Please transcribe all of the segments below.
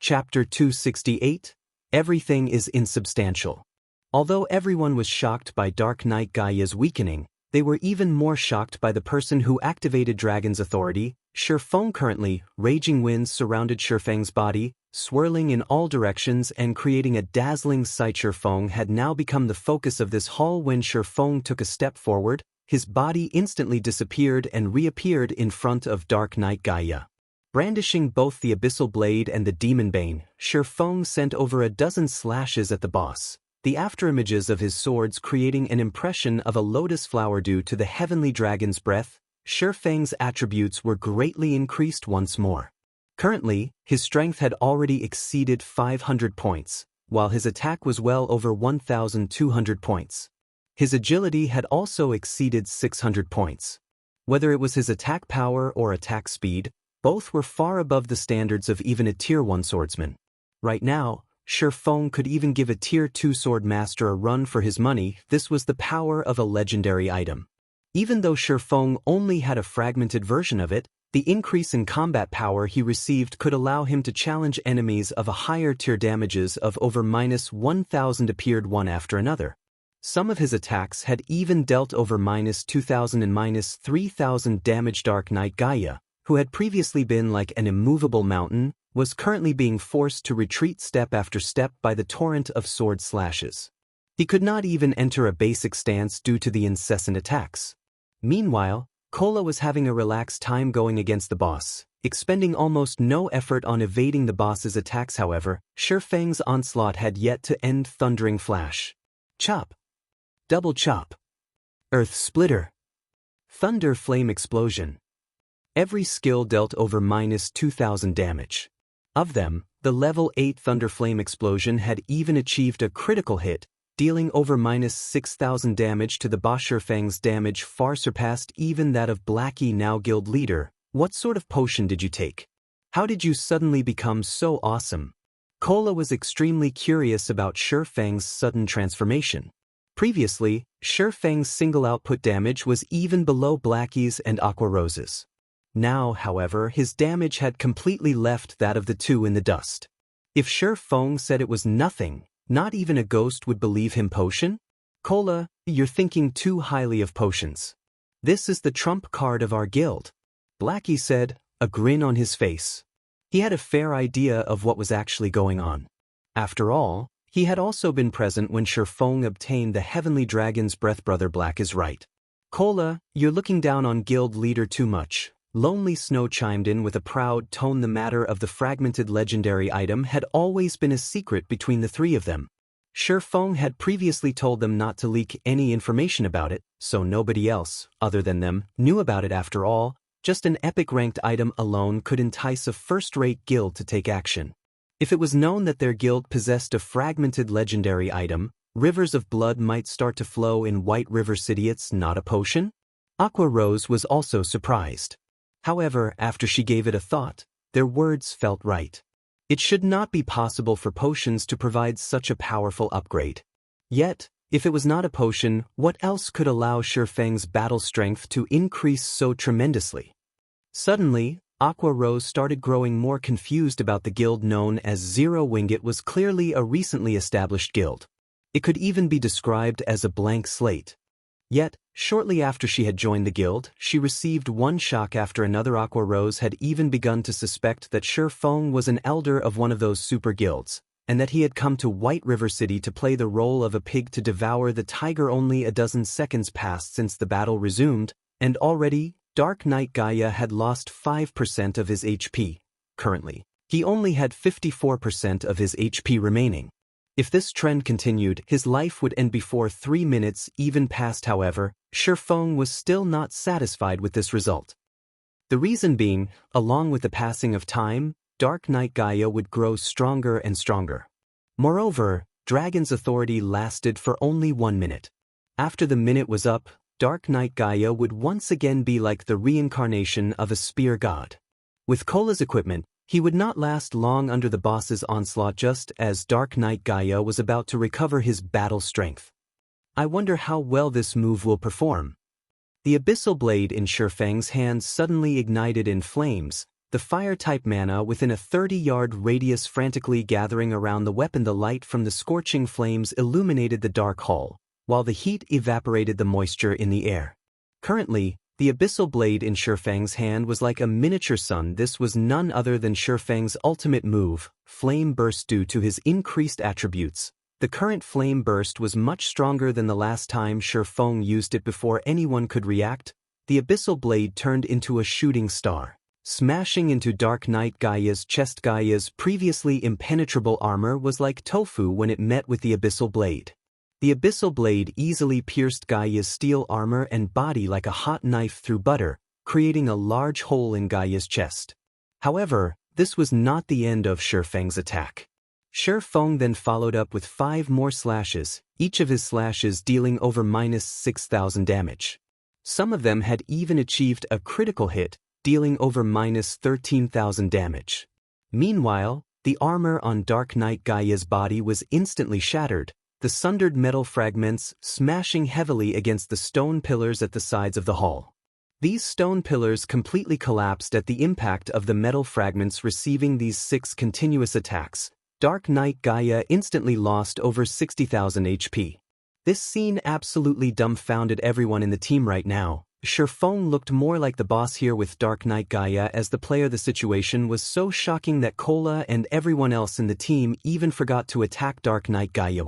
Chapter 268, Everything is Insubstantial. Although everyone was shocked by Dark Knight Gaia's weakening, they were even more shocked by the person who activated Dragon's authority. Feng. Currently, raging winds surrounded Feng's body, swirling in all directions and creating a dazzling sight. Feng had now become the focus of this hall. When Feng took a step forward, his body instantly disappeared and reappeared in front of Dark Knight Gaia. Brandishing both the Abyssal Blade and the Demon Bane, Feng sent over a dozen slashes at the boss, the afterimages of his swords creating an impression of a lotus flower due to the heavenly dragon's breath. Feng's attributes were greatly increased once more. Currently, his strength had already exceeded 500 points, while his attack was well over 1,200 points. His agility had also exceeded 600 points. Whether it was his attack power or attack speed, both were far above the standards of even a Tier 1 swordsman. Right now, Feng could even give a Tier 2 sword master a run for his money. This was the power of a legendary item. Even though Feng only had a fragmented version of it, the increase in combat power he received could allow him to challenge enemies of a higher tier. Damages of over -1,000 appeared one after another. Some of his attacks had even dealt over -2,000 and -3,000 damage. Dark Knight Gaia, who had previously been like an immovable mountain, was currently being forced to retreat step after step by the torrent of sword slashes. He could not even enter a basic stance due to the incessant attacks. Meanwhile, Kola was having a relaxed time going against the boss, expending almost no effort on evading the boss's attacks. However, Feng's onslaught had yet to end. Thundering flash. Chop. Double chop. Earth splitter. Thunder flame explosion. Every skill dealt over -2,000 damage. Of them, the level 8 Thunder Flame Explosion had even achieved a critical hit, dealing over -6,000 damage to the boss. Feng's damage far surpassed even that of Blackie, now guild leader. What sort of potion did you take? How did you suddenly become so awesome? Kola was extremely curious about Feng's sudden transformation. Previously, Feng's single output damage was even below Blackie's and Aqua Rose's. Now, however, his damage had completely left that of the two in the dust. If Feng said it was nothing, not even a ghost would believe him. Potion? Kola, you're thinking too highly of potions. This is the trump card of our guild, Blackie said, a grin on his face. He had a fair idea of what was actually going on. After all, he had also been present when Feng obtained the Heavenly Dragon's breath. Brother Black is right. Kola, you're looking down on guild leader too much. Lonely Snow chimed in with a proud tone. The matter of the fragmented legendary item had always been a secret between the three of them. Feng had previously told them not to leak any information about it, so nobody else, other than them, knew about it. After all, just an epic-ranked item alone could entice a first-rate guild to take action. If it was known that their guild possessed a fragmented legendary item, rivers of blood might start to flow in White River City. It's not a potion? Aqua Rose was also surprised. However, after she gave it a thought, their words felt right. It should not be possible for potions to provide such a powerful upgrade. Yet, if it was not a potion, what else could allow Feng's battle strength to increase so tremendously? Suddenly, Aqua Rose started growing more confused about the guild known as Zero Wing. It was clearly a recently established guild. It could even be described as a blank slate. Yet, shortly after she had joined the guild, she received one shock after another. Aqua Rose had even begun to suspect that Feng was an elder of one of those super guilds, and that he had come to White River City to play the role of a pig to devour the tiger. Only a dozen seconds passed since the battle resumed, and already, Dark Knight Gaia had lost 5% of his HP. Currently, he only had 54% of his HP remaining. If this trend continued, his life would end before 3 minutes even passed. However, Feng was still not satisfied with this result. The reason being, along with the passing of time, Dark Knight Gaia would grow stronger and stronger. Moreover, Dragon's authority lasted for only 1 minute. After the minute was up, Dark Knight Gaia would once again be like the reincarnation of a spear god. With Kola's equipment, he would not last long under the boss's onslaught. Just as Dark Knight Gaia was about to recover his battle strength. I wonder how well this move will perform. The Abyssal Blade in Feng's hands suddenly ignited in flames, the fire-type mana within a 30-yard radius frantically gathering around the weapon. The light from the scorching flames illuminated the dark hall, while the heat evaporated the moisture in the air. Currently, the abyssal blade in Feng's hand was like a miniature sun. This was none other than Feng's ultimate move, Flame Burst. Due to his increased attributes, the current Flame Burst was much stronger than the last time Feng used it. Before anyone could react, the abyssal blade turned into a shooting star, smashing into Dark Knight Gaia's chest. Gaia's previously impenetrable armor was like tofu when it met with the abyssal blade. The abyssal blade easily pierced Gaia's steel armor and body like a hot knife through butter, creating a large hole in Gaia's chest. However, this was not the end of Feng's attack. Feng then followed up with 5 more slashes, each of his slashes dealing over -6,000 damage. Some of them had even achieved a critical hit, dealing over -13,000 damage. Meanwhile, the armor on Dark Knight Gaia's body was instantly shattered, the sundered metal fragments smashing heavily against the stone pillars at the sides of the hall. These stone pillars completely collapsed at the impact of the metal fragments. Receiving these 6 continuous attacks, Dark Knight Gaia instantly lost over 60,000 HP. This scene absolutely dumbfounded everyone in the team right now. Feng looked more like the boss here with Dark Knight Gaia as the player. The situation was so shocking that Cola and everyone else in the team even forgot to attack Dark Knight Gaia.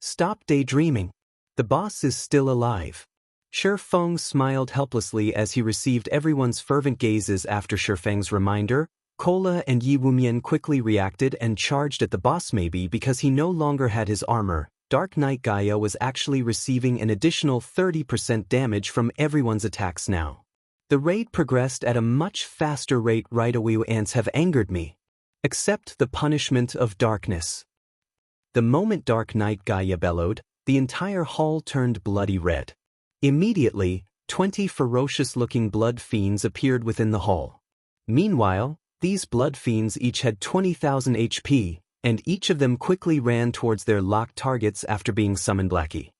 Stop daydreaming. The boss is still alive. Feng smiled helplessly as he received everyone's fervent gazes. After Feng's reminder, Cola and Yi Wumian quickly reacted and charged at the boss. Maybe because he no longer had his armor, Dark Knight Gaia was actually receiving an additional 30% damage from everyone's attacks now. The raid progressed at a much faster rate right away. Ants have angered me. Accept the punishment of darkness. The moment Dark Knight Gaia bellowed, the entire hall turned bloody red. Immediately, 20 ferocious-looking blood fiends appeared within the hall. Meanwhile, these blood fiends each had 20,000 HP, and each of them quickly ran towards their locked targets after being summoned. Blackie.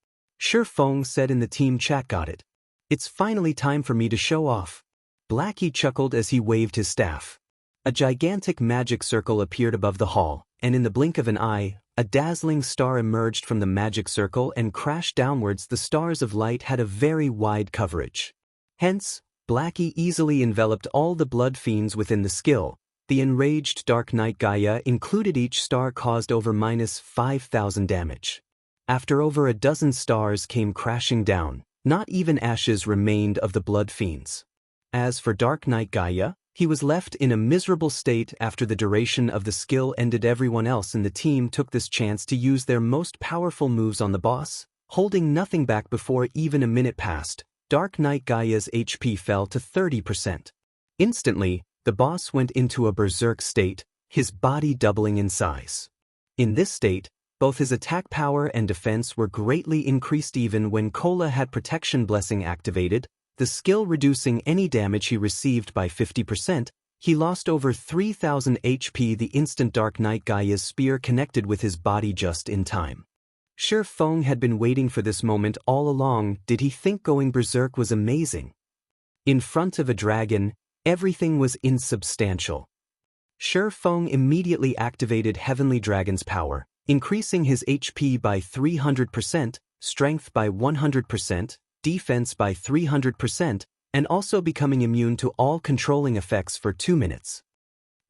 Feng said in the team chat, "Got it. It's finally time for me to show off." Blackie chuckled as he waved his staff. A gigantic magic circle appeared above the hall, and in the blink of an eye, a dazzling star emerged from the magic circle and crashed downwards. The stars of light had a very wide coverage. Hence, Blackie easily enveloped all the blood fiends within the skill. The enraged Dark Knight Gaia included. Each star caused over -5,000 damage. After over a dozen stars came crashing down, not even ashes remained of the blood fiends. As for Dark Knight Gaia, he was left in a miserable state after the duration of the skill ended. Everyone else in the team took this chance to use their most powerful moves on the boss, holding nothing back. Before even a minute passed, Dark Knight Gaia's HP fell to 30%. Instantly, the boss went into a berserk state, his body doubling in size. In this state, both his attack power and defense were greatly increased. Even when Cola had Protection Blessing activated, the skill reducing any damage he received by 50%, he lost over 3,000 HP the instant Dark Knight Gaia's spear connected with his body just in time. Feng had been waiting for this moment all along. Did he think going berserk was amazing? In front of a dragon, everything was insubstantial. Feng immediately activated Heavenly Dragon's power, increasing his HP by 300%, strength by 100%, defense by 300%, and also becoming immune to all controlling effects for 2 minutes.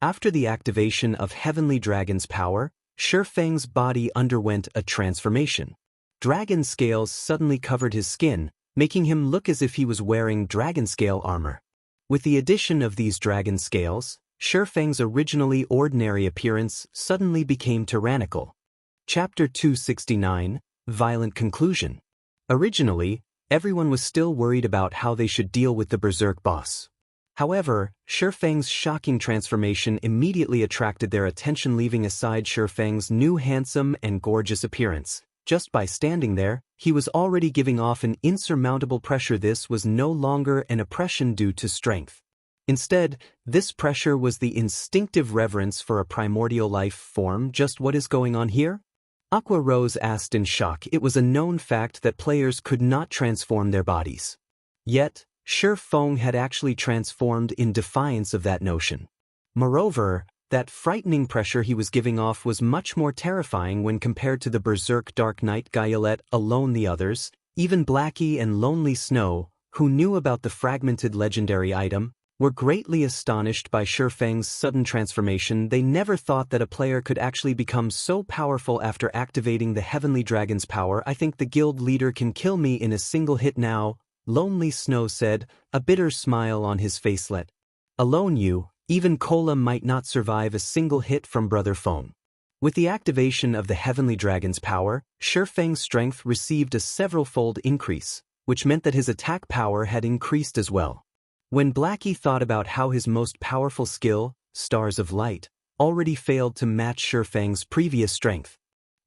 After the activation of Heavenly Dragon's power, Feng's body underwent a transformation. Dragon scales suddenly covered his skin, making him look as if he was wearing Dragonscale armor. With the addition of these dragon scales, Feng's originally ordinary appearance suddenly became tyrannical. Chapter 269, Violent Conclusion. Originally, everyone was still worried about how they should deal with the berserk boss. However, Feng's shocking transformation immediately attracted their attention. Leaving aside Feng's new handsome and gorgeous appearance, just by standing there, he was already giving off an insurmountable pressure. This was no longer an oppression due to strength. Instead, this pressure was the instinctive reverence for a primordial life form. Just what is going on here? Aqua Rose asked in shock. It was a known fact that players could not transform their bodies. Yet, Feng had actually transformed in defiance of that notion. Moreover, that frightening pressure he was giving off was much more terrifying when compared to the berserk Dark Knight Gaia let alone the others, even Blackie and Lonely Snow, who knew about the fragmented legendary item, were greatly astonished by Feng's sudden transformation. They never thought that a player could actually become so powerful after activating the Heavenly Dragon's power. I think the guild leader can kill me in a single hit now, Lonely Snow said, a bitter smile on his facelet. Alone you, even Cola might not survive a single hit from Brother Feng. With the activation of the Heavenly Dragon's power, Feng's strength received a several-fold increase, which meant that his attack power had increased as well. When Blackie thought about how his most powerful skill, Stars of Light, already failed to match Feng's previous strength.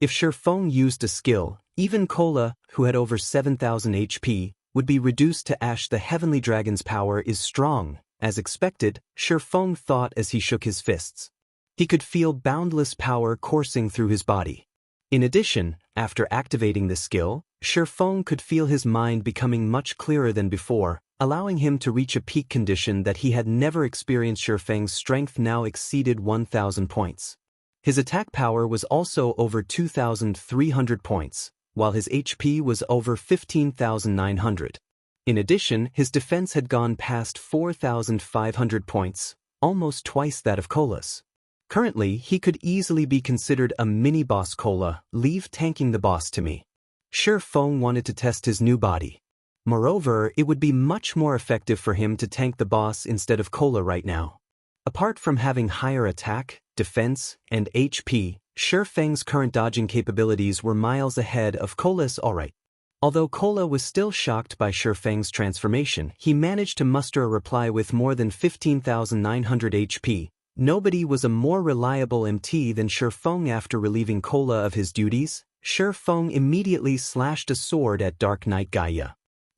If Feng used a skill, even Cola, who had over 7,000 HP, would be reduced to ash. The Heavenly Dragon's power is strong, as expected, Feng thought as he shook his fists. He could feel boundless power coursing through his body. In addition, after activating the skill, Feng could feel his mind becoming much clearer than before, allowing him to reach a peak condition that he had never experienced. Feng's strength now exceeded 1,000 points. His attack power was also over 2,300 points, while his HP was over 15,900. In addition, his defense had gone past 4,500 points, almost twice that of Cola's. Currently, he could easily be considered a mini-boss. Cola, leave tanking the boss to me. Feng wanted to test his new body. Moreover, it would be much more effective for him to tank the boss instead of Cola right now. Apart from having higher attack, defense, and HP, Feng's current dodging capabilities were miles ahead of Cola's. Alright. Although Cola was still shocked by Feng's transformation, he managed to muster a reply with more than 15,900 HP. Nobody was a more reliable MT than Feng. After relieving Cola of his duties, Feng immediately slashed a sword at Dark Knight Gaia.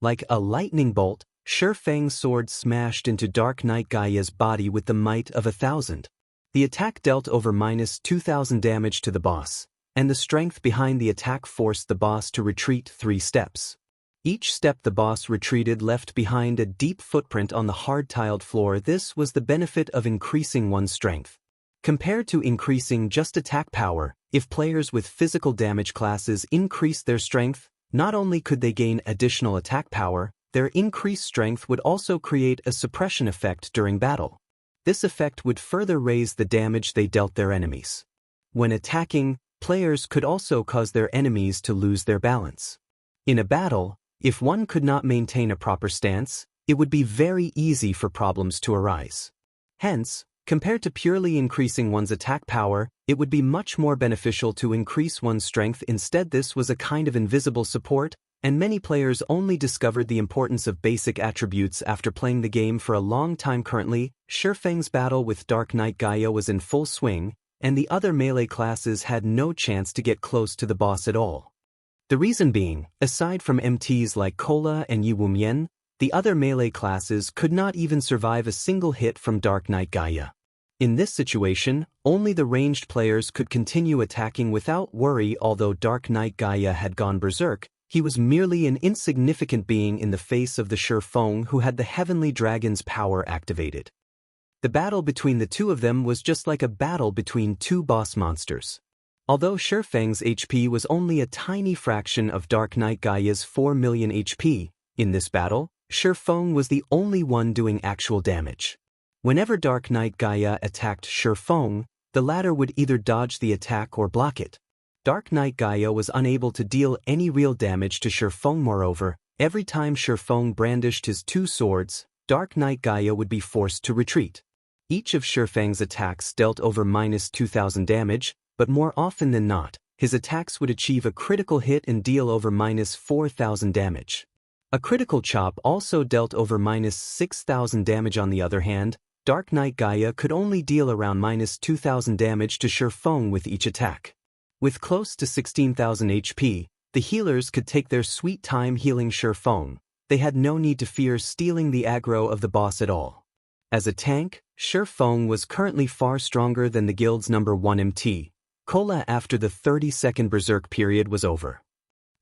Like a lightning bolt, Feng's sword smashed into Dark Knight Gaia's body with the might of 1,000. The attack dealt over -2,000 damage to the boss, and the strength behind the attack forced the boss to retreat 3 steps. Each step the boss retreated left behind a deep footprint on the hard-tiled floor. This was the benefit of increasing one's strength. Compared to increasing just attack power, if players with physical damage classes increased their strength, not only could they gain additional attack power, their increased strength would also create a suppression effect during battle. This effect would further raise the damage they dealt their enemies. When attacking, players could also cause their enemies to lose their balance. In a battle, if one could not maintain a proper stance, it would be very easy for problems to arise. Hence, compared to purely increasing one's attack power, it would be much more beneficial to increase one's strength. Instead, this was a kind of invisible support, and many players only discovered the importance of basic attributes after playing the game for a long time. Currently, Feng's battle with Dark Knight Gaia was in full swing, and the other melee classes had no chance to get close to the boss at all. The reason being, aside from MTs like Cola and Yi Wumian, the other melee classes could not even survive a single hit from Dark Knight Gaia. In this situation, only the ranged players could continue attacking without worry. Although Dark Knight Gaia had gone berserk, he was merely an insignificant being in the face of the Feng, who had the Heavenly Dragon's power activated. The battle between the two of them was just like a battle between two boss monsters. Although Feng's HP was only a tiny fraction of Dark Knight Gaia's 4 million HP, in this battle, Feng was the only one doing actual damage. Whenever Dark Knight Gaia attacked Feng, the latter would either dodge the attack or block it. Dark Knight Gaia was unable to deal any real damage to Feng. Moreover, every time Feng brandished his 2 swords, Dark Knight Gaia would be forced to retreat. Each of Feng's attacks dealt over -2,000 damage, but more often than not, his attacks would achieve a critical hit and deal over -4,000 damage. A critical chop also dealt over -6,000 damage. On the other hand, Dark Knight Gaia could only deal around -2,000 damage to Feng with each attack. With close to 16,000 HP, the healers could take their sweet time healing Feng. They had no need to fear stealing the aggro of the boss at all. As a tank, Feng was currently far stronger than the guild's #1 MT, Cola. After the 30-second berserk period was over,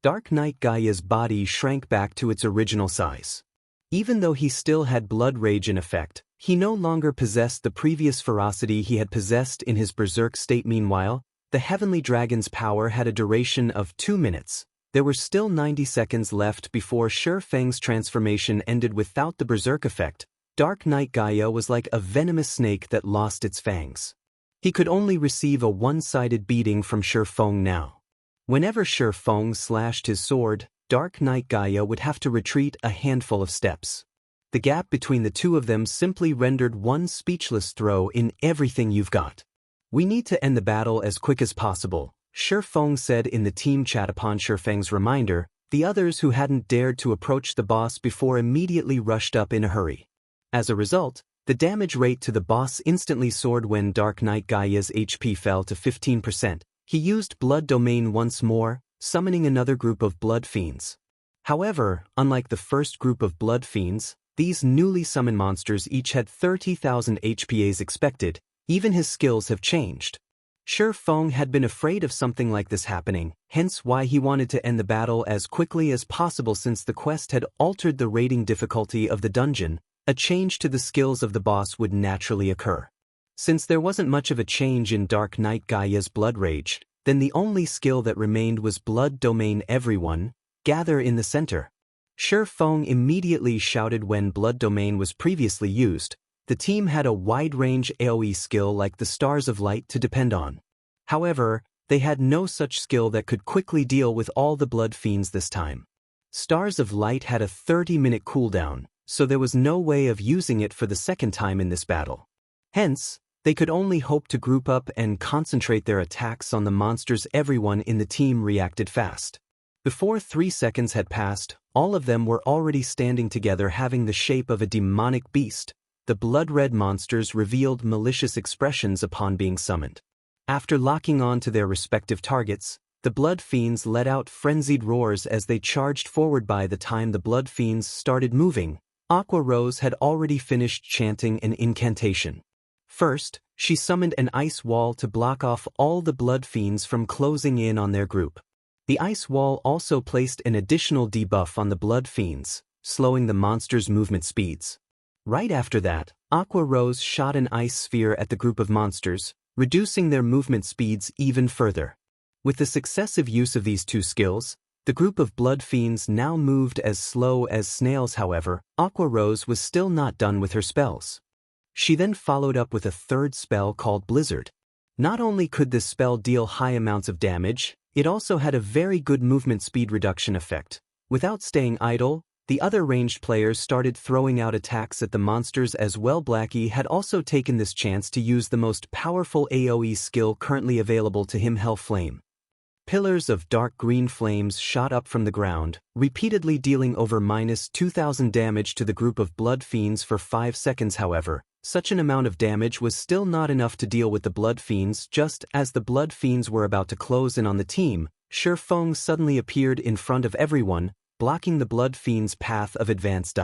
Dark Knight Gaia's body shrank back to its original size. Even though he still had blood rage in effect, He no longer possessed the previous ferocity he had possessed in his berserk state. Meanwhile, the Heavenly Dragon's power had a duration of 2 minutes. There were still 90 seconds left before Feng's transformation ended without the berserk effect. Dark Knight Gaia was like a venomous snake that lost its fangs. He could only receive a one-sided beating from Feng now. Whenever Feng slashed his sword, Dark Knight Gaia would have to retreat a handful of steps. The gap between the two of them simply rendered one speechless. Throw in everything you've got. We need to end the battle as quick as possible, Feng said in the team chat upon Feng's reminder. The others who hadn't dared to approach the boss before immediately rushed up in a hurry. As a result, the damage rate to the boss instantly soared when Dark Knight Gaia's HP fell to 15%. He used Blood Domain once more, summoning another group of Blood Fiends. However, unlike the first group of Blood Fiends, these newly summoned monsters each had 30,000 HP as expected. Even his skills have changed. Feng had been afraid of something like this happening, hence why he wanted to end the battle as quickly as possible. Since the quest had altered the rating difficulty of the dungeon, a change to the skills of the boss would naturally occur. Since there wasn't much of a change in Dark Knight Gaia's Blood Rage, then the only skill that remained was Blood Domain. Everyone, gather in the center. Feng immediately shouted when Blood Domain was previously used. The team had a wide-range AoE skill like the Stars of Light to depend on. However, they had no such skill that could quickly deal with all the Blood Fiends this time. Stars of Light had a 30-minute cooldown, so there was no way of using it for the second time in this battle. Hence, they could only hope to group up and concentrate their attacks on the monsters. Everyone in the team reacted fast. Before 3 seconds had passed, all of them were already standing together, having the shape of a demonic beast. The blood-red monsters revealed malicious expressions upon being summoned. After locking on to their respective targets, the Blood Fiends let out frenzied roars as they charged forward. By the time the Blood Fiends started moving, Aqua Rose had already finished chanting an incantation. First, she summoned an ice wall to block off all the Blood Fiends from closing in on their group. The ice wall also placed an additional debuff on the Blood Fiends, slowing the monsters' movement speeds. Right after that, Aqua Rose shot an ice sphere at the group of monsters, reducing their movement speeds even further. With the successive use of these two skills, the group of Blood Fiends now moved as slow as snails. However, Aqua Rose was still not done with her spells. She then followed up with a third spell called Blizzard. Not only could this spell deal high amounts of damage, it also had a very good movement speed reduction effect. Without staying idle, the other ranged players started throwing out attacks at the monsters as well. Blackie had also taken this chance to use the most powerful AoE skill currently available to him, Hell Flame. Pillars of dark green flames shot up from the ground, repeatedly dealing over -2,000 damage to the group of Blood Fiends for 5 seconds. However, such an amount of damage was still not enough to deal with the Blood Fiends. Just as the Blood Fiends were about to close in on the team, Feng suddenly appeared in front of everyone, blocking the Blood Fiends' path of advance.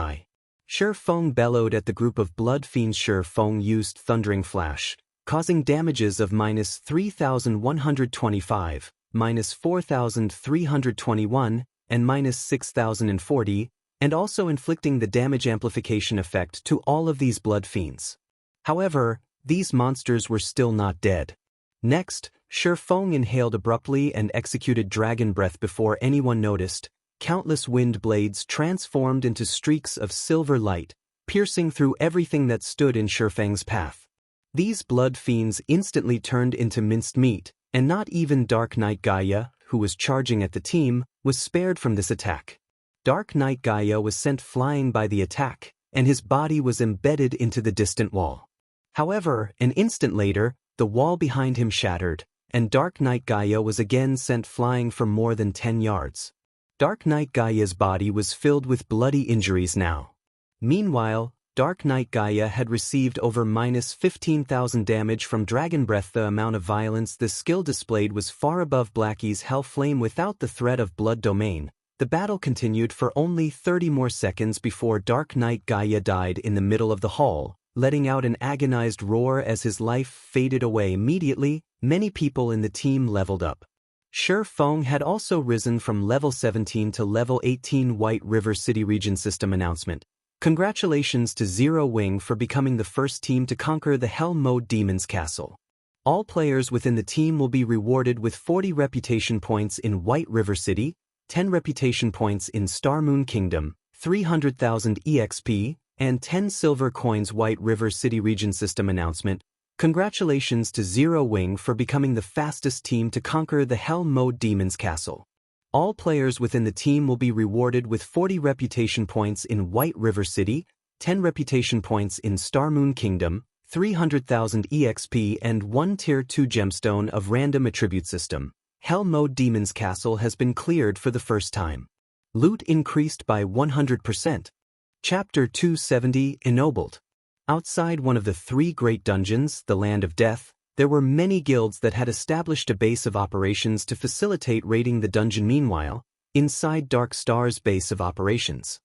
Feng bellowed at the group of Blood Fiends. Feng used Thundering Flash, causing damages of -3,125, -4,321, and -6,040, and also inflicting the damage amplification effect to all of these Blood Fiends. However, these monsters were still not dead. Next, Feng inhaled abruptly and executed Dragon Breath before anyone noticed. Countless wind blades transformed into streaks of silver light, piercing through everything that stood in Feng's path. These Blood Fiends instantly turned into minced meat, and not even Dark Knight Gaia, who was charging at the team, was spared from this attack. Dark Knight Gaia was sent flying by the attack, and his body was embedded into the distant wall. However, an instant later, the wall behind him shattered, and Dark Knight Gaia was again sent flying for more than 10 yards. Dark Knight Gaia's body was filled with bloody injuries now. Meanwhile, Dark Knight Gaia had received over -15,000 damage from Dragon Breath. The amount of violence this skill displayed was far above Blackie's Hell Flame. Without the threat of Blood Domain, the battle continued for only 30 more seconds before Dark Knight Gaia died in the middle of the hall, letting out an agonized roar as his life faded away. Immediately, many people in the team leveled up. Feng had also risen from level 17 to level 18. White River City Region System announcement. Congratulations to Zero Wing for becoming the first team to conquer the Hell Mode Demon's Castle. All players within the team will be rewarded with 40 reputation points in White River City, 10 reputation points in Star Moon Kingdom, 300,000 EXP, and 10 silver coins. White River City Region System Announcement. Congratulations to Zero Wing for becoming the fastest team to conquer the Hell Mode Demon's Castle. All players within the team will be rewarded with 40 reputation points in White River City, 10 reputation points in Star Moon Kingdom, 300,000 EXP and 1 Tier 2 gemstone of random attribute system. Hell Mode Demon's Castle has been cleared for the first time. Loot increased by 100%. Chapter 270 Ennobled. Outside one of the 3 great dungeons, the Land of Death, there were many guilds that had established a base of operations to facilitate raiding the dungeon. Meanwhile, inside Dark Star's base of operations,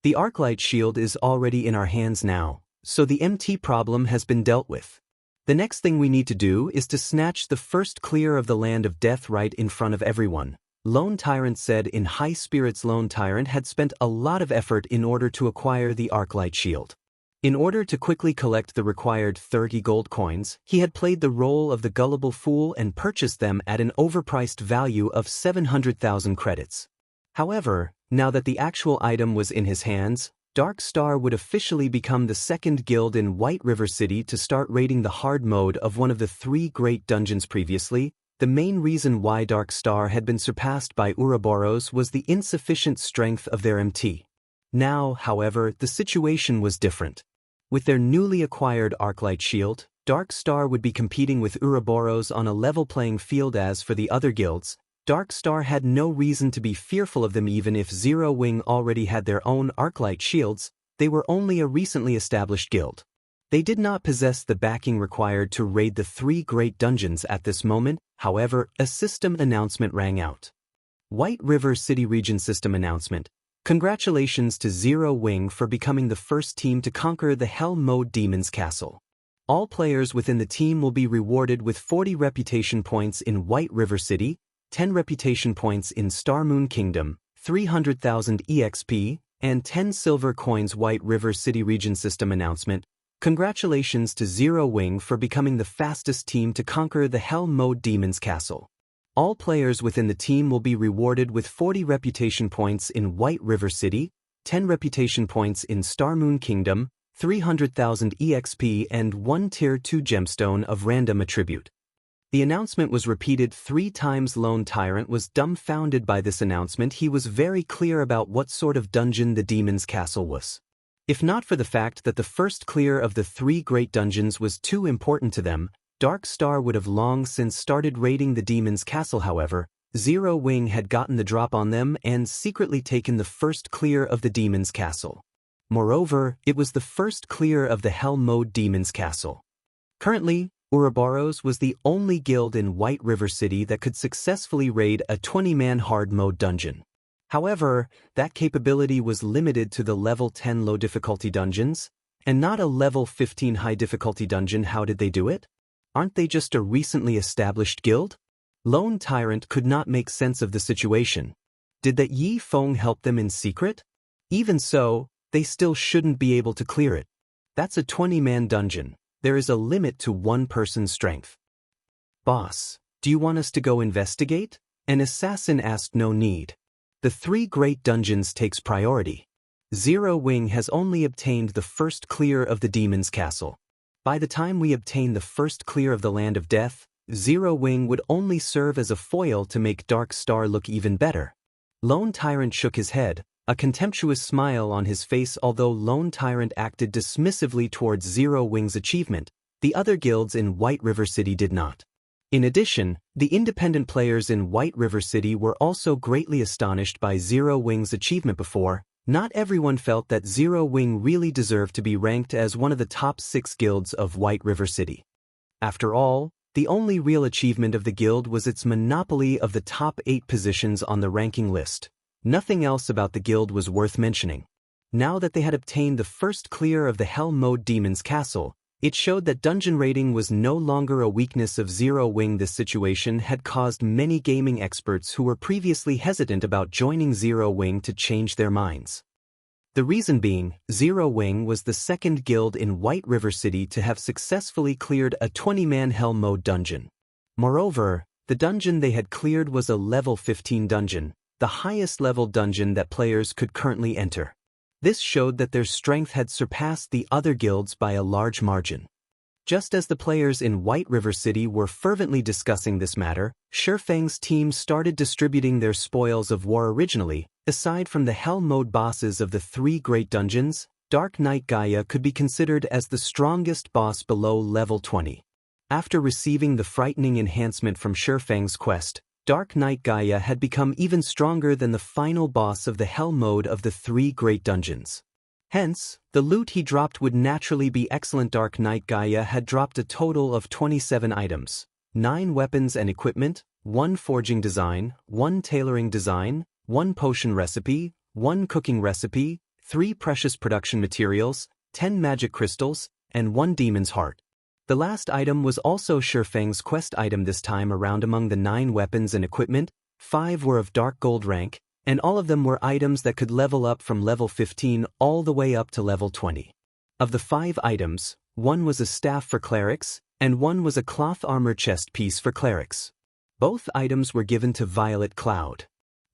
the Arclight shield is already in our hands now, so the MT problem has been dealt with. The next thing we need to do is to snatch the first clear of the Land of Death right in front of everyone, Lone Tyrant said in high spirits. Lone Tyrant had spent a lot of effort in order to acquire the Arclight shield. In order to quickly collect the required 30 gold coins, he had played the role of the gullible fool and purchased them at an overpriced value of 700,000 credits. However, now that the actual item was in his hands, Dark Star would officially become the second guild in White River City to start raiding the hard mode of one of the 3 great dungeons previously. The main reason why Dark Star had been surpassed by Ouroboros was the insufficient strength of their MT. Now, however, the situation was different. With their newly acquired Arclight shield, Dark Star would be competing with Ouroboros on a level playing field. As for the other guilds, Dark Star had no reason to be fearful of them. Even if Zero Wing already had their own Arclight shields, they were only a recently established guild. They did not possess the backing required to raid the 3 great dungeons at this moment. However, a system announcement rang out. White River City Region System Announcement. Congratulations to Zero Wing for becoming the first team to conquer the Hell Mode Demon's Castle. All players within the team will be rewarded with 40 reputation points in White River City, 10 reputation points in Star Moon Kingdom, 300,000 EXP, and 10 silver coins. White River City Region System Announcement. Congratulations to Zero Wing for becoming the fastest team to conquer the Hell Mode Demon's Castle. All players within the team will be rewarded with 40 reputation points in White River City, 10 reputation points in Star Moon Kingdom, 300,000 EXP and 1 Tier 2 gemstone of random attribute. The announcement was repeated 3 times. Lone Tyrant was dumbfounded by this announcement. He was very clear about what sort of dungeon the Demon's Castle was. If not for the fact that the first clear of the 3 great dungeons was too important to them, Dark Star would have long since started raiding the Demon's Castle. However, Zero Wing had gotten the drop on them and secretly taken the first clear of the Demon's Castle. Moreover, it was the first clear of the Hell Mode Demon's Castle. Currently, Ouroboros was the only guild in White River City that could successfully raid a 20-man hard mode dungeon. However, that capability was limited to the level 10 low difficulty dungeons, and not a level 15 high difficulty dungeon. How did they do it? Aren't they just a recently established guild? Lone Tyrant could not make sense of the situation. Did that Yi Feng help them in secret? Even so, they still shouldn't be able to clear it. That's a 20-man dungeon. There is a limit to one person's strength. Boss, do you want us to go investigate? An assassin asked. No need. The 3 great dungeons takes priority. Zero Wing has only obtained the first clear of the Demon's Castle. By the time we obtain the first clear of the Land of Death, Zero Wing would only serve as a foil to make Dark Star look even better. Lone Tyrant shook his head, a contemptuous smile on his face. Although Lone Tyrant acted dismissively towards Zero Wing's achievement, the other guilds in White River City did not. In addition, the independent players in White River City were also greatly astonished by Zero Wing's achievement. Before, not everyone felt that Zero Wing really deserved to be ranked as one of the top 6 guilds of White River City. After all, the only real achievement of the guild was its monopoly of the top 8 positions on the ranking list. Nothing else about the guild was worth mentioning. Now that they had obtained the first clear of the Hell Mode Demon's Castle, it showed that dungeon raiding was no longer a weakness of Zero Wing. This situation had caused many gaming experts who were previously hesitant about joining Zero Wing to change their minds. The reason being, Zero Wing was the second guild in White River City to have successfully cleared a 20-man Hell Mode dungeon. Moreover, the dungeon they had cleared was a level 15 dungeon, the highest level dungeon that players could currently enter. This showed that their strength had surpassed the other guilds by a large margin. Just as the players in White River City were fervently discussing this matter, Feng's team started distributing their spoils of war originally. Aside from the Hell Mode bosses of the 3 great dungeons, Dark Knight Gaia could be considered as the strongest boss below level 20. After receiving the frightening enhancement from Feng's quest, Dark Knight Gaia had become even stronger than the final boss of the Hell Mode of the 3 great dungeons. Hence, the loot he dropped would naturally be excellent. Dark Knight Gaia had dropped a total of 27 items, 9 weapons and equipment, 1 forging design, 1 tailoring design, 1 potion recipe, 1 cooking recipe, 3 precious production materials, 10 magic crystals, and 1 demon's heart. The last item was also Feng's quest item this time around. Among the 9 weapons and equipment, 5 were of dark gold rank, and all of them were items that could level up from level 15 all the way up to level 20. Of the 5 items, 1 was a staff for clerics, and 1 was a cloth armor chest piece for clerics. Both items were given to Violet Cloud.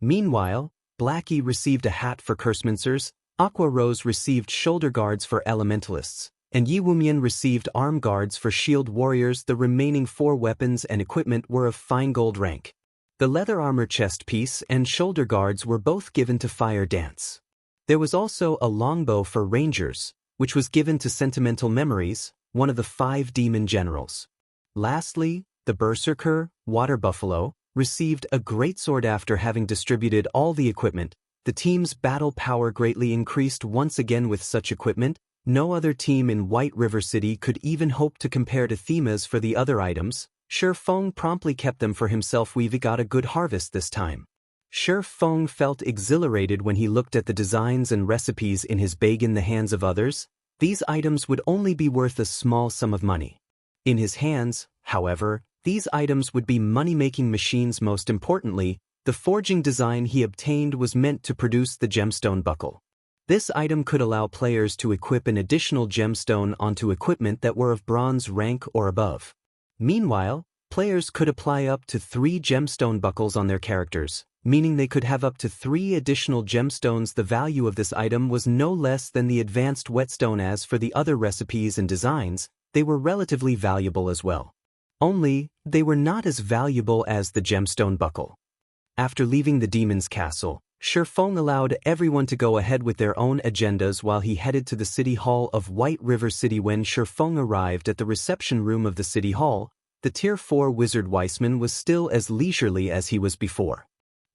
Meanwhile, Blackie received a hat for Cursemancers, Aqua Rose received shoulder guards for elementalists, and Yi Wumian received arm guards for shield warriors. The remaining 4 weapons and equipment were of fine gold rank. The leather armor chest piece and shoulder guards were both given to Fire Dance. There was also a longbow for rangers, which was given to Sentimental Memories, one of the 5 demon generals. Lastly, the Berserker, Water Buffalo, received a greatsword. After having distributed all the equipment. The team's battle power greatly increased once again with such equipment. No other team in White River City could even hope to compare to Themas for the other items. Feng promptly kept them for himself. We've got a good harvest this time. Feng felt exhilarated when he looked at the designs and recipes in his bag. In the hands of others, these items would only be worth a small sum of money. In his hands, however, these items would be money-making machines. Most importantly, the forging design he obtained was meant to produce the gemstone buckle. This item could allow players to equip an additional gemstone onto equipment that were of bronze rank or above. Meanwhile, players could apply up to 3 gemstone buckles on their characters, meaning they could have up to 3 additional gemstones. The value of this item was no less than the advanced whetstone. As for the other recipes and designs, they were relatively valuable as well. Only, they were not as valuable as the gemstone buckle. After leaving the demon's castle, Feng allowed everyone to go ahead with their own agendas while he headed to the City Hall of White River City. When Feng arrived at the reception room of the City Hall, the Tier 4 wizard Weissman was still as leisurely as he was before.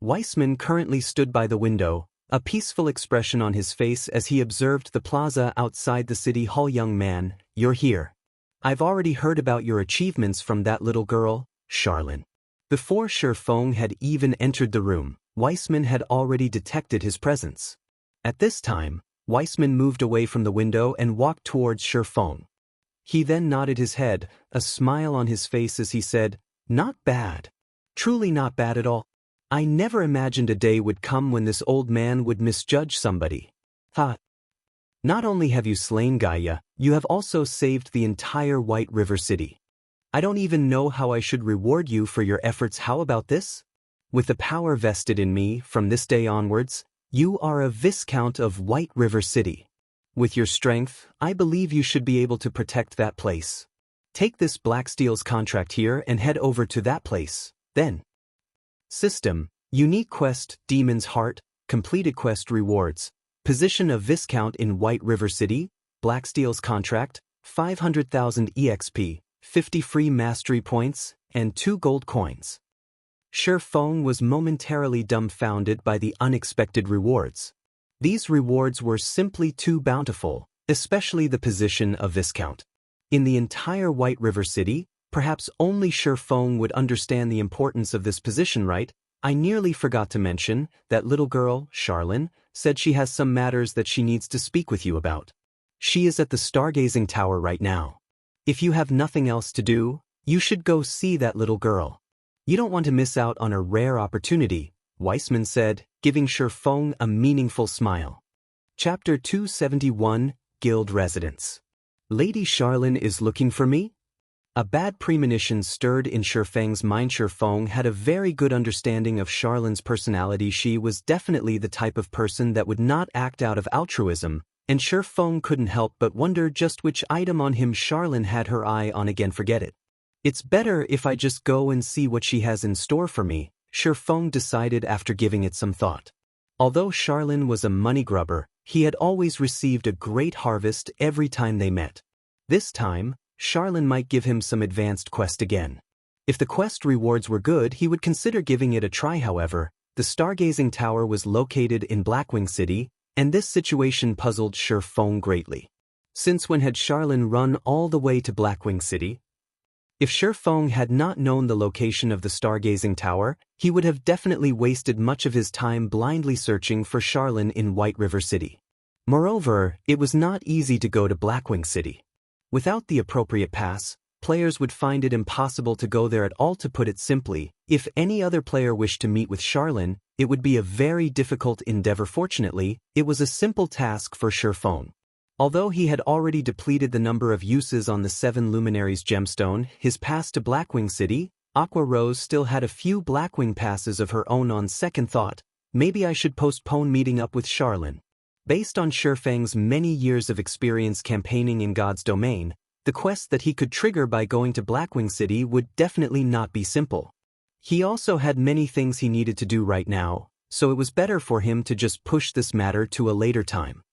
Weissman currently stood by the window, a peaceful expression on his face as he observed the plaza outside the City Hall. Young man, you're here. I've already heard about your achievements from that little girl, Charlene. Before Feng had even entered the room, Weissman had already detected his presence. At this time, Weissman moved away from the window and walked towards Feng. He then nodded his head, a smile on his face as he said, "Not bad. Truly not bad at all. I never imagined a day would come when this old man would misjudge somebody. Ha! Not only have you slain Gaia, you have also saved the entire White River City. I don't even know how I should reward you for your efforts. How about this? With the power vested in me from this day onwards, you are a Viscount of White River City. With your strength, I believe you should be able to protect that place. Take this Blacksteel's contract here and head over to that place, then." System: Unique Quest, Demon's Heart, Completed Quest Rewards. Position of Viscount in White River City, Blacksteel's contract, 500,000 EXP, 50 free mastery points, and 2 gold coins. Feng was momentarily dumbfounded by the unexpected rewards. These rewards were simply too bountiful, especially the position of Viscount. In the entire White River City, perhaps only Feng would understand the importance of this position, right? I nearly forgot to mention, that little girl, Charlene, said she has some matters that she needs to speak with you about. She is at the Stargazing Tower right now. If you have nothing else to do, you should go see that little girl. You don't want to miss out on a rare opportunity, Weissman said, giving Feng a meaningful smile. Chapter 271, Guild Residence. Lady Charlene is looking for me? A bad premonition stirred in Feng's mind. Feng had a very good understanding of Charlene's personality. She was definitely the type of person that would not act out of altruism, and Feng couldn't help but wonder just which item on him Charlene had her eye on again. Forget it. It's better if I just go and see what she has in store for me, Feng decided after giving it some thought. Although Charlene was a money grubber, he had always received a great harvest every time they met. This time, Charlene might give him some advanced quest again. If the quest rewards were good, he would consider giving it a try. However, the stargazing tower was located in Blackwing City, and this situation puzzled Feng greatly. Since when had Charlene run all the way to Blackwing City? If Feng had not known the location of the stargazing tower, he would have definitely wasted much of his time blindly searching for Charlene in White River City. Moreover, it was not easy to go to Blackwing City. Without the appropriate pass, players would find it impossible to go there at all. To put it simply, if any other player wished to meet with Charlene, it would be a very difficult endeavor. Fortunately, it was a simple task for Feng. Although he had already depleted the number of uses on the 7 Luminaries gemstone, his pass to Blackwing City, Aqua Rose still had a few Blackwing passes of her own. On second thought, maybe I should postpone meeting up with Charlene. Based on Feng's many years of experience campaigning in God's domain, the quest that he could trigger by going to Blackwing City would definitely not be simple. He also had many things he needed to do right now, so it was better for him to just push this matter to a later time.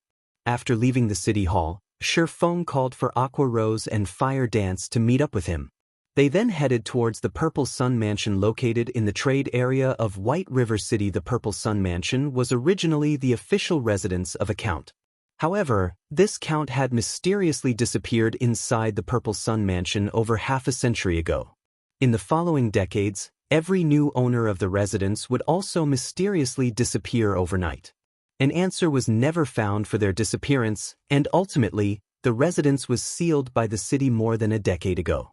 After leaving the city hall, Feng called for Aqua Rose and Fire Dance to meet up with him. They then headed towards the Purple Sun Mansion located in the trade area of White River City. The Purple Sun Mansion was originally the official residence of a count. However, this count had mysteriously disappeared inside the Purple Sun Mansion over half a century ago. In the following decades, every new owner of the residence would also mysteriously disappear overnight. An answer was never found for their disappearance, and ultimately, the residence was sealed by the city more than a decade ago.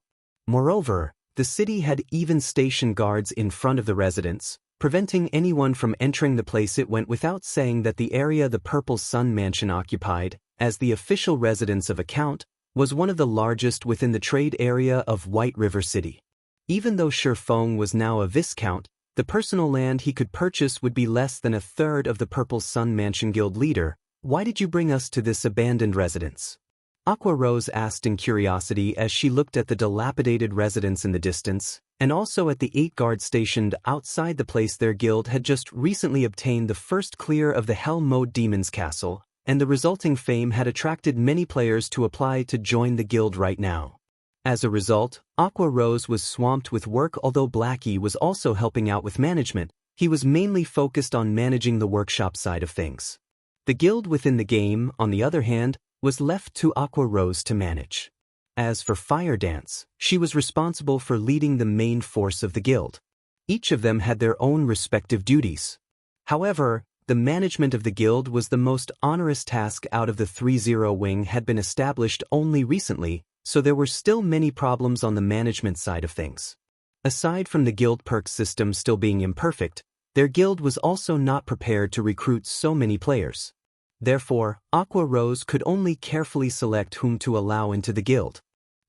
Moreover, the city had even stationed guards in front of the residence, preventing anyone from entering the place. It went without saying that the area the Purple Sun Mansion occupied, as the official residence of a count, was one of the largest within the trade area of White River City. Even though Feng was now a viscount, the personal land he could purchase would be less than a third of the Purple Sun Mansion. Guild leader, why did you bring us to this abandoned residence? Aqua Rose asked in curiosity as she looked at the dilapidated residence in the distance, and also at the 8 guards stationed outside the place. Their guild had just recently obtained the first clear of the Hell Mode Demon's Castle, and the resulting fame had attracted many players to apply to join the guild right now. As a result, Aqua Rose was swamped with work. Although Blackie was also helping out with management, he was mainly focused on managing the workshop side of things. The guild within the game, on the other hand, was left to Aqua Rose to manage. As for Fire Dance, she was responsible for leading the main force of the guild. Each of them had their own respective duties. However, the management of the guild was the most onerous task out of the 3-0 wing. Had been established only recently, so there were still many problems on the management side of things. Aside from the guild perk system still being imperfect, their guild was also not prepared to recruit so many players. Therefore, Aqua Rose could only carefully select whom to allow into the guild.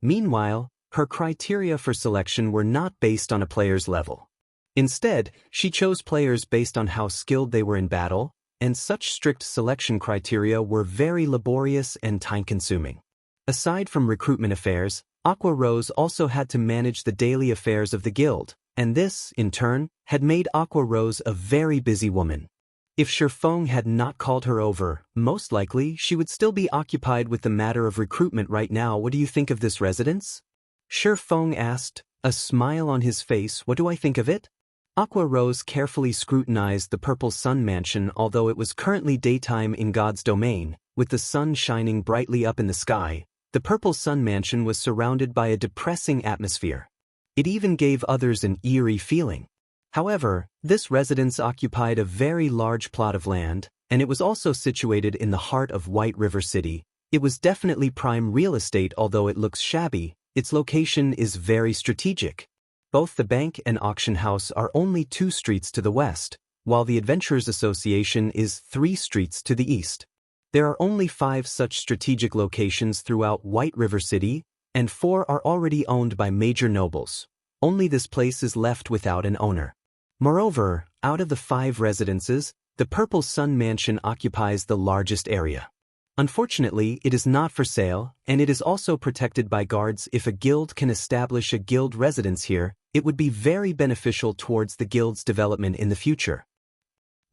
Meanwhile, her criteria for selection were not based on a player's level. Instead, she chose players based on how skilled they were in battle, and such strict selection criteria were very laborious and time-consuming. Aside from recruitment affairs, Aqua Rose also had to manage the daily affairs of the guild, and this, in turn, had made Aqua Rose a very busy woman. If Feng had not called her over, most likely she would still be occupied with the matter of recruitment right now. What do you think of this residence? Feng asked, a smile on his face. What do I think of it? Aqua Rose carefully scrutinized the Purple Sun Mansion. Although it was currently daytime in God's domain, with the sun shining brightly up in the sky, the Purple Sun Mansion was surrounded by a depressing atmosphere. It even gave others an eerie feeling. However, this residence occupied a very large plot of land, and it was also situated in the heart of White River City. It was definitely prime real estate. Although it looks shabby, its location is very strategic. Both the bank and auction house are only 2 streets to the west, while the Adventurers Association is 3 streets to the east. There are only 5 such strategic locations throughout White River City, and 4 are already owned by major nobles. Only this place is left without an owner. Moreover, out of the 5 residences, the Purple Sun Mansion occupies the largest area. Unfortunately, it is not for sale, and it is also protected by guards. If a guild can establish a guild residence here, it would be very beneficial towards the guild's development in the future.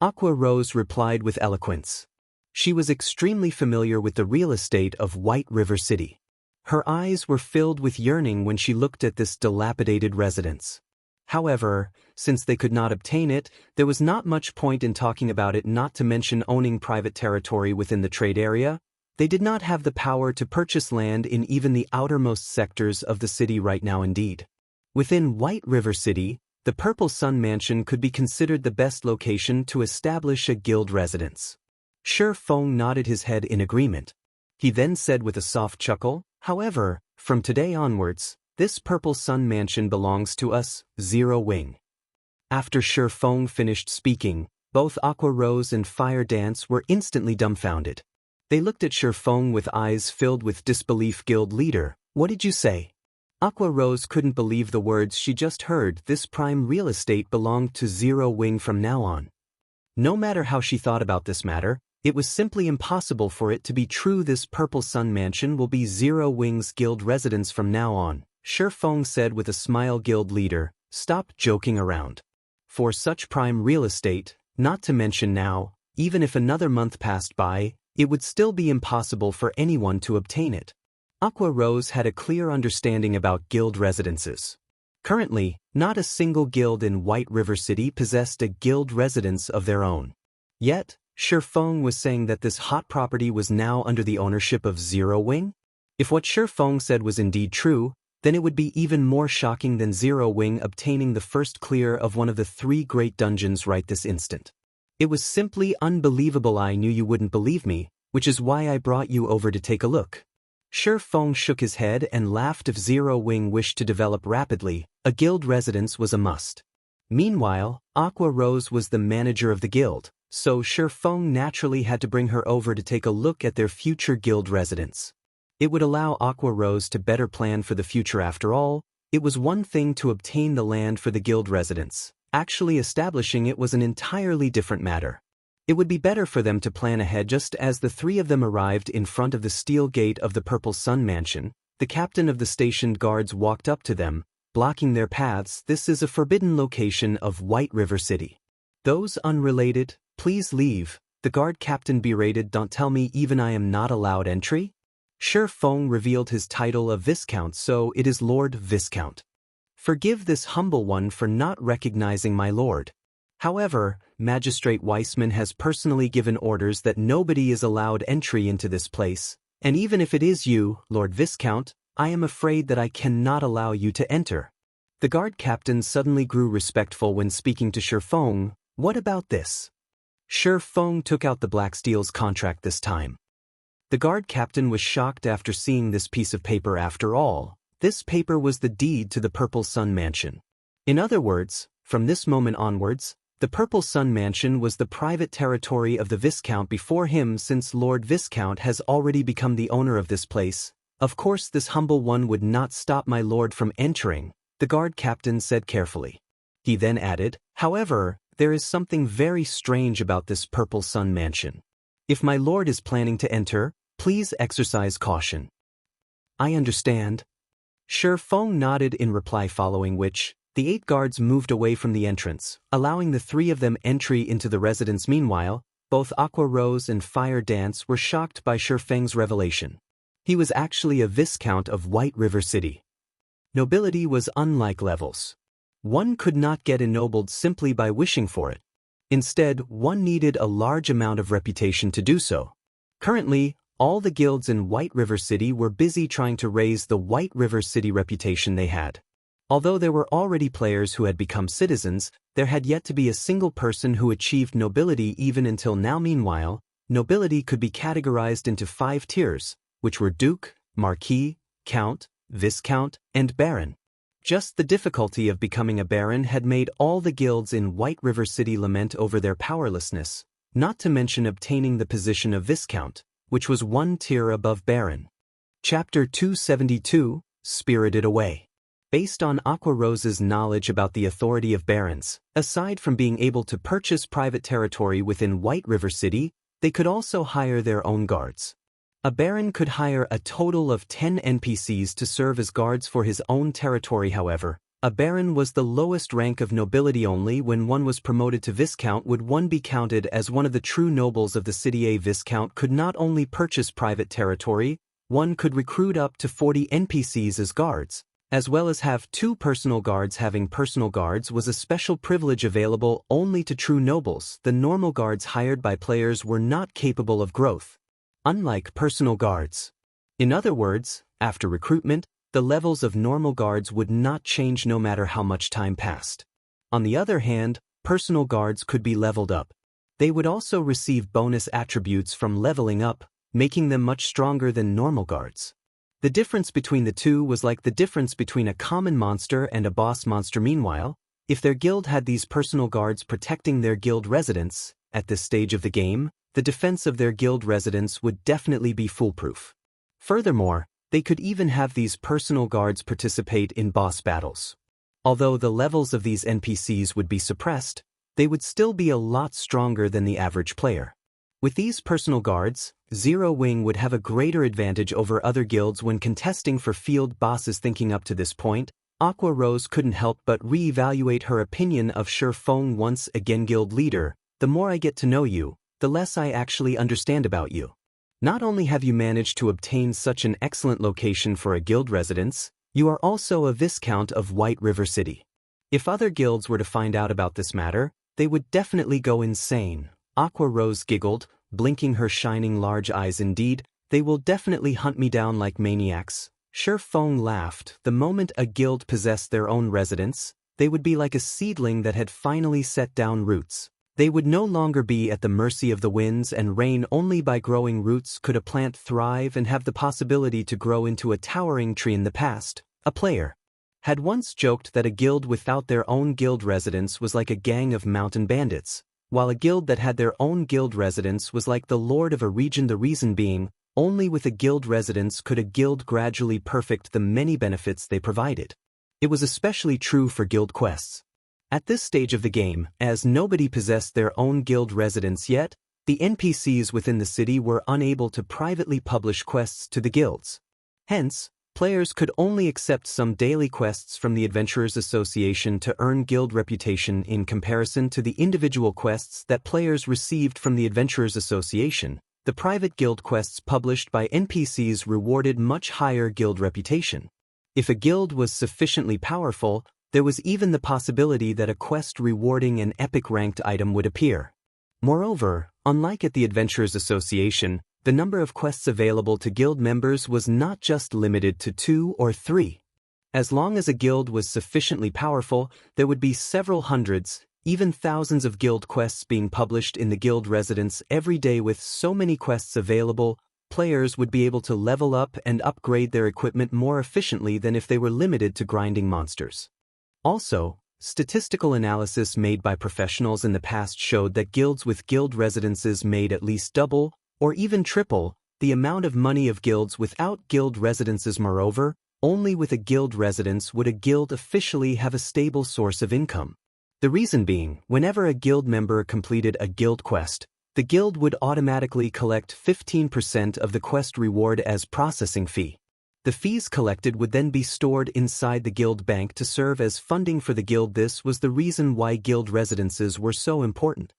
Aqua Rose replied with eloquence. She was extremely familiar with the real estate of White River City. Her eyes were filled with yearning when she looked at this dilapidated residence. However, since they could not obtain it, there was not much point in talking about it, not to mention owning private territory within the trade area. They did not have the power to purchase land in even the outermost sectors of the city right now indeed. Within White River City, the Purple Sun Mansion could be considered the best location to establish a guild residence. Feng nodded his head in agreement. He then said with a soft chuckle, "However, from today onwards, this Purple Sun Mansion belongs to us, Zero Wing." After Feng finished speaking, both Aqua Rose and Fire Dance were instantly dumbfounded. They looked at Feng with eyes filled with disbelief. "Guild leader, what did you say?" Aqua Rose couldn't believe the words she just heard. This prime real estate belonged to Zero Wing from now on. No matter how she thought about this matter, it was simply impossible for it to be true. This Purple Sun Mansion will be Zero Wing's guild residence from now on. Feng said with a smile. "Guild leader, stop joking around. For such prime real estate, not to mention now, even if another month passed by, it would still be impossible for anyone to obtain it." Aqua Rose had a clear understanding about guild residences. Currently, not a single guild in White River City possessed a guild residence of their own. Yet, Feng was saying that this hot property was now under the ownership of Zero Wing? If what Feng said was indeed true, then it would be even more shocking than Zero Wing obtaining the first clear of one of the 3 great dungeons right this instant. It was simply unbelievable. "I knew you wouldn't believe me, which is why I brought you over to take a look." Feng shook his head and laughed. If Zero Wing wished to develop rapidly, a guild residence was a must. Meanwhile, Aqua Rose was the manager of the guild, so Feng naturally had to bring her over to take a look at their future guild residence. It would allow Aqua Rose to better plan for the future. After all, it was one thing to obtain the land for the guild residence. Actually establishing it was an entirely different matter. It would be better for them to plan ahead. Just as the 3 of them arrived in front of the steel gate of the Purple Sun Mansion, the captain of the stationed guards walked up to them, blocking their paths. "This is a forbidden location of White River City. Those unrelated, please leave," the guard captain berated. "Don't tell me even I am not allowed entry?" Feng revealed his title of Viscount, so it is Lord Viscount. "Forgive this humble one for not recognizing my lord. However, Magistrate Weissman has personally given orders that nobody is allowed entry into this place, and even if it is you, Lord Viscount, I am afraid that I cannot allow you to enter." The guard captain suddenly grew respectful when speaking to Feng. "What about this?" Feng took out the Black Steel's contract this time. The guard captain was shocked after seeing this piece of paper. After all, this paper was the deed to the Purple Sun Mansion. In other words, from this moment onwards, the Purple Sun Mansion was the private territory of the Viscount before him. Since Lord Viscount has already become the owner of this place, of course this humble one would not stop my lord from entering, the guard captain said carefully. He then added, "However, there is something very strange about this Purple Sun Mansion. If my lord is planning to enter, please exercise caution." "I understand." Feng nodded in reply, following which, the 8 guards moved away from the entrance, allowing the 3 of them entry into the residence. Meanwhile, both Aqua Rose and Fire Dance were shocked by Feng's revelation. He was actually a Viscount of White River City. Nobility was unlike levels. One could not get ennobled simply by wishing for it. Instead, one needed a large amount of reputation to do so. Currently, all the guilds in White River City were busy trying to raise the White River City reputation they had. Although there were already players who had become citizens, there had yet to be a single person who achieved nobility even until now. Meanwhile, nobility could be categorized into 5 tiers, which were Duke, Marquis, Count, Viscount, and Baron. Just the difficulty of becoming a Baron had made all the guilds in White River City lament over their powerlessness, not to mention obtaining the position of Viscount, which was one tier above Baron. Chapter 272, Spirited Away. Based on Aqua Rose's knowledge about the authority of barons, aside from being able to purchase private territory within White River City, they could also hire their own guards. A baron could hire a total of 10 NPCs to serve as guards for his own territory. However, a baron was the lowest rank of nobility. Only when one was promoted to viscount would one be counted as one of the true nobles of the city. A viscount could not only purchase private territory, one could recruit up to 40 NPCs as guards, as well as have 2 personal guards. Having personal guards was a special privilege available only to true nobles. The normal guards hired by players were not capable of growth, unlike personal guards. In other words, after recruitment, the levels of normal guards would not change no matter how much time passed. On the other hand, personal guards could be leveled up. They would also receive bonus attributes from leveling up, making them much stronger than normal guards. The difference between the two was like the difference between a common monster and a boss monster. Meanwhile, if their guild had these personal guards protecting their guild residents, at this stage of the game, the defense of their guild residents would definitely be foolproof. Furthermore, they could even have these personal guards participate in boss battles. Although the levels of these NPCs would be suppressed, they would still be a lot stronger than the average player. With these personal guards, Zero Wing would have a greater advantage over other guilds when contesting for field bosses. Thinking up to this point, Aqua Rose couldn't help but re-evaluate her opinion of Feng. Once again, guild leader, the more I get to know you, the less I actually understand about you. Not only have you managed to obtain such an excellent location for a guild residence, you are also a viscount of White River City. If other guilds were to find out about this matter, they would definitely go insane. Aqua Rose giggled, blinking her shining large eyes. Indeed, they will definitely hunt me down like maniacs. Feng laughed. The moment a guild possessed their own residence, they would be like a seedling that had finally set down roots. They would no longer be at the mercy of the winds and rain. Only by growing roots could a plant thrive and have the possibility to grow into a towering tree. In the past, a player had once joked that a guild without their own guild residence was like a gang of mountain bandits, while a guild that had their own guild residence was like the lord of a region. The reason being, only with a guild residence could a guild gradually perfect the many benefits they provided. It was especially true for guild quests. At this stage of the game, as nobody possessed their own guild residence yet, the NPCs within the city were unable to privately publish quests to the guilds. Hence, players could only accept some daily quests from the Adventurers Association to earn guild reputation. In comparison to the individual quests that players received from the Adventurers Association, the private guild quests published by NPCs rewarded much higher guild reputation. If a guild was sufficiently powerful, there was even the possibility that a quest rewarding an epic ranked item would appear. Moreover, unlike at the Adventurers Association, the number of quests available to guild members was not just limited to 2 or 3. As long as a guild was sufficiently powerful, there would be several hundreds, even thousands of guild quests being published in the guild residence every day. With so many quests available, players would be able to level up and upgrade their equipment more efficiently than if they were limited to grinding monsters. Also, statistical analysis made by professionals in the past showed that guilds with guild residences made at least double, or even triple, the amount of money of guilds without guild residences. Moreover, only with a guild residence would a guild officially have a stable source of income. The reason being, whenever a guild member completed a guild quest, the guild would automatically collect 15% of the quest reward as processing fee. The fees collected would then be stored inside the guild bank to serve as funding for the guild. This was the reason why guild residences were so important.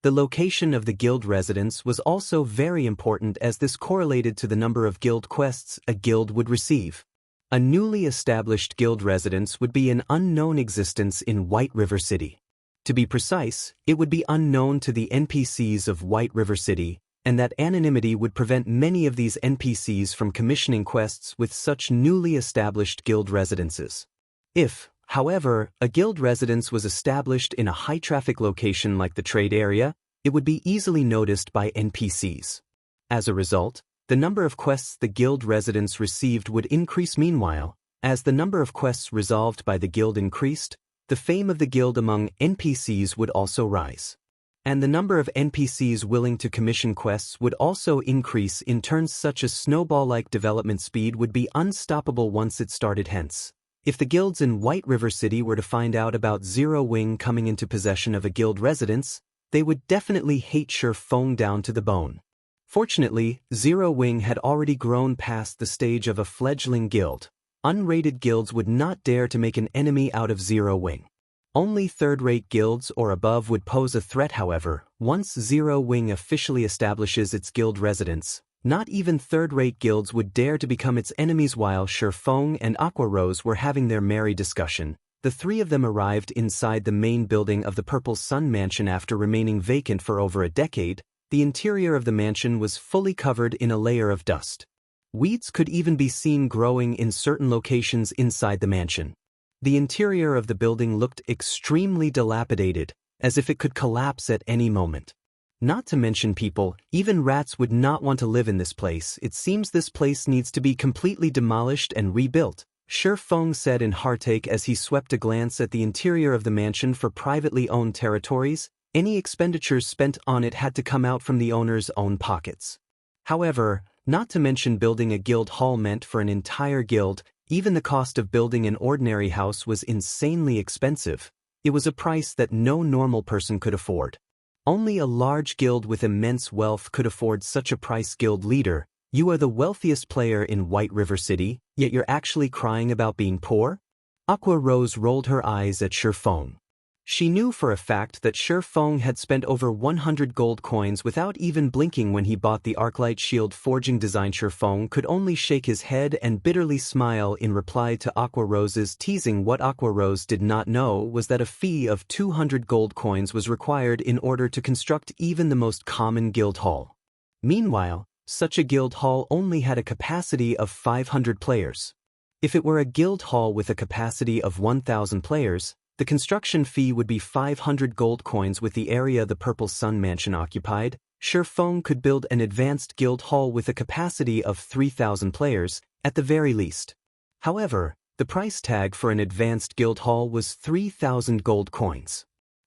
The location of the guild residence was also very important, as this correlated to the number of guild quests a guild would receive. A newly established guild residence would be an unknown existence in White River City. To be precise, it would be unknown to the NPCs of White River City, and that anonymity would prevent many of these NPCs from commissioning quests with such newly established guild residences. If, however, a guild residence was established in a high-traffic location like the trade area, it would be easily noticed by NPCs. As a result, the number of quests the guild residence received would increase. Meanwhile, as the number of quests resolved by the guild increased, the fame of the guild among NPCs would also rise. And the number of NPCs willing to commission quests would also increase in turn. Such a snowball-like development speed would be unstoppable once it started. Hence, if the guilds in White River City were to find out about Zero Wing coming into possession of a guild residence, they would definitely hate Feng down to the bone. Fortunately, Zero Wing had already grown past the stage of a fledgling guild. Unrated guilds would not dare to make an enemy out of Zero Wing. Only third-rate guilds or above would pose a threat. However, once Zero Wing officially establishes its guild residence, not even third-rate guilds would dare to become its enemies. While Feng and Aqua Rose were having their merry discussion, the three of them arrived inside the main building of the Purple Sun Mansion. After remaining vacant for over a decade, the interior of the mansion was fully covered in a layer of dust. Weeds could even be seen growing in certain locations inside the mansion. The interior of the building looked extremely dilapidated, as if it could collapse at any moment. Not to mention people, even rats would not want to live in this place. It seems this place needs to be completely demolished and rebuilt, Feng said in heartache as he swept a glance at the interior of the mansion. For privately owned territories, any expenditures spent on it had to come out from the owner's own pockets. However, not to mention building a guild hall meant for an entire guild, even the cost of building an ordinary house was insanely expensive. It was a price that no normal person could afford. Only a large guild with immense wealth could afford such a price. Guild leader, you are the wealthiest player in White River City, yet you're actually crying about being poor? Aqua Rose rolled her eyes at Feng. She knew for a fact that Feng had spent over 100 gold coins without even blinking when he bought the Arclight shield forging design. Feng could only shake his head and bitterly smile in reply to Aqua Rose's teasing. What Aqua Rose did not know was that a fee of 200 gold coins was required in order to construct even the most common guild hall. Meanwhile, such a guild hall only had a capacity of 500 players. If it were a guild hall with a capacity of 1,000 players, the construction fee would be 500 gold coins. With the area the Purple Sun Mansion occupied, Feng could build an advanced guild hall with a capacity of 3,000 players, at the very least. However, the price tag for an advanced guild hall was 3,000 gold coins.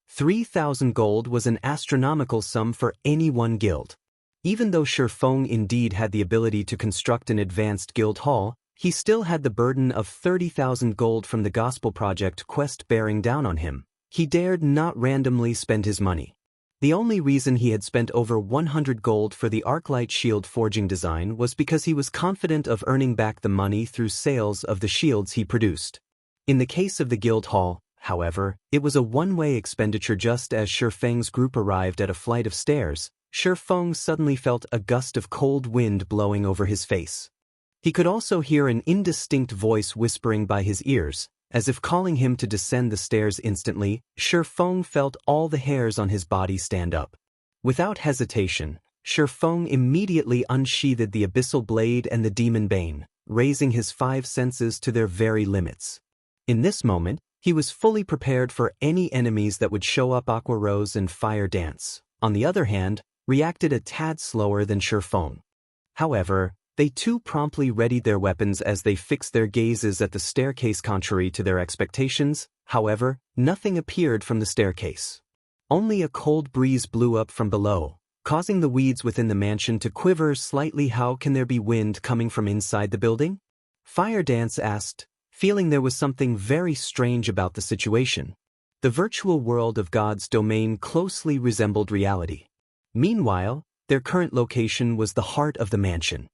3,000 gold was an astronomical sum for any one guild. Even though Feng indeed had the ability to construct an advanced guild hall, he still had the burden of 30,000 gold from the Gospel Project quest bearing down on him. He dared not randomly spend his money. The only reason he had spent over 100 gold for the Arclight shield forging design was because he was confident of earning back the money through sales of the shields he produced. In the case of the guild hall, however, it was a one-way expenditure. Just as Feng's group arrived at a flight of stairs, Feng suddenly felt a gust of cold wind blowing over his face. He could also hear an indistinct voice whispering by his ears, as if calling him to descend the stairs instantly. Feng felt all the hairs on his body stand up. Without hesitation, Feng immediately unsheathed the abyssal blade and the demon bane, raising his 5 senses to their very limits. In this moment, he was fully prepared for any enemies that would show up. Aqua Rose and Fire Dance, on the other hand, reacted a tad slower than Feng. However, they too promptly readied their weapons as they fixed their gazes at the staircase. Contrary to their expectations, however, nothing appeared from the staircase. Only a cold breeze blew up from below, causing the weeds within the mansion to quiver slightly. How can there be wind coming from inside the building? Fire Dance asked, feeling there was something very strange about the situation. The virtual world of God's domain closely resembled reality. Meanwhile, their current location was the heart of the mansion.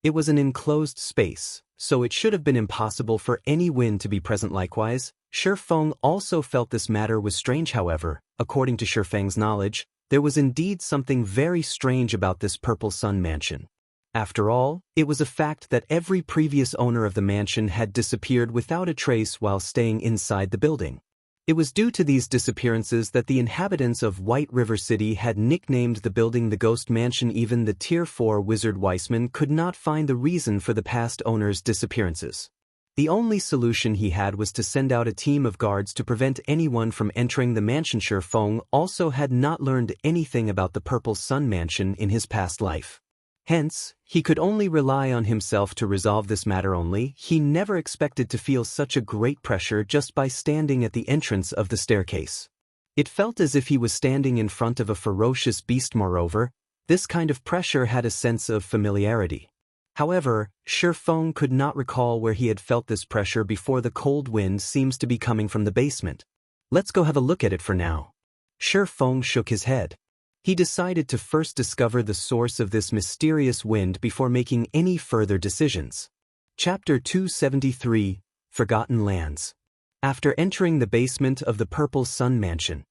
It was an enclosed space, so it should have been impossible for any wind to be present. Likewise, Feng also felt this matter was strange. However, according to Feng's knowledge, there was indeed something very strange about this Purple Sun Mansion. After all, it was a fact that every previous owner of the mansion had disappeared without a trace while staying inside the building. It was due to these disappearances that the inhabitants of White River City had nicknamed the building the Ghost Mansion. Even the Tier 4 wizard Weissman could not find the reason for the past owner's disappearances. The only solution he had was to send out a team of guards to prevent anyone from entering the mansion. Feng also had not learned anything about the Purple Sun Mansion in his past life. Hence, he could only rely on himself to resolve this matter. Only, he never expected to feel such a great pressure just by standing at the entrance of the staircase. It felt as if he was standing in front of a ferocious beast. Moreover, this kind of pressure had a sense of familiarity. However, Feng could not recall where he had felt this pressure before. The cold wind seems to be coming from the basement. Let's go have a look at it for now. Feng shook his head. He decided to first discover the source of this mysterious wind before making any further decisions. Chapter 273, Forgotten Lands. After entering the basement of the Purple Sun Mansion,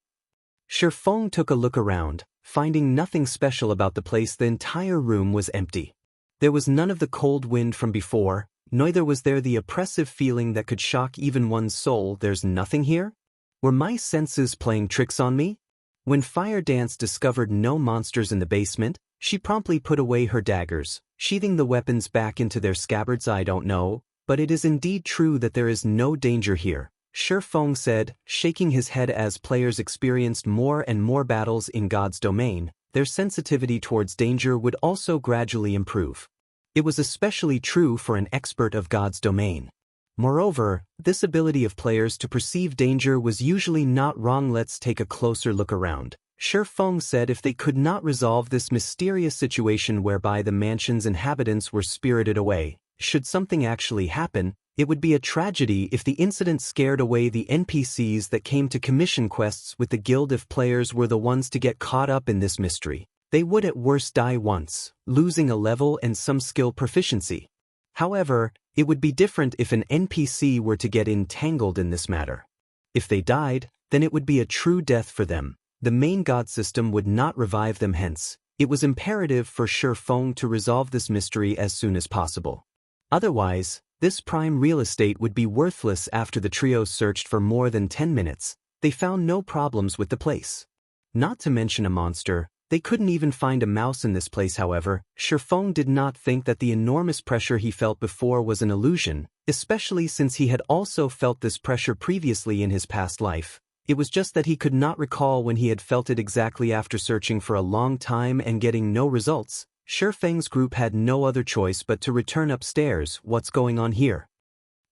Feng took a look around, finding nothing special about the place. The entire room was empty. There was none of the cold wind from before, neither was there the oppressive feeling that could shock even one's soul. There's nothing here? Were my senses playing tricks on me? When Fire Dance discovered no monsters in the basement, she promptly put away her daggers, sheathing the weapons back into their scabbards. I don't know, but it is indeed true that there is no danger here, Feng said, shaking his head. As players experienced more and more battles in God's domain, their sensitivity towards danger would also gradually improve. It was especially true for an expert of God's domain. Moreover, this ability of players to perceive danger was usually not wrong. Let's take a closer look around, Feng said. If they could not resolve this mysterious situation whereby the mansion's inhabitants were spirited away, should something actually happen, it would be a tragedy if the incident scared away the NPCs that came to commission quests with the guild. If players were the ones to get caught up in this mystery, they would at worst die once, losing a level and some skill proficiency. However, it would be different if an NPC were to get entangled in this matter. If they died, then it would be a true death for them. The main god system would not revive them. Hence, it was imperative for Feng to resolve this mystery as soon as possible. Otherwise, this prime real estate would be worthless. After the trio searched for more than 10 minutes, they found no problems with the place. Not to mention a monster. They couldn't even find a mouse in this place. However, Feng did not think that the enormous pressure he felt before was an illusion, especially since he had also felt this pressure previously in his past life. It was just that he could not recall when he had felt it exactly. After searching for a long time and getting no results, Feng's group had no other choice but to return upstairs. What's going on here?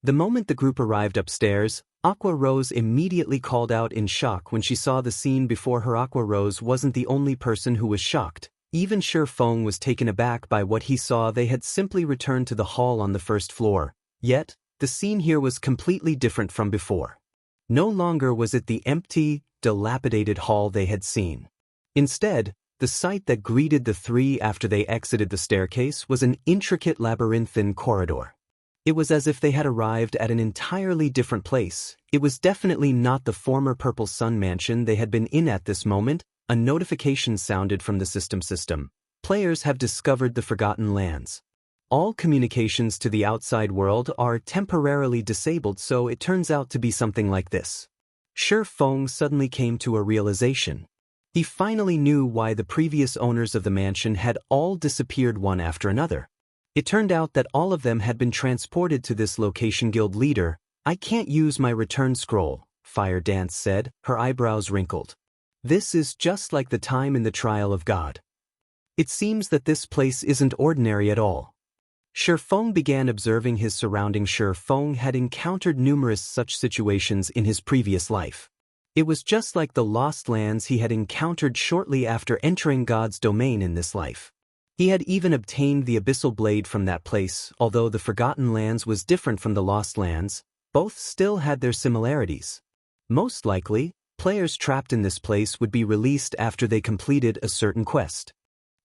The moment the group arrived upstairs, Aqua Rose immediately called out in shock when she saw the scene before her. Aqua Rose wasn't the only person who was shocked. Even Feng was taken aback by what he saw. They had simply returned to the hall on the first floor. Yet, the scene here was completely different from before. No longer was it the empty, dilapidated hall they had seen. Instead, the sight that greeted the three after they exited the staircase was an intricate labyrinthine corridor. It was as if they had arrived at an entirely different place. It was definitely not the former Purple Sun Mansion they had been in. At this moment, a notification sounded from the system. Players have discovered the Forgotten Lands. All communications to the outside world are temporarily disabled, so it turns out to be something like this. Feng suddenly came to a realization. He finally knew why the previous owners of the mansion had all disappeared one after another. It turned out that all of them had been transported to this location. Guild leader, I can't use my return scroll, Fire Dance said, her eyebrows wrinkled. This is just like the time in the trial of God. It seems that this place isn't ordinary at all. Feng began observing his surroundings. Feng had encountered numerous such situations in his previous life. It was just like the lost lands he had encountered shortly after entering God's domain in this life. He had even obtained the Abyssal Blade from that place. Although the Forgotten Lands was different from the Lost Lands, both still had their similarities. Most likely, players trapped in this place would be released after they completed a certain quest.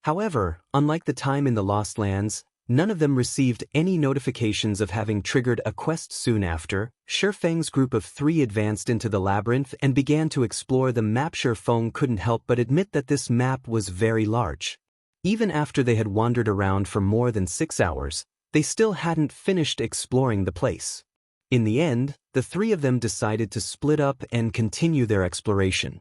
However, unlike the time in the Lost Lands, none of them received any notifications of having triggered a quest. Soon after, Feng's group of three advanced into the labyrinth and began to explore the map. Feng couldn't help but admit that this map was very large. Even after they had wandered around for more than 6 hours, they still hadn't finished exploring the place. In the end, the three of them decided to split up and continue their exploration.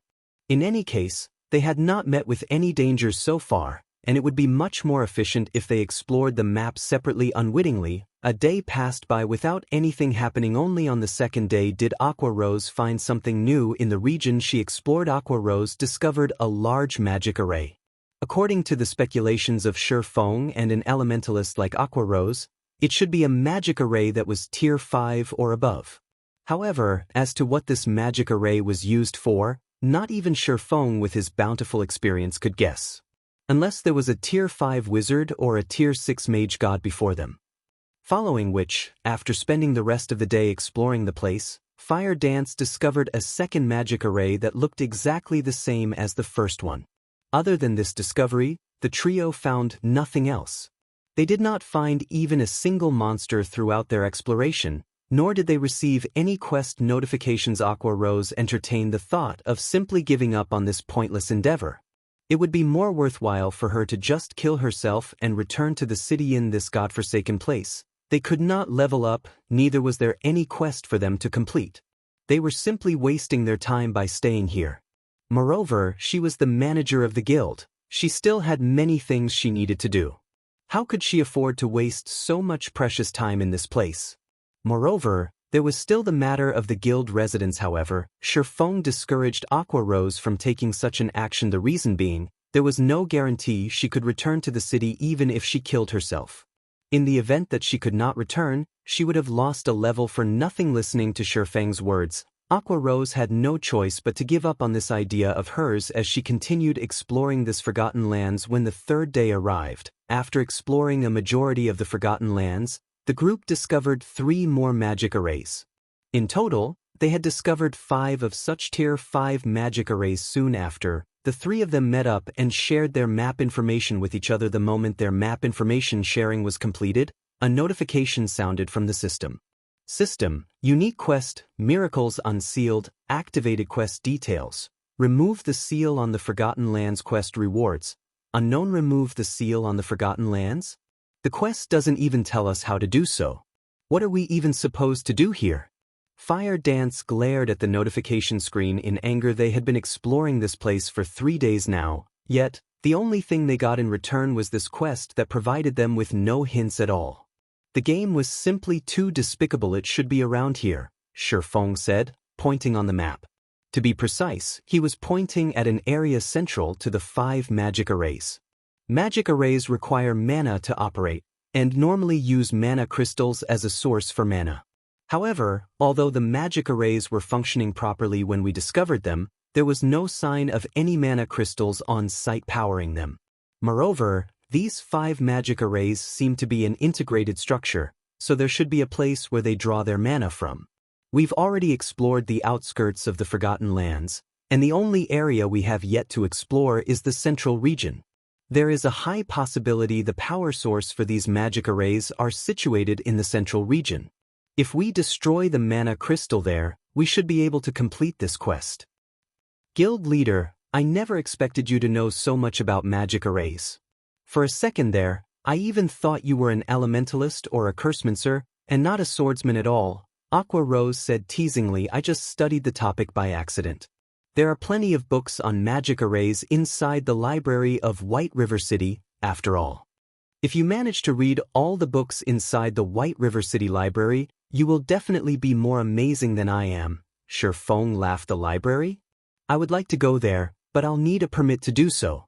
In any case, they had not met with any dangers so far, and it would be much more efficient if they explored the map separately. Unwittingly, a day passed by without anything happening. Only on the second day did Aqua Rose find something new in the region she explored. Aqua Rose discovered a large magic array. According to the speculations of Feng and an elementalist like Aqua Rose, it should be a magic array that was tier 5 or above. However, as to what this magic array was used for, not even Feng with his bountiful experience could guess. Unless there was a Tier 5 wizard or a Tier 6 mage god before them. Following which, after spending the rest of the day exploring the place, Fire Dance discovered a second magic array that looked exactly the same as the first one. Other than this discovery, the trio found nothing else. They did not find even a single monster throughout their exploration, nor did they receive any quest notifications. Aqua Rose entertained the thought of simply giving up on this pointless endeavor. It would be more worthwhile for her to just kill herself and return to the city in this godforsaken place. They could not level up, neither was there any quest for them to complete. They were simply wasting their time by staying here. Moreover, she was the manager of the guild. She still had many things she needed to do. How could she afford to waste so much precious time in this place? Moreover, there was still the matter of the guild residence. However, Feng discouraged Aqua Rose from taking such an action, the reason being, there was no guarantee she could return to the city even if she killed herself. In the event that she could not return, she would have lost a level for nothing. Listening to Feng's words, Aqua Rose had no choice but to give up on this idea of hers as she continued exploring this forgotten lands. When the third day arrived, after exploring a majority of the forgotten lands, the group discovered 3 more magic arrays. In total, they had discovered 5 of such Tier 5 magic arrays. Soon after, the 3 of them met up and shared their map information with each other. The moment their map information sharing was completed, a notification sounded from the system. System, unique quest, miracles unsealed, activated quest details. Remove the seal on the Forgotten Lands quest rewards. Unknown, remove the seal on the Forgotten Lands? The quest doesn't even tell us how to do so. What are we even supposed to do here? Fire Dance glared at the notification screen in anger. They had been exploring this place for 3 days now, yet, the only thing they got in return was this quest that provided them with no hints at all. The game was simply too despicable. It should be around here, Feng said, pointing on the map. To be precise, he was pointing at an area central to the 5 magic arrays. Magic arrays require mana to operate, and normally use mana crystals as a source for mana. However, although the magic arrays were functioning properly when we discovered them, there was no sign of any mana crystals on site powering them. Moreover, these 5 magic arrays seem to be an integrated structure, so there should be a place where they draw their mana from. We've already explored the outskirts of the Forgotten Lands, and the only area we have yet to explore is the central region. There is a high possibility the power source for these magic arrays are situated in the central region. If we destroy the mana crystal there, we should be able to complete this quest. Guild leader, I never expected you to know so much about magic arrays. For a second there, I even thought you were an elementalist or a cursemancer, and not a swordsman at all, Aqua Rose said teasingly. I just studied the topic by accident. There are plenty of books on magic arrays inside the library of White River City, after all. If you manage to read all the books inside the White River City library, you will definitely be more amazing than I am. Feng laughed. The library? I would like to go there, but I'll need a permit to do so.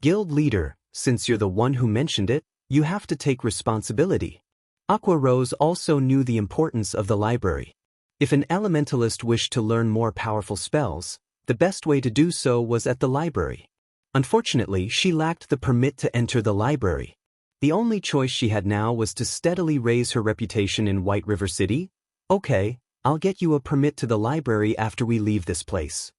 Guild leader, since you're the one who mentioned it, you have to take responsibility. Aqua Rose also knew the importance of the library. If an elementalist wished to learn more powerful spells, the best way to do so was at the library. Unfortunately, she lacked the permit to enter the library. The only choice she had now was to steadily raise her reputation in White River City. Okay, I'll get you a permit to the library after we leave this place.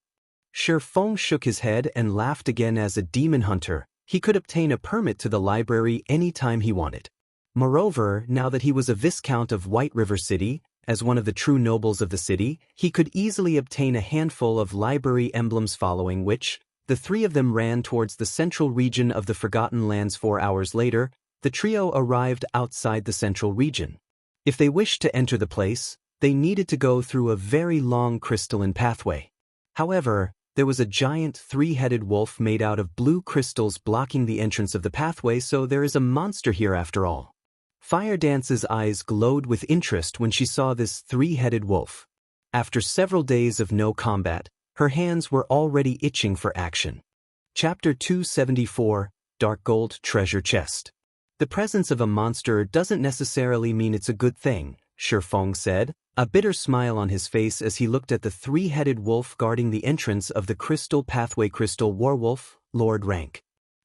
Feng shook his head and laughed again. As a demon hunter, he could obtain a permit to the library any time he wanted. Moreover, now that he was a Viscount of White River City, as one of the true nobles of the city, he could easily obtain a handful of library emblems, following which, the 3 of them ran towards the central region of the Forgotten Lands. 4 hours later, the trio arrived outside the central region. If they wished to enter the place, they needed to go through a very long crystalline pathway. However, there was a giant 3-headed wolf made out of blue crystals blocking the entrance of the pathway, so there is a monster here after all. Fire Dance's eyes glowed with interest when she saw this 3-headed wolf. After several days of no combat, her hands were already itching for action. Chapter 274, Dark Gold Treasure Chest. The presence of a monster doesn't necessarily mean it's a good thing, Feng said, a bitter smile on his face as he looked at the three-headed wolf guarding the entrance of the Crystal Pathway. Crystal Warwolf, Lord rank.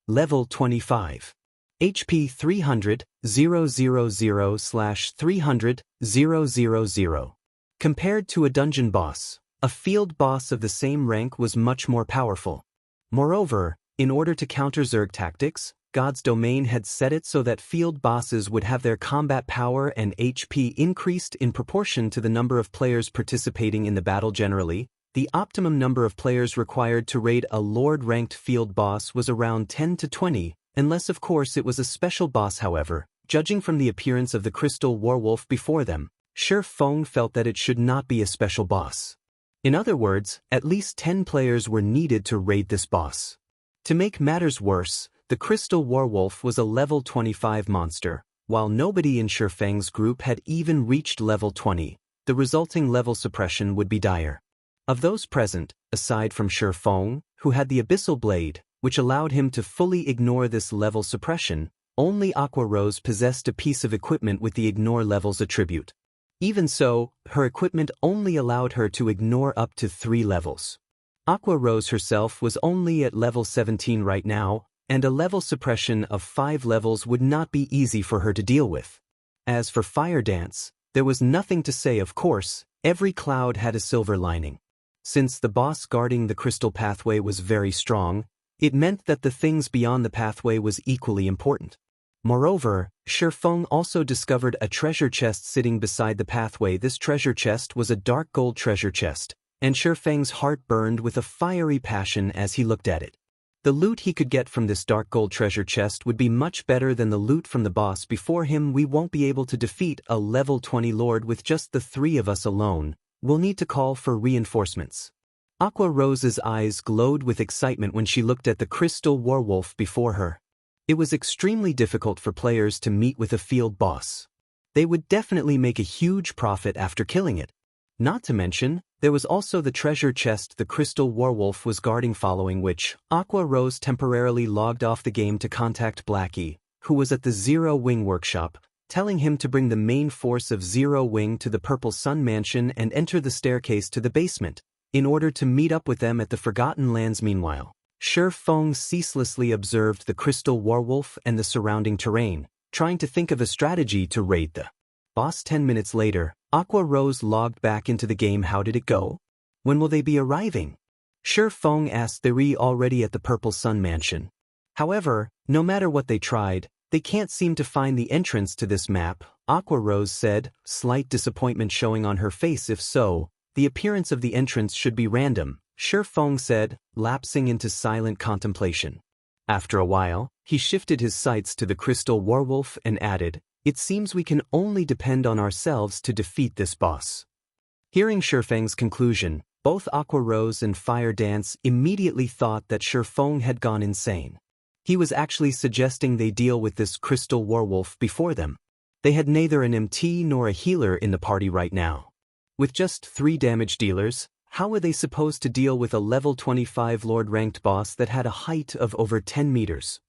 Level 25. HP 300, 000/300, 000. Compared to a dungeon boss, a field boss of the same rank was much more powerful. Moreover, in order to counter Zerg tactics, God's domain had set it so that field bosses would have their combat power and HP increased in proportion to the number of players participating in the battle. Generally, the optimum number of players required to raid a Lord-ranked field boss was around 10 to 20, unless of course it was a special boss. However, judging from the appearance of the Crystal Warwolf before them, Feng felt that it should not be a special boss. In other words, at least 10 players were needed to raid this boss. To make matters worse, the Crystal Warwolf was a level 25 monster, while nobody in Feng's group had even reached level 20. The resulting level suppression would be dire. Of those present, aside from Feng, who had the Abyssal Blade, which allowed him to fully ignore this level suppression, only Aqua Rose possessed a piece of equipment with the Ignore Levels attribute. Even so, her equipment only allowed her to ignore up to 3 levels. Aqua Rose herself was only at level 17 right now, and a level suppression of 5 levels would not be easy for her to deal with. As for Fire Dance, there was nothing to say. Of course, every cloud had a silver lining. Since the boss guarding the Crystal Pathway was very strong, it meant that the things beyond the pathway was equally important. Moreover, Feng also discovered a treasure chest sitting beside the pathway. This treasure chest was a dark gold treasure chest, and Feng's heart burned with a fiery passion as he looked at it. The loot he could get from this dark gold treasure chest would be much better than the loot from the boss before him. We won't be able to defeat a level 20 lord with just the 3 of us alone. We'll need to call for reinforcements. Aqua Rose's eyes glowed with excitement when she looked at the Crystal Warwolf before her. It was extremely difficult for players to meet with a field boss. They would definitely make a huge profit after killing it. Not to mention, there was also the treasure chest the Crystal Warwolf was guarding, following which, Aqua Rose temporarily logged off the game to contact Blackie, who was at the Zero Wing workshop, telling him to bring the main force of Zero Wing to the Purple Sun Mansion and enter the staircase to the basement, in order to meet up with them at the Forgotten Lands. Meanwhile, Feng ceaselessly observed the Crystal Warwolf and the surrounding terrain, trying to think of a strategy to raid the boss. 10 minutes later, Aqua Rose logged back into the game. How did it go? When will they be arriving? Feng asked. They're already at the Purple Sun Mansion. However, no matter what they tried, they can't seem to find the entrance to this map, Aqua Rose said, slight disappointment showing on her face. If so, the appearance of the entrance should be random, Feng said, lapsing into silent contemplation. After a while, he shifted his sights to the Crystal Warwolf and added, "It seems we can only depend on ourselves to defeat this boss." Hearing Feng's conclusion, both Aqua Rose and Fire Dance immediately thought that Feng had gone insane. He was actually suggesting they deal with this Crystal Warwolf before them. They had neither an MT nor a healer in the party right now. With just 3 damage dealers, how were they supposed to deal with a level 25 Lord-ranked boss that had a height of over 10 meters?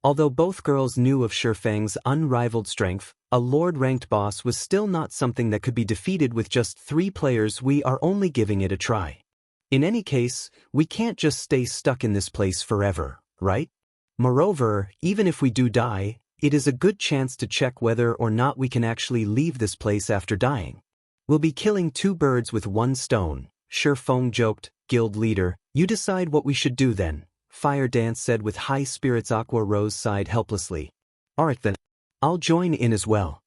Although both girls knew of Feng's unrivaled strength, a Lord-ranked boss was still not something that could be defeated with just 3 players. We are only giving it a try. In any case, we can't just stay stuck in this place forever, right? Moreover, even if we do die, it is a good chance to check whether or not we can actually leave this place after dying. We'll be killing 2 birds with 1 stone, Feng joked. Guild leader, you decide what we should do then, Fire Dance said with high spirits. Aqua Rose sighed helplessly. Alright then, I'll join in as well.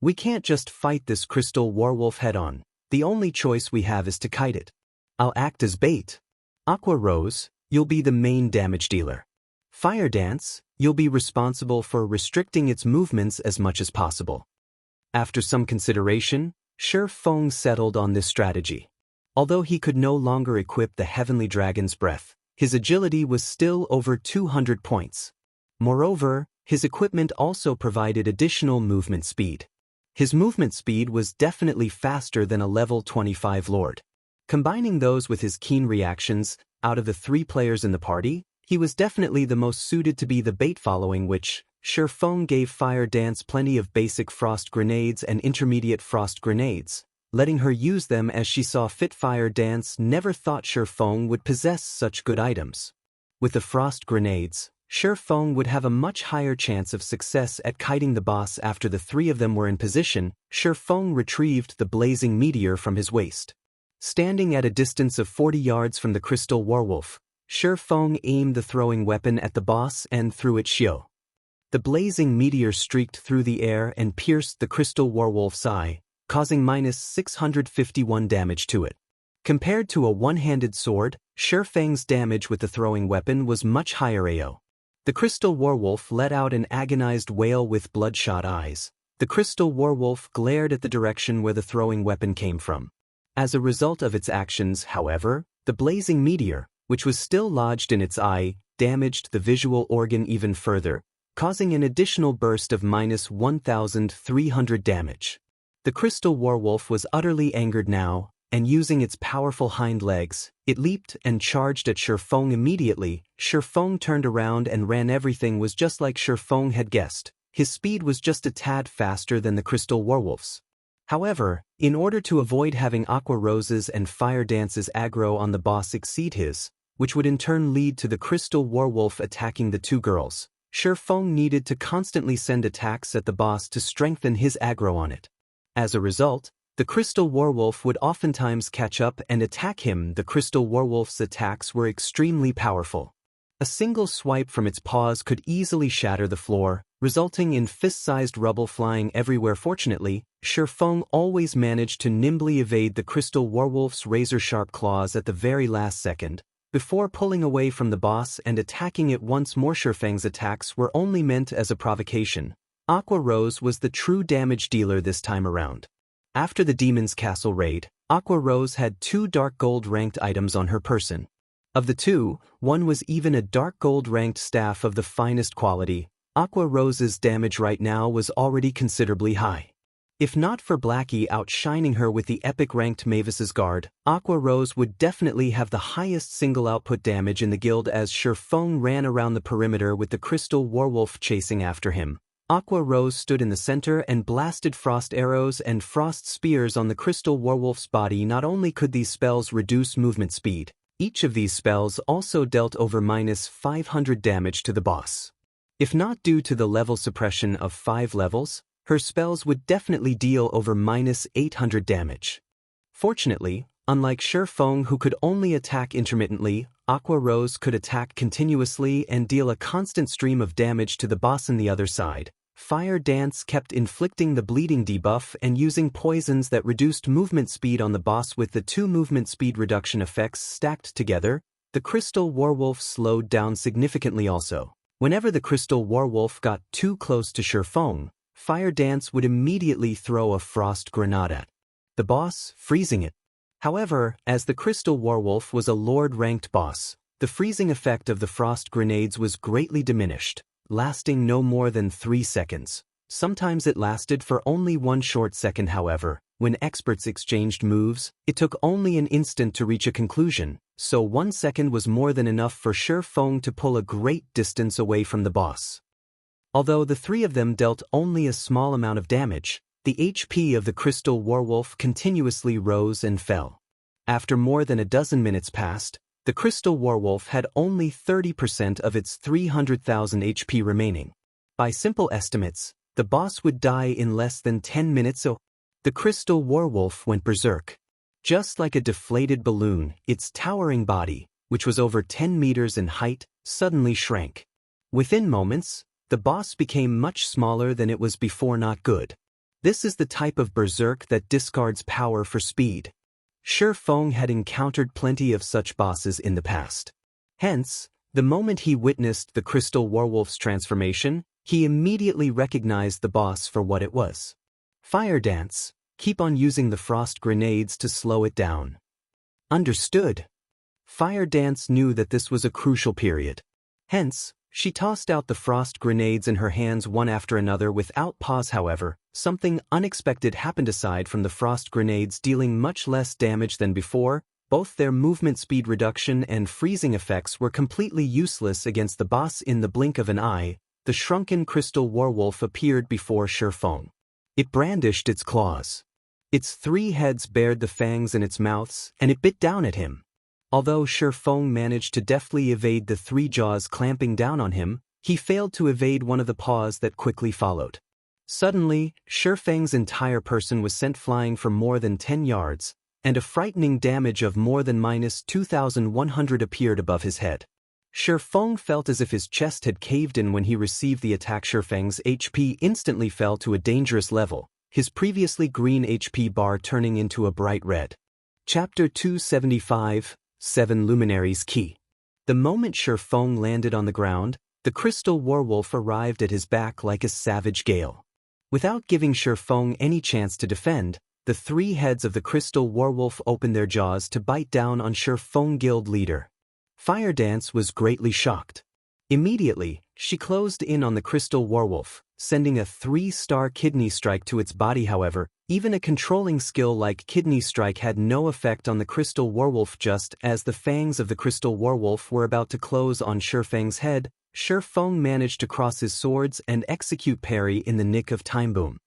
We can't just fight this Crystal Warwolf head-on. The only choice we have is to kite it. I'll act as bait. Aqua Rose, you'll be the main damage dealer. Fire Dance, you'll be responsible for restricting its movements as much as possible. After some consideration, Feng settled on this strategy. Although he could no longer equip the Heavenly Dragon's Breath, his agility was still over 200 points. Moreover, his equipment also provided additional movement speed. His movement speed was definitely faster than a level 25 lord. Combining those with his keen reactions, out of the 3 players in the party, he was definitely the most suited to be the bait, following which, Feng gave Fire Dance plenty of basic frost grenades and intermediate frost grenades, letting her use them as she saw fit. Fire Dance never thought Feng would possess such good items. With the frost grenades, Feng would have a much higher chance of success at kiting the boss. After the three of them were in position, Feng retrieved the blazing meteor from his waist. Standing at a distance of 40 yards from the crystal werewolf, Feng aimed the throwing weapon at the boss and threw it shio. The blazing meteor streaked through the air and pierced the crystal werewolf's eye, causing -651 damage to it. Compared to a one-handed sword, Feng's damage with the throwing weapon was much higher. The crystal werewolf let out an agonized wail with bloodshot eyes. The crystal werewolf glared at the direction where the throwing weapon came from. As a result of its actions, however, the blazing meteor, which was still lodged in its eye, damaged the visual organ even further, causing an additional burst of -1,300 damage. The crystal werewolf was utterly angered now, and using its powerful hind legs, it leaped and charged at Feng immediately. Feng turned around and ran. Everything was just like Feng had guessed. His speed was just a tad faster than the crystal werewolf's. However, in order to avoid having Aqua Rose's and Fire Dance's aggro on the boss exceed his, which would in turn lead to the crystal werewolf attacking the two girls, Feng needed to constantly send attacks at the boss to strengthen his aggro on it. As a result, the crystal werewolf would oftentimes catch up and attack him. The crystal werewolf's attacks were extremely powerful. A single swipe from its paws could easily shatter the floor, resulting in fist-sized rubble flying everywhere. Fortunately, Feng always managed to nimbly evade the crystal werewolf's razor-sharp claws at the very last second, before pulling away from the boss and attacking it once more. Feng's attacks were only meant as a provocation. Aqua Rose was the true damage dealer this time around. After the Demon's Castle raid, Aqua Rose had 2 dark gold ranked items on her person. Of the two, one was even a dark gold ranked staff of the finest quality. Aqua Rose's damage right now was already considerably high. If not for Blackie outshining her with the epic ranked Mavis's Guard, Aqua Rose would definitely have the highest single output damage in the guild. As Feng ran around the perimeter with the crystal werewolf chasing after him, Aqua Rose stood in the center and blasted frost arrows and frost spears on the crystal werewolf's body. Not only could these spells reduce movement speed, each of these spells also dealt over -500 damage to the boss. If not due to the level suppression of 5 levels, her spells would definitely deal over -800 damage. Fortunately, unlike Feng who could only attack intermittently, Aqua Rose could attack continuously and deal a constant stream of damage to the boss. On the other side, Fire Dance kept inflicting the bleeding debuff and using poisons that reduced movement speed on the boss. With the 2 movement speed reduction effects stacked together, the crystal werewolf slowed down significantly. Also, whenever the crystal werewolf got too close to Feng, Fire Dance would immediately throw a frost grenade at the boss, freezing it. However, as the crystal werewolf was a Lord-ranked boss, the freezing effect of the frost grenades was greatly diminished, lasting no more than 3 seconds. Sometimes it lasted for only 1 short second. However, when experts exchanged moves, it took only an instant to reach a conclusion, so 1 second was more than enough for Feng to pull a great distance away from the boss. Although the 3 of them dealt only a small amount of damage, the HP of the crystal werewolf continuously rose and fell. After more than a dozen minutes passed, the crystal werewolf had only 30% of its 300,000 HP remaining. By simple estimates, the boss would die in less than 10 minutes. So, the crystal werewolf went berserk. Just like a deflated balloon, its towering body, which was over 10 meters in height, suddenly shrank. Within moments, the boss became much smaller than it was before. Not good. This is the type of berserk that discards power for speed. Feng had encountered plenty of such bosses in the past. Hence, the moment he witnessed the crystal werewolf's transformation, he immediately recognized the boss for what it was. Fire Dance, keep on using the frost grenades to slow it down. Understood. Fire Dance knew that this was a crucial period. Hence, she tossed out the frost grenades in her hands one after another without pause. However, something unexpected happened. Aside from the frost grenades dealing much less damage than before, both their movement speed reduction and freezing effects were completely useless against the boss. In the blink of an eye, the shrunken crystal werewolf appeared before Feng. It brandished its claws. Its 3 heads bared the fangs in its mouths, and it bit down at him. Although Feng managed to deftly evade the 3 jaws clamping down on him, he failed to evade one of the paws that quickly followed. Suddenly, Feng's entire person was sent flying for more than 10 yards, and a frightening damage of more than -2,100 appeared above his head. Feng felt as if his chest had caved in when he received the attack. Feng's HP instantly fell to a dangerous level, his previously green HP bar turning into a bright red. Chapter 275, 7 Luminaries Key. The moment Feng landed on the ground, the crystal werewolf arrived at his back like a savage gale. Without giving Feng any chance to defend, the 3 heads of the crystal werewolf opened their jaws to bite down on Feng guild leader. Fire Dance was greatly shocked. Immediately, she closed in on the crystal werewolf, sending a 3-star kidney strike to its body. However, even a controlling skill like kidney strike had no effect on the crystal werewolf. Just as the fangs of the crystal werewolf were about to close on Feng's head, Feng managed to cross his swords and execute parry in the nick of time. Boom.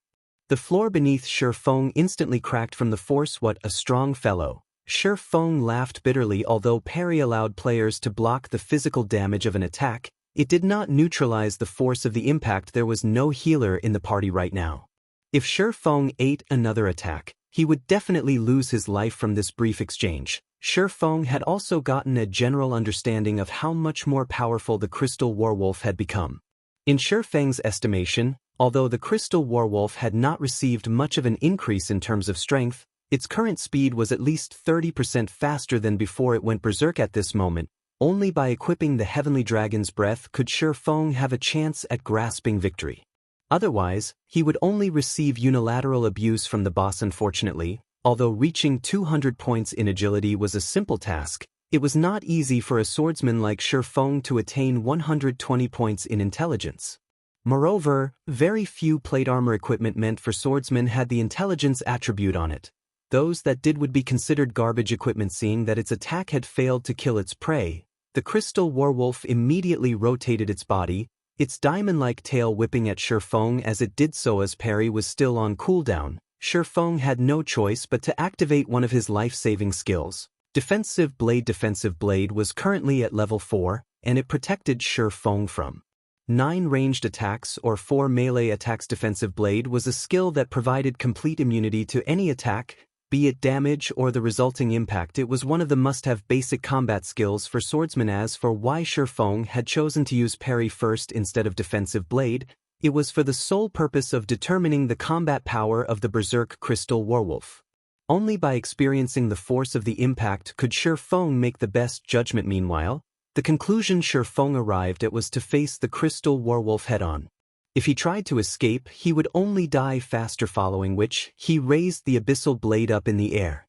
The floor beneath Feng instantly cracked from the force. What a strong fellow. Feng laughed bitterly. Although parry allowed players to block the physical damage of an attack, it did not neutralize the force of the impact. There was no healer in the party right now. If Feng ate another attack, he would definitely lose his life from this brief exchange. Feng had also gotten a general understanding of how much more powerful the crystal werewolf had become. In Feng's estimation, although the crystal werewolf had not received much of an increase in terms of strength, its current speed was at least 30% faster than before it went berserk. At this moment, only by equipping the Heavenly Dragon's Breath could Feng have a chance at grasping victory. Otherwise, he would only receive unilateral abuse from the boss. Unfortunately, although reaching 200 points in agility was a simple task, it was not easy for a swordsman like Feng to attain 120 points in intelligence. Moreover, very few plate armor equipment meant for swordsmen had the intelligence attribute on it. Those that did would be considered garbage equipment. Seeing that its attack had failed to kill its prey, the crystal werewolf immediately rotated its body, its diamond-like tail whipping at Feng as it did so. As parry was still on cooldown, Feng had no choice but to activate one of his life-saving skills. Defensive Blade was currently at level 4, and it protected Feng from 9 ranged attacks or 4 melee attacks. Defensive Blade was a skill that provided complete immunity to any attack, be it damage or the resulting impact. It was one of the must-have basic combat skills for swordsmen. As for why Feng had chosen to use parry first instead of defensive blade, it was for the sole purpose of determining the combat power of the berserk crystal werewolf. Only by experiencing the force of the impact could Feng make the best judgment. Meanwhile, the conclusion Feng arrived at was to face the crystal werewolf head-on. If he tried to escape, he would only die faster, following which, he raised the abyssal blade up in the air.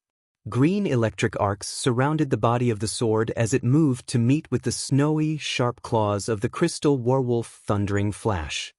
Green electric arcs surrounded the body of the sword as it moved to meet with the snowy, sharp claws of the crystal werewolf. Thundering flash.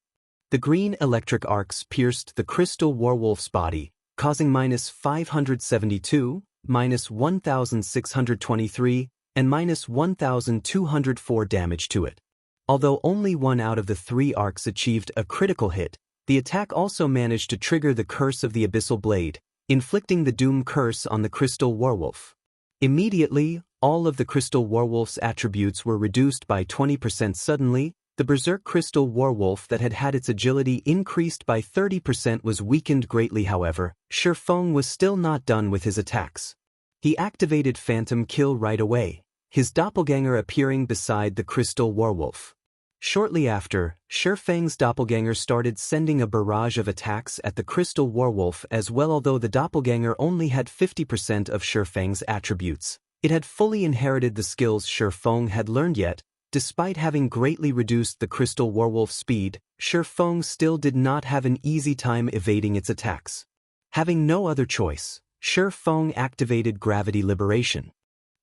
The green electric arcs pierced the crystal werewolf's body, causing -572, -1,623, and -1,204 damage to it. Although only 1 out of the 3 arcs achieved a critical hit, the attack also managed to trigger the curse of the abyssal blade, inflicting the doom curse on the crystal werewolf. Immediately, all of the crystal werewolf's attributes were reduced by 20%. Suddenly, the berserk crystal werewolf that had had its agility increased by 30% was weakened greatly. However, Feng was still not done with his attacks. He activated Phantom Kill right away, his doppelganger appearing beside the crystal werewolf. Shortly after, Feng's doppelganger started sending a barrage of attacks at the crystal werewolf as well. Although the doppelganger only had 50% of Feng's attributes, it had fully inherited the skills Feng had learned. Yet, despite having greatly reduced the crystal werewolf's speed, Feng still did not have an easy time evading its attacks. Having no other choice, Feng activated Gravity Liberation.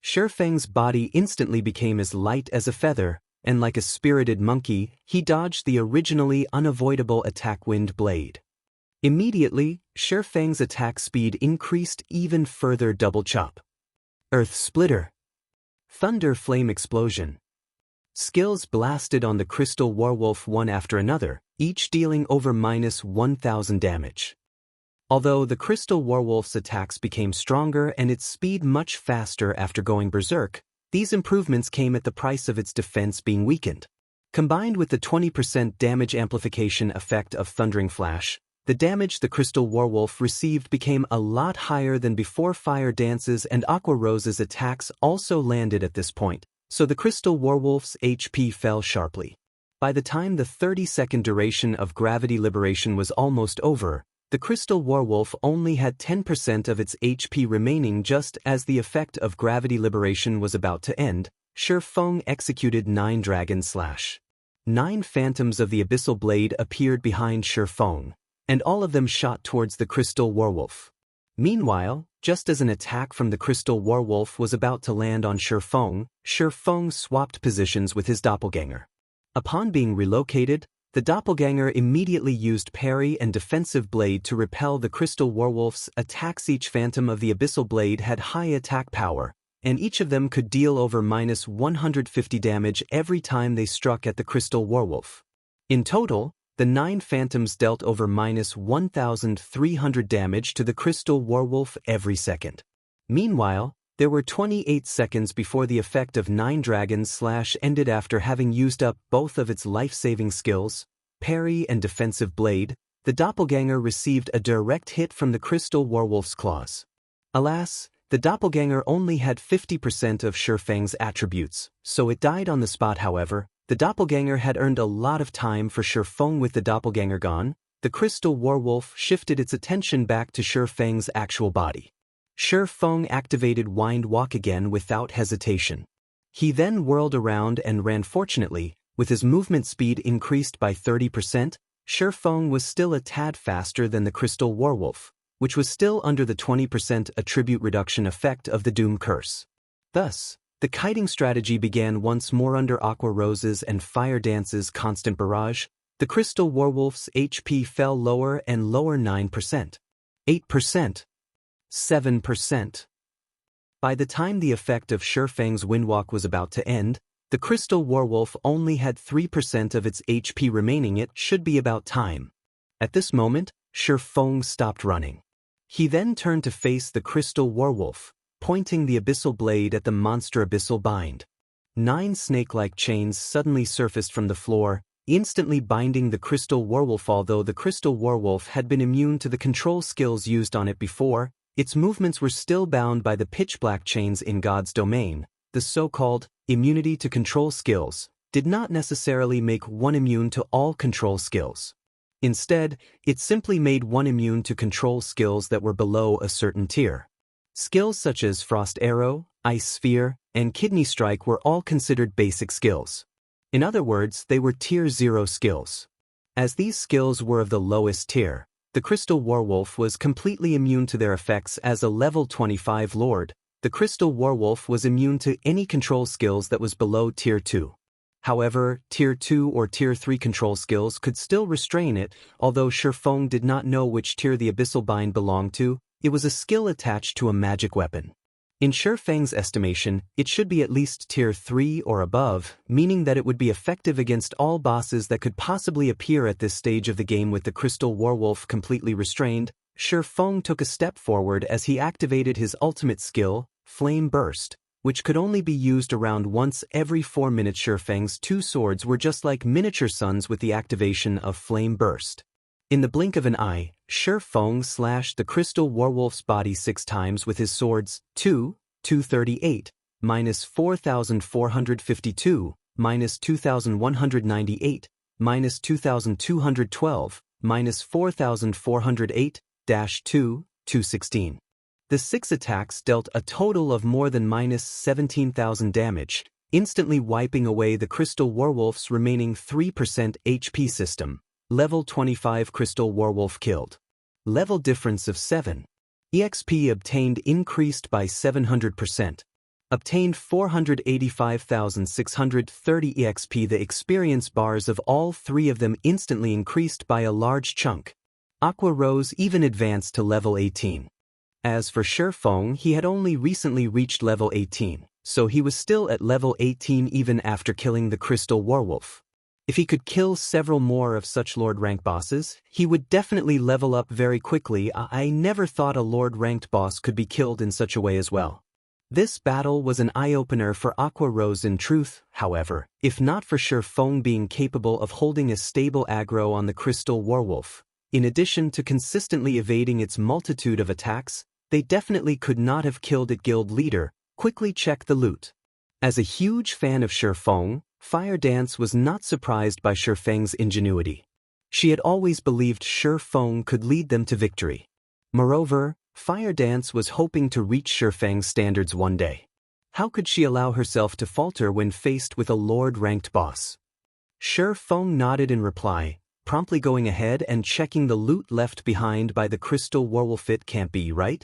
Feng's body instantly became as light as a feather, and like a spirited monkey, he dodged the originally unavoidable attack Wind Blade. Immediately, Feng's attack speed increased even further. Double Chop. Earth Splitter. Thunder Flame Explosion. Skills blasted on the Crystal Werewolf one after another, each dealing over -1000 damage. Although the Crystal Werewolf's attacks became stronger and its speed much faster after going berserk, these improvements came at the price of its defense being weakened. Combined with the 20% damage amplification effect of Thundering Flash, the damage the Crystal Werewolf received became a lot higher than before. Fire Dance's and Aqua Rose's attacks also landed at this point, so the Crystal Werewolf's HP fell sharply. By the time the 30-second duration of Gravity Liberation was almost over, the Crystal Werewolf only had 10% of its HP remaining. Just as the effect of Gravity Liberation was about to end, Feng executed 9 Dragon Slash. 9 phantoms of the Abyssal Blade appeared behind Feng, and all of them shot towards the Crystal Werewolf. Meanwhile, just as an attack from the Crystal Werewolf was about to land on Feng swapped positions with his doppelganger. Upon being relocated, the doppelganger immediately used parry and defensive blade to repel the Crystal Werewolf's attacks. Each phantom of the Abyssal Blade had high attack power, and each of them could deal over -150 damage every time they struck at the Crystal Werewolf. In total, the 9 phantoms dealt over -1300 damage to the Crystal Werewolf every second. Meanwhile, there were 28 seconds before the effect of 9 Dragon Slash ended. After having used up both of its life-saving skills, parry and defensive blade, the doppelganger received a direct hit from the Crystal Werewolf's claws. Alas, the doppelganger only had 50% of Feng's attributes, so it died on the spot. However, the doppelganger had earned a lot of time for Feng. With the doppelganger gone, the Crystal Werewolf shifted its attention back to Feng's actual body. Feng activated Wind Walk again without hesitation. He then whirled around and ran. Fortunately, with his movement speed increased by 30%, Feng was still a tad faster than the Crystal Werewolf, which was still under the 20% attribute reduction effect of the Doom Curse. Thus, the kiting strategy began once more under Aqua Rose's and Fire Dance's constant barrage. The Crystal Werewolf's HP fell lower and lower. 9%, 8%, 7%. By the time the effect of Feng's Windwalk was about to end, the Crystal Werewolf only had 3% of its HP remaining. It should be about time. At this moment, Feng stopped running. He then turned to face the Crystal Werewolf, pointing the Abyssal Blade at the monster Abyssal Bind. 9 snake-like chains suddenly surfaced from the floor, instantly binding the Crystal Werewolf. Although the Crystal Werewolf had been immune to the control skills used on it before, its movements were still bound by the pitch-black chains in God's domain. The so-called immunity to control skills did not necessarily make one immune to all control skills. Instead, it simply made one immune to control skills that were below a certain tier. Skills such as Frost Arrow, Ice Sphere, and Kidney Strike were all considered basic skills. In other words, they were Tier 0 skills. As these skills were of the lowest tier, the Crystal Werewolf was completely immune to their effects. As a level 25 Lord, the Crystal Werewolf was immune to any control skills that was below Tier 2. However, Tier 2 or Tier 3 control skills could still restrain it. Although Feng did not know which tier the Abyssal Bind belonged to, it was a skill attached to a magic weapon. In Feng's estimation, it should be at least Tier 3 or above, meaning that it would be effective against all bosses that could possibly appear at this stage of the game. With the Crystal Werewolf completely restrained, Feng took a step forward as he activated his ultimate skill, Flame Burst, which could only be used around once every 4 minutes. Feng's 2 swords were just like miniature suns with the activation of Flame Burst. In the blink of an eye, Feng slashed the Crystal Werewolf's body 6 times with his swords, 238, -4452, -2198, -2212, -4408, -216. The 6 attacks dealt a total of more than -17,000 damage, instantly wiping away the Crystal Werewolf's remaining 3% HP system. Level 25 Crystal Werewolf killed. Level difference of 7. EXP obtained increased by 700%. Obtained 485,630 EXP. The experience bars of all 3 of them instantly increased by a large chunk. Aqua Rose even advanced to level 18. As for Feng, he had only recently reached level 18, so he was still at level 18 even after killing the Crystal Werewolf. If he could kill several more of such Lord rank bosses, he would definitely level up very quickly. I never thought a Lord ranked boss could be killed in such a way as well. This battle was an eye-opener for Aqua Rose in truth, however, if not for Feng being capable of holding a stable aggro on the Crystal Werewolf. In addition to consistently evading its multitude of attacks, they definitely could not have killed it. Guild leader, quickly check the loot. As a huge fan of Feng, Fire Dance was not surprised by Feng's ingenuity. She had always believed Feng could lead them to victory. Moreover, Fire Dance was hoping to reach Feng's standards one day. How could she allow herself to falter when faced with a Lord-ranked boss? Feng nodded in reply, promptly going ahead and checking the loot left behind by the Crystal Werewolf. It can't be right.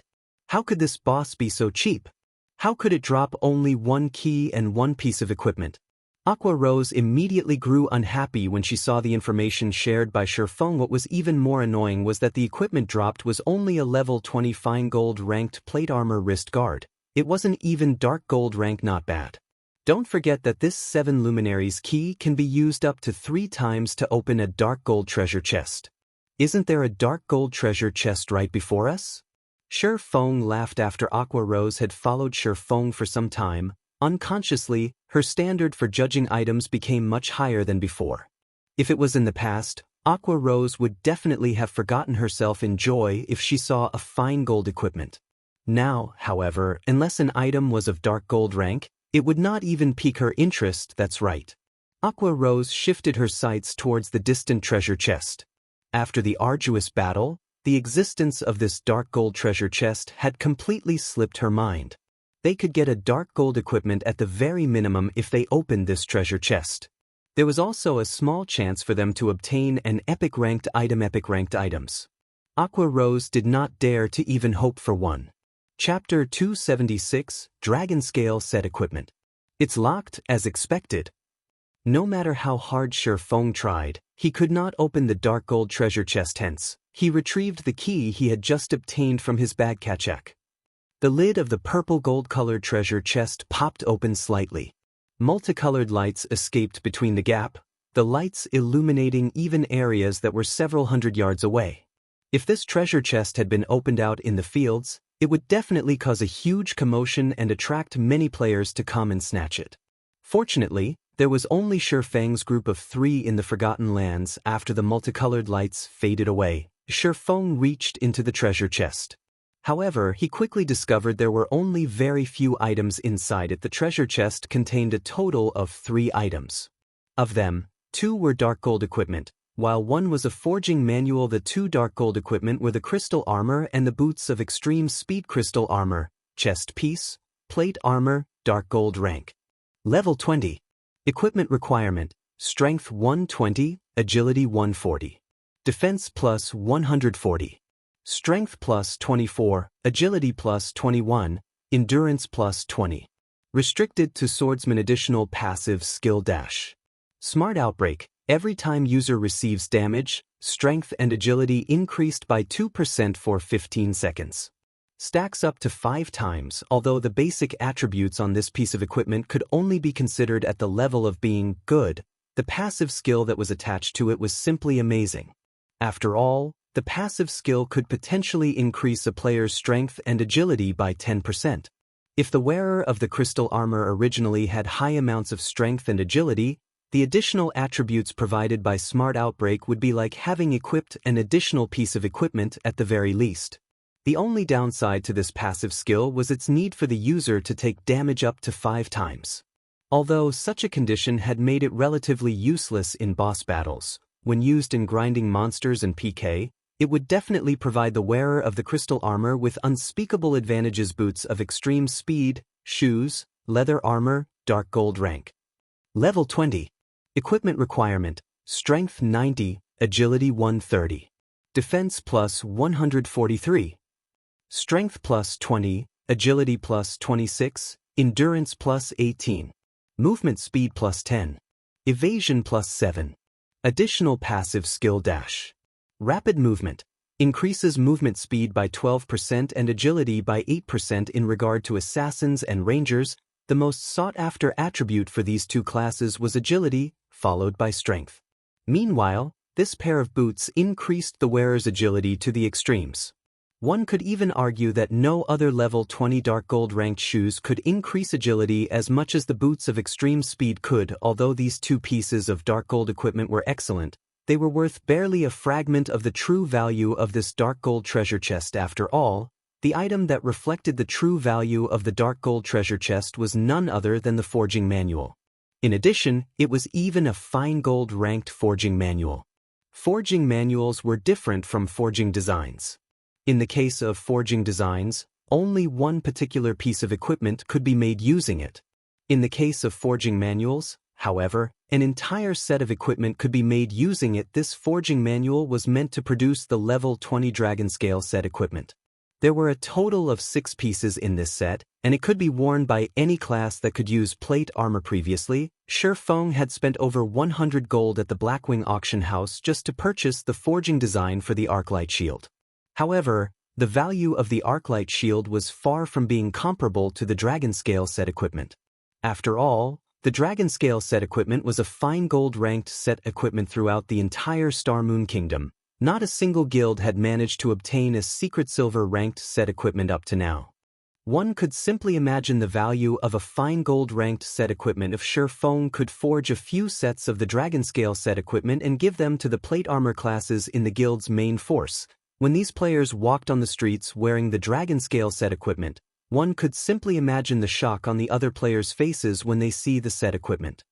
How could this boss be so cheap? How could it drop only one key and one piece of equipment? Aqua Rose immediately grew unhappy when she saw the information shared by Feng. What was even more annoying was that the equipment dropped was only a level 20 fine gold ranked plate armor wrist guard. It wasn't even dark gold rank. Not bad. Don't forget that this 7 Luminaries key can be used up to 3 times to open a dark gold treasure chest. Isn't there a dark gold treasure chest right before us? Feng laughed after Aqua Rose had followed Feng for some time. Unconsciously, her standard for judging items became much higher than before. If it was in the past, Aqua Rose would definitely have forgotten herself in joy if she saw a fine gold equipment. Now, however, unless an item was of dark gold rank, it would not even pique her interest. That's right. Aqua Rose shifted her sights towards the distant treasure chest. After the arduous battle, the existence of this dark gold treasure chest had completely slipped her mind. They could get a dark gold equipment at the very minimum if they opened this treasure chest. There was also a small chance for them to obtain an epic ranked item. Epic ranked items. Aqua Rose did not dare to even hope for one. Chapter 276, Dragonscale Set Equipment. It's locked, as expected. No matter how hard Feng tried, he could not open the dark gold treasure chest. Hence, he retrieved the key he had just obtained from his bag. Check. The lid of the purple gold-colored treasure chest popped open slightly. Multicolored lights escaped between the gap, the lights illuminating even areas that were several hundred yards away. If this treasure chest had been opened out in the fields, it would definitely cause a huge commotion and attract many players to come and snatch it. Fortunately, there was only Feng's group of 3 in the Forgotten Lands. After the multicolored lights faded away, Feng reached into the treasure chest. However, he quickly discovered there were only very few items inside it. The treasure chest contained a total of 3 items. Of them, 2 were dark gold equipment, while 1 was a forging manual. The 2 dark gold equipment were the crystal armor and the boots of extreme speed. Crystal armor, chest piece, plate armor, dark gold rank. Level 20. Equipment requirement, strength 120, agility 140. Defense plus 140. Strength plus 24, agility plus 21, endurance plus 20. Restricted to swordsman. Additional passive skill dash. Smart Outbreak. Every time user receives damage, strength and agility increased by 2% for 15 seconds. Stacks up to 5 times. Although the basic attributes on this piece of equipment could only be considered at the level of being good, the passive skill that was attached to it was simply amazing. After all, the passive skill could potentially increase a player's strength and agility by 10%. If the wearer of the crystal armor originally had high amounts of strength and agility, the additional attributes provided by Smart Outbreak would be like having equipped an additional piece of equipment at the very least. The only downside to this passive skill was its need for the user to take damage up to 5 times. Although such a condition had made it relatively useless in boss battles, when used in grinding monsters and PK, it would definitely provide the wearer of the crystal armor with unspeakable advantages. Boots of extreme speed, shoes, leather armor, dark gold rank. Level 20. Equipment requirement, strength 90, agility 130. Defense plus 143. Strength plus 20, agility plus 26, endurance plus 18. Movement speed plus 10. Evasion plus 7. Additional passive skill dash. Rapid movement. Increases movement speed by 12% and agility by 8% in regard to assassins and rangers. The most sought-after attribute for these two classes was agility, followed by strength. Meanwhile, this pair of boots increased the wearer's agility to the extremes. One could even argue that no other level 20 dark gold ranked shoes could increase agility as much as the boots of extreme speed could. Although these two pieces of dark gold equipment were excellent, they were worth barely a fragment of the true value of this dark gold treasure chest. After all, the item that reflected the true value of the dark gold treasure chest was none other than the forging manual. In addition, it was even a fine gold ranked forging manual. Forging manuals were different from forging designs. In the case of forging designs, only one particular piece of equipment could be made using it. In the case of forging manuals, however, an entire set of equipment could be made using it. This forging manual was meant to produce the level 20 Dragonscale set equipment. There were a total of 6 pieces in this set, and it could be worn by any class that could use plate armor. Previously, Feng had spent over 100 gold at the Blackwing auction house just to purchase the forging design for the Arclight shield. However, the value of the Arclight shield was far from being comparable to the Dragonscale set equipment. After all, the Dragonscale set equipment was a fine gold-ranked set equipment throughout the entire Star Moon Kingdom. Not a single guild had managed to obtain a secret silver-ranked set equipment up to now. One could simply imagine the value of a fine gold-ranked set equipment if Feng could forge a few sets of the Dragonscale set equipment and give them to the plate armor classes in the guild's main force. When these players walked on the streets wearing the Dragonscale set equipment, one could simply imagine the shock on the other players' faces when they see the set equipment.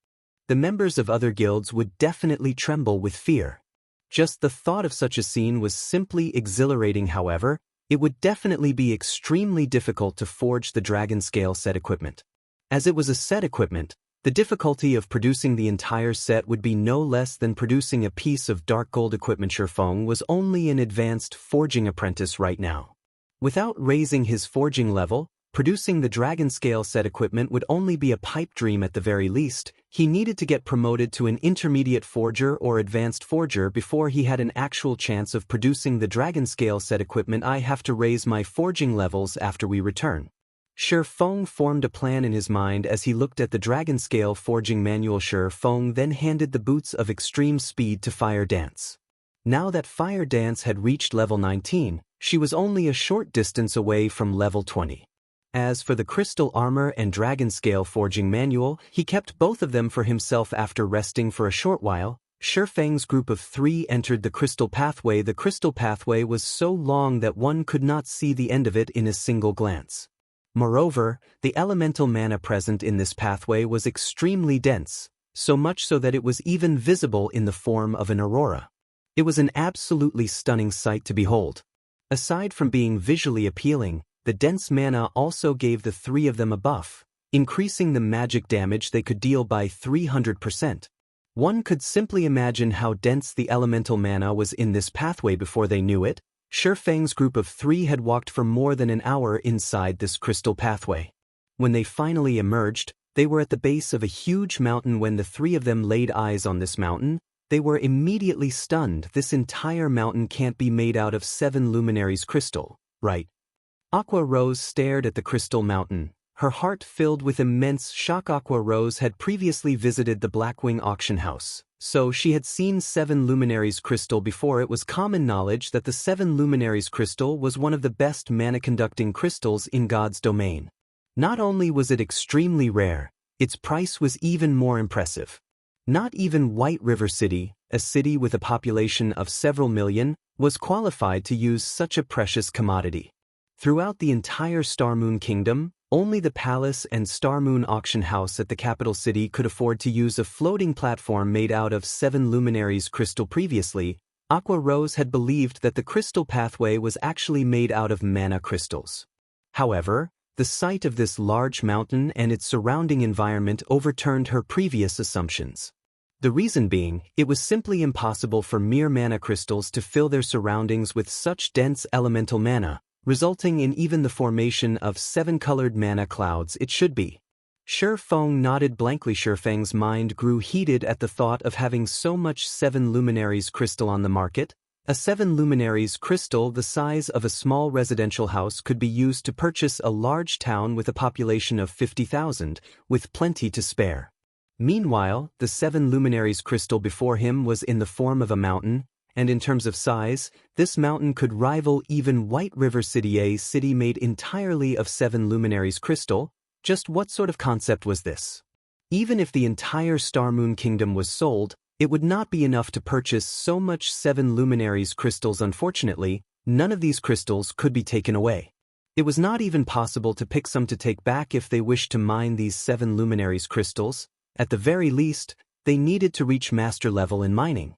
The members of other guilds would definitely tremble with fear. Just the thought of such a scene was simply exhilarating. However, it would definitely be extremely difficult to forge the Dragonscale set equipment. As it was a set equipment, the difficulty of producing the entire set would be no less than producing a piece of dark gold equipment. Feng was only an advanced forging apprentice right now. Without raising his forging level, producing the Dragonscale set equipment would only be a pipe dream at the very least. He needed to get promoted to an intermediate forger or advanced forger before he had an actual chance of producing the Dragonscale set equipment. I have to raise my forging levels after we return. Feng formed a plan in his mind as he looked at the Dragonscale forging manual. Feng then handed the boots of extreme speed to Fire Dance. Now that Fire Dance had reached level 19, she was only a short distance away from level 20. As for the crystal armor and Dragonscale forging manual, he kept both of them for himself. After resting for a short while, Feng's group of 3 entered the crystal pathway. The crystal pathway was so long that one could not see the end of it in a single glance. Moreover, the elemental mana present in this pathway was extremely dense, so much so that it was even visible in the form of an aurora. It was an absolutely stunning sight to behold. Aside from being visually appealing, the dense mana also gave the 3 of them a buff, increasing the magic damage they could deal by 300%. One could simply imagine how dense the elemental mana was in this pathway before they knew it. Feng's group of 3 had walked for more than an hour inside this crystal pathway. When they finally emerged, they were at the base of a huge mountain. When the 3 of them laid eyes on this mountain, they were immediately stunned. This entire mountain can't be made out of 7 Luminaries crystal, right? Aqua Rose stared at the crystal mountain, her heart filled with immense shock. Aqua Rose had previously visited the Blackwing auction house, so she had seen 7 Luminaries crystal before. It was common knowledge that the 7 Luminaries crystal was one of the best mana-conducting crystals in God's domain. Not only was it extremely rare, its price was even more impressive. Not even White River City, a city with a population of several million, was qualified to use such a precious commodity. Throughout the entire Star Moon Kingdom, only the palace and Star Moon auction house at the capital city could afford to use a floating platform made out of 7 Luminaries crystal. Previously, Aqua Rose had believed that the crystal pathway was actually made out of mana crystals. However, the sight of this large mountain and its surrounding environment overturned her previous assumptions. The reason being, it was simply impossible for mere mana crystals to fill their surroundings with such dense elemental mana, resulting in even the formation of 7-colored mana clouds. It should be. Feng nodded blankly. Feng's mind grew heated at the thought of having so much 7 Luminaries crystal on the market, A 7 Luminaries crystal the size of a small residential house could be used to purchase a large town with a population of 50,000, with plenty to spare. Meanwhile, the 7 Luminaries crystal before him was in the form of a mountain, and in terms of size, this mountain could rival even White River City, a city made entirely of 7 Luminaries crystal. Just what sort of concept was this? Even if the entire Star Moon Kingdom was sold, it would not be enough to purchase so much 7 Luminaries crystals. Unfortunately, none of these crystals could be taken away. It was not even possible to pick some to take back if they wished to mine these 7 Luminaries crystals. At the very least, they needed to reach master level in mining.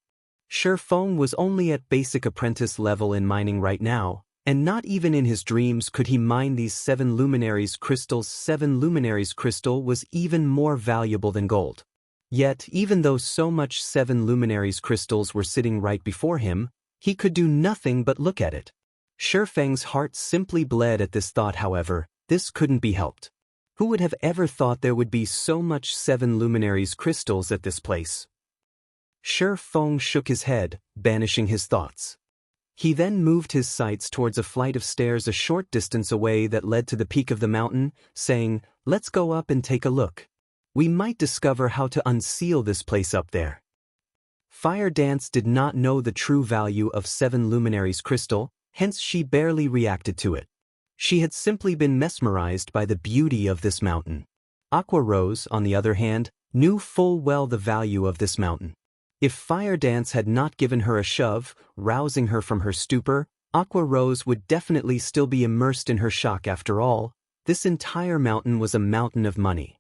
Feng was only at basic apprentice level in mining right now, and not even in his dreams could he mine these 7 Luminaries crystals. 7 Luminaries crystal was even more valuable than gold. Yet, even though so much 7 Luminaries crystals were sitting right before him, he could do nothing but look at it. Feng's heart simply bled at this thought. However, this couldn't be helped. Who would have ever thought there would be so much 7 Luminaries crystals at this place? Feng shook his head, banishing his thoughts. He then moved his sights towards a flight of stairs a short distance away that led to the peak of the mountain, saying, "Let's go up and take a look. We might discover how to unseal this place up there." Fire Dance did not know the true value of 7 Luminaries crystal, hence she barely reacted to it. She had simply been mesmerized by the beauty of this mountain. Aqua Rose, on the other hand, knew full well the value of this mountain. If Fire Dance had not given her a shove, rousing her from her stupor, Aqua Rose would definitely still be immersed in her shock. After all, this entire mountain was a mountain of money.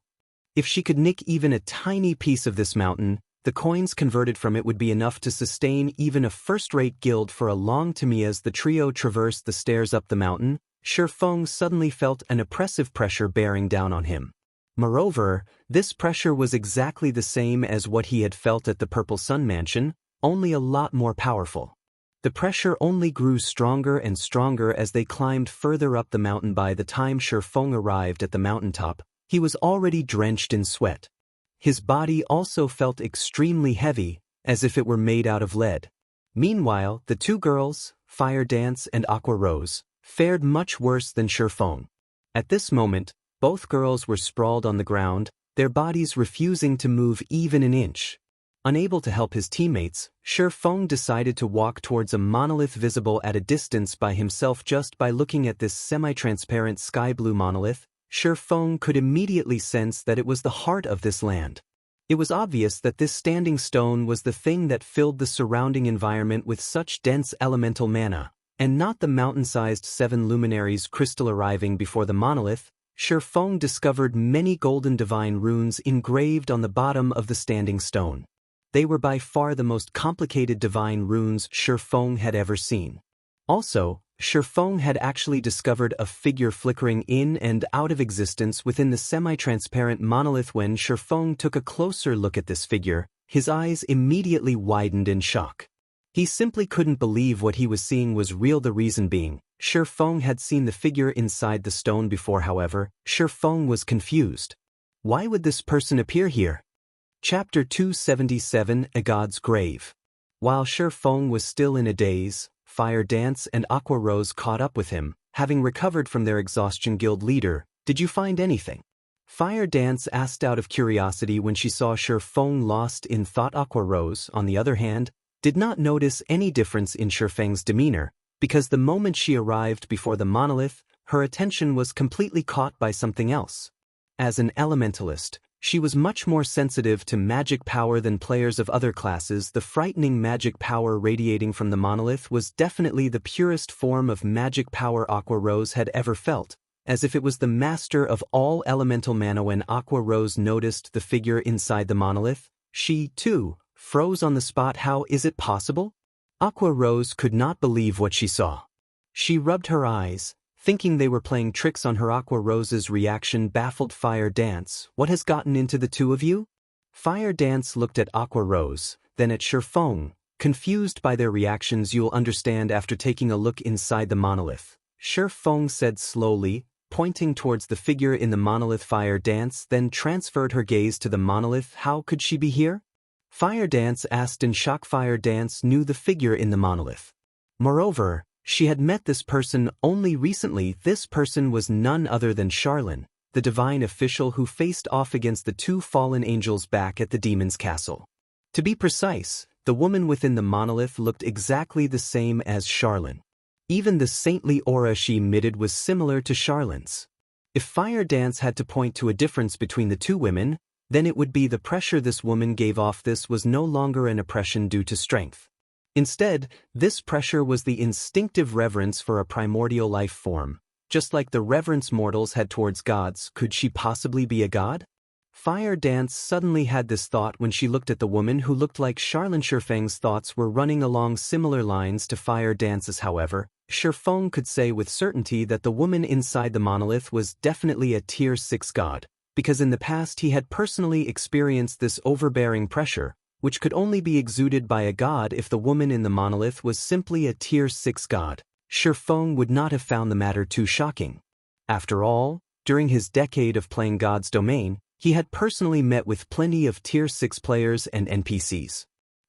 If she could nick even a tiny piece of this mountain, the coins converted from it would be enough to sustain even a first-rate guild for a long time. As the trio traversed the stairs up the mountain, Feng suddenly felt an oppressive pressure bearing down on him. Moreover, this pressure was exactly the same as what he had felt at the Purple Sun Mansion, only a lot more powerful. The pressure only grew stronger and stronger as they climbed further up the mountain. By the time Feng arrived at the mountaintop, he was already drenched in sweat. His body also felt extremely heavy, as if it were made out of lead. Meanwhile, the two girls, Fire Dance and Aqua Rose, fared much worse than Feng. At this moment, both girls were sprawled on the ground, their bodies refusing to move even an inch. Unable to help his teammates, Feng decided to walk towards a monolith visible at a distance by himself. Just by looking at this semi-transparent sky-blue monolith, Feng could immediately sense that it was the heart of this land. It was obvious that this standing stone was the thing that filled the surrounding environment with such dense elemental mana, and not the mountain-sized 7 Luminaries crystal. Arriving before the monolith, Feng discovered many golden divine runes engraved on the bottom of the standing stone. They were by far the most complicated divine runes Feng had ever seen. Also, Feng had actually discovered a figure flickering in and out of existence within the semi-transparent monolith. When Feng took a closer look at this figure, his eyes immediately widened in shock. He simply couldn't believe what he was seeing was real. The reason being, Feng had seen the figure inside the stone before. However, Feng was confused. Why would this person appear here? Chapter 277, A God's Grave. While Feng was still in a daze, Fire Dance and Aqua Rose caught up with him, having recovered from their exhaustion. Guild leader, did you find anything? Fire Dance asked out of curiosity when she saw Feng lost in thought. Aqua Rose, on the other hand, did not notice any difference in Feng's demeanor, because the moment she arrived before the monolith, her attention was completely caught by something else. As an elementalist, she was much more sensitive to magic power than players of other classes. The frightening magic power radiating from the monolith was definitely the purest form of magic power Aqua Rose had ever felt, as if it was the master of all elemental mana. When Aqua Rose noticed the figure inside the monolith, she, too, froze on the spot. How is it possible? Aqua Rose could not believe what she saw. She rubbed her eyes, thinking they were playing tricks on her. Aqua Rose's reaction baffled Fire Dance. What has gotten into the two of you? Fire Dance looked at Aqua Rose, then at Feng, confused by their reactions. You'll understand after taking a look inside the monolith, Feng said slowly, pointing towards the figure in the monolith. Fire Dance then transferred her gaze to the monolith. How could she be here? Fire Dance asked in shock. Fire Dance knew the figure in the monolith. Moreover, she had met this person only recently. This person was none other than Charlene, the divine official who faced off against the two fallen angels back at the demon's castle. To be precise, the woman within the monolith looked exactly the same as Charlene. Even the saintly aura she emitted was similar to Charlene's. If Fire Dance had to point to a difference between the two women, then it would be the pressure this woman gave off. This was no longer an oppression due to strength. Instead, this pressure was the instinctive reverence for a primordial life form. Just like the reverence mortals had towards gods, could she possibly be a god? Fire Dance suddenly had this thought when she looked at the woman who looked like Charlene. Feng's thoughts were running along similar lines to Fire Dance's. However, Feng could say with certainty that the woman inside the monolith was definitely a Tier 6 god, because in the past he had personally experienced this overbearing pressure, which could only be exuded by a god. If the woman in the monolith was simply a Tier 6 god, Feng would not have found the matter too shocking. After all, during his decade of playing God's Domain, he had personally met with plenty of Tier 6 players and NPCs.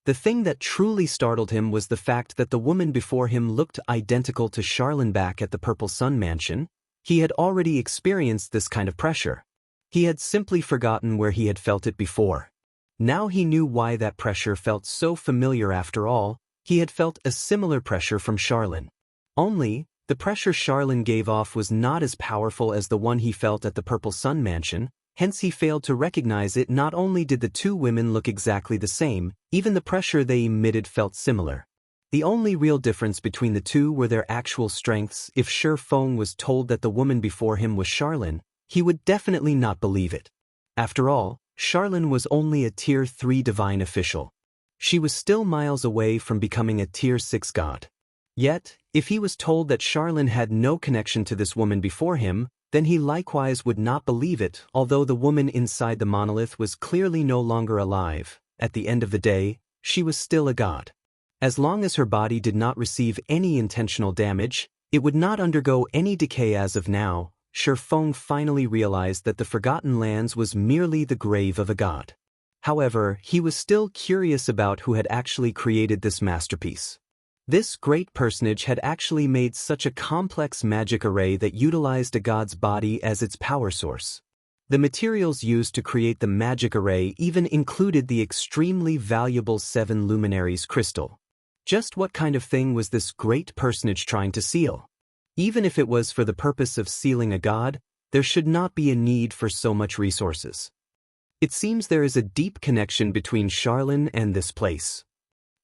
The thing that truly startled him was the fact that the woman before him looked identical to Charlene back at the Purple Sun Mansion. He had already experienced this kind of pressure. He had simply forgotten where he had felt it before. Now he knew why that pressure felt so familiar. After all, he had felt a similar pressure from Charlene. Only, the pressure Charlene gave off was not as powerful as the one he felt at the Purple Sun Mansion, hence he failed to recognize it. Not only did the two women look exactly the same, even the pressure they emitted felt similar. The only real difference between the two were their actual strengths. If Feng was told that the woman before him was Charlene, he would definitely not believe it. After all, Charlene was only a Tier 3 divine official. She was still miles away from becoming a Tier 6 god. Yet, if he was told that Charlene had no connection to this woman before him, then he likewise would not believe it. Although the woman inside the monolith was clearly no longer alive, at the end of the day, she was still a god. As long as her body did not receive any intentional damage, it would not undergo any decay. As of now, Feng finally realized that the Forgotten Lands was merely the grave of a god. However, he was still curious about who had actually created this masterpiece. This great personage had actually made such a complex magic array that utilized a god's body as its power source. The materials used to create the magic array even included the extremely valuable 7 Luminaries crystal. Just what kind of thing was this great personage trying to seal? Even if it was for the purpose of sealing a god, there should not be a need for so much resources. It seems there is a deep connection between Charlene and this place.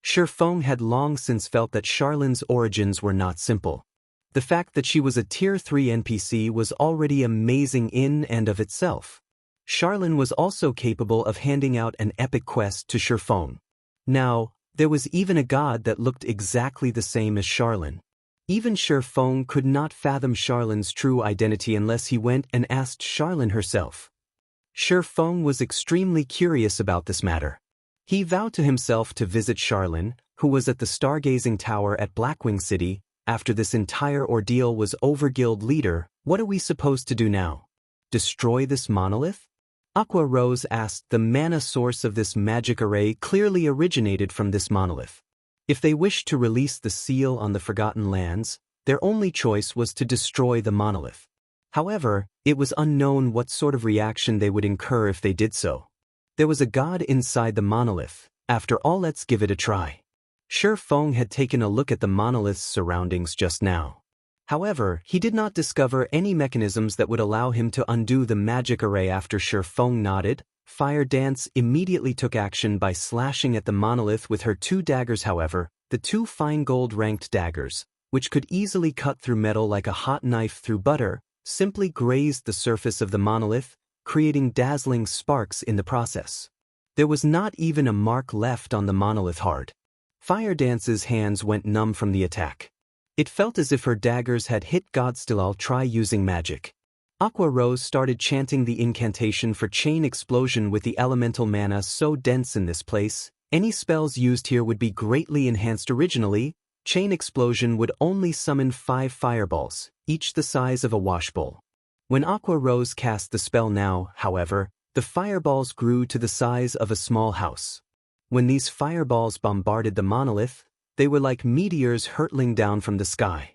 Feng had long since felt that Charlene's origins were not simple. The fact that she was a Tier 3 NPC was already amazing in and of itself. Charlene was also capable of handing out an epic quest to Feng. Now, there was even a god that looked exactly the same as Charlene. Even Feng could not fathom Charlene's true identity unless he went and asked Charlene herself. Feng was extremely curious about this matter. He vowed to himself to visit Charlene, who was at the stargazing tower at Blackwing City. After this entire ordeal was over. Guild leader, what are we supposed to do now? Destroy this monolith? Aqua Rose asked. The mana source of this magic array clearly originated from this monolith. If they wished to release the seal on the Forgotten Lands, their only choice was to destroy the monolith. However, it was unknown what sort of reaction they would incur if they did so. There was a god inside the monolith. After all, let's give it a try. Feng had taken a look at the monolith's surroundings just now. However, he did not discover any mechanisms that would allow him to undo the magic array. After Feng nodded, Fire Dance immediately took action by slashing at the monolith with her 2 daggers. However, the 2 fine gold-ranked daggers, which could easily cut through metal like a hot knife through butter, simply grazed the surface of the monolith, creating dazzling sparks in the process. There was not even a mark left on the monolith hard. Fire Dance's hands went numb from the attack. It felt as if her daggers had hit God. Still, I'll try using magic. Aqua Rose started chanting the incantation for chain explosion with the elemental mana so dense in this place. Any spells used here would be greatly enhanced. Originally, chain explosion would only summon 5 fireballs, each the size of a washbowl. When Aqua Rose cast the spell now, however, the fireballs grew to the size of a small house. When these fireballs bombarded the monolith, they were like meteors hurtling down from the sky.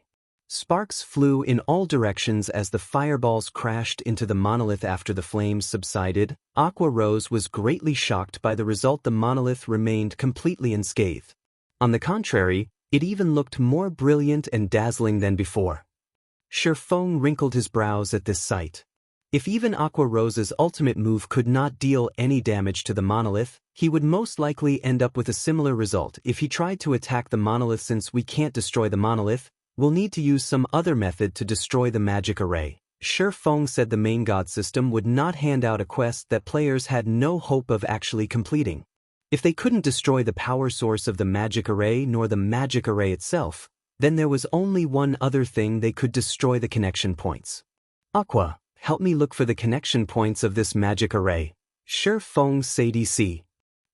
Sparks flew in all directions as the fireballs crashed into the monolith. After the flames subsided, Aqua Rose was greatly shocked by the result. The monolith remained completely unscathed. On the contrary, it even looked more brilliant and dazzling than before. Feng wrinkled his brows at this sight. If even Aqua Rose's ultimate move could not deal any damage to the monolith, he would most likely end up with a similar result if he tried to attack the monolith. Since we can't destroy the monolith, we'll need to use some other method to destroy the magic array. Feng said the main god system would not hand out a quest that players had no hope of actually completing. If they couldn't destroy the power source of the magic array nor the magic array itself, then there was only one other thing they could: destroy the connection points. Aqua, help me look for the connection points of this magic array. Feng said. DC.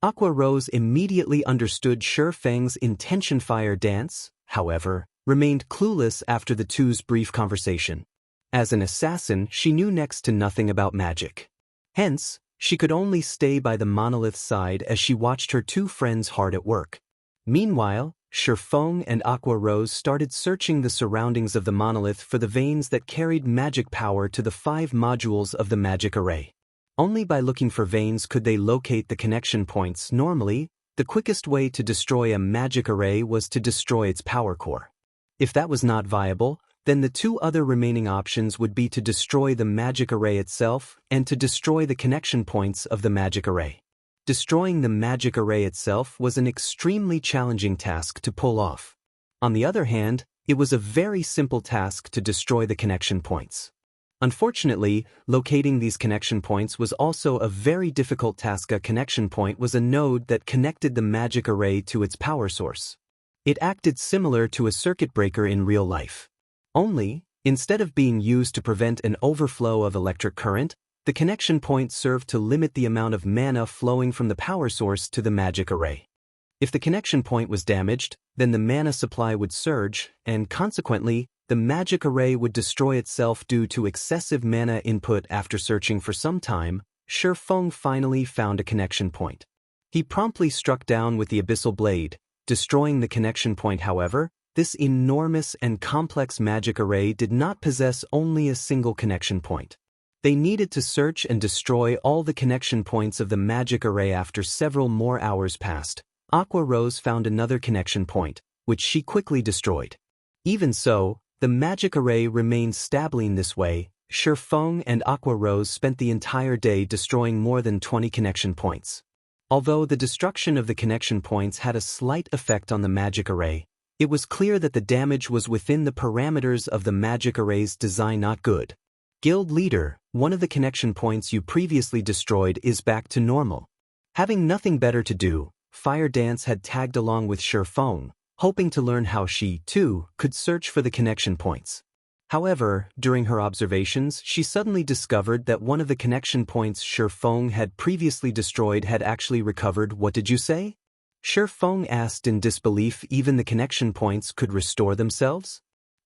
Aqua Rose immediately understood Feng's intention. Fire Dance, however, remained clueless after the two's brief conversation. As an assassin, she knew next to nothing about magic. Hence, she could only stay by the monolith's side as she watched her two friends hard at work. Meanwhile, Feng and Aqua Rose started searching the surroundings of the monolith for the veins that carried magic power to the 5 modules of the magic array. Only by looking for veins could they locate the connection points. Normally, the quickest way to destroy a magic array was to destroy its power core. If that was not viable, then the 2 other remaining options would be to destroy the magic array itself and to destroy the connection points of the magic array. Destroying the magic array itself was an extremely challenging task to pull off. On the other hand, it was a very simple task to destroy the connection points. Unfortunately, locating these connection points was also a very difficult task. A connection point was a node that connected the magic array to its power source. It acted similar to a circuit breaker in real life. Only, instead of being used to prevent an overflow of electric current, the connection point served to limit the amount of mana flowing from the power source to the magic array. If the connection point was damaged, then the mana supply would surge, and consequently, the magic array would destroy itself due to excessive mana input. After searching for some time, Feng finally found a connection point. He promptly struck down with the abyssal blade, destroying the connection point. However, this enormous and complex magic array did not possess only a single connection point. They needed to search and destroy all the connection points of the magic array. After several more hours passed, Aqua Rose found another connection point, which she quickly destroyed. Even so, the magic array remained stable. In this way, Feng and Aqua Rose spent the entire day destroying more than 20 connection points. Although the destruction of the connection points had a slight effect on the magic array, it was clear that the damage was within the parameters of the magic array's design. Not good. Guild leader, one of the connection points you previously destroyed is back to normal. Having nothing better to do, Fire Dance had tagged along with Feng, hoping to learn how she, too, could search for the connection points. However, during her observations, she suddenly discovered that one of the connection points Feng had previously destroyed had actually recovered. What did you say? Feng asked in disbelief. Even the connection points could restore themselves?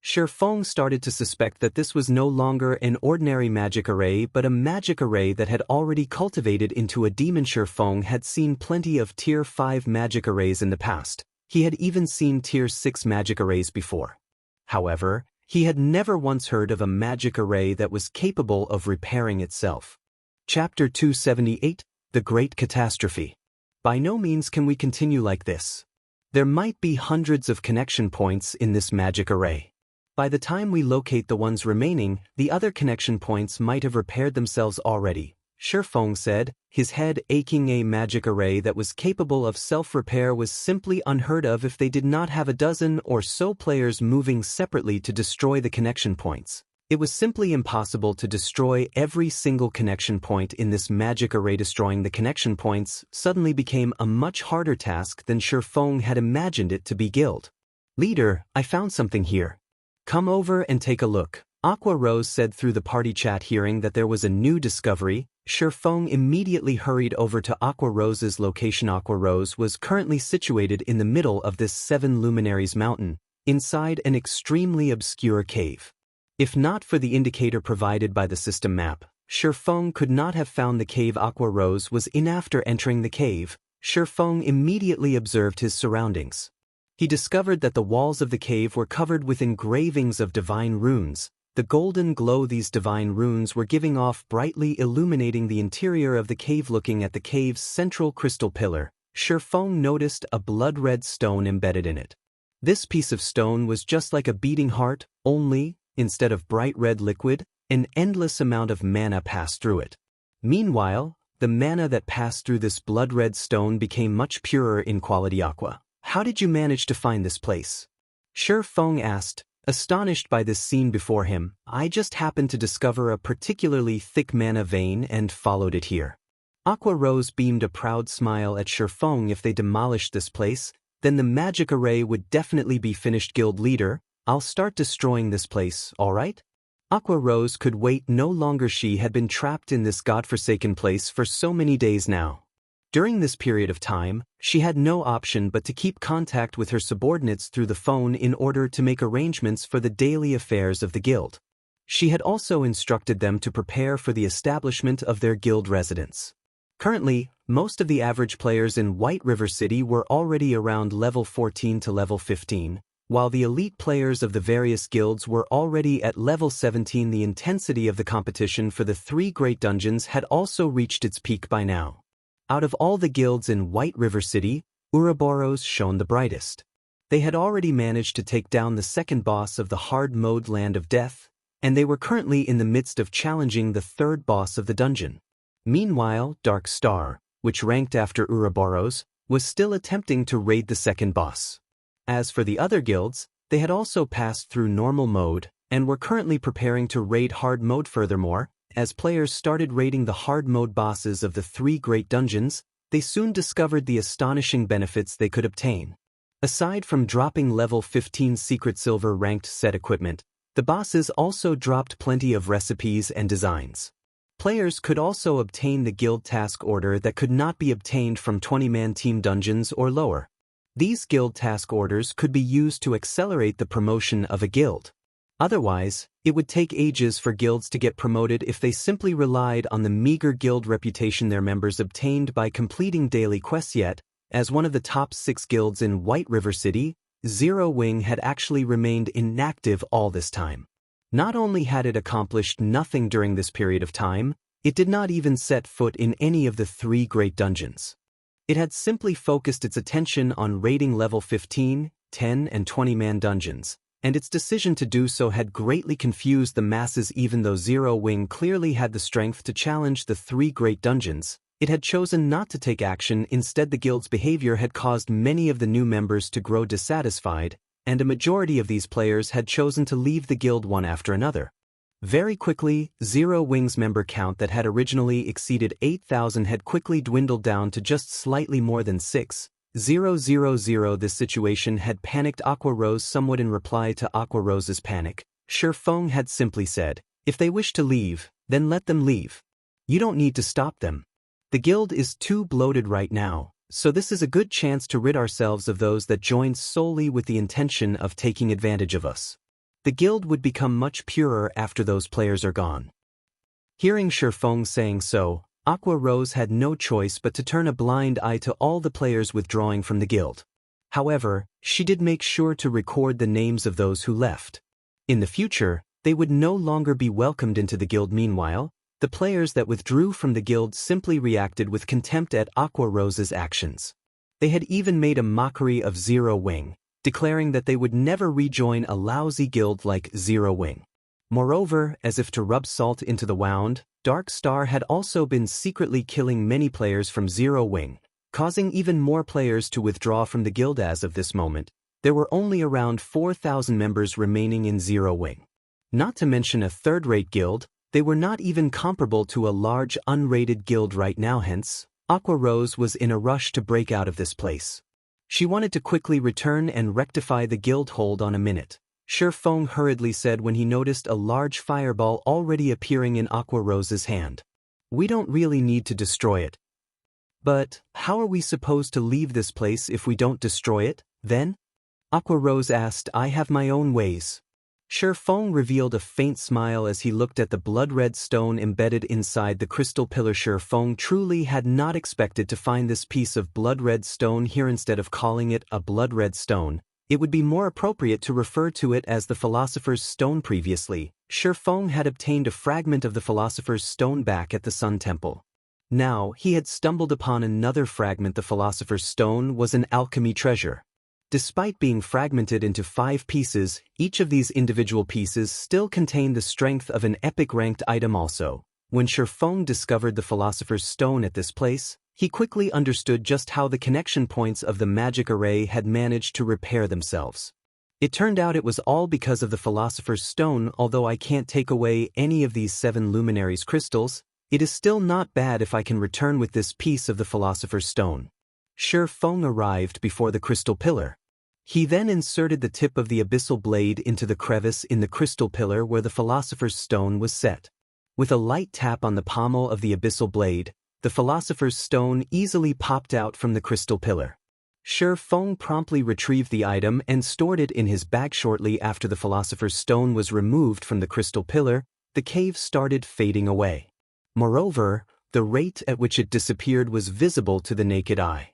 Feng started to suspect that this was no longer an ordinary magic array but a magic array that had already cultivated into a demon. Feng had seen plenty of Tier 5 magic arrays in the past. He had even seen Tier 6 magic arrays before. However, he had never once heard of a magic array that was capable of repairing itself. Chapter 278, The Great Catastrophe. By no means can we continue like this. There might be hundreds of connection points in this magic array. By the time we locate the ones remaining, the other connection points might have repaired themselves already, Feng said, his head aching. A magic array that was capable of self-repair was simply unheard of. If they did not have a dozen or so players moving separately to destroy the connection points, it was simply impossible to destroy every single connection point in this magic array. Destroying the connection points suddenly became a much harder task than Feng had imagined it to be. Guild leader, I found something here. Come over and take a look, Aqua Rose said through the party chat. Hearing that there was a new discovery, Feng immediately hurried over to Aqua Rose's location. Aqua Rose was currently situated in the middle of this 7 Luminaries mountain, inside an extremely obscure cave. If not for the indicator provided by the system map, Feng could not have found the cave Aqua Rose was in. After entering the cave, Feng immediately observed his surroundings. He discovered that the walls of the cave were covered with engravings of divine runes. The golden glow these divine runes were giving off brightly illuminating the interior of the cave. Looking at the cave's central crystal pillar, Feng noticed a blood-red stone embedded in it. This piece of stone was just like a beating heart, only, instead of bright red liquid, an endless amount of mana passed through it. Meanwhile, the mana that passed through this blood-red stone became much purer in quality aqua. How did you manage to find this place? Feng asked, astonished by this scene before him. I just happened to discover a particularly thick mana vein and followed it here. Aqua Rose beamed a proud smile at Feng. If they demolished this place, then the magic array would definitely be finished. Guild leader, I'll start destroying this place, alright? Aqua Rose could wait no longer. She had been trapped in this godforsaken place for so many days now. During this period of time, she had no option but to keep contact with her subordinates through the phone in order to make arrangements for the daily affairs of the guild. She had also instructed them to prepare for the establishment of their guild residence. Currently, most of the average players in White River City were already around level 14 to level 15, while the elite players of the various guilds were already at level 17. The intensity of the competition for the 3 great dungeons had also reached its peak by now. Out of all the guilds in White River City, Ouroboros shone the brightest. They had already managed to take down the second boss of the hard mode Land of Death, and they were currently in the midst of challenging the third boss of the dungeon. Meanwhile, Dark Star, which ranked after Ouroboros, was still attempting to raid the second boss. As for the other guilds, they had also passed through normal mode and were currently preparing to raid hard mode. Furthermore, as players started raiding the hard mode bosses of the 3 great dungeons, they soon discovered the astonishing benefits they could obtain. Aside from dropping level 15 secret silver ranked set equipment, the bosses also dropped plenty of recipes and designs. Players could also obtain the guild task order that could not be obtained from 20-man team dungeons or lower. These guild task orders could be used to accelerate the promotion of a guild. Otherwise, it would take ages for guilds to get promoted if they simply relied on the meager guild reputation their members obtained by completing daily quests. Yet, as one of the top 6 guilds in White River City, Zero Wing had actually remained inactive all this time. Not only had it accomplished nothing during this period of time, it did not even set foot in any of the 3 great dungeons. It had simply focused its attention on raiding level 15, 10 and 20-man dungeons, and its decision to do so had greatly confused the masses. Even though Zero Wing clearly had the strength to challenge the 3 great dungeons, it had chosen not to take action. Instead, the guild's behavior had caused many of the new members to grow dissatisfied, and a majority of these players had chosen to leave the guild one after another. Very quickly, Zero Wing's member count that had originally exceeded 8,000 had quickly dwindled down to just slightly more than 6,000. This situation had panicked Aqua Rose somewhat. In reply to Aqua Rose's panic, Feng had simply said, if they wish to leave, then let them leave. You don't need to stop them. The guild is too bloated right now, so this is a good chance to rid ourselves of those that joined solely with the intention of taking advantage of us. The guild would become much purer after those players are gone. Hearing Feng saying so, Aqua Rose had no choice but to turn a blind eye to all the players withdrawing from the guild. However, she did make sure to record the names of those who left. In the future, they would no longer be welcomed into the guild. Meanwhile, the players that withdrew from the guild simply reacted with contempt at Aqua Rose's actions. They had even made a mockery of Zero Wing, declaring that they would never rejoin a lousy guild like Zero Wing. Moreover, as if to rub salt into the wound, Dark Star had also been secretly killing many players from Zero Wing, causing even more players to withdraw from the guild. As of this moment, there were only around 4,000 members remaining in Zero Wing. Not to mention a third-rate guild, they were not even comparable to a large unrated guild right now. Hence, Aqua Rose was in a rush to break out of this place. She wanted to quickly return and rectify the guild. Hold on a minute, Feng hurriedly said when he noticed a large fireball already appearing in Aqua Rose's hand. We don't really need to destroy it. But, how are we supposed to leave this place if we don't destroy it, then? Aqua Rose asked. I have my own ways. Feng revealed a faint smile as he looked at the blood-red stone embedded inside the crystal pillar. Feng truly had not expected to find this piece of blood-red stone here. Instead of calling it a blood-red stone, it would be more appropriate to refer to it as the Philosopher's Stone. Previously, Feng had obtained a fragment of the Philosopher's Stone back at the Sun Temple. Now, he had stumbled upon another fragment. The Philosopher's Stone was an alchemy treasure. Despite being fragmented into 5 pieces, each of these individual pieces still contained the strength of an epic-ranked item. Also, when Feng discovered the Philosopher's Stone at this place, he quickly understood just how the connection points of the magic array had managed to repair themselves. It turned out it was all because of the Philosopher's Stone. Although I can't take away any of these 7 Luminaries crystals, it is still not bad if I can return with this piece of the Philosopher's Stone. Feng arrived before the crystal pillar. He then inserted the tip of the abyssal blade into the crevice in the crystal pillar where the Philosopher's Stone was set. With a light tap on the pommel of the abyssal blade, the Philosopher's Stone easily popped out from the crystal pillar. Feng promptly retrieved the item and stored it in his bag. Shortly after the Philosopher's Stone was removed from the crystal pillar, the cave started fading away. Moreover, the rate at which it disappeared was visible to the naked eye.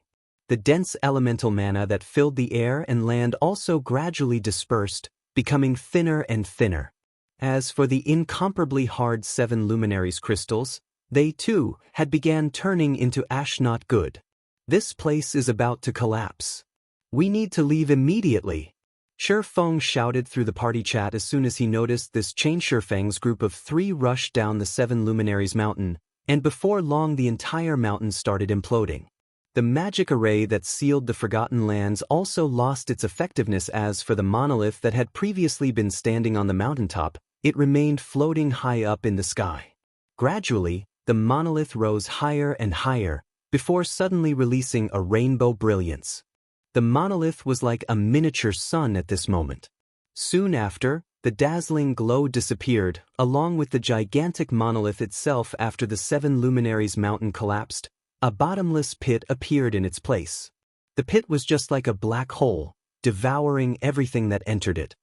The dense elemental mana that filled the air and land also gradually dispersed, becoming thinner and thinner. As for the incomparably hard 7 Luminaries crystals, they too had began turning into ash. Not good. This place is about to collapse. We need to leave immediately. Feng shouted through the party chat as soon as he noticed this change. Feng's group of 3 rushed down the 7 Luminaries mountain, and before long the entire mountain started imploding. The magic array that sealed the Forgotten Lands also lost its effectiveness. As for the monolith that had previously been standing on the mountaintop, it remained floating high up in the sky. Gradually, the monolith rose higher and higher, before suddenly releasing a rainbow brilliance. The monolith was like a miniature sun at this moment. Soon after, the dazzling glow disappeared, along with the gigantic monolith itself. After the 7 Luminaries mountain collapsed, a bottomless pit appeared in its place. The pit was just like a black hole, devouring everything that entered it.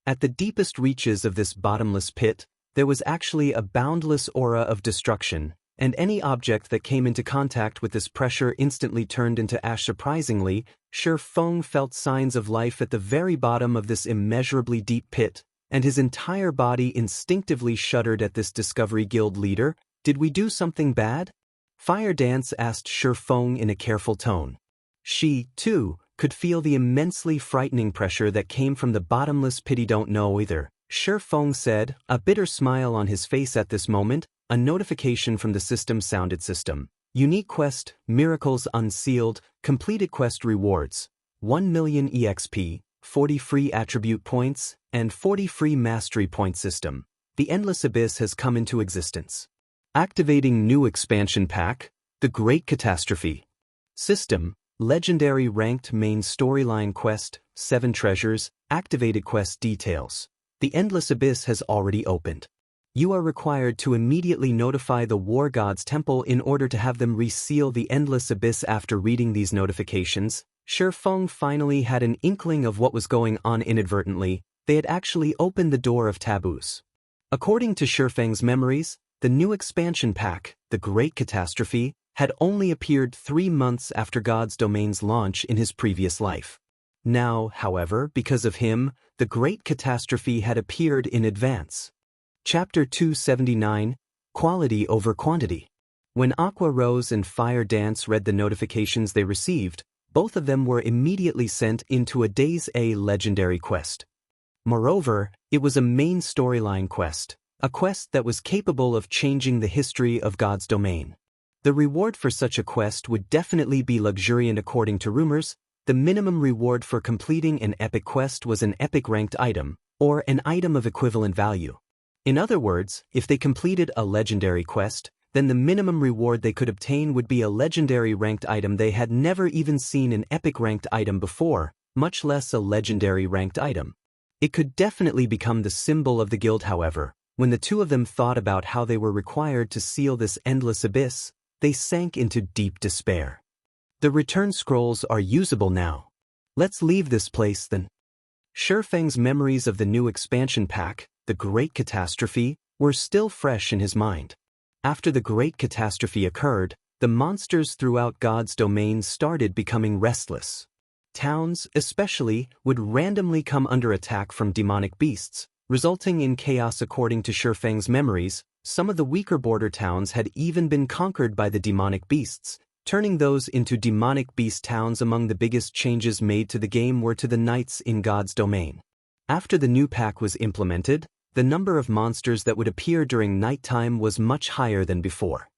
At the deepest reaches of this bottomless pit, there was actually a boundless aura of destruction, and any object that came into contact with this pressure instantly turned into ash. Surprisingly, Feng felt signs of life at the very bottom of this immeasurably deep pit, and his entire body instinctively shuddered at this discovery. Guild leader, did we do something bad? Fire Dance asked Feng in a careful tone. She, too, could feel the immensely frightening pressure that came from the bottomless pit. Don't know either, Feng said, a bitter smile on his face. At this moment, a notification from the system sounded. System. Unique quest, Miracles Unsealed, completed quest rewards, 1 million EXP, 40 free attribute points, and 40 free mastery point system. The Endless Abyss has come into existence. Activating new expansion pack, The Great Catastrophe. System, Legendary Ranked Main Storyline Quest, 7 Treasures, Activated Quest Details. The Endless Abyss has already opened. You are required to immediately notify the War God's Temple in order to have them reseal the Endless Abyss. After reading these notifications, Feng finally had an inkling of what was going on. Inadvertently, they had actually opened the door of taboos. According to Feng's memories, the new expansion pack, The Great Catastrophe, had only appeared 3 months after God's Domain's launch in his previous life. Now, however, because of him, The Great Catastrophe had appeared in advance. Chapter 279, Quality over Quantity. When Aqua Rose and Fire Dance read the notifications they received, both of them were immediately sent into a Days A legendary quest. Moreover, it was a main storyline quest, a quest that was capable of changing the history of God's Domain. The reward for such a quest would definitely be luxuriant. According to rumors, the minimum reward for completing an epic quest was an epic-ranked item, or an item of equivalent value. In other words, if they completed a legendary quest, then the minimum reward they could obtain would be a legendary ranked item. They had never even seen an epic ranked item before, much less a legendary ranked item. It could definitely become the symbol of the guild. However, when the two of them thought about how they were required to seal this endless abyss, they sank into deep despair. The return scrolls are usable now. Let's leave this place then. Feng's memories of the new expansion pack, the Great Catastrophe, were still fresh in his mind. After the Great Catastrophe occurred, the monsters throughout God's domain started becoming restless. Towns, especially, would randomly come under attack from demonic beasts, resulting in chaos. According to Feng's memories, some of the weaker border towns had even been conquered by the demonic beasts, turning those into demonic beast towns. Among the biggest changes made to the game were to the knights in God's domain. After the new pack was implemented, the number of monsters that would appear during nighttime was much higher than before.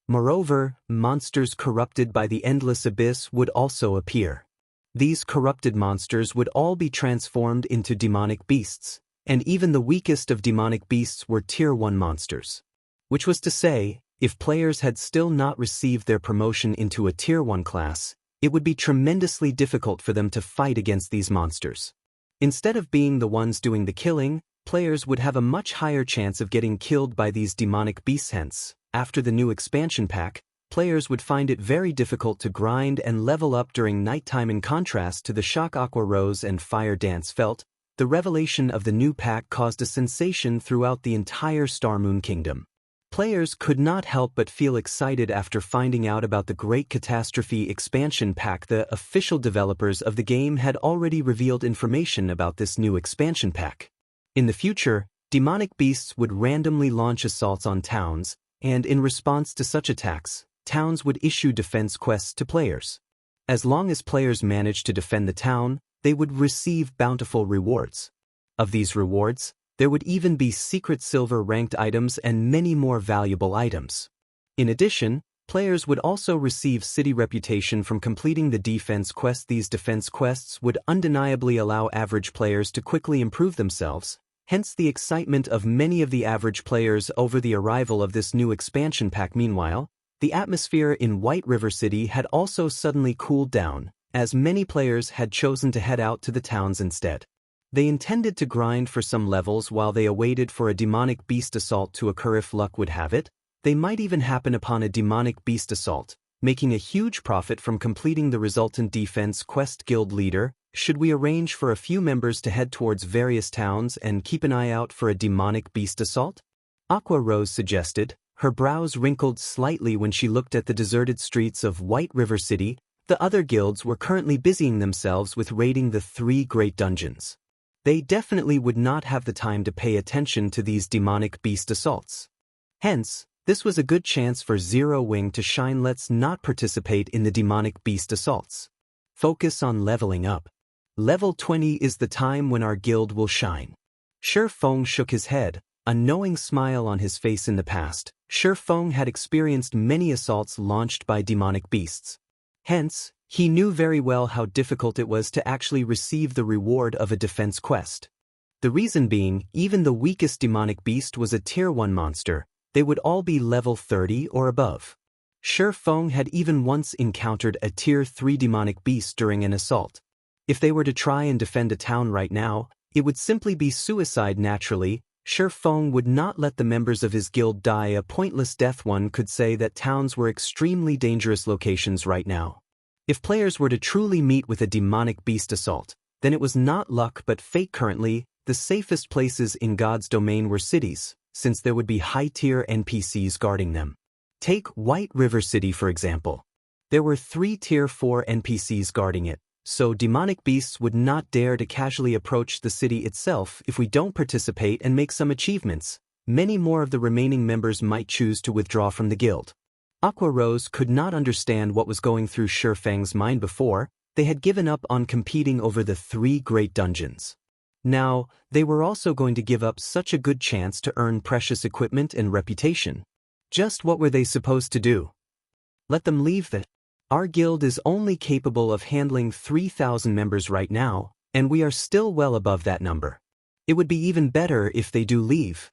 Moreover, monsters corrupted by the endless abyss would also appear. These corrupted monsters would all be transformed into demonic beasts, and even the weakest of demonic beasts were Tier 1 monsters. Which was to say, if players had still not received their promotion into a Tier 1 class, it would be tremendously difficult for them to fight against these monsters. Instead of being the ones doing the killing, players would have a much higher chance of getting killed by these demonic beasts. Hence, after the new expansion pack, players would find it very difficult to grind and level up during nighttime. In contrast to the shock Aqua Rose and Fire Dance felt, the revelation of the new pack caused a sensation throughout the entire Starmoon Kingdom. Players could not help but feel excited after finding out about the Great Catastrophe expansion pack. The official developers of the game had already revealed information about this new expansion pack. In the future, demonic beasts would randomly launch assaults on towns, and in response to such attacks, towns would issue defense quests to players. As long as players managed to defend the town, they would receive bountiful rewards. Of these rewards, there would even be secret silver-ranked items and many more valuable items. In addition, players would also receive city reputation from completing the defense quest. These defense quests would undeniably allow average players to quickly improve themselves, hence the excitement of many of the average players over the arrival of this new expansion pack. Meanwhile, the atmosphere in White River City had also suddenly cooled down, as many players had chosen to head out to the towns instead. They intended to grind for some levels while they awaited for a demonic beast assault to occur. If luck would have it, they might even happen upon a demonic beast assault, making a huge profit from completing the resultant defense quest. Guild leader, should we arrange for a few members to head towards various towns and keep an eye out for a demonic beast assault? Aqua Rose suggested, her brows wrinkled slightly when she looked at the deserted streets of White River City. The other guilds were currently busying themselves with raiding the 3 great dungeons. They definitely would not have the time to pay attention to these demonic beast assaults. Hence, this was a good chance for Zero Wing to shine. Let's not participate in the demonic beast assaults. Focus on leveling up. Level 20 is the time when our guild will shine. Feng shook his head, a knowing smile on his face. In the past, Feng had experienced many assaults launched by demonic beasts. Hence, he knew very well how difficult it was to actually receive the reward of a defense quest. The reason being, even the weakest demonic beast was a Tier 1 monster. They would all be level 30 or above. Feng had even once encountered a Tier 3 demonic beast during an assault. If they were to try and defend a town right now, it would simply be suicide. Naturally, Feng would not let the members of his guild die a pointless death. One could say that towns were extremely dangerous locations right now. If players were to truly meet with a demonic beast assault, then it was not luck but fate. Currently, the safest places in God's domain were cities, since there would be high-tier NPCs guarding them. Take White River City for example. There were 3 Tier 4 NPCs guarding it, so demonic beasts would not dare to casually approach the city itself. If we don't participate and make some achievements, many more of the remaining members might choose to withdraw from the guild. Aqua Rose could not understand what was going through Feng's mind before. They had given up on competing over the 3 great dungeons. Now, they were also going to give up such a good chance to earn precious equipment and reputation. Just what were they supposed to do? Let them leave that. Our guild is only capable of handling 3,000 members right now, and we are still well above that number. It would be even better if they do leave.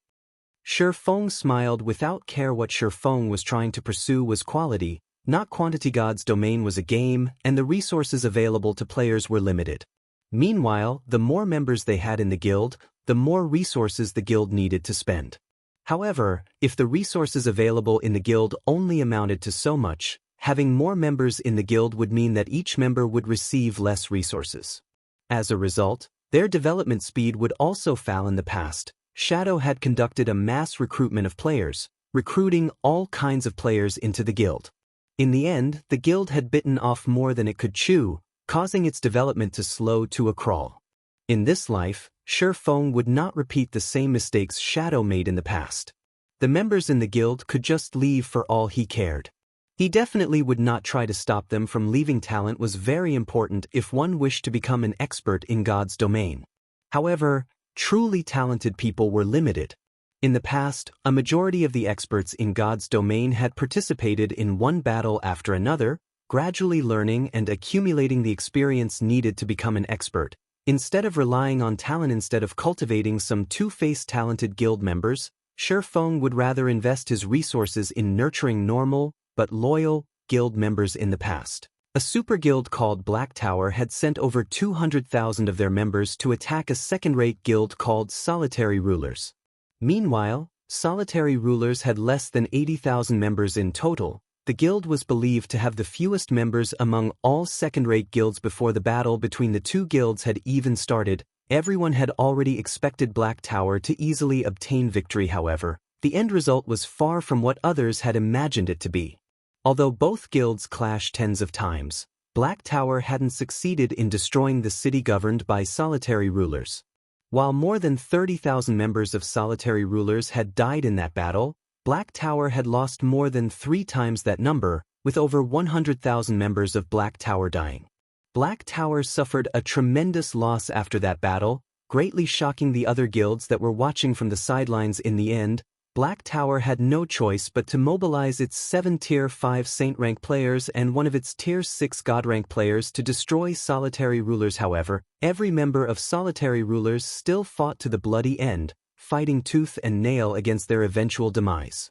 Feng smiled without care. What Feng was trying to pursue was quality, not quantity. God's domain was a game, and the resources available to players were limited. Meanwhile, the more members they had in the guild, the more resources the guild needed to spend. However, if the resources available in the guild only amounted to so much, having more members in the guild would mean that each member would receive less resources. As a result, Their development speed would also fall in the past. Shadow had conducted a mass recruitment of players, recruiting all kinds of players into the guild. In the end, the guild had bitten off more than it could chew, causing its development to slow to a crawl. In this life, Feng would not repeat the same mistakes Shadow made in the past. The members in the guild could just leave for all he cared. He definitely would not try to stop them from leaving. Talent was very important if one wished to become an expert in God's domain. However, truly talented people were limited. In the past, a majority of the experts in God's domain had participated in one battle after another, gradually learning and accumulating the experience needed to become an expert. Instead of relying on talent, instead of cultivating some two-faced talented guild members, Feng would rather invest his resources in nurturing normal, but loyal, guild members. In the past, a super guild called Black Tower had sent over 200,000 of their members to attack a second-rate guild called Solitary Rulers. Meanwhile, Solitary Rulers had less than 80,000 members in total. The guild was believed to have the fewest members among all second-rate guilds. Before the battle between the two guilds had even started, everyone had already expected Black Tower to easily obtain victory. However, the end result was far from what others had imagined it to be. Although both guilds clashed tens of times, Black Tower hadn't succeeded in destroying the city governed by Solitary Rulers. While more than 30,000 members of Solitary Rulers had died in that battle, Black Tower had lost more than 3 times that number, with over 100,000 members of Black Tower dying. Black Tower suffered a tremendous loss after that battle, greatly shocking the other guilds that were watching from the sidelines. In the end, Black Tower had no choice but to mobilize its 7 Tier 5 Saint rank players and one of its Tier 6 God rank players to destroy Solitary Rulers. However, every member of Solitary Rulers still fought to the bloody end, fighting tooth and nail against their eventual demise.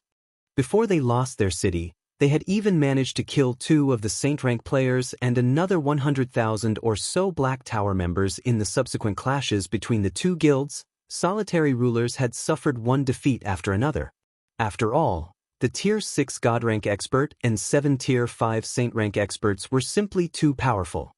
Before they lost their city, they had even managed to kill 2 of the Saint rank players and another 100,000 or so Black Tower members. In the subsequent clashes between the two guilds, Solitary Rulers had suffered one defeat after another. After all, the Tier 6 God rank expert and 7 Tier 5 Saint rank experts were simply too powerful.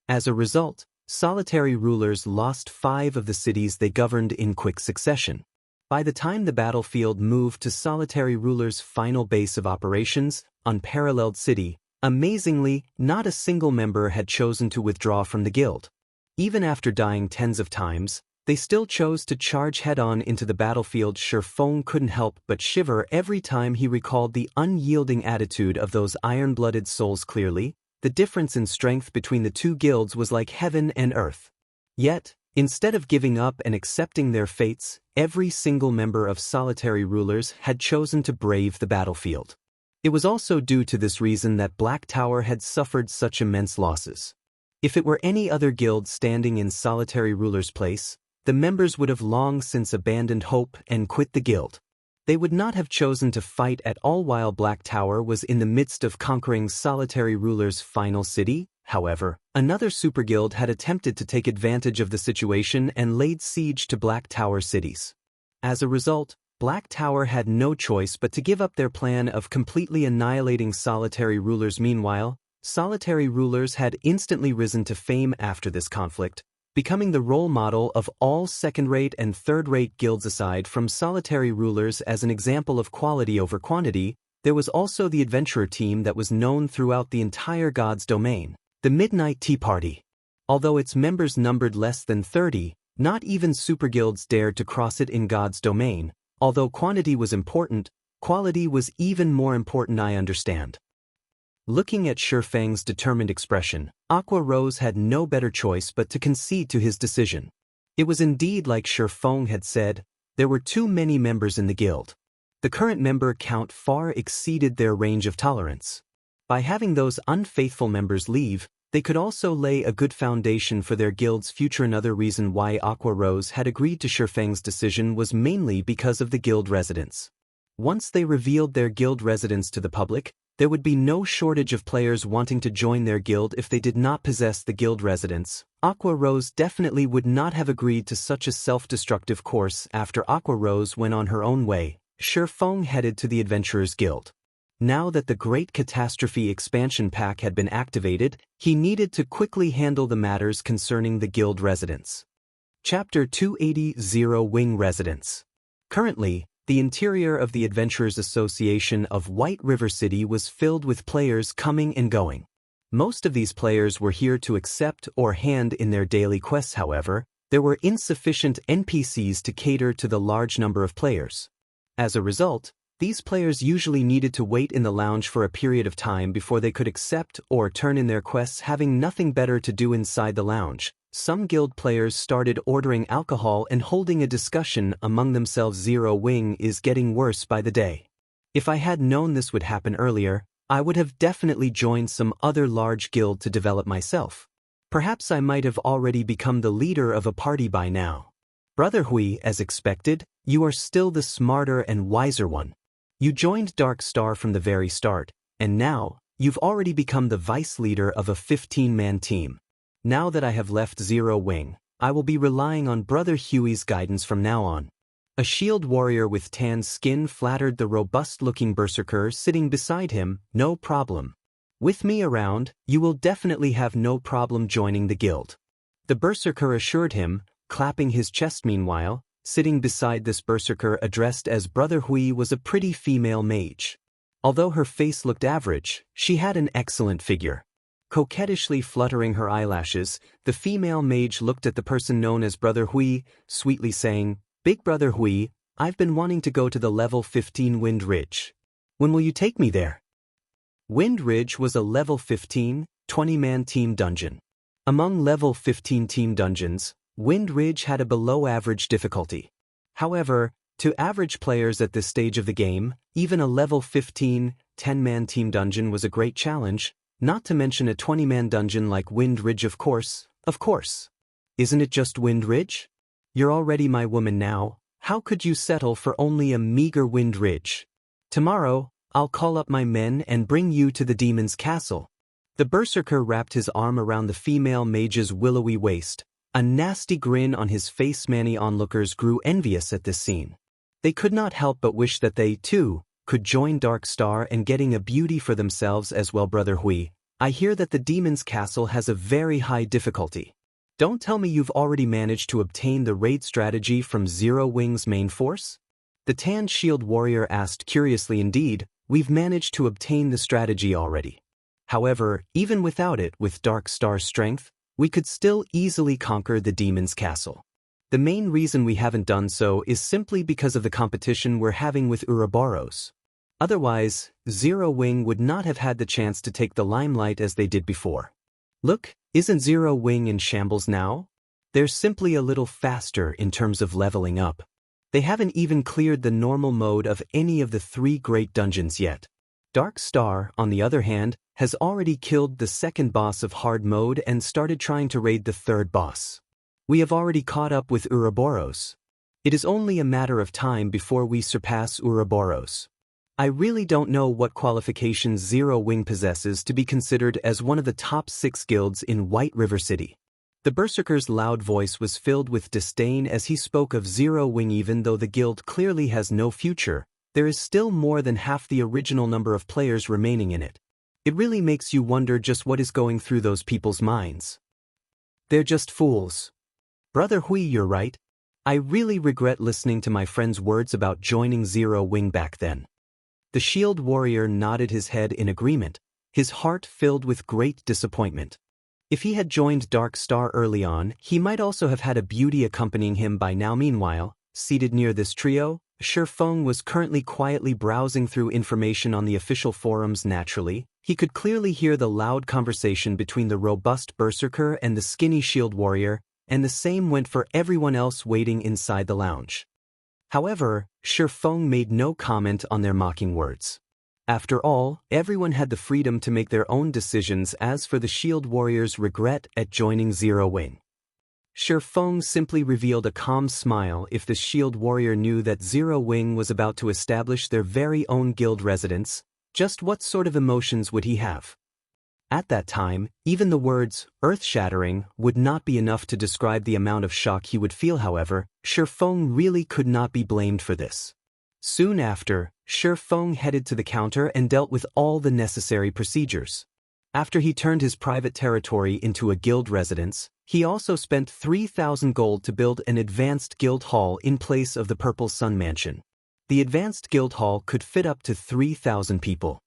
As a result, Solitary Rulers lost 5 of the cities they governed in quick succession. By the time the battlefield moved to Solitary Rulers' final base of operations, Unparalleled City, amazingly, not a single member had chosen to withdraw from the guild. Even after dying tens of times, they still chose to charge head-on into the battlefield. Feng couldn't help but shiver every time he recalled the unyielding attitude of those iron-blooded souls. Clearly, the difference in strength between the two guilds was like heaven and earth. Yet, instead of giving up and accepting their fates, every single member of Solitary Rulers had chosen to brave the battlefield. It was also due to this reason that Black Tower had suffered such immense losses. If it were any other guild standing in Solitary Rulers' place, the members would have long since abandoned hope and quit the guild. They would not have chosen to fight at all while Black Tower was in the midst of conquering Solitary Rulers' final city. However, another super guild had attempted to take advantage of the situation and laid siege to Black Tower cities. As a result, Black Tower had no choice but to give up their plan of completely annihilating Solitary Rulers. Meanwhile, Solitary Rulers had instantly risen to fame after this conflict, becoming the role model of all second-rate and third-rate guilds. Aside from Solitary Rulers as an example of quality over quantity, there was also the adventurer team that was known throughout the entire God's domain, the Midnight Tea Party. Although its members numbered less than 30, not even super guilds dared to cross it in God's domain. Although quantity was important, quality was even more important. I understand. Looking at Feng's determined expression, Aqua Rose had no better choice but to concede to his decision. It was indeed like Feng had said, there were too many members in the guild. The current member count far exceeded their range of tolerance. By having those unfaithful members leave, they could also lay a good foundation for their guild's future. Another reason why Aqua Rose had agreed to Feng's decision was mainly because of the guild residents. Once they revealed their guild residents to the public, there would be no shortage of players wanting to join their guild if they did not possess the guild residents. Aqua Rose definitely would not have agreed to such a self-destructive course. After Aqua Rose went on her own way, Feng headed to the Adventurers Guild. Now that the Great Catastrophe expansion pack had been activated, he needed to quickly handle the matters concerning the guild residents. Chapter 280 Zero Wing Residence. Currently, the interior of the Adventurers Association of White River City was filled with players coming and going. Most of these players were here to accept or hand in their daily quests. However, there were insufficient NPCs to cater to the large number of players. As a result, these players usually needed to wait in the lounge for a period of time before they could accept or turn in their quests, having nothing better to do inside the lounge. Some guild players started ordering alcohol and holding a discussion among themselves. Zero Wing is getting worse by the day. If I had known this would happen earlier, I would have definitely joined some other large guild to develop myself. Perhaps I might have already become the leader of a party by now. Brother Hui, as expected, you are still the smarter and wiser one. You joined Dark Star from the very start, and now, you've already become the vice leader of a 15-man team. Now that I have left Zero Wing, I will be relying on Brother Huey's guidance from now on. A shield warrior with tan skin flattered the robust-looking berserker sitting beside him. No problem. With me around, you will definitely have no problem joining the guild. The berserker assured him, clapping his chest. Meanwhile, sitting beside this berserker addressed as Brother Hui was a pretty female mage. Although her face looked average, she had an excellent figure. Coquettishly fluttering her eyelashes, the female mage looked at the person known as Brother Hui, sweetly saying, "Big Brother Hui, I've been wanting to go to the level 15 Wind Ridge. When will you take me there?" Wind Ridge was a level 15, 20-man team dungeon. Among level 15 team dungeons, Wind Ridge had a below-average difficulty. However, to average players at this stage of the game, even a level 15, 10-man team dungeon was a great challenge, not to mention a 20-man dungeon like Wind Ridge. Of course. Isn't it just Wind Ridge? You're already my woman now. How could you settle for only a meager Wind Ridge? Tomorrow, I'll call up my men and bring you to the demon's castle. The berserker wrapped his arm around the female mage's willowy waist, a nasty grin on his face. Many onlookers grew envious at this scene. They could not help but wish that they, too, could join Dark Star and getting a beauty for themselves as well. Brother Hui, I hear that the demon's castle has a very high difficulty. Don't tell me you've already managed to obtain the raid strategy from Zero Wing's main force? The tan shield warrior asked curiously. Indeed, we've managed to obtain the strategy already. However, even without it, with Dark Star's strength, we could still easily conquer the demon's castle. The main reason we haven't done so is simply because of the competition we're having with Ouroboros. Otherwise, Zero Wing would not have had the chance to take the limelight as they did before. Look, isn't Zero Wing in shambles now? They're simply a little faster in terms of leveling up. They haven't even cleared the normal mode of any of the 3 great dungeons yet. Dark Star, on the other hand, has already killed the second boss of hard mode and started trying to raid the third boss. We have already caught up with Ouroboros. It is only a matter of time before we surpass Ouroboros. I really don't know what qualifications Zero Wing possesses to be considered as one of the top 6 guilds in White River City. The berserker's loud voice was filled with disdain as he spoke of Zero Wing. Even though the guild clearly has no future, there is still more than half the original number of players remaining in it. It really makes you wonder just what is going through those people's minds. They're just fools. Brother Hui, you're right. I really regret listening to my friend's words about joining Zero Wing back then. The shield warrior nodded his head in agreement, his heart filled with great disappointment. If he had joined Dark Star early on, he might also have had a beauty accompanying him by now. Meanwhile, seated near this trio, Feng was currently quietly browsing through information on the official forums. Naturally, he could clearly hear the loud conversation between the robust berserker and the skinny shield warrior, and the same went for everyone else waiting inside the lounge. However, Feng made no comment on their mocking words. After all, everyone had the freedom to make their own decisions. As for the shield warrior's regret at joining Zero Wing, Feng simply revealed a calm smile. If the shield warrior knew that Zero Wing was about to establish their very own guild residence, just what sort of emotions would he have? At that time, even the words, earth-shattering, would not be enough to describe the amount of shock he would feel. However, Feng really could not be blamed for this. Soon after, Feng headed to the counter and dealt with all the necessary procedures. After he turned his private territory into a guild residence, He also spent 3,000 gold to build an advanced guild hall in place of the Purple Sun Mansion. The advanced guild hall could fit up to 3,000 people.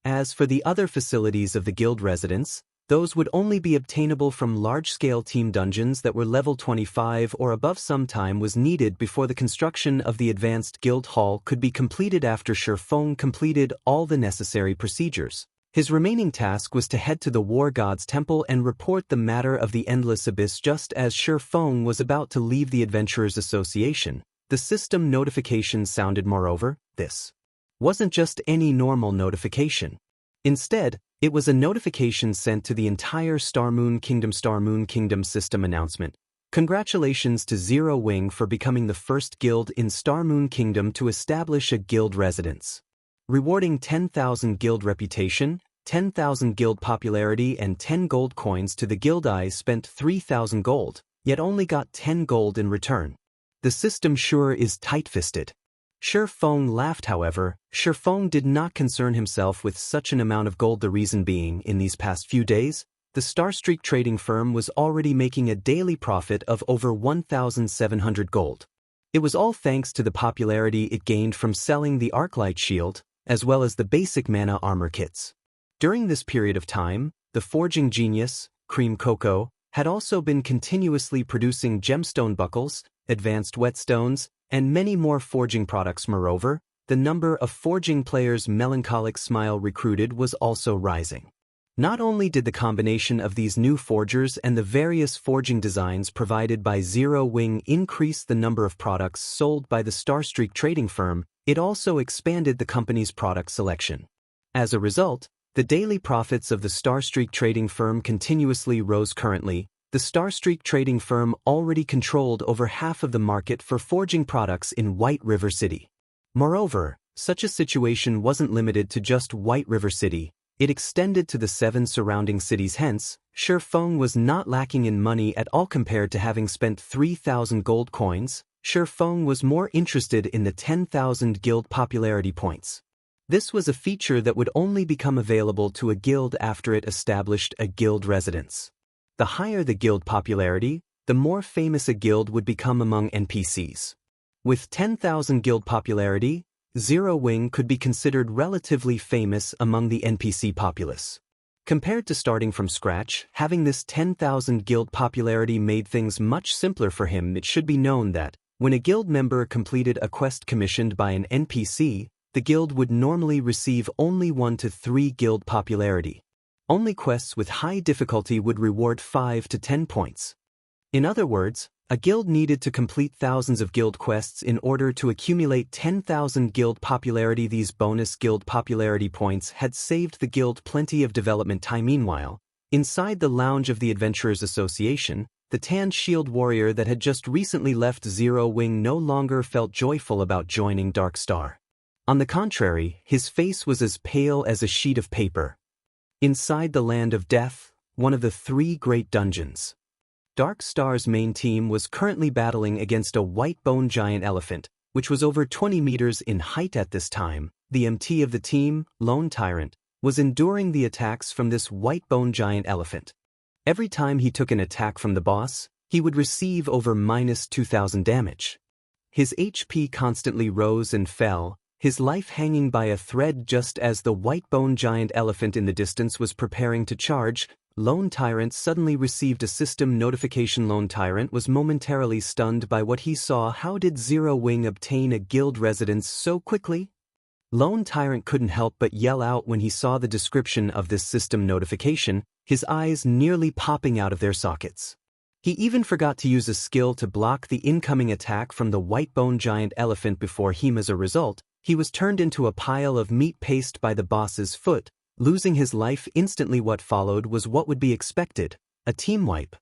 As for the other facilities of the guild residence, those would only be obtainable from large-scale team dungeons that were level 25 or above. Some time was needed before the construction of the advanced guild hall could be completed after Feng completed all the necessary procedures. His remaining task was to head to the War God's Temple and report the matter of the Endless Abyss. Just as Feng was about to leave the Adventurers Association, the system notification sounded. Moreover, this wasn't just any normal notification. Instead, it was a notification sent to the entire Star Moon Kingdom system announcement. Congratulations to Zero Wing for becoming the first guild in Star Moon Kingdom to establish a guild residence. Rewarding 10,000 guild reputation, 10,000 guild popularity and 10 gold coins to the guild. I spent 3,000 gold, yet only got 10 gold in return. The system sure is tight-fisted. Feng laughed. However, Feng did not concern himself with such an amount of gold. The reason being, in these past few days, the Starstreak trading firm was already making a daily profit of over 1,700 gold. It was all thanks to the popularity it gained from selling the Arclight shield, as well as the basic mana armor kits. During this period of time, the forging genius, Cream Cocoa, had also been continuously producing gemstone buckles, advanced whetstones, and many more forging products. Moreover, the number of forging players Melancholic Smile recruited was also rising. Not only did the combination of these new forgers and the various forging designs provided by Zero Wing increase the number of products sold by the Starstreak trading firm, it also expanded the company's product selection. As a result, the daily profits of the Starstreak trading firm continuously rose. Currently, the Starstreak trading firm already controlled over half of the market for forging products in White River City. Moreover, such a situation wasn't limited to just White River City. It extended to the 7 surrounding cities. Hence, Feng was not lacking in money at all. Compared to having spent 3,000 gold coins, Feng was more interested in the 10,000 guild popularity points. This was a feature that would only become available to a guild after it established a guild residence. The higher the guild popularity, the more famous a guild would become among NPCs. With 10,000 guild popularity, Zero Wing could be considered relatively famous among the NPC populace. Compared to starting from scratch, having this 10,000 guild popularity made things much simpler for him. It should be known that, when a guild member completed a quest commissioned by an NPC, the guild would normally receive only 1 to 3 guild popularity. Only quests with high difficulty would reward 5 to 10 points. In other words, a guild needed to complete thousands of guild quests in order to accumulate 10,000 guild popularity. These bonus guild popularity points had saved the guild plenty of development time. Meanwhile, inside the lounge of the Adventurers Association, the tanned shield warrior that had just recently left Zero Wing no longer felt joyful about joining Dark Star. On the contrary, his face was as pale as a sheet of paper. Inside the Land of Death, one of the 3 great dungeons, Dark Star's main team was currently battling against a white bone giant elephant, which was over 20 meters in height at this time. The MT of the team, Lone Tyrant, was enduring the attacks from this white bone giant elephant. Every time he took an attack from the boss, he would receive over -2,000 damage. His HP constantly rose and fell, his life hanging by a thread. Just as the white bone giant elephant in the distance was preparing to charge, Lone Tyrant suddenly received a system notification. Lone Tyrant was momentarily stunned by what he saw. How did Zero Wing obtain a guild residence so quickly? Lone Tyrant couldn't help but yell out when he saw the description of this system notification, his eyes nearly popping out of their sockets. He even forgot to use a skill to block the incoming attack from the white bone giant elephant before him. As a result, he was turned into a pile of meat paste by the boss's foot, losing his life instantly. What followed was what would be expected, a team wipe.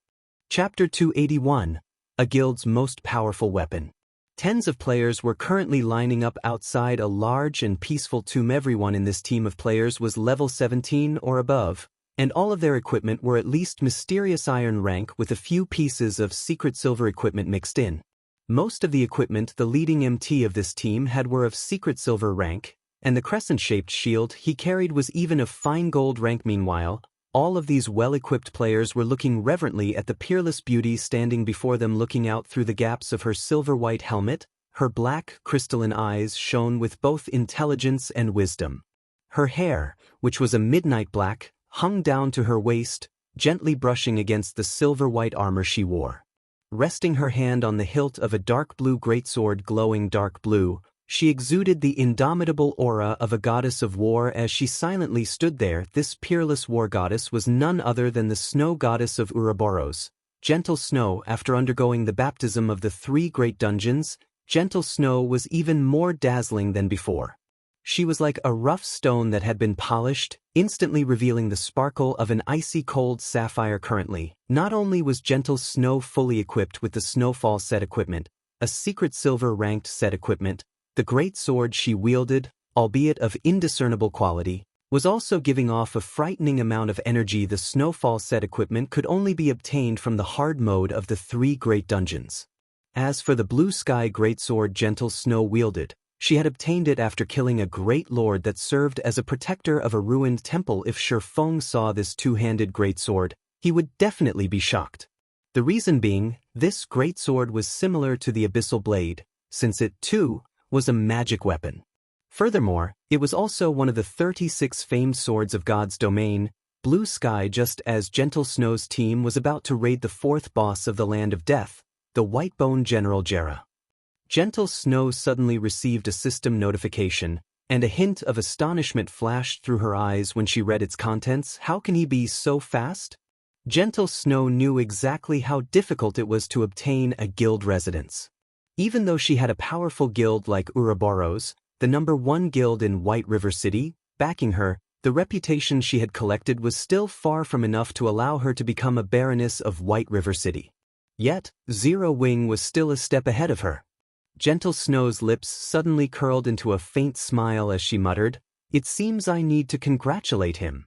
Chapter 281, A Guild's Most Powerful Weapon. Tens of players were currently lining up outside a large and peaceful tomb. Everyone in this team of players was level 17 or above, and all of their equipment were at least mysterious iron rank with a few pieces of secret silver equipment mixed in. Most of the equipment the leading MT of this team had were of secret silver rank, and the crescent-shaped shield he carried was even of fine gold rank. Meanwhile, All of these well-equipped players were looking reverently at the peerless beauty standing before them, looking out through the gaps of her silver-white helmet. Her black, crystalline eyes shone with both intelligence and wisdom. Her hair, which was a midnight black, hung down to her waist, gently brushing against the silver-white armor she wore. Resting her hand on the hilt of a dark blue greatsword glowing dark blue, she exuded the indomitable aura of a goddess of war as she silently stood there. This peerless war goddess was none other than the snow goddess of Ouroboros. Gentle Snow. After undergoing the baptism of the 3 great dungeons, Gentle Snow was even more dazzling than before. She was like a rough stone that had been polished, instantly revealing the sparkle of an icy cold sapphire. Currently, not only was Gentle Snow fully equipped with the Snowfall set equipment, a secret silver-ranked set equipment, the great sword she wielded, albeit of indiscernible quality, was also giving off a frightening amount of energy. The Snowfall set equipment could only be obtained from the hard mode of the 3 great dungeons. As for the blue sky greatsword Gentle Snow wielded, she had obtained it after killing a great lord that served as a protector of a ruined temple. If Feng saw this two-handed greatsword, he would definitely be shocked. The reason being, this greatsword was similar to the Abyssal Blade, since it, too, was a magic weapon. Furthermore, it was also one of the 36 famed swords of God's domain, Blue Sky. Just as Gentle Snow's team was about to raid the 4th boss of the Land of Death, the Whitebone General Jera, Gentle Snow suddenly received a system notification, and a hint of astonishment flashed through her eyes when she read its contents. How can he be so fast? Gentle Snow knew exactly how difficult it was to obtain a guild residence. Even though she had a powerful guild like Ouroboros, the #1 guild in White River City, backing her, the reputation she had collected was still far from enough to allow her to become a baroness of White River City. Yet, Zero Wing was still a step ahead of her. Gentle Snow's lips suddenly curled into a faint smile as she muttered, "It seems I need to congratulate him."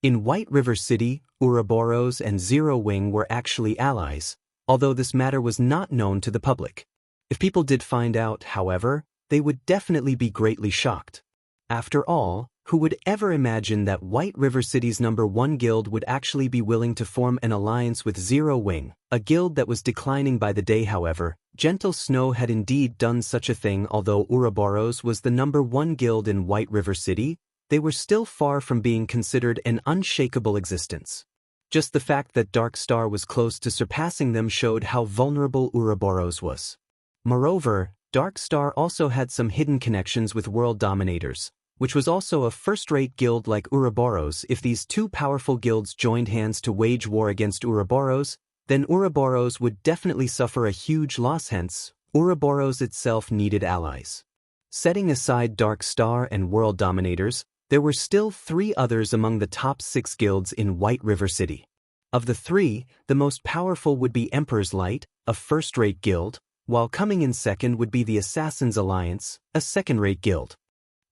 In White River City, Ouroboros and Zero Wing were actually allies, although this matter was not known to the public. If people did find out, however, they would definitely be greatly shocked. After all, who would ever imagine that White River City's #1 guild would actually be willing to form an alliance with Zero Wing, a guild that was declining by the day? However, Gentle Snow had indeed done such a thing. Although Ouroboros was the #1 guild in White River City, they were still far from being considered an unshakable existence. Just the fact that Dark Star was close to surpassing them showed how vulnerable Ouroboros was. Moreover, Dark Star also had some hidden connections with world dominators, which was also a first-rate guild like Ouroboros. If these 2 powerful guilds joined hands to wage war against Ouroboros, then Ouroboros would definitely suffer a huge loss. Hence, Ouroboros itself needed allies. Setting aside Dark Star and world dominators, there were still 3 others among the top 6 guilds in White River City. Of the 3, the most powerful would be Emperor's Light, a first-rate guild, while coming in second would be the Assassin's Alliance, a second-rate guild.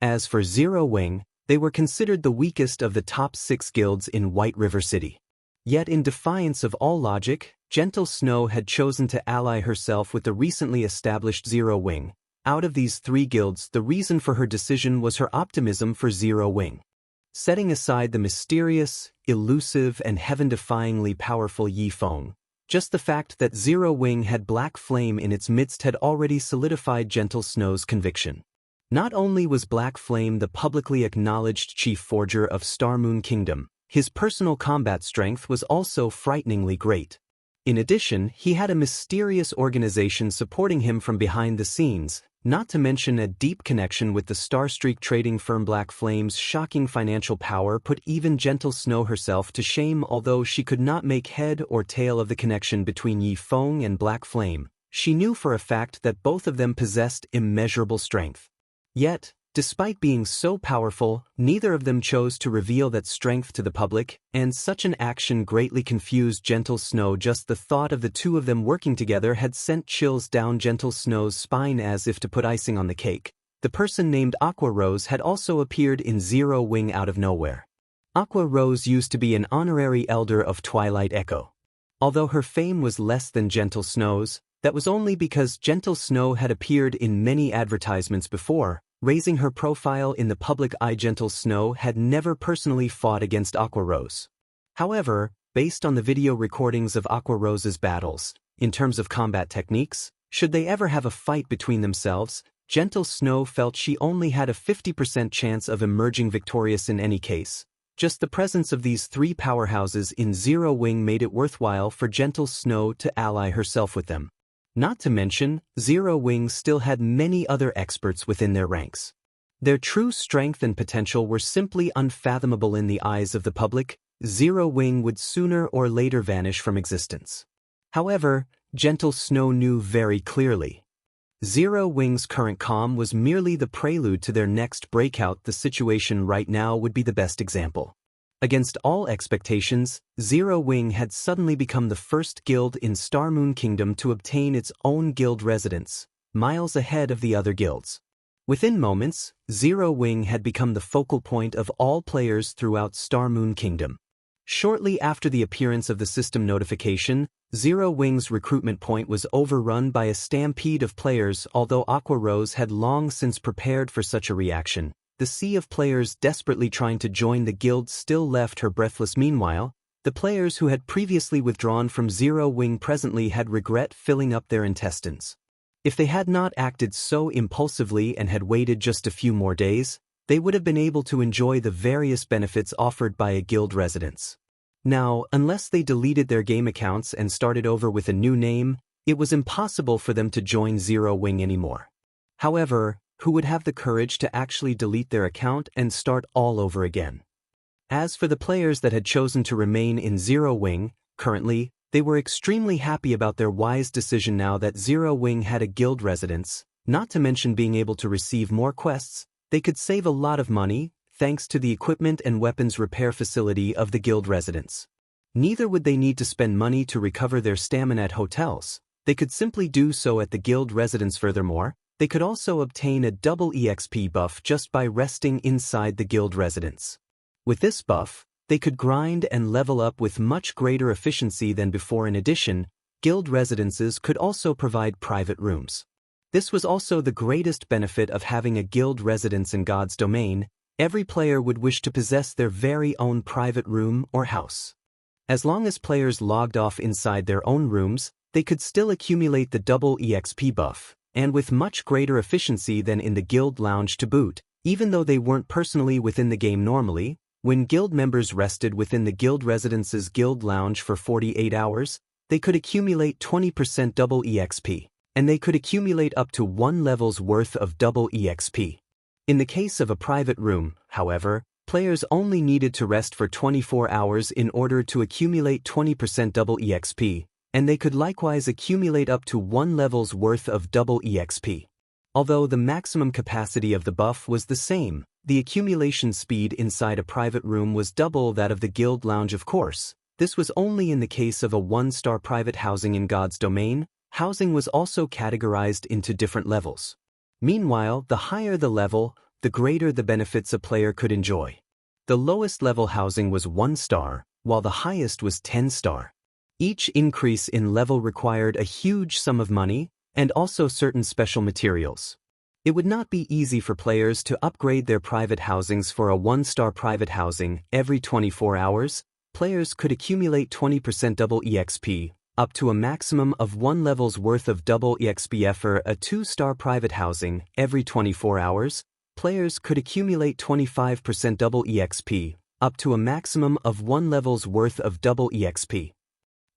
As for Zero Wing, they were considered the weakest of the top 6 guilds in White River City. Yet in defiance of all logic, Gentle Snow had chosen to ally herself with the recently established Zero Wing. Out of these 3 guilds, the reason for her decision was her optimism for Zero Wing. Setting aside the mysterious, elusive, and heaven-defyingly powerful Feng, just the fact that Zero Wing had black flame in its midst had already solidified Gentle Snow's conviction. Not only was Black Flame the publicly acknowledged chief forger of Starmoon Kingdom, his personal combat strength was also frighteningly great. In addition, he had a mysterious organization supporting him from behind the scenes, not to mention a deep connection with the Starstreak trading firm. Black Flame's shocking financial power put even Gentle Snow herself to shame. Although she could not make head or tail of the connection between Feng and Black Flame, she knew for a fact that both of them possessed immeasurable strength. Yet, despite being so powerful, neither of them chose to reveal that strength to the public, and such an action greatly confused Gentle Snow. Just the thought of the 2 of them working together had sent chills down Gentle Snow's spine. As if to put icing on the cake, the person named Aqua Rose had also appeared in Zero Wing out of nowhere. Aqua Rose used to be an honorary elder of Twilight Echo. Although her fame was less than Gentle Snow's, that was only because Gentle Snow had appeared in many advertisements before, raising her profile in the public eye. Gentle Snow had never personally fought against Aqua Rose. However, based on the video recordings of Aqua Rose's battles, in terms of combat techniques, should they ever have a fight between themselves, Gentle Snow felt she only had a 50% chance of emerging victorious in any case. Just the presence of these three powerhouses in Zero Wing made it worthwhile for Gentle Snow to ally herself with them. Not to mention, Zero Wing still had many other experts within their ranks. Their true strength and potential were simply unfathomable in the eyes of the public. Zero Wing would sooner or later vanish from existence. However, Gentle Snow knew very clearly. Zero Wing's current calm was merely the prelude to their next breakout. The situation right now would be the best example. Against all expectations, Zero Wing had suddenly become the first guild in Star Moon Kingdom to obtain its own guild residence, miles ahead of the other guilds. Within moments, Zero Wing had become the focal point of all players throughout Star Moon Kingdom. Shortly after the appearance of the system notification, Zero Wing's recruitment point was overrun by a stampede of players. Although Aqua Rose had long since prepared for such a reaction, the sea of players desperately trying to join the guild still left her breathless. Meanwhile, the players who had previously withdrawn from Zero Wing presently had regret filling up their intestines. If they had not acted so impulsively and had waited just a few more days, they would have been able to enjoy the various benefits offered by a guild residence. Now, unless they deleted their game accounts and started over with a new name, it was impossible for them to join Zero Wing anymore. However, who would have the courage to actually delete their account and start all over again? As for the players that had chosen to remain in Zero Wing, currently, they were extremely happy about their wise decision now that Zero Wing had a guild residence. Not to mention being able to receive more quests, they could save a lot of money, thanks to the equipment and weapons repair facility of the guild residence. Neither would they need to spend money to recover their stamina at hotels. They could simply do so at the guild residence. Furthermore, they could also obtain a double EXP buff just by resting inside the guild residence. With this buff, they could grind and level up with much greater efficiency than before. In addition, guild residences could also provide private rooms. This was also the greatest benefit of having a guild residence in God's domain. Every player would wish to possess their very own private room or house. As long as players logged off inside their own rooms, they could still accumulate the double EXP buff, and with much greater efficiency than in the guild lounge to boot. Even though they weren't personally within the game normally, when guild members rested within the guild residence's guild lounge for 48 hours, they could accumulate 20% double EXP, and they could accumulate up to 1 level's worth of double EXP. In the case of a private room, however, players only needed to rest for 24 hours in order to accumulate 20% double EXP, and they could likewise accumulate up to 1 level's worth of double EXP. Although the maximum capacity of the buff was the same, the accumulation speed inside a private room was double that of the guild lounge. Of course, this was only in the case of a 1-star private housing in God's domain. Housing was also categorized into different levels. Meanwhile, the higher the level, the greater the benefits a player could enjoy. The lowest level housing was 1 star, while the highest was 10 star. Each increase in level required a huge sum of money, and also certain special materials. It would not be easy for players to upgrade their private housings. For a 1-star private housing, every 24 hours, players could accumulate 20% double EXP, up to a maximum of 1 level's worth of double EXP. For a 2-star private housing, every 24 hours, players could accumulate 25% double EXP, up to a maximum of 1 level's worth of double EXP.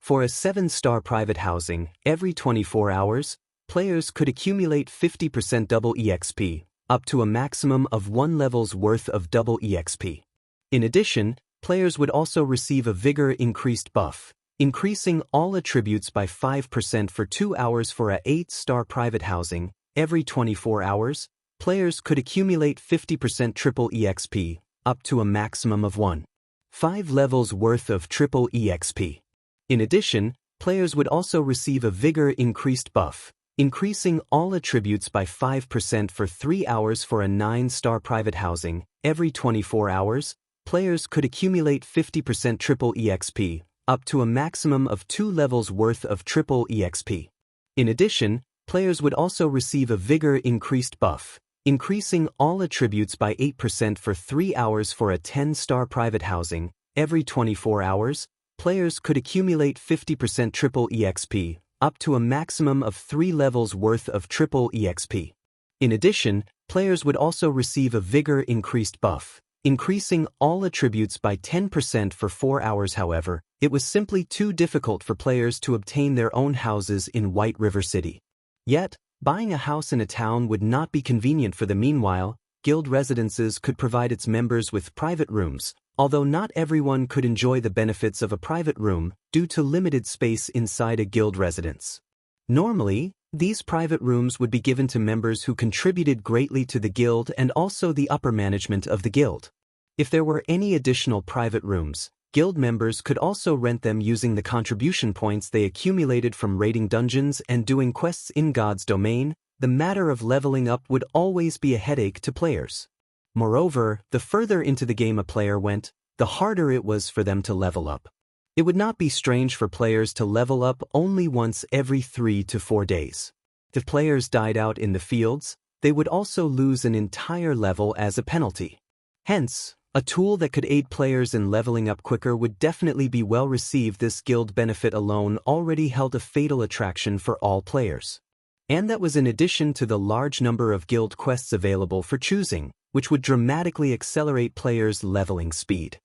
For a 7-star private housing, every 24 hours, players could accumulate 50% double EXP, up to a maximum of 1 level's worth of double EXP. In addition, players would also receive a Vigor increased buff, increasing all attributes by 5% for 2 hours. For a 8-star private housing, every 24 hours, players could accumulate 50% triple EXP, up to a maximum of 1.5 levels worth of triple EXP. In addition, players would also receive a Vigor increased buff, increasing all attributes by 5% for 3 hours. For a 9-star private housing, every 24 hours, players could accumulate 50% triple EXP, up to a maximum of 2 levels worth of triple EXP. In addition, players would also receive a Vigor increased buff, increasing all attributes by 8% for 3 hours. For a 10-star private housing, every 24 hours, players could accumulate 50% triple EXP, up to a maximum of 3 levels worth of triple EXP. In addition, players would also receive a Vigor increased buff, increasing all attributes by 10% for 4 hours. However, it was simply too difficult for players to obtain their own houses in White River City. Yet, buying a house in a town would not be convenient for them. Meanwhile, guild residences could provide its members with private rooms, although not everyone could enjoy the benefits of a private room due to limited space inside a guild residence. Normally, these private rooms would be given to members who contributed greatly to the guild and also the upper management of the guild. If there were any additional private rooms, guild members could also rent them using the contribution points they accumulated from raiding dungeons and doing quests in God's domain. The matter of leveling up would always be a headache to players. Moreover, the further into the game a player went, the harder it was for them to level up. It would not be strange for players to level up only once every 3 to 4 days. If players died out in the fields, they would also lose an entire level as a penalty. Hence, a tool that could aid players in leveling up quicker would definitely be well received. This guild benefit alone already held a fatal attraction for all players. And that was in addition to the large number of guild quests available for choosing, which would dramatically accelerate players' leveling speed.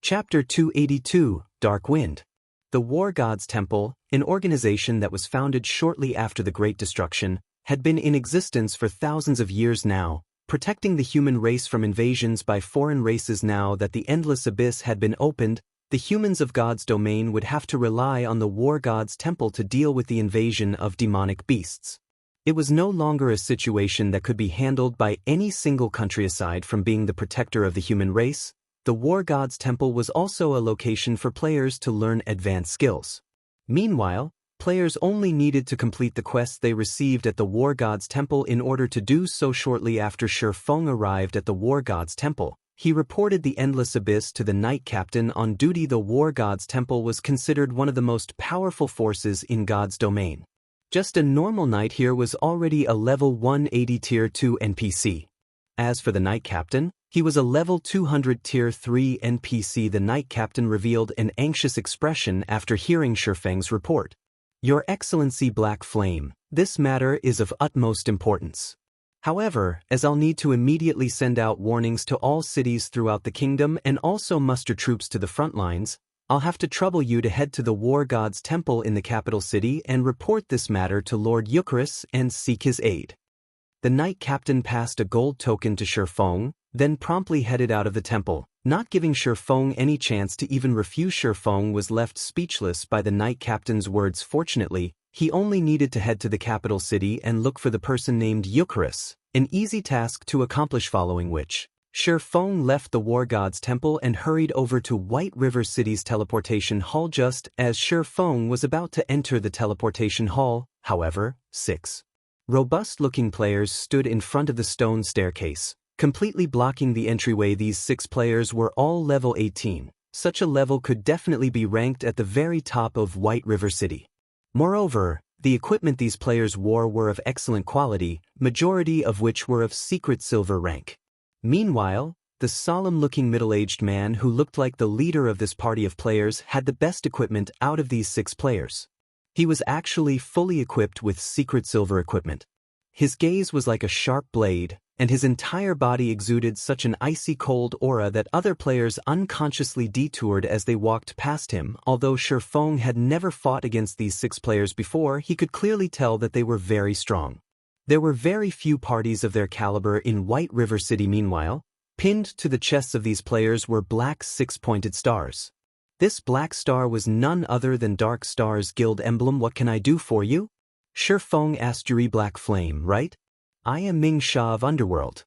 Chapter 282, Dark Wind. The War God's Temple, an organization that was founded shortly after the Great Destruction, had been in existence for thousands of years now, protecting the human race from invasions by foreign races. Now that the Endless Abyss had been opened, the humans of God's domain would have to rely on the War God's Temple to deal with the invasion of demonic beasts. It was no longer a situation that could be handled by any single country. Aside from being the protector of the human race, the War God's Temple was also a location for players to learn advanced skills. Meanwhile, players only needed to complete the quests they received at the War God's Temple in order to do so. Shortly after Feng arrived at the War God's Temple, he reported the Endless Abyss to the Knight Captain on duty. The War God's Temple was considered one of the most powerful forces in God's domain. Just a normal knight here was already a level 180 tier 2 NPC. As for the Knight Captain, he was a level 200 tier 3 NPC. The Knight Captain revealed an anxious expression after hearing Feng's report. Your Excellency Black Flame, this matter is of utmost importance. However, as I'll need to immediately send out warnings to all cities throughout the kingdom and also muster troops to the front lines, I'll have to trouble you to head to the War God's Temple in the capital city and report this matter to Lord Eucharis and seek his aid. The Knight Captain passed a gold token to Feng, then promptly headed out of the temple, not giving Feng any chance to even refuse. Feng was left speechless by the Knight Captain's words. Fortunately, he only needed to head to the capital city and look for the person named Eucharis, an easy task to accomplish, following which Feng left the War God's Temple and hurried over to White River City's teleportation hall. Just as Feng was about to enter the teleportation hall, however, 6 robust-looking players stood in front of the stone staircase, completely blocking the entryway. These 6 players were all level 18. Such a level could definitely be ranked at the very top of White River City. Moreover, the equipment these players wore were of excellent quality, majority of which were of secret silver rank. Meanwhile, the solemn-looking middle-aged man who looked like the leader of this party of players had the best equipment out of these 6 players. He was actually fully equipped with secret silver equipment. His gaze was like a sharp blade, and his entire body exuded such an icy cold aura that other players unconsciously detoured as they walked past him. Although Feng had never fought against these 6 players before, he could clearly tell that they were very strong. There were very few parties of their caliber in White River City. Meanwhile, pinned to the chests of these players were black 6-pointed stars. This black star was none other than Dark Star's guild emblem. What can I do for you? Feng asked. Yuri Black Flame, right? I am Ming Sha of Underworld.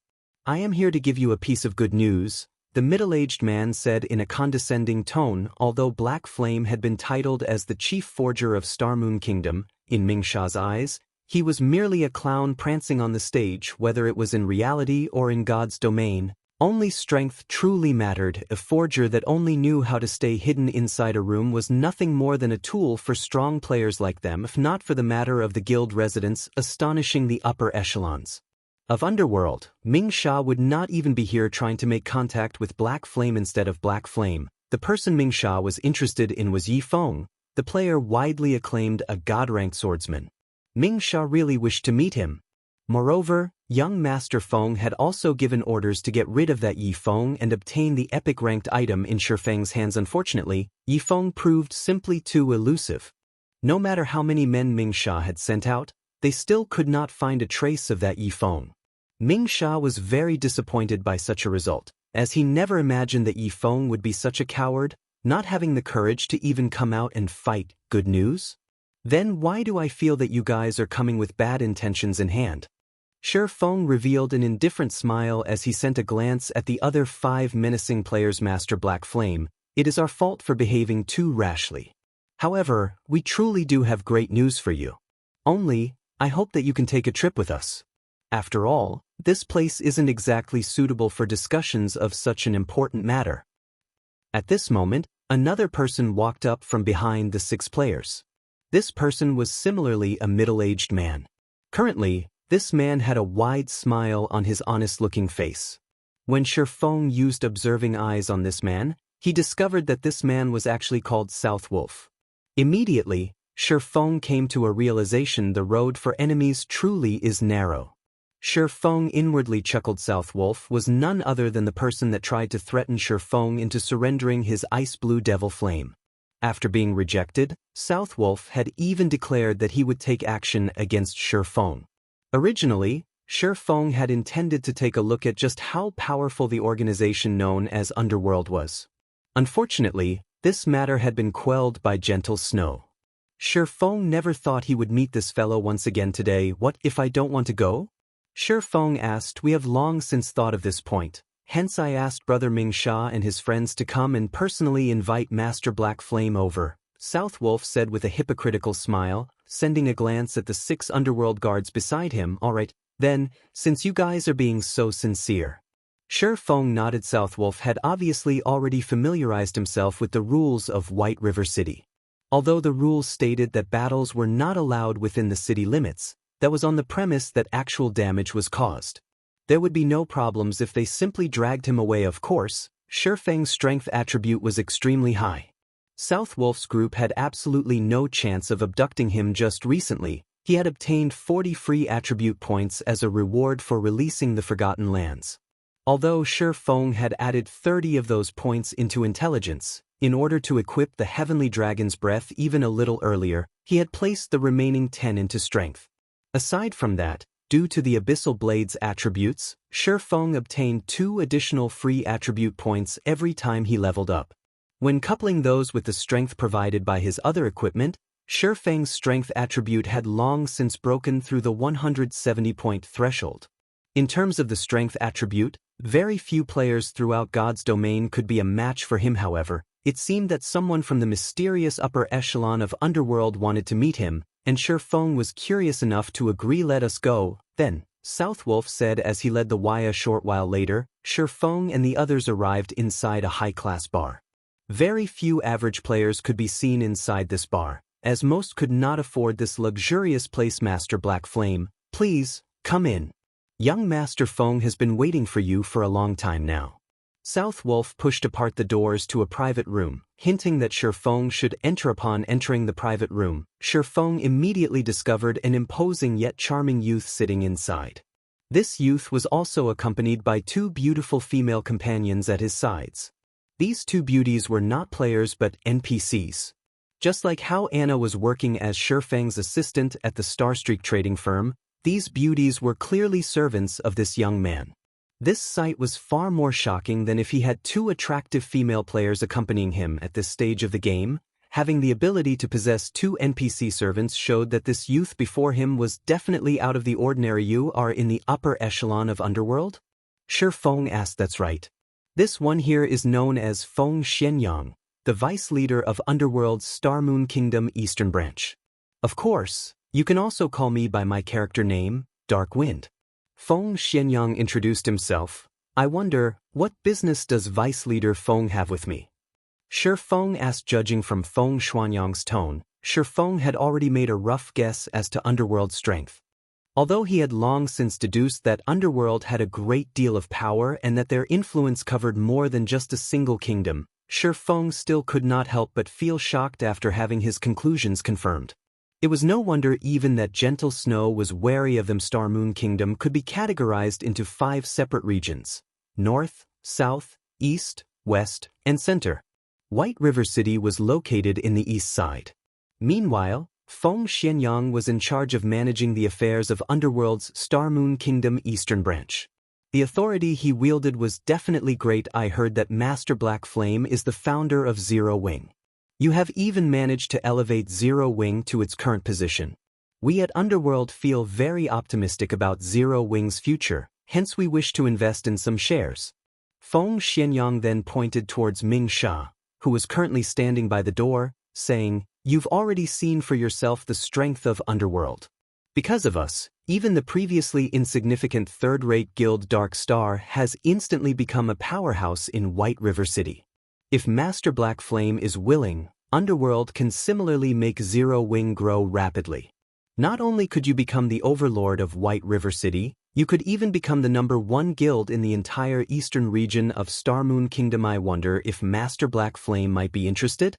I am here to give you a piece of good news, the middle-aged man said in a condescending tone. Although Black Flame had been titled as the chief forger of Starmoon Kingdom, in Ming Sha's eyes, he was merely a clown prancing on the stage. Whether it was in reality or in God's domain, only strength truly mattered. A forger that only knew how to stay hidden inside a room was nothing more than a tool for strong players like them, if not for the matter of the guild residents astonishing the upper echelons of Underworld. Ming Sha would not even be here trying to make contact with Black Flame. Instead of Black Flame, The person Ming Sha was interested in was Yi Feng, the player widely acclaimed a god-ranked swordsman. Ming Sha really wished to meet him. Moreover, young Master Feng had also given orders to get rid of that Yi Feng and obtain the epic-ranked item in Feng's hands. Unfortunately, Yi Feng proved simply too elusive. No matter how many men Ming Sha had sent out, they still could not find a trace of that Yi Feng. Ming Sha was very disappointed by such a result, as he never imagined that Yi Feng would be such a coward, not having the courage to even come out and fight. Good news? Then why do I feel that you guys are coming with bad intentions in hand? Feng revealed an indifferent smile as he sent a glance at the other 5 menacing players. Master Black Flame, it is our fault for behaving too rashly. However, we truly do have great news for you. Only, I hope that you can take a trip with us. After all, this place isn't exactly suitable for discussions of such an important matter. At this moment, another person walked up from behind the 6 players. This person was similarly a middle-aged man. Currently, this man had a wide smile on his honest-looking face. When Feng used observing eyes on this man, he discovered that this man was actually called South Wolf. Immediately, Feng came to a realization: the road for enemies truly is narrow. Feng inwardly chuckled. South Wolf was none other than the person that tried to threaten Feng into surrendering his ice-blue devil flame. After being rejected, South Wolf had even declared that he would take action against Feng. Originally, Feng had intended to take a look at just how powerful the organization known as Underworld was. Unfortunately, this matter had been quelled by gentle snow. Feng never thought he would meet this fellow once again today. What if I don't want to go? Feng asked. We have long since thought of this point. Hence I asked Brother Ming Sha and his friends to come and personally invite Master Black Flame over, South Wolf said with a hypocritical smile, sending a glance at the 6 underworld guards beside him. All right, then, since you guys are being so sincere. Feng nodded. South Wolf had obviously already familiarized himself with the rules of White River City. Although the rules stated that battles were not allowed within the city limits, that was on the premise that actual damage was caused. There would be no problems if they simply dragged him away. Of course, Feng's strength attribute was extremely high. South Wolf's group had absolutely no chance of abducting him. Just recently, he had obtained 40 free attribute points as a reward for releasing the Forgotten Lands. Although Feng had added 30 of those points into intelligence, in order to equip the Heavenly Dragon's Breath even a little earlier, he had placed the remaining 10 into strength. Aside from that, due to the Abyssal Blade's attributes, Feng obtained 2 additional free attribute points every time he leveled up. When coupling those with the strength provided by his other equipment, Feng's strength attribute had long since broken through the 170-point threshold. In terms of the strength attribute, very few players throughout God's domain could be a match for him. However, it seemed that someone from the mysterious upper echelon of Underworld wanted to meet him, and Feng was curious enough to agree. Let us go, then, South Wolf said as he led the way. A short while later, Feng and the others arrived inside a high-class bar. Very few average players could be seen inside this bar, as most could not afford this luxurious place. Master Black Flame, please, come in. Young Master Feng has been waiting for you for a long time now. South Wolf pushed apart the doors to a private room, hinting that Feng should enter. Upon entering the private room, Feng immediately discovered an imposing yet charming youth sitting inside. This youth was also accompanied by 2 beautiful female companions at his sides. These 2 beauties were not players but NPCs. Just like how Anna was working as Feng's assistant at the Starstreak trading firm, these beauties were clearly servants of this young man. This sight was far more shocking than if he had 2 attractive female players accompanying him at this stage of the game. Having the ability to possess 2 NPC servants showed that this youth before him was definitely out of the ordinary. You are in the upper echelon of Underworld? Feng asked. That's right. This one here is known as Feng Xianyang, the vice leader of Underworld's Star Moon Kingdom Eastern Branch. Of course, you can also call me by my character name, Dark Wind. Feng Xianyang introduced himself. I wonder, what business does Vice Leader Feng have with me? Feng asked. Judging from Feng Xianyang's tone, Feng had already made a rough guess as to Underworld's strength. Although he had long since deduced that Underworld had a great deal of power and that their influence covered more than just a single kingdom, Feng still could not help but feel shocked after having his conclusions confirmed. It was no wonder even that Gentle Snow was wary of them. Star Moon Kingdom could be categorized into 5 separate regions: North, South, East, West, and Center. White River City was located in the east side. Meanwhile, Feng Xianyang was in charge of managing the affairs of Underworld's Star Moon Kingdom Eastern Branch. The authority he wielded was definitely great. I heard that Master Black Flame is the founder of Zero Wing. You have even managed to elevate Zero Wing to its current position. We at Underworld feel very optimistic about Zero Wing's future, hence we wish to invest in some shares. Feng Xianyang then pointed towards Ming Sha, who was currently standing by the door, saying, "You've already seen for yourself the strength of Underworld. Because of us, even the previously insignificant third-rate guild Dark Star has instantly become a powerhouse in White River City. If Master Black Flame is willing, Underworld can similarly make Zero Wing grow rapidly. Not only could you become the overlord of White River City, you could even become the #1 guild in the entire eastern region of Star Moon Kingdom. I wonder if Master Black Flame might be interested?"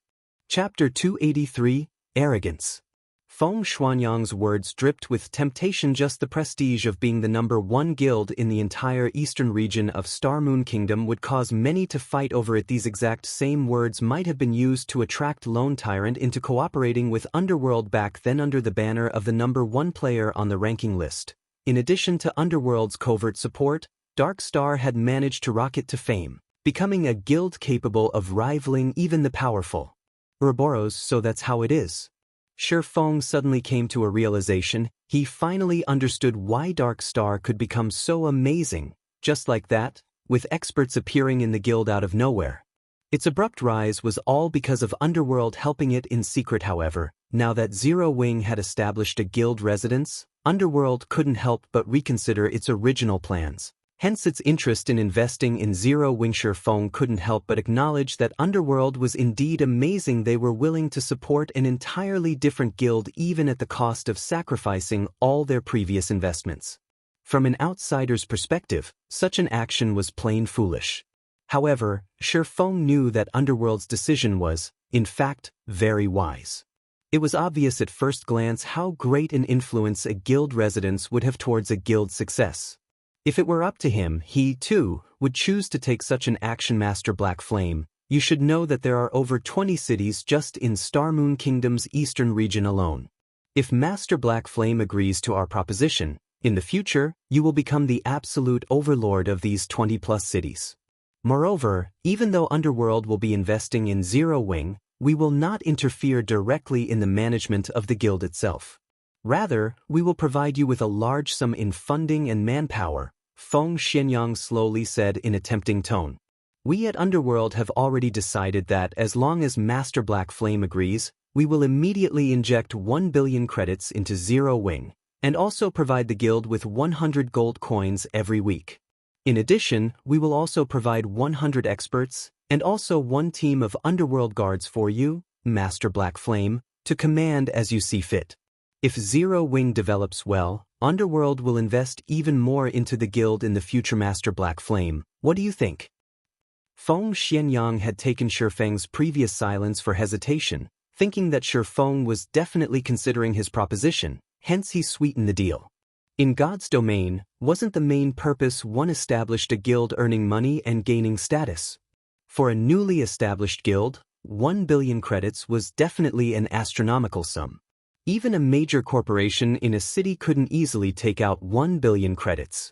Chapter 283, Arrogance. Feng Xuanyang's words dripped with temptation. Just the prestige of being the #1 guild in the entire eastern region of Star Moon Kingdom would cause many to fight over it. These exact same words might have been used to attract Lone Tyrant into cooperating with Underworld back then under the banner of the #1 player on the ranking list. In addition to Underworld's covert support, Dark Star had managed to rocket to fame, becoming a guild capable of rivaling even the powerful Ouroboros. So that's how it is. Feng suddenly came to a realization. He finally understood why Dark Star could become so amazing, just like that, with experts appearing in the guild out of nowhere. Its abrupt rise was all because of Underworld helping it in secret. However, now that Zero Wing had established a guild residence, Underworld couldn't help but reconsider its original plans. Hence its interest in investing in Zero Wing. Feng couldn't help but acknowledge that Underworld was indeed amazing. They were willing to support an entirely different guild even at the cost of sacrificing all their previous investments. From an outsider's perspective, such an action was plain foolish. However, Feng knew that Underworld's decision was, in fact, very wise. It was obvious at first glance how great an influence a guild residence would have towards a guild's success. If it were up to him, he, too, would choose to take such an action. Master Black Flame, you should know that there are over 20 cities just in Star Moon Kingdom's eastern region alone. If Master Black Flame agrees to our proposition, in the future, you will become the absolute overlord of these 20+ cities. Moreover, even though Underworld will be investing in Zero Wing, we will not interfere directly in the management of the guild itself. Rather, we will provide you with a large sum in funding and manpower, Feng Xianyang slowly said in a tempting tone. We at Underworld have already decided that as long as Master Black Flame agrees, we will immediately inject 1 billion credits into Zero Wing, and also provide the guild with 100 gold coins every week. In addition, we will also provide 100 experts, and also 1 team of Underworld guards for you, Master Black Flame, to command as you see fit. If Zero Wing develops well, Underworld will invest even more into the guild in the future. Master Black Flame, what do you think? Feng Xianyang had taken Feng's previous silence for hesitation, thinking that Feng was definitely considering his proposition, hence he sweetened the deal. In God's domain, wasn't the main purpose one established a guild earning money and gaining status? For a newly established guild, 1 billion credits was definitely an astronomical sum. Even a major corporation in a city couldn't easily take out 1 billion credits.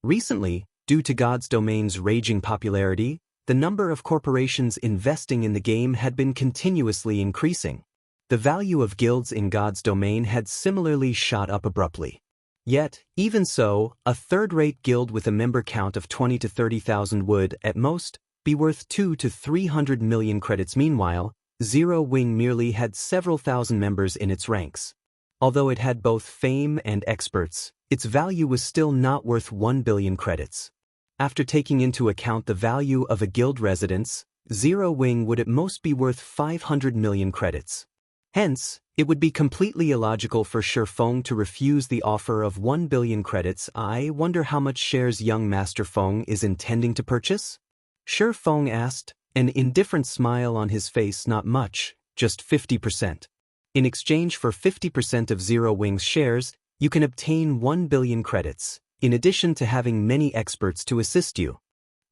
Recently, due to God's domain's raging popularity, the number of corporations investing in the game had been continuously increasing. The value of guilds in God's domain had similarly shot up abruptly. Yet, even so, a third-rate guild with a member count of 20 to 30,000 would, at most, be worth 2 to 300 million credits. Meanwhile, Zero Wing merely had several thousand members in its ranks. Although it had both fame and experts, its value was still not worth 1 billion credits. After taking into account the value of a guild residence, Zero Wing would at most be worth 500 million credits. Hence, it would be completely illogical for Feng to refuse the offer of 1 billion credits. I wonder how much shares young Master Feng is intending to purchase? Feng asked, An indifferent smile on his face. Not much, just 50%. In exchange for 50% of Zero Wings shares, you can obtain 1 billion credits, in addition to having many experts to assist you.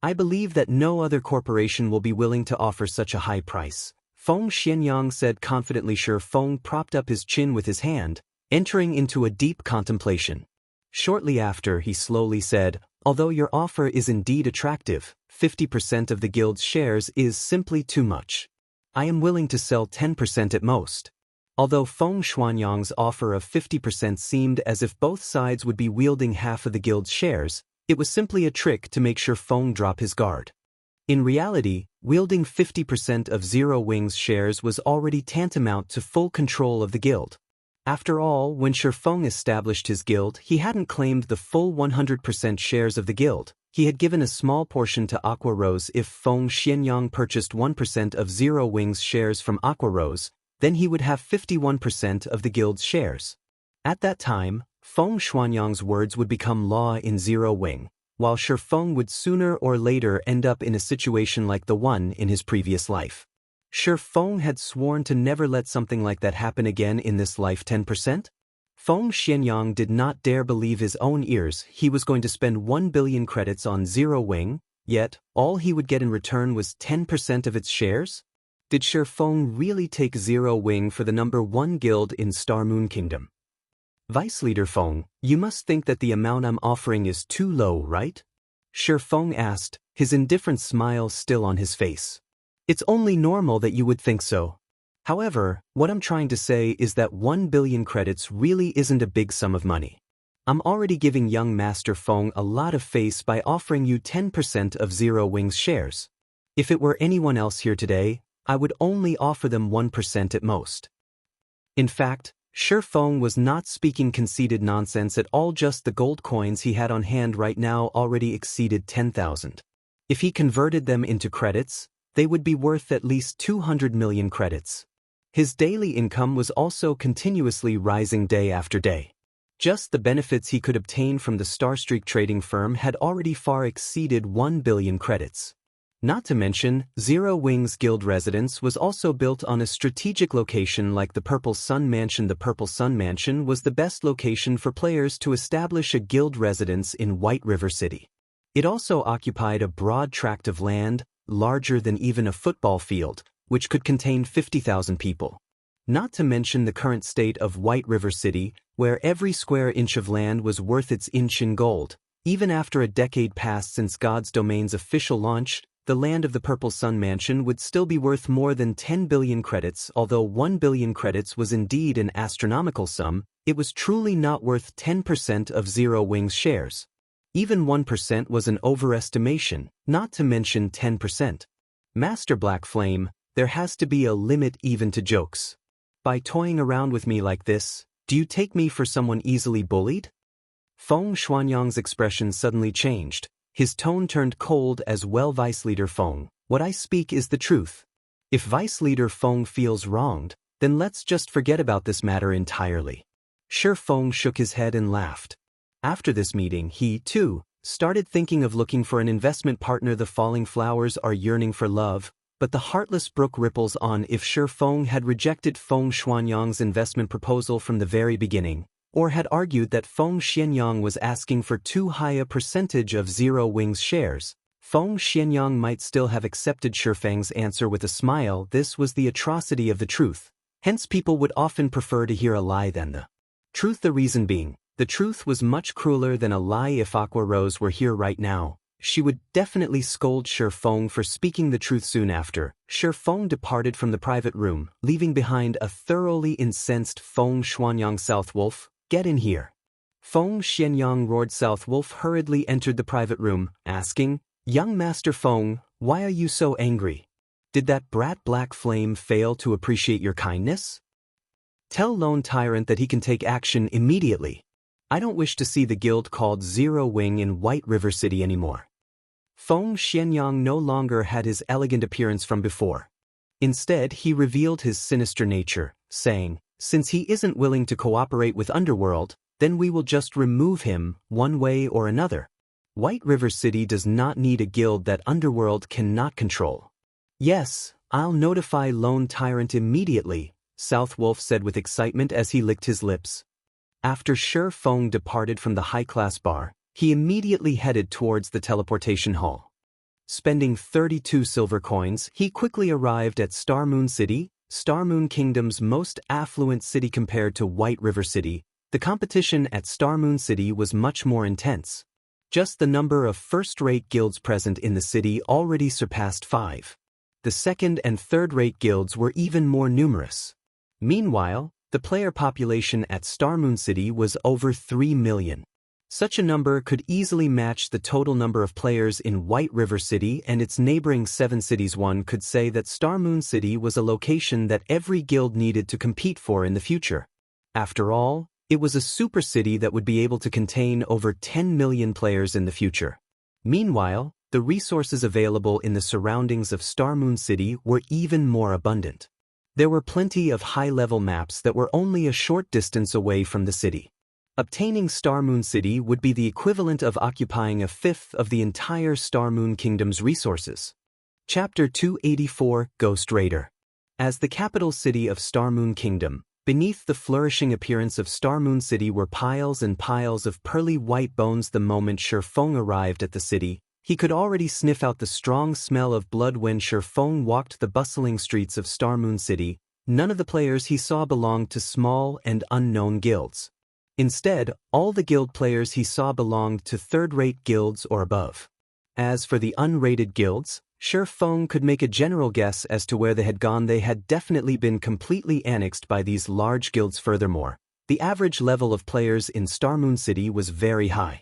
I believe that no other corporation will be willing to offer such a high price, Feng Xianyang said confidently. Feng propped up his chin with his hand, entering into a deep contemplation. Shortly after, he slowly said, although your offer is indeed attractive, 50% of the guild's shares is simply too much. I am willing to sell 10% at most. Although Feng Xuanyang's offer of 50% seemed as if both sides would be wielding half of the guild's shares, it was simply a trick to make sure Feng drop his guard. In reality, wielding 50% of Zero Wings shares was already tantamount to full control of the guild. After all, when Feng established his guild, he hadn't claimed the full 100% shares of the guild. He had given a small portion to Aqua Rose. If Feng Xianyang purchased 1% of Zero Wings shares from Aqua Rose, then he would have 51% of the guild's shares. At that time, Feng Xuanyang's words would become law in Zero Wing, while Feng would sooner or later end up in a situation like the one in his previous life. Feng had sworn to never let something like that happen again in this life. 10%? Feng Xianyang did not dare believe his own ears. He was going to spend 1 billion credits on Zero Wing, yet all he would get in return was 10% of its shares? Did Feng really take Zero Wing for the #1 guild in Star Moon Kingdom? Vice Leader Feng, you must think that the amount I'm offering is too low, right? Feng asked, his indifferent smile still on his face. It's only normal that you would think so. However, what I'm trying to say is that 1 billion credits really isn't a big sum of money. I'm already giving young Master Feng a lot of face by offering you 10% of Zero Wings shares. If it were anyone else here today, I would only offer them 1% at most. In fact, Feng was not speaking conceited nonsense at all. Just the gold coins he had on hand right now already exceeded 10,000. If he converted them into credits, they would be worth at least 200 million credits. His daily income was also continuously rising day after day. Just the benefits he could obtain from the Starstreak trading firm had already far exceeded 1 billion credits. Not to mention, Zero Wings Guild residence was also built on a strategic location like the Purple Sun Mansion. The Purple Sun Mansion was the best location for players to establish a guild residence in White River City. It also occupied a broad tract of land, larger than even a football field, which could contain 50,000 people. Not to mention the current state of White River City, where every square inch of land was worth its inch in gold. Even after a decade passed since God's Domain's official launch, the land of the Purple Sun Mansion would still be worth more than 10 billion credits. Although 1 billion credits was indeed an astronomical sum, it was truly not worth 10% of Zero Wings shares. Even 1% was an overestimation, not to mention 10%. Master Black Flame, there has to be a limit even to jokes. By toying around with me like this, do you take me for someone easily bullied? Feng Xuanyang's expression suddenly changed. His tone turned cold as well. Vice Leader Feng, what I speak is the truth. If Vice Leader Feng feels wronged, then let's just forget about this matter entirely. Feng shook his head and laughed. After this meeting, he, too, started thinking of looking for an investment partner. The falling flowers are yearning for love, but the heartless brook ripples on. If Feng had rejected Feng Xuanyang's investment proposal from the very beginning, or had argued that Feng Xianyang was asking for too high a percentage of Zero Wings shares, Feng Xianyang might still have accepted Feng's answer with a smile. This was the atrocity of the truth. Hence people would often prefer to hear a lie than the truth. The reason being, the truth was much crueler than a lie. If Aqua Rose were here right now, she would definitely scold Feng for speaking the truth. Soon after, Feng departed from the private room, leaving behind a thoroughly incensed Feng Xuanyang. Southwolf, get in here. Feng Xianyang roared. Southwolf hurriedly entered the private room, asking, young Master Feng, why are you so angry? Did that brat Black Flame fail to appreciate your kindness? Tell Lone Tyrant that he can take action immediately. I don't wish to see the guild called Zero Wing in White River City anymore. Feng Xianyang no longer had his elegant appearance from before. Instead, he revealed his sinister nature, saying, since he isn't willing to cooperate with Underworld, then we will just remove him, one way or another. White River City does not need a guild that Underworld cannot control. Yes, I'll notify Lone Tyrant immediately, Southwolf said with excitement as he licked his lips. After Feng departed from the high-class bar, he immediately headed towards the teleportation hall. Spending 32 silver coins, he quickly arrived at Star Moon City, Star Moon Kingdom's most affluent city compared to White River City. The competition at Star Moon City was much more intense. Just the number of first-rate guilds present in the city already surpassed 5. The second- and third-rate guilds were even more numerous. Meanwhile, the player population at Star Moon City was over 3 million. Such a number could easily match the total number of players in White River City and its neighboring 7 cities. One could say that Star Moon City was a location that every guild needed to compete for in the future. After all, it was a super city that would be able to contain over 10 million players in the future. Meanwhile, the resources available in the surroundings of Star Moon City were even more abundant. There were plenty of high-level maps that were only a short distance away from the city. Obtaining Star Moon City would be the equivalent of occupying a fifth of the entire Star Moon Kingdom's resources. Chapter 284, Ghost Raider. As the capital city of Star Moon Kingdom, beneath the flourishing appearance of Star Moon City were piles and piles of pearly white bones. The moment Feng arrived at the city, he could already sniff out the strong smell of blood when Feng walked the bustling streets of Star Moon City. None of the players he saw belonged to small and unknown guilds. Instead, all the guild players he saw belonged to third-rate guilds or above. As for the unrated guilds, Feng could make a general guess as to where they had gone. They had definitely been completely annexed by these large guilds. Furthermore, the average level of players in Star Moon City was very high.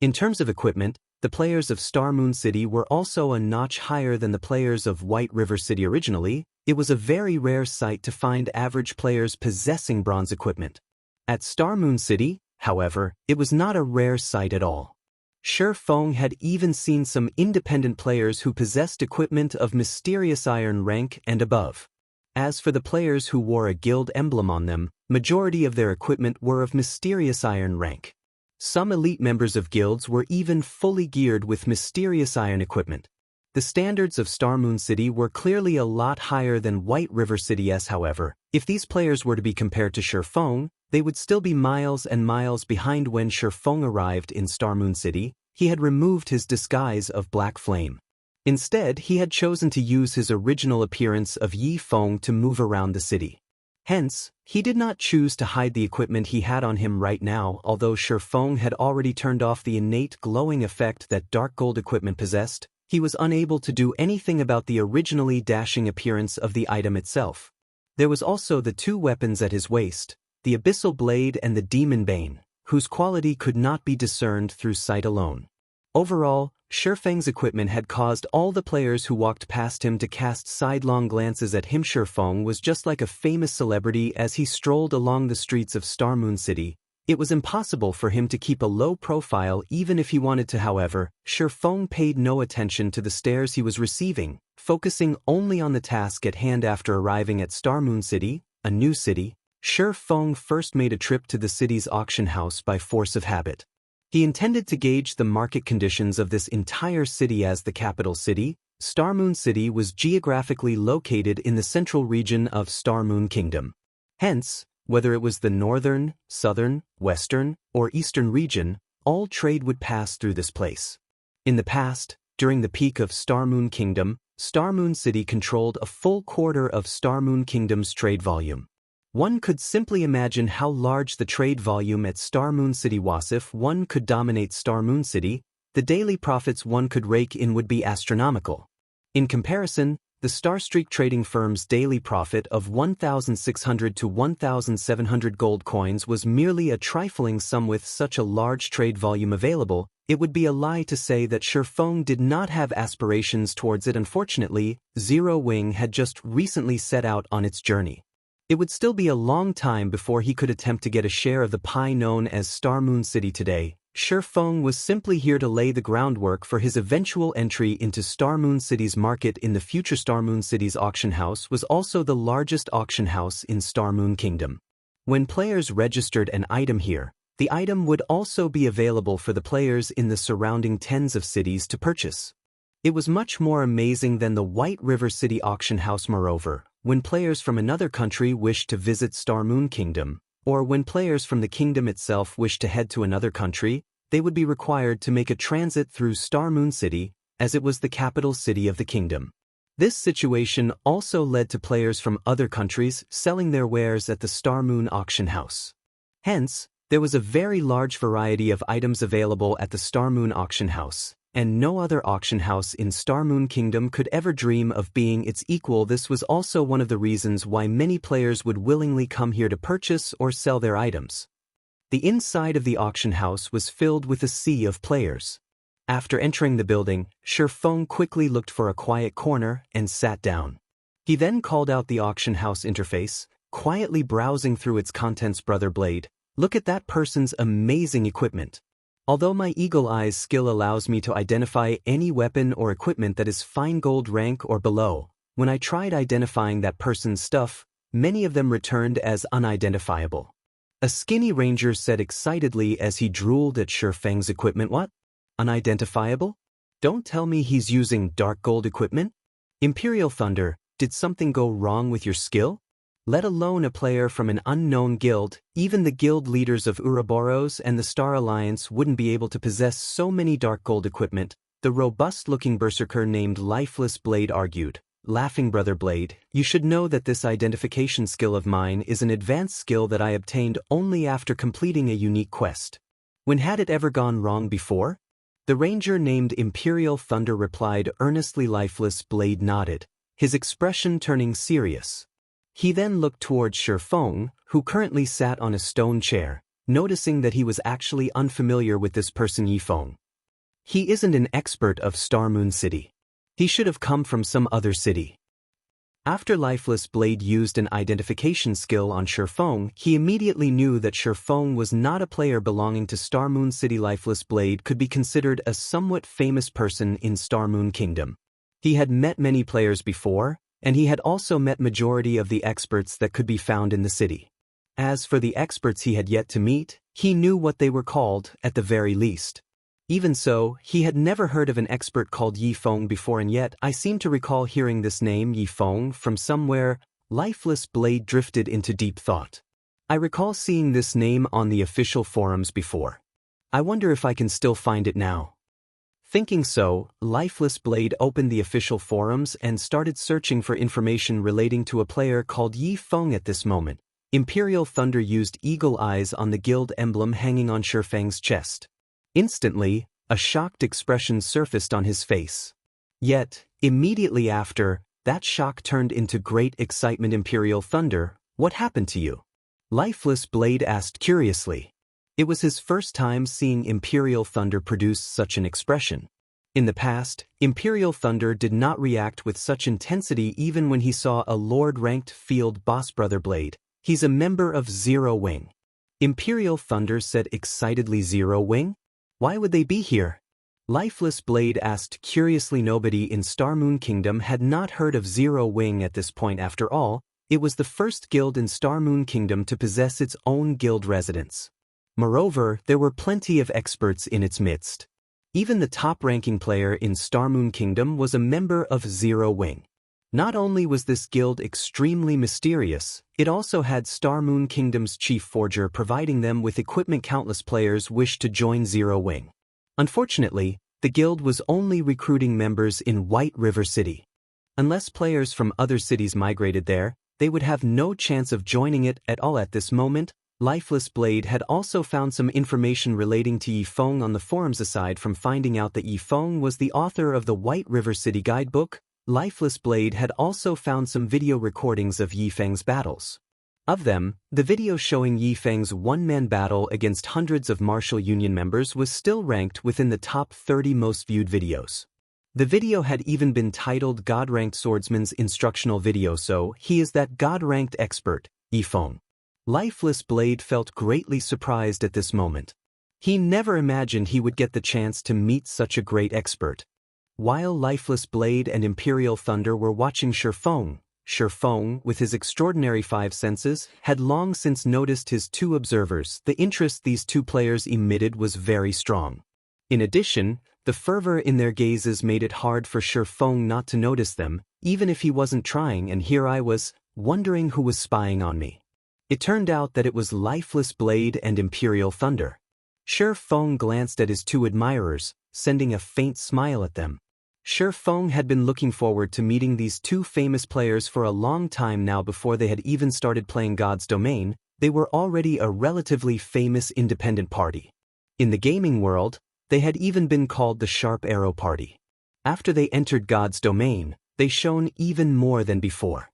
In terms of equipment, the players of Star Moon City were also a notch higher than the players of White River City. Originally, it was a very rare sight to find average players possessing bronze equipment. At Star Moon City, however, it was not a rare sight at all. Feng had even seen some independent players who possessed equipment of mysterious iron rank and above. As for the players who wore a guild emblem on them, majority of their equipment were of mysterious iron rank. Some elite members of guilds were even fully geared with mysterious iron equipment. The standards of Star Moon City were clearly a lot higher than White River City's. However, if these players were to be compared to Feng, they would still be miles and miles behind. When Feng arrived in Star Moon City, he had removed his disguise of Black Flame. Instead, he had chosen to use his original appearance of Yi Feng to move around the city. Hence, he did not choose to hide the equipment he had on him right now. Although Feng had already turned off the innate glowing effect that dark gold equipment possessed, he was unable to do anything about the originally dashing appearance of the item itself. There was also the 2 weapons at his waist, the Abyssal Blade and the Demon Bane, whose quality could not be discerned through sight alone. Overall, Feng's equipment had caused all the players who walked past him to cast sidelong glances at him. Feng was just like a famous celebrity as he strolled along the streets of Star Moon City. It was impossible for him to keep a low profile even if he wanted to. However, Feng paid no attention to the stares he was receiving, focusing only on the task at hand. After arriving at Star Moon City, a new city, Feng first made a trip to the city's auction house by force of habit. He intended to gauge the market conditions of this entire city. As the capital city, Star Moon City was geographically located in the central region of Star Moon Kingdom. Hence, whether it was the northern, southern, western, or eastern region, all trade would pass through this place. In the past, during the peak of Star Moon Kingdom, Star Moon City controlled a full quarter of Star Moon Kingdom's trade volume. One could simply imagine how large the trade volume at Star Moon City was. If one could dominate Star Moon City, the daily profits one could rake in would be astronomical. In comparison, the Starstreak trading firm's daily profit of 1,600 to 1,700 gold coins was merely a trifling sum. With such a large trade volume available, it would be a lie to say that Feng did not have aspirations towards it. Unfortunately, Zero Wing had just recently set out on its journey. It would still be a long time before he could attempt to get a share of the pie known as Star Moon City today. Feng was simply here to lay the groundwork for his eventual entry into Star Moon City's market in the future. Star Moon City's auction house was also the largest auction house in Star Moon Kingdom. When players registered an item here, the item would also be available for the players in the surrounding tens of cities to purchase. It was much more amazing than the White River City auction house. Moreover, when players from another country wished to visit Star Moon Kingdom, or when players from the kingdom itself wished to head to another country, they would be required to make a transit through Star Moon City, as it was the capital city of the kingdom. This situation also led to players from other countries selling their wares at the Star Moon auction house. Hence, there was a very large variety of items available at the Star Moon auction house, and no other auction house in Star Moon Kingdom could ever dream of being its equal. This was also one of the reasons why many players would willingly come here to purchase or sell their items. The inside of the auction house was filled with a sea of players. After entering the building, Feng quickly looked for a quiet corner and sat down. He then called out the auction house interface, quietly browsing through its contents. Brother Blade, look at that person's amazing equipment. Although my eagle eyes skill allows me to identify any weapon or equipment that is fine gold rank or below, when I tried identifying that person's stuff, many of them returned as unidentifiable. A skinny ranger said excitedly as he drooled at Feng's equipment. What? Unidentifiable? Don't tell me he's using dark gold equipment? Imperial Thunder, did something go wrong with your skill? Let alone a player from an unknown guild, even the guild leaders of Ouroboros and the Star Alliance wouldn't be able to possess so many dark gold equipment, the robust-looking berserker named Lifeless Blade argued, laughing. Brother Blade, you should know that this identification skill of mine is an advanced skill that I obtained only after completing a unique quest. When had it ever gone wrong before? The ranger named Imperial Thunder replied earnestly. Lifeless Blade nodded, his expression turning serious. He then looked towards Feng, who currently sat on a stone chair, noticing that he was actually unfamiliar with this person. Feng. He isn't an expert of Star Moon City. He should have come from some other city. After Lifeless Blade used an identification skill on Feng, he immediately knew that Feng was not a player belonging to Star Moon City. Lifeless Blade could be considered a somewhat famous person in Star Moon Kingdom. He had met many players before, and he had also met majority of the experts that could be found in the city. As for the experts he had yet to meet, he knew what they were called, at the very least. Even so, he had never heard of an expert called Feng before, and yet I seem to recall hearing this name Feng from somewhere. Lifeless Blade drifted into deep thought. I recall seeing this name on the official forums before. I wonder if I can still find it now. Thinking so, Lifeless Blade opened the official forums and started searching for information relating to a player called Feng. At this moment, Imperial Thunder used eagle eyes on the guild emblem hanging on Feng's chest. Instantly, a shocked expression surfaced on his face. Yet, immediately after, that shock turned into great excitement. Imperial Thunder, what happened to you? Lifeless Blade asked curiously. It was his first time seeing Imperial Thunder produce such an expression. In the past, Imperial Thunder did not react with such intensity even when he saw a Lord-ranked field boss. Brother Blade, he's a member of Zero Wing. Imperial Thunder said excitedly. Zero Wing? Why would they be here? Lifeless Blade asked curiously. Nobody in Star Moon Kingdom had not heard of Zero Wing at this point. After all, it was the first guild in Star Moon Kingdom to possess its own guild residence. Moreover, there were plenty of experts in its midst. Even the top-ranking player in Star Moon Kingdom was a member of Zero Wing. Not only was this guild extremely mysterious, it also had Star Moon Kingdom's chief forger providing them with equipment. Countless players wished to join Zero Wing. Unfortunately, the guild was only recruiting members in White River City. Unless players from other cities migrated there, they would have no chance of joining it at all. At this moment, Lifeless Blade had also found some information relating to Feng on the forums. Aside from finding out that Feng was the author of the White River City guidebook, Lifeless Blade had also found some video recordings of Feng's battles. Of them, the video showing Feng's one-man battle against hundreds of Martial Union members was still ranked within the top 30 most viewed videos. The video had even been titled God-Ranked Swordsman's Instructional Video, so he is that God-ranked expert, Feng. Lifeless Blade felt greatly surprised at this moment. He never imagined he would get the chance to meet such a great expert. While Lifeless Blade and Imperial Thunder were watching Feng, with his extraordinary 5 senses, had long since noticed his 2 observers. The interest these 2 players emitted was very strong. In addition, The fervor in their gazes made it hard for Feng not to notice them, even if he wasn't trying, and here I was, wondering who was spying on me. It turned out that it was Lifeless Blade and Imperial Thunder. Feng glanced at his two admirers, sending a faint smile at them. Feng had been looking forward to meeting these two famous players for a long time now. Before they had even started playing God's Domain, they were already a relatively famous independent party. In the gaming world, they had even been called the Sharp Arrow Party. After they entered God's Domain, they shone even more than before.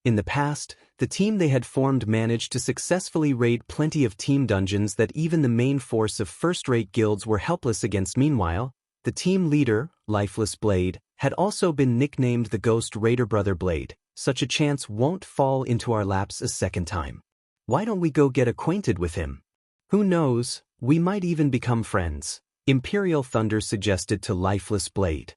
In the past, the team they had formed managed to successfully raid plenty of team dungeons that even the main force of first-rate guilds were helpless against. Meanwhile, the team leader, Lifeless Blade, had also been nicknamed the Ghost Raider Brother Blade. Such a chance won't fall into our laps a second time. Why don't we go get acquainted with him? Who knows, we might even become friends, Imperial Thunder suggested to Lifeless Blade.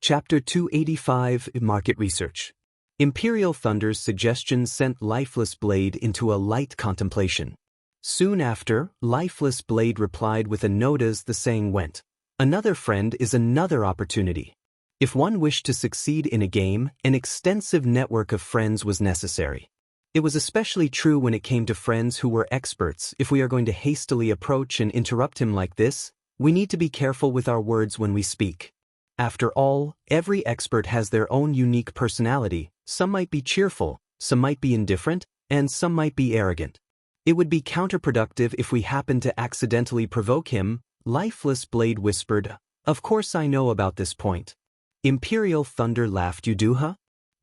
Chapter 285 Market Research. Imperial Thunder's suggestion sent Lifeless Blade into a light contemplation. Soon after, Lifeless Blade replied with a note as the saying went. Another friend is another opportunity. If one wished to succeed in a game, an extensive network of friends was necessary. It was especially true when it came to friends who were experts. If we are going to hastily approach and interrupt him like this, we need to be careful with our words when we speak. After all, every expert has their own unique personality. Some might be cheerful, some might be indifferent, and some might be arrogant. It would be counterproductive if we happened to accidentally provoke him, Lifeless Blade whispered. Of course I know about this point. Imperial Thunder laughed. You do, huh?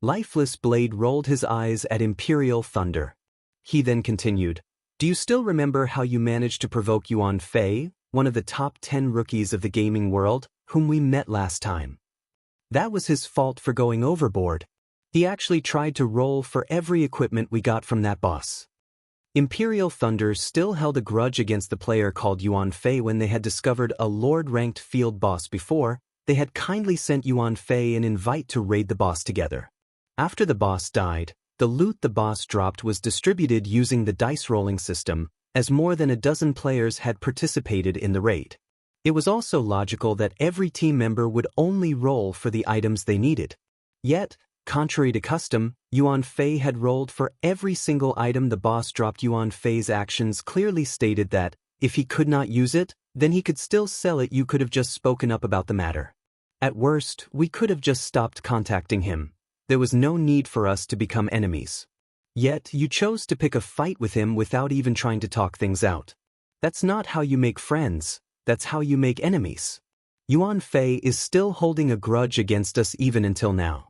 Lifeless Blade rolled his eyes at Imperial Thunder. He then continued. Do you still remember how you managed to provoke Yuan Fei, one of the top 10 rookies of the gaming world, whom we met last time? That was his fault for going overboard. He actually tried to roll for every equipment we got from that boss. Imperial Thunder still held a grudge against the player called Yuan Fei. When they had discovered a Lord-ranked field boss before, they had kindly sent Yuan Fei an invite to raid the boss together. After the boss died, the loot the boss dropped was distributed using the dice rolling system, as more than a dozen players had participated in the raid. It was also logical that every team member would only roll for the items they needed. Yet, contrary to custom, Yuan Fei had rolled for every single item the boss dropped. Yuan Fei's actions clearly stated that, if he could not use it, then he could still sell it. You could have just spoken up about the matter. At worst, we could have just stopped contacting him. There was no need for us to become enemies. Yet, you chose to pick a fight with him without even trying to talk things out. That's not how you make friends, that's how you make enemies. Yuan Fei is still holding a grudge against us even until now.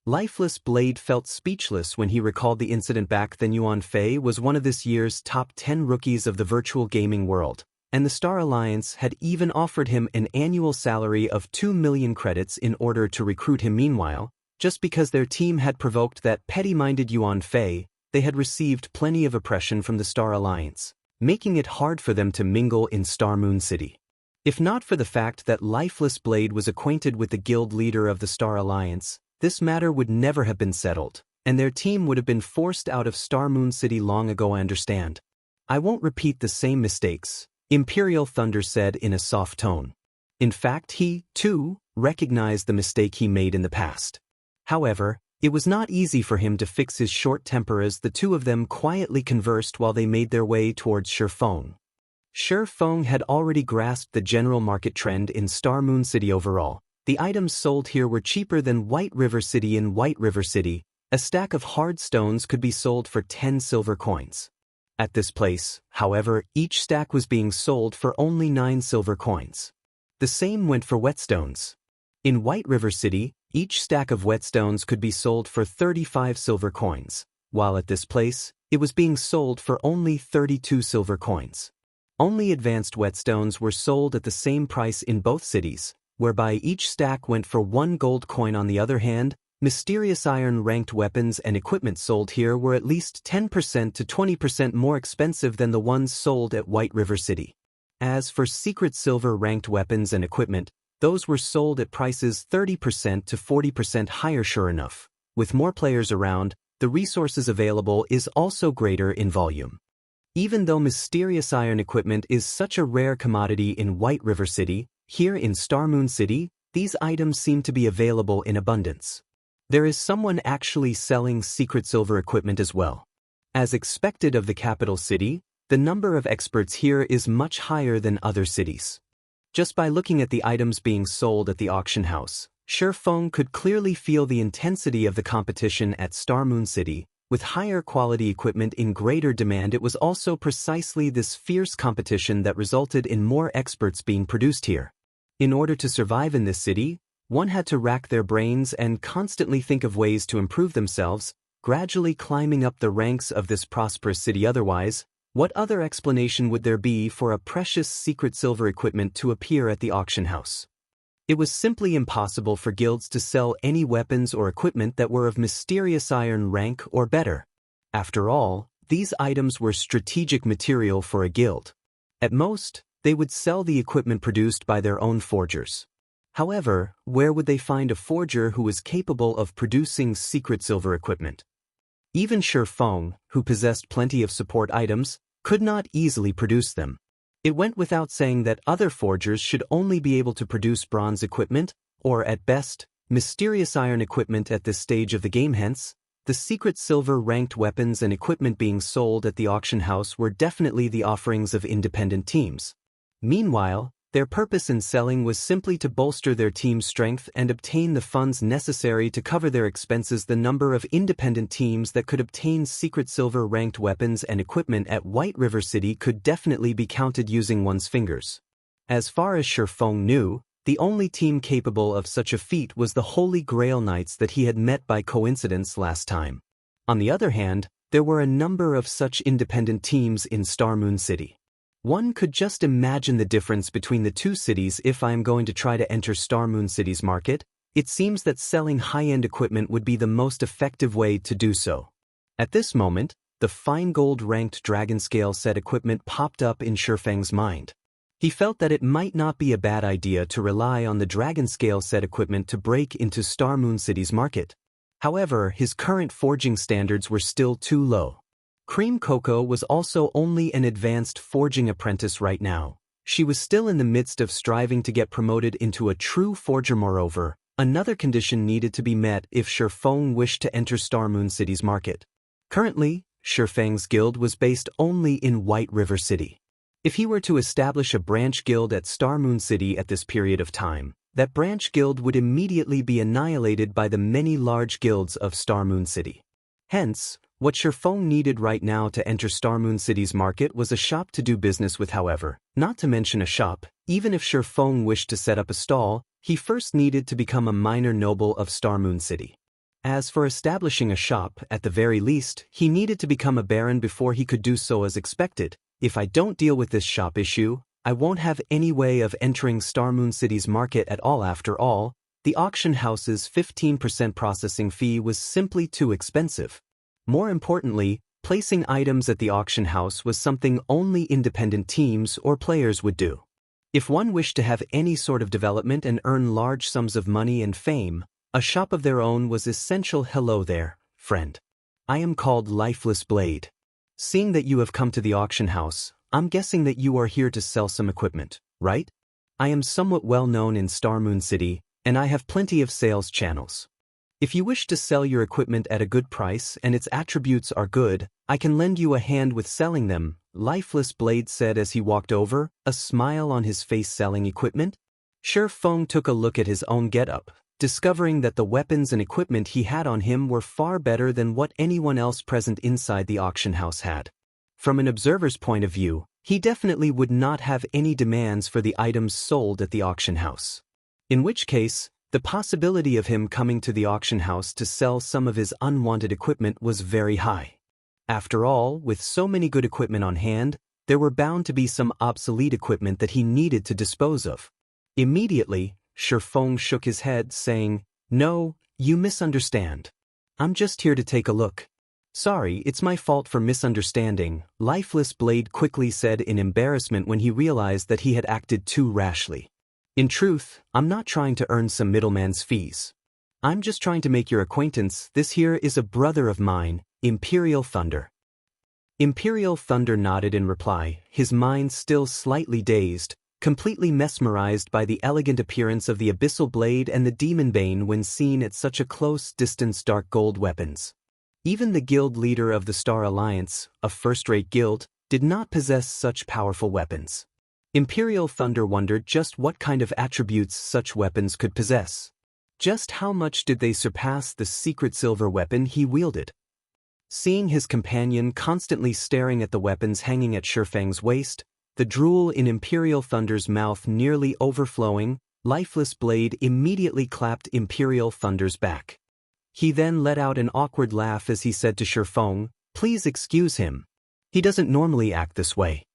Lifeless Blade felt speechless when he recalled the incident back then. Yuan Fei was one of this year's top 10 rookies of the virtual gaming world, and the Star Alliance had even offered him an annual salary of 2 million credits in order to recruit him. Meanwhile, just because their team had provoked that petty-minded Yuan Fei, they had received plenty of oppression from the Star Alliance, making it hard for them to mingle in Star Moon City. If not for the fact that Lifeless Blade was acquainted with the guild leader of the Star Alliance, this matter would never have been settled, and their team would have been forced out of Star Moon City long ago. I understand. I won't repeat the same mistakes, Imperial Thunder said in a soft tone. In fact, he, too, recognized the mistake he made in the past. However, it was not easy for him to fix his short temper as the two of them quietly conversed while they made their way towards Feng. Feng had already grasped the general market trend in Star Moon City overall. The items sold here were cheaper than White River City. In White River City, a stack of hard stones could be sold for 10 silver coins. At this place, however, each stack was being sold for only 9 silver coins. The same went for whetstones. In White River City, each stack of whetstones could be sold for 35 silver coins, while at this place, it was being sold for only 32 silver coins. Only advanced whetstones were sold at the same price in both cities, whereby each stack went for 1 gold coin. On the other hand, mysterious iron-ranked weapons and equipment sold here were at least 10% to 20% more expensive than the ones sold at White River City. As for secret silver-ranked weapons and equipment, those were sold at prices 30% to 40% higher. Sure enough, with more players around, the resources available is also greater in volume. Even though mysterious iron equipment is such a rare commodity in White River City, Here in Star Moon City, these items seem to be available in abundance. There is someone actually selling secret silver equipment as well. As expected of the capital city, the number of experts here is much higher than other cities. Just by looking at the items being sold at the auction house, Feng could clearly feel the intensity of the competition at Star Moon City. With higher quality equipment in greater demand, it was also precisely this fierce competition that resulted in more experts being produced here. In order to survive in this city, one had to rack their brains and constantly think of ways to improve themselves, gradually climbing up the ranks of this prosperous city. Otherwise, what other explanation would there be for a precious secret silver equipment to appear at the auction house? It was simply impossible for guilds to sell any weapons or equipment that were of mysterious iron rank or better. After all, these items were strategic material for a guild. At most, they would sell the equipment produced by their own forgers. However, where would they find a forger who was capable of producing secret silver equipment? Even Feng, who possessed plenty of support items, could not easily produce them. It went without saying that other forgers should only be able to produce bronze equipment, or at best, mysterious iron equipment at this stage of the game. Hence, the secret silver ranked weapons and equipment being sold at the auction house were definitely the offerings of independent teams. Meanwhile, their purpose in selling was simply to bolster their team's strength and obtain the funds necessary to cover their expenses. The number of independent teams that could obtain secret silver ranked weapons and equipment at White River City could definitely be counted using one's fingers. As far as Feng knew, the only team capable of such a feat was the Holy Grail Knights that he had met by coincidence last time. On the other hand, there were a number of such independent teams in Star Moon City. One could just imagine the difference between the two cities. If I am going to try to enter Star Moon City's market, it seems that selling high-end equipment would be the most effective way to do so. At this moment, the fine gold-ranked Dragonscale set equipment popped up in Feng's mind. He felt that it might not be a bad idea to rely on the Dragonscale set equipment to break into Star Moon City's market. However, his current forging standards were still too low. Cream Coco was also only an advanced forging apprentice right now. She was still in the midst of striving to get promoted into a true forger. Moreover, another condition needed to be met if Feng wished to enter Star Moon City's market. Currently, Feng's guild was based only in White River City. If he were to establish a branch guild at Star Moon City at this period of time, that branch guild would immediately be annihilated by the many large guilds of Star Moon City. Hence, what Feng needed right now to enter Star Moon City's market was a shop to do business with. However, not to mention a shop, even if Feng wished to set up a stall, he first needed to become a minor noble of Star Moon City. As for establishing a shop, at the very least, he needed to become a baron before he could do so as expected. If I don't deal with this shop issue, I won't have any way of entering Star Moon City's market at all. After all, the auction house's 15% processing fee was simply too expensive. More importantly, placing items at the auction house was something only independent teams or players would do. If one wished to have any sort of development and earn large sums of money and fame, a shop of their own was essential. Hello there, friend. I am called Lifeless Blade. Seeing that you have come to the auction house, I'm guessing that you are here to sell some equipment, right? I am somewhat well known in Star Moon City, and I have plenty of sales channels. If you wish to sell your equipment at a good price and its attributes are good, I can lend you a hand with selling them, Lifeless Blade said as he walked over, a smile on his face. Selling equipment? Feng took a look at his own getup, discovering that the weapons and equipment he had on him were far better than what anyone else present inside the auction house had. From an observer's point of view, he definitely would not have any demands for the items sold at the auction house. In which case, the possibility of him coming to the auction house to sell some of his unwanted equipment was very high. After all, with so many good equipment on hand, there were bound to be some obsolete equipment that he needed to dispose of. Immediately, Feng shook his head, saying, "No, you misunderstand. I'm just here to take a look." "Sorry, it's my fault for misunderstanding," Lifeless Blade quickly said in embarrassment when he realized that he had acted too rashly. "In truth, I'm not trying to earn some middleman's fees. I'm just trying to make your acquaintance. This here is a brother of mine, Imperial Thunder." Imperial Thunder nodded in reply, his mind still slightly dazed, completely mesmerized by the elegant appearance of the Abyssal Blade and the Demon Bane when seen at such a close distance dark gold weapons. Even the guild leader of the Star Alliance, a first-rate guild, did not possess such powerful weapons. Imperial Thunder wondered just what kind of attributes such weapons could possess. Just how much did they surpass the secret silver weapon he wielded? Seeing his companion constantly staring at the weapons hanging at Feng's waist, the drool in Imperial Thunder's mouth nearly overflowing, Lifeless Blade immediately clapped Imperial Thunder's back. He then let out an awkward laugh as he said to Feng, "Please excuse him. He doesn't normally act this way."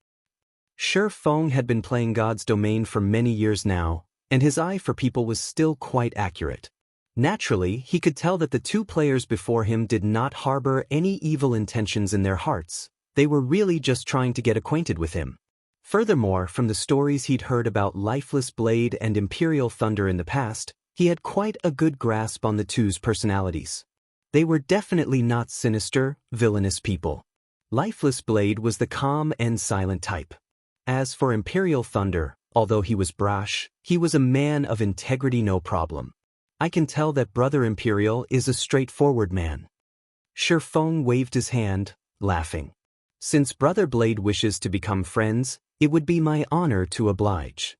Feng had been playing God's Domain for many years now, and his eye for people was still quite accurate. Naturally, he could tell that the two players before him did not harbor any evil intentions in their hearts. They were really just trying to get acquainted with him. Furthermore, from the stories he'd heard about Lifeless Blade and Imperial Thunder in the past, he had quite a good grasp on the two's personalities. They were definitely not sinister, villainous people. Lifeless Blade was the calm and silent type. As for Imperial Thunder, although he was brash, he was a man of integrity, no problem. I can tell that Brother Imperial is a straightforward man. Feng waved his hand, laughing. Since Brother Blade wishes to become friends, it would be my honor to oblige.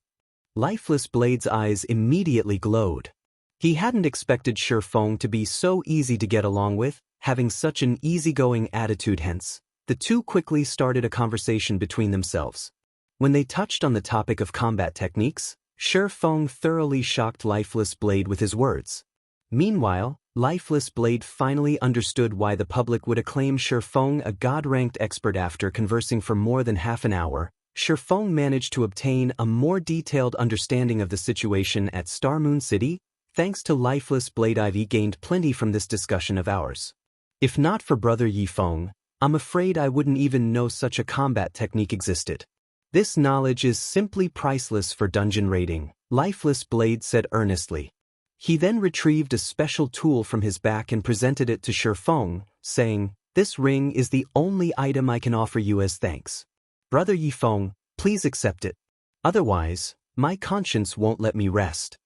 Lifeless Blade's eyes immediately glowed. He hadn't expected Feng to be so easy to get along with, having such an easygoing attitude. Hence, the two quickly started a conversation between themselves. When they touched on the topic of combat techniques, Feng thoroughly shocked Lifeless Blade with his words. Meanwhile, Lifeless Blade finally understood why the public would acclaim Feng a god-ranked expert. After conversing for more than half an hour, Feng managed to obtain a more detailed understanding of the situation at Star Moon City. Thanks to Lifeless Blade, I've gained plenty from this discussion of ours. If not for Brother Feng, I'm afraid I wouldn't even know such a combat technique existed. This knowledge is simply priceless for dungeon raiding, Lifeless Blade said earnestly. He then retrieved a special tool from his back and presented it to Feng, saying, "This ring is the only item I can offer you as thanks. Brother Feng, please accept it. Otherwise, my conscience won't let me rest."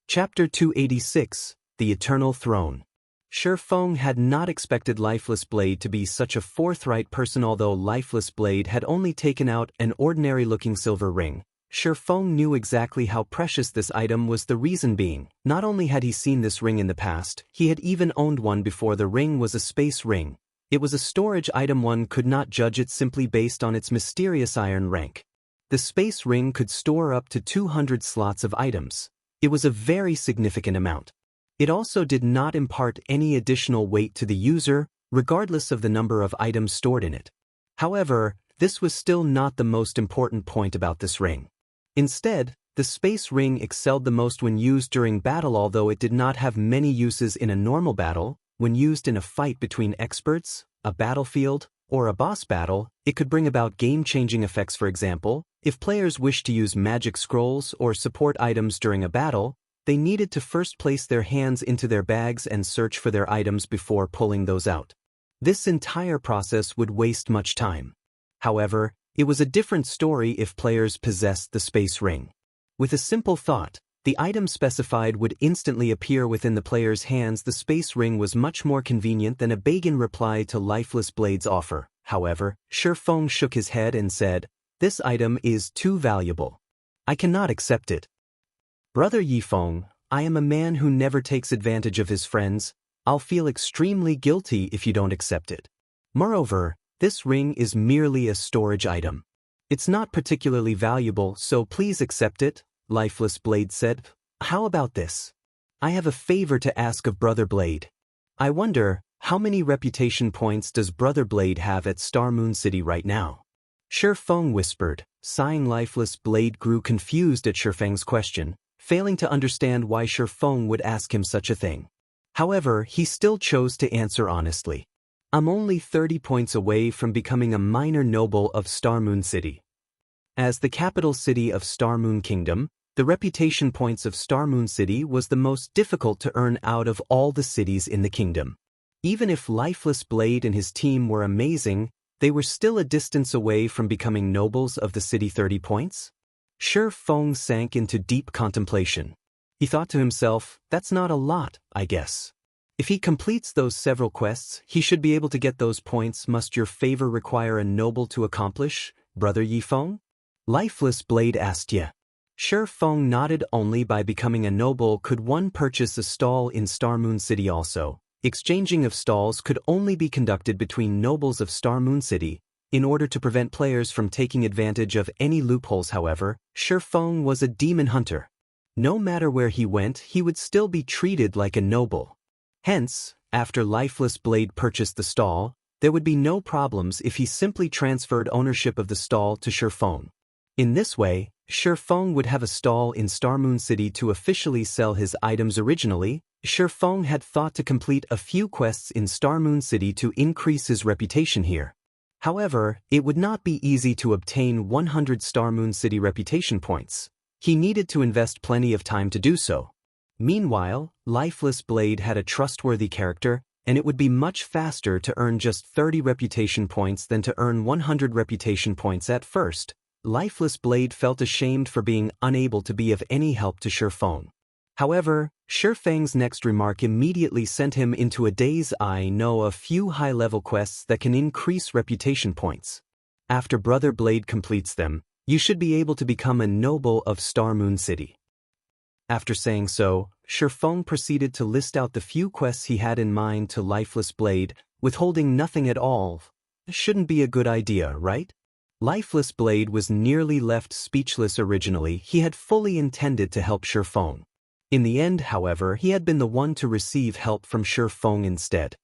Chapter 286, The Eternal Throne. Feng had not expected Lifeless Blade to be such a forthright person. Although Lifeless Blade had only taken out an ordinary-looking silver ring, Feng knew exactly how precious this item was. The reason being, not only had he seen this ring in the past, he had even owned one before. The ring was a space ring. It was a storage item. One could not judge it simply based on its mysterious iron rank. The space ring could store up to 200 slots of items. It was a very significant amount. It also did not impart any additional weight to the user, regardless of the number of items stored in it. However, this was still not the most important point about this ring. Instead, the space ring excelled the most when used during battle. Although it did not have many uses in a normal battle, when used in a fight between experts, a battlefield, or a boss battle, it could bring about game-changing effects. For example, if players wished to use magic scrolls or support items during a battle, they needed to first place their hands into their bags and search for their items before pulling those out. This entire process would waste much time. However, it was a different story if players possessed the space ring. With a simple thought, the item specified would instantly appear within the player's hands. The space ring was much more convenient than a begging reply to Lifeless Blade's offer. However, Feng shook his head and said, "This item is too valuable. I cannot accept it. Brother Feng, I am a man who never takes advantage of his friends. I'll feel extremely guilty if you don't accept it. Moreover, this ring is merely a storage item. It's not particularly valuable, so please accept it," Lifeless Blade said. "How about this? I have a favor to ask of Brother Blade. I wonder, how many reputation points does Brother Blade have at Star Moon City right now?" Feng whispered, sighing. Lifeless Blade grew confused at Feng's question, failing to understand why Feng would ask him such a thing. However, he still chose to answer honestly. "I'm only 30 points away from becoming a minor noble of Star Moon City. As the capital city of Star Moon Kingdom, the reputation points of Star Moon City was the most difficult to earn out of all the cities in the kingdom. Even if Lifeless Blade and his team were amazing, they were still a distance away from becoming nobles of the city. 30 points? Feng sank into deep contemplation. He thought to himself, that's not a lot, I guess. If he completes those several quests, he should be able to get those points. Must your favor require a noble to accomplish, Brother Yifeng? Lifeless Blade asked ya. Feng nodded. Only by becoming a noble could one purchase a stall in Star Moon City also. Exchanging of stalls could only be conducted between nobles of Star Moon City. In order to prevent players from taking advantage of any loopholes, however, Feng was a demon hunter. No matter where he went, he would still be treated like a noble. Hence, after Lifeless Blade purchased the stall, there would be no problems if he simply transferred ownership of the stall to Feng. In this way, Feng would have a stall in Star Moon City to officially sell his items. Originally, Feng had thought to complete a few quests in Star Moon City to increase his reputation here. However, it would not be easy to obtain 100 Star Moon City reputation points. He needed to invest plenty of time to do so. Meanwhile, Lifeless Blade had a trustworthy character, and it would be much faster to earn just 30 reputation points than to earn 100 reputation points at first. Lifeless Blade felt ashamed for being unable to be of any help to Feng. However, Feng's next remark immediately sent him into a daze. I know a few high-level quests that can increase reputation points. After Brother Blade completes them, you should be able to become a noble of Star Moon City. After saying so, Feng proceeded to list out the few quests he had in mind to Lifeless Blade, withholding nothing at all. Shouldn't be a good idea, right? Lifeless Blade was nearly left speechless. Originally, he had fully intended to help Feng. In the end, however, he had been the one to receive help from Feng instead.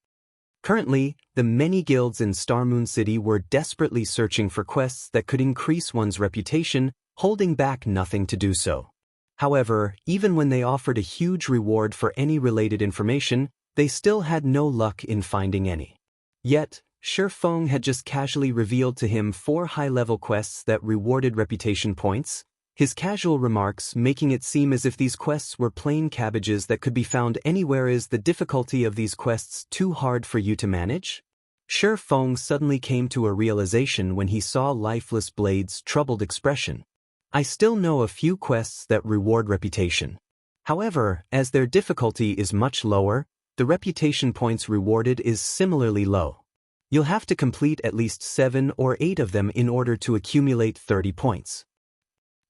Currently, the many guilds in Star Moon City were desperately searching for quests that could increase one's reputation, holding back nothing to do so. However, even when they offered a huge reward for any related information, they still had no luck in finding any. Yet, Feng had just casually revealed to him 4 high-level quests that rewarded reputation points, his casual remarks making it seem as if these quests were plain cabbages that could be found anywhere. Is the difficulty of these quests too hard for you to manage? Feng suddenly came to a realization when he saw Lifeless Blade's troubled expression. I still know a few quests that reward reputation. However, as their difficulty is much lower, the reputation points rewarded is similarly low. You'll have to complete at least 7 or 8 of them in order to accumulate 30 points.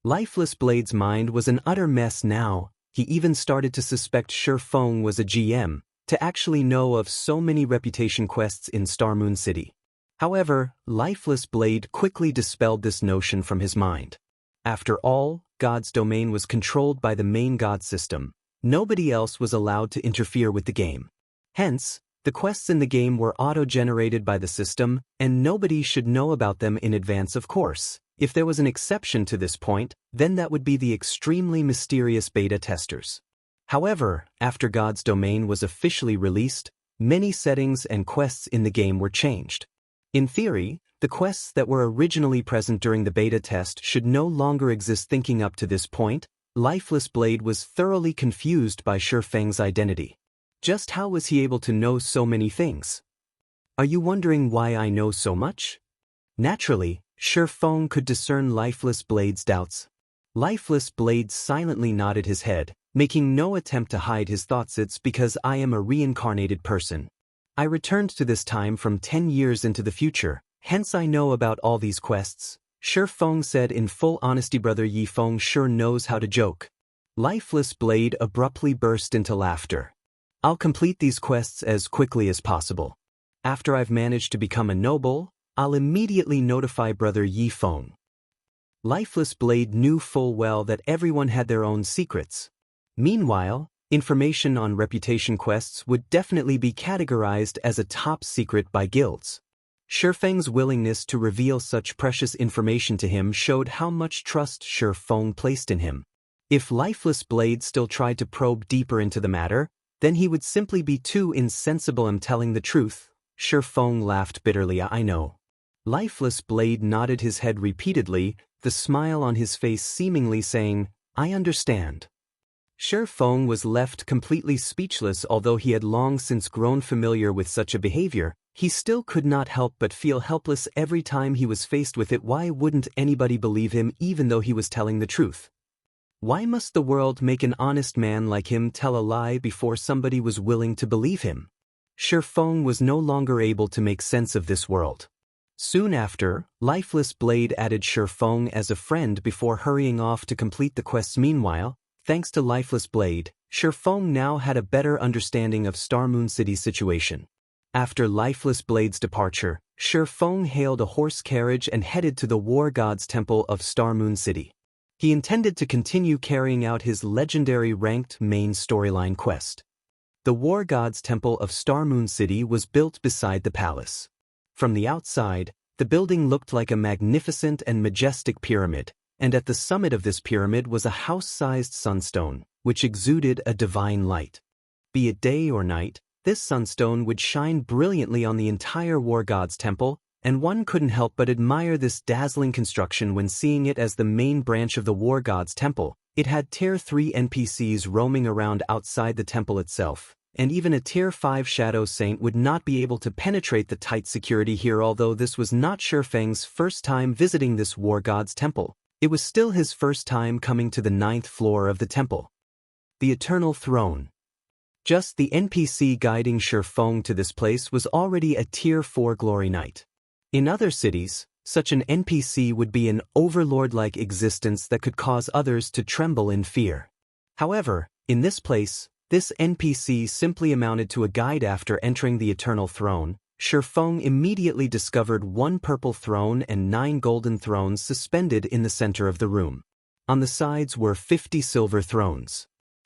Lifeless Blade's mind was an utter mess now. He even started to suspect Feng was a GM, to actually know of so many reputation quests in Star Moon City. However, Lifeless Blade quickly dispelled this notion from his mind. After all, God's domain was controlled by the main God system. Nobody else was allowed to interfere with the game. Hence, the quests in the game were auto-generated by the system, and nobody should know about them in advance. Of course, if there was an exception to this point, then that would be the extremely mysterious beta testers. However, after God's domain was officially released, many settings and quests in the game were changed. In theory, the quests that were originally present during the beta test should no longer exist. Thinking up to this point, Lifeless Blade was thoroughly confused by Feng's identity. Just how was he able to know so many things? Are you wondering why I know so much? Naturally, Feng could discern Lifeless Blade's doubts. Lifeless Blade silently nodded his head, making no attempt to hide his thoughts. It's because I am a reincarnated person. I returned to this time from 10 years into the future, hence I know about all these quests. Feng said in full honesty. Brother Yifeng sure knows how to joke. Lifeless Blade abruptly burst into laughter. I'll complete these quests as quickly as possible. After I've managed to become a noble, I'll immediately notify Brother Yifeng. Lifeless Blade knew full well that everyone had their own secrets. Meanwhile, information on reputation quests would definitely be categorized as a top secret by guilds. Feng's willingness to reveal such precious information to him showed how much trust Feng placed in him. If Lifeless Blade still tried to probe deeper into the matter, then he would simply be too insensible. I'm telling the truth. Feng laughed bitterly. I know. Lifeless Blade nodded his head repeatedly, the smile on his face seemingly saying, I understand. Feng was left completely speechless. Although he had long since grown familiar with such a behavior, He still could not help but feel helpless every time he was faced with it. Why wouldn't anybody believe him even though he was telling the truth? Why must the world make an honest man like him tell a lie before somebody was willing to believe him? Feng was no longer able to make sense of this world. Soon after, Lifeless Blade added Feng as a friend before hurrying off to complete the quests. Meanwhile, thanks to Lifeless Blade, Feng now had a better understanding of Star Moon City's situation. After Lifeless Blade's departure, Feng hailed a horse carriage and headed to the War God's Temple of Star Moon City. He intended to continue carrying out his legendary ranked main storyline quest. The War God's Temple of Star Moon City was built beside the palace. From the outside, the building looked like a magnificent and majestic pyramid, and at the summit of this pyramid was a house-sized sunstone, which exuded a divine light. Be it day or night, this sunstone would shine brilliantly on the entire War God's Temple, and one couldn't help but admire this dazzling construction when seeing it as the main branch of the War God's Temple. It had Tier 3 NPCs roaming around outside the temple itself, and even a Tier 5 Shadow Saint would not be able to penetrate the tight security here. Although this was not Feng's first time visiting this War God's Temple, it was still his first time coming to the 9th floor of the temple. The Eternal Throne. Just the NPC guiding Feng to this place was already a Tier 4 Glory Knight. In other cities, such an NPC would be an overlord-like existence that could cause others to tremble in fear. However, in this place, this NPC simply amounted to a guide. After entering the Eternal Throne, Feng immediately discovered 1 purple throne and 9 golden thrones suspended in the center of the room. On the sides were 50 silver thrones.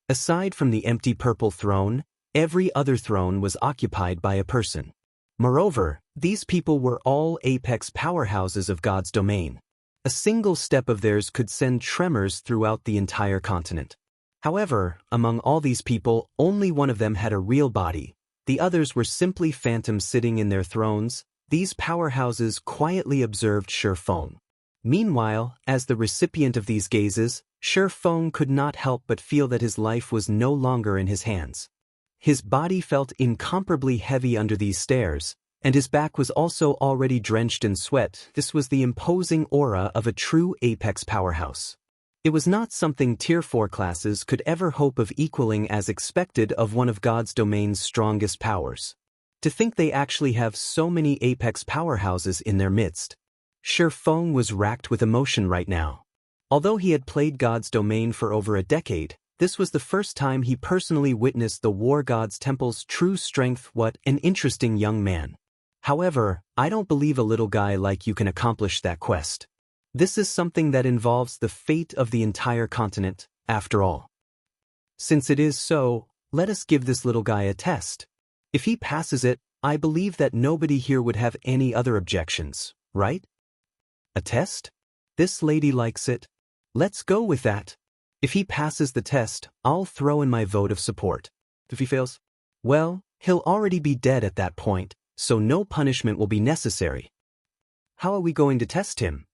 Aside from the empty purple throne, every other throne was occupied by a person. Moreover, these people were all apex powerhouses of God's domain. A single step of theirs could send tremors throughout the entire continent. However, among all these people, only one of them had a real body. The others were simply phantoms sitting in their thrones. These powerhouses quietly observed Feng. Meanwhile, as the recipient of these gazes, Feng could not help but feel that his life was no longer in his hands. His body felt incomparably heavy under these stares, and his back was also already drenched in sweat. This was the imposing aura of a true apex powerhouse. It was not something Tier 4 classes could ever hope of equaling, as expected of one of God's domain's strongest powers. To think they actually have so many apex powerhouses in their midst. Feng was racked with emotion right now. Although he had played God's domain for over a decade, this was the first time he personally witnessed the War God's Temple's true strength. What an interesting young man. However, I don't believe a little guy like you can accomplish that quest. This is something that involves the fate of the entire continent, after all. Since it is so, let us give this little guy a test. If he passes it, I believe that nobody here would have any other objections, right? A test? This lady likes it. Let's go with that. If he passes the test, I'll throw in my vote of support. If he fails, well, he'll already be dead at that point, so no punishment will be necessary. How are we going to test him?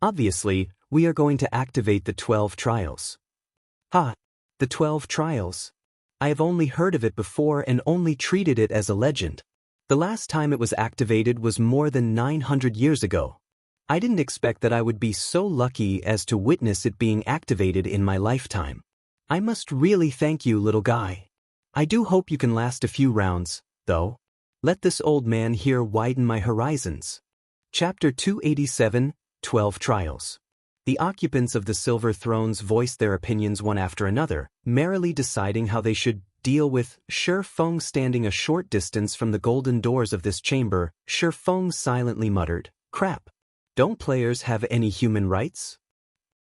Obviously, we are going to activate the 12 trials. Ha! The 12 trials. I have only heard of it before and only treated it as a legend. The last time it was activated was more than 900 years ago. I didn't expect that I would be so lucky as to witness it being activated in my lifetime. I must really thank you, little guy. I do hope you can last a few rounds, though. Let this old man here widen my horizons. Chapter 287, 12 Trials. The occupants of the Silver Thrones voiced their opinions one after another, merrily deciding how they should deal with Feng. Standing a short distance from the golden doors of this chamber, Feng silently muttered, "Crap. Don't players have any human rights?"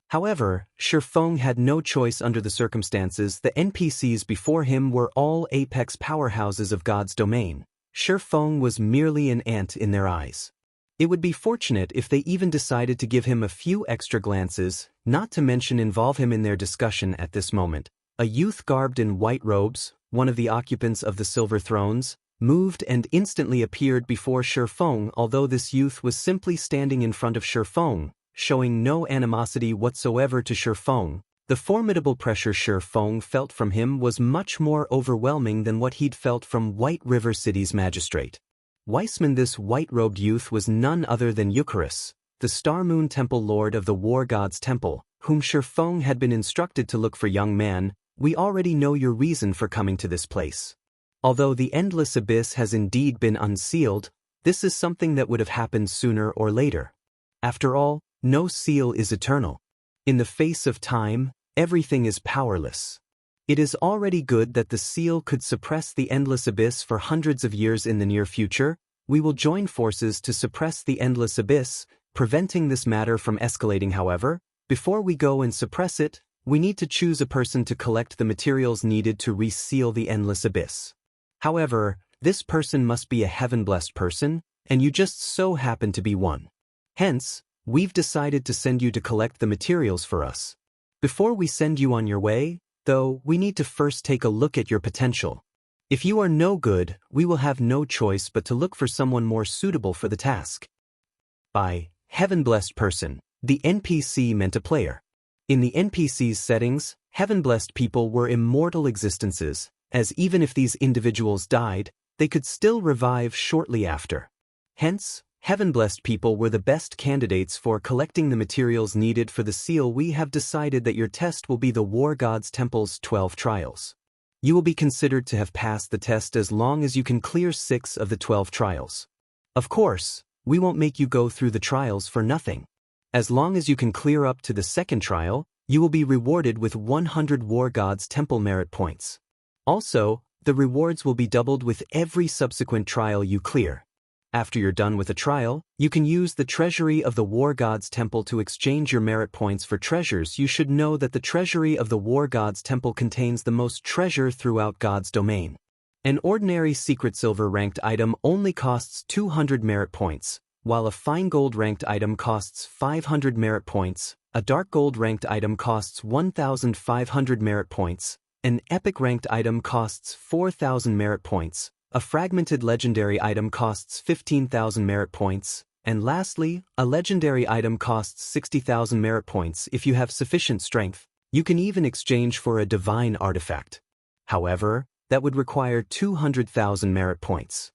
However, Feng had no choice under the circumstances. The NPCs before him were all apex powerhouses of God's domain. Feng was merely an ant in their eyes. It would be fortunate if they even decided to give him a few extra glances, not to mention involve him in their discussion at this moment. A youth garbed in white robes, one of the occupants of the Silver Thrones, moved and instantly appeared before Feng. Although this youth was simply standing in front of Feng, showing no animosity whatsoever to Feng, the formidable pressure Feng felt from him was much more overwhelming than what he'd felt from White River City's magistrate. Weissman, this white-robed youth, was none other than Eucharis, the Star Moon Temple Lord of the War God's Temple, whom Feng had been instructed to look for. Young man, we already know your reason for coming to this place. Although the endless abyss has indeed been unsealed, this is something that would have happened sooner or later. After all, no seal is eternal. In the face of time, everything is powerless. It is already good that the seal could suppress the endless abyss for hundreds of years. In the near future, we will join forces to suppress the endless abyss, preventing this matter from escalating. However, before we go and suppress it, we need to choose a person to collect the materials needed to reseal the endless abyss. However, this person must be a heaven-blessed person, and you just so happen to be one. Hence, we've decided to send you to collect the materials for us. Before we send you on your way, though, we need to first take a look at your potential. If you are no good, we will have no choice but to look for someone more suitable for the task. By heaven-blessed person, the NPC meant a player. In the NPC's settings, heaven-blessed people were immortal existences, as even if these individuals died, they could still revive shortly after. Hence, heaven-blessed people were the best candidates for collecting the materials needed for the seal. We have decided that your test will be the War God's Temple's 12 trials. You will be considered to have passed the test as long as you can clear 6 of the 12 trials. Of course, we won't make you go through the trials for nothing. As long as you can clear up to the second trial, you will be rewarded with 100 War God's Temple merit points. Also, the rewards will be doubled with every subsequent trial you clear. After you're done with a trial, you can use the treasury of the War God's Temple to exchange your merit points for treasures. You should know that the treasury of the War God's Temple contains the most treasure throughout God's domain. An ordinary secret silver ranked item only costs 200 merit points, while a fine gold ranked item costs 500 merit points, a dark gold ranked item costs 1,500 merit points, an epic ranked item costs 4,000 merit points, a fragmented legendary item costs 15,000 merit points, and lastly, a legendary item costs 60,000 merit points. If you have sufficient strength, you can even exchange for a divine artifact. However, that would require 200,000 merit points.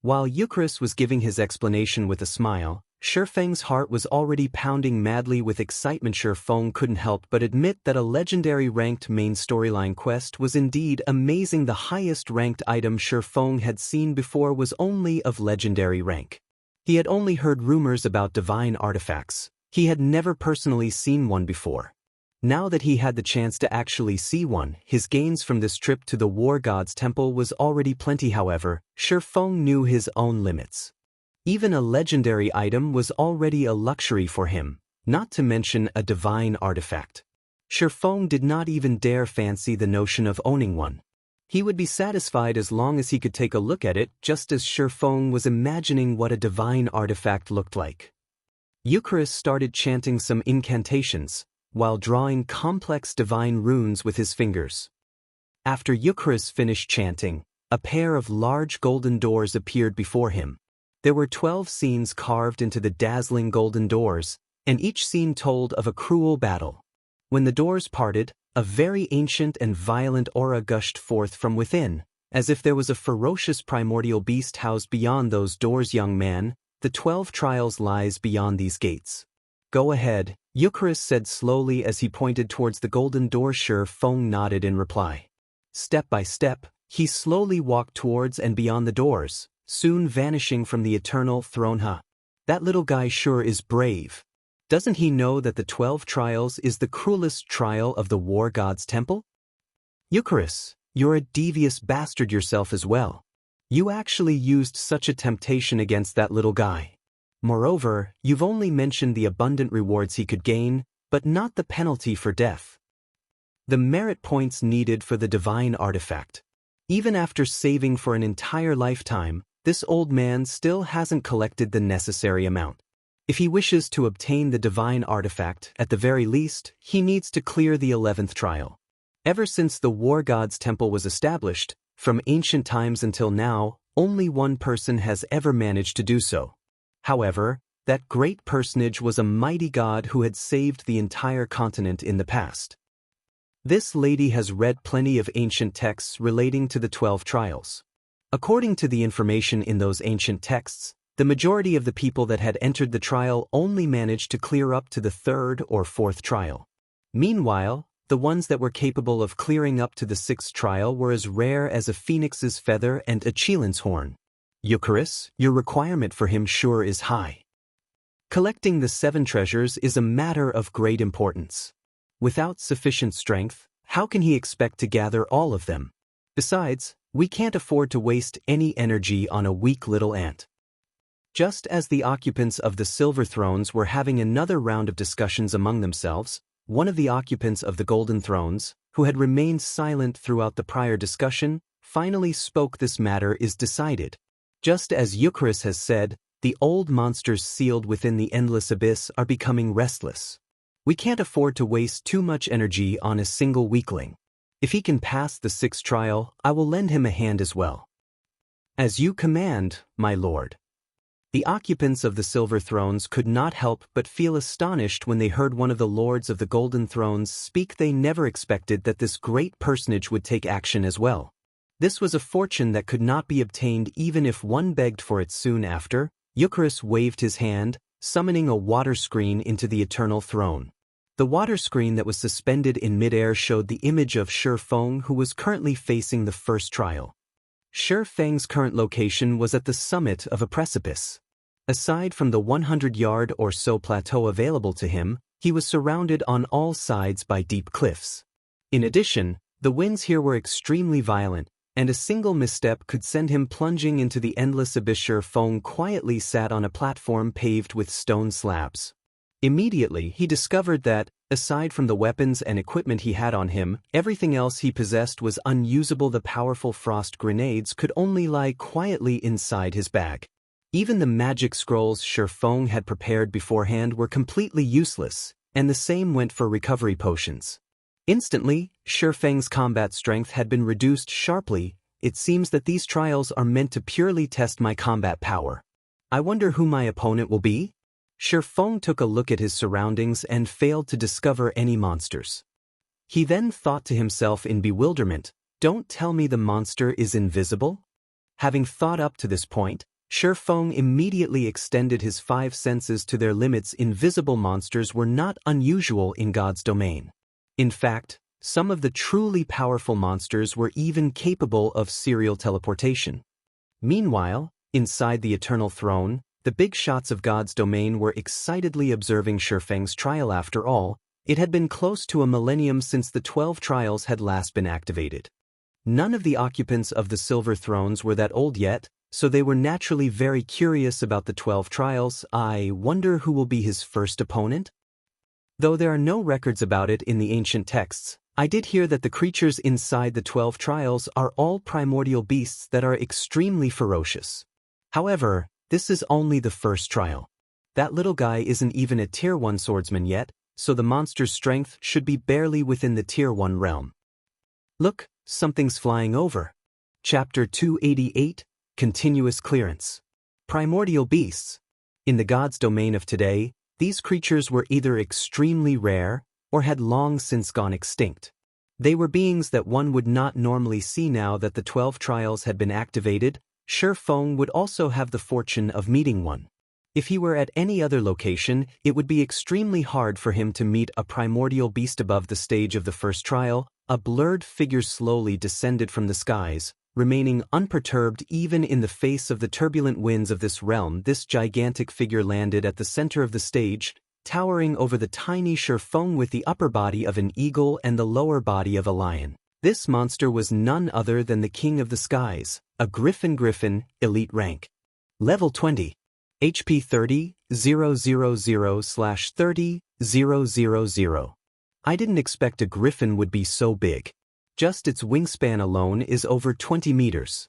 While Eucharis was giving his explanation with a smile, Feng's heart was already pounding madly with excitement. Feng couldn't help but admit that a legendary ranked main storyline quest was indeed amazing. The highest ranked item Feng had seen before was only of legendary rank. He had only heard rumors about divine artifacts. He had never personally seen one before. Now that he had the chance to actually see one, his gains from this trip to the War God's Temple was already plenty. However, Feng knew his own limits. Even a legendary item was already a luxury for him, not to mention a divine artifact. Feng did not even dare fancy the notion of owning one. He would be satisfied as long as he could take a look at it, just as Feng was imagining what a divine artifact looked like. Eucharis started chanting some incantations, while drawing complex divine runes with his fingers. After Eucharis finished chanting, a pair of large golden doors appeared before him. There were 12 scenes carved into the dazzling golden doors, and each scene told of a cruel battle. When the doors parted, a very ancient and violent aura gushed forth from within, as if there was a ferocious primordial beast housed beyond those doors. Young man, the 12 trials lies beyond these gates. Go ahead, Eucharis said slowly as he pointed towards the golden door. Feng nodded in reply. Step by step, he slowly walked towards and beyond the doors, soon vanishing from the eternal throne. That little guy sure is brave. Doesn't he know that the 12 trials is the cruelest trial of the War God's Temple? Eucharis, you're a devious bastard yourself as well. You actually used such a temptation against that little guy. Moreover, you've only mentioned the abundant rewards he could gain, but not the penalty for death. The merit points needed for the divine artifact. Even after saving for an entire lifetime, this old man still hasn't collected the necessary amount. If he wishes to obtain the divine artifact, at the very least, he needs to clear the 11th trial. Ever since the War God's Temple was established, from ancient times until now, only one person has ever managed to do so. However, that great personage was a mighty god who had saved the entire continent in the past. This lady has read plenty of ancient texts relating to the 12 trials. According to the information in those ancient texts, the majority of the people that had entered the trial only managed to clear up to the third or fourth trial. Meanwhile, the ones that were capable of clearing up to the sixth trial were as rare as a phoenix's feather and a cheelin's horn. Eucharis, your requirement for him sure is high. Collecting the 7 treasures is a matter of great importance. Without sufficient strength, how can he expect to gather all of them? Besides, we can't afford to waste any energy on a weak little ant. Just as the occupants of the silver thrones were having another round of discussions among themselves, one of the occupants of the golden thrones, who had remained silent throughout the prior discussion, finally spoke. This matter is decided. Just as Eucharis has said, the old monsters sealed within the endless abyss are becoming restless. We can't afford to waste too much energy on a single weakling. If he can pass the 6th trial, I will lend him a hand as well. As you command, my lord. The occupants of the silver thrones could not help but feel astonished when they heard one of the lords of the golden thrones speak. They never expected that this great personage would take action as well. This was a fortune that could not be obtained even if one begged for it. Soon after, Eucharis waved his hand, summoning a water screen into the eternal throne. The water screen that was suspended in midair showed the image of Feng, who was currently facing the first trial. Feng's current location was at the summit of a precipice. Aside from the 100-yard or so plateau available to him, he was surrounded on all sides by deep cliffs. In addition, the winds here were extremely violent, and a single misstep could send him plunging into the endless abyss. Feng quietly sat on a platform paved with stone slabs. Immediately, he discovered that, aside from the weapons and equipment he had on him, everything else he possessed was unusable. The powerful frost grenades could only lie quietly inside his bag. Even the magic scrolls Feng had prepared beforehand were completely useless, and the same went for recovery potions. Instantly, Feng's combat strength had been reduced sharply. It seems that these trials are meant to purely test my combat power. I wonder who my opponent will be? Feng took a look at his surroundings and failed to discover any monsters. He then thought to himself in bewilderment, don't tell me the monster is invisible? Having thought up to this point, Feng immediately extended his 5 senses to their limits. Invisible monsters were not unusual in God's domain. In fact, some of the truly powerful monsters were even capable of serial teleportation. Meanwhile, inside the eternal throne, the big shots of God's domain were excitedly observing Feng's trial. After all, it had been close to a millennium since the 12 trials had last been activated. None of the occupants of the silver thrones were that old yet, so they were naturally very curious about the 12 trials. I wonder who will be his first opponent? Though there are no records about it in the ancient texts, I did hear that the creatures inside the 12 trials are all primordial beasts that are extremely ferocious. However, this is only the first trial. That little guy isn't even a Tier 1 swordsman yet, so the monster's strength should be barely within the Tier 1 realm. Look, something's flying over. Chapter 288, Continuous Clearance. Primordial beasts. In the God's domain of today, these creatures were either extremely rare, or had long since gone extinct. They were beings that one would not normally see. Now that the 12 trials had been activated, Feng would also have the fortune of meeting one. If he were at any other location, it would be extremely hard for him to meet a primordial beast. Above the stage of the first trial, a blurred figure slowly descended from the skies, remaining unperturbed even in the face of the turbulent winds of this realm. This gigantic figure landed at the center of the stage, towering over the tiny Feng with the upper body of an eagle and the lower body of a lion. This monster was none other than the King of the Skies, a Griffin, elite rank. Level 20. HP 30,000/30,000. I didn't expect a griffin would be so big. Just its wingspan alone is over 20 meters.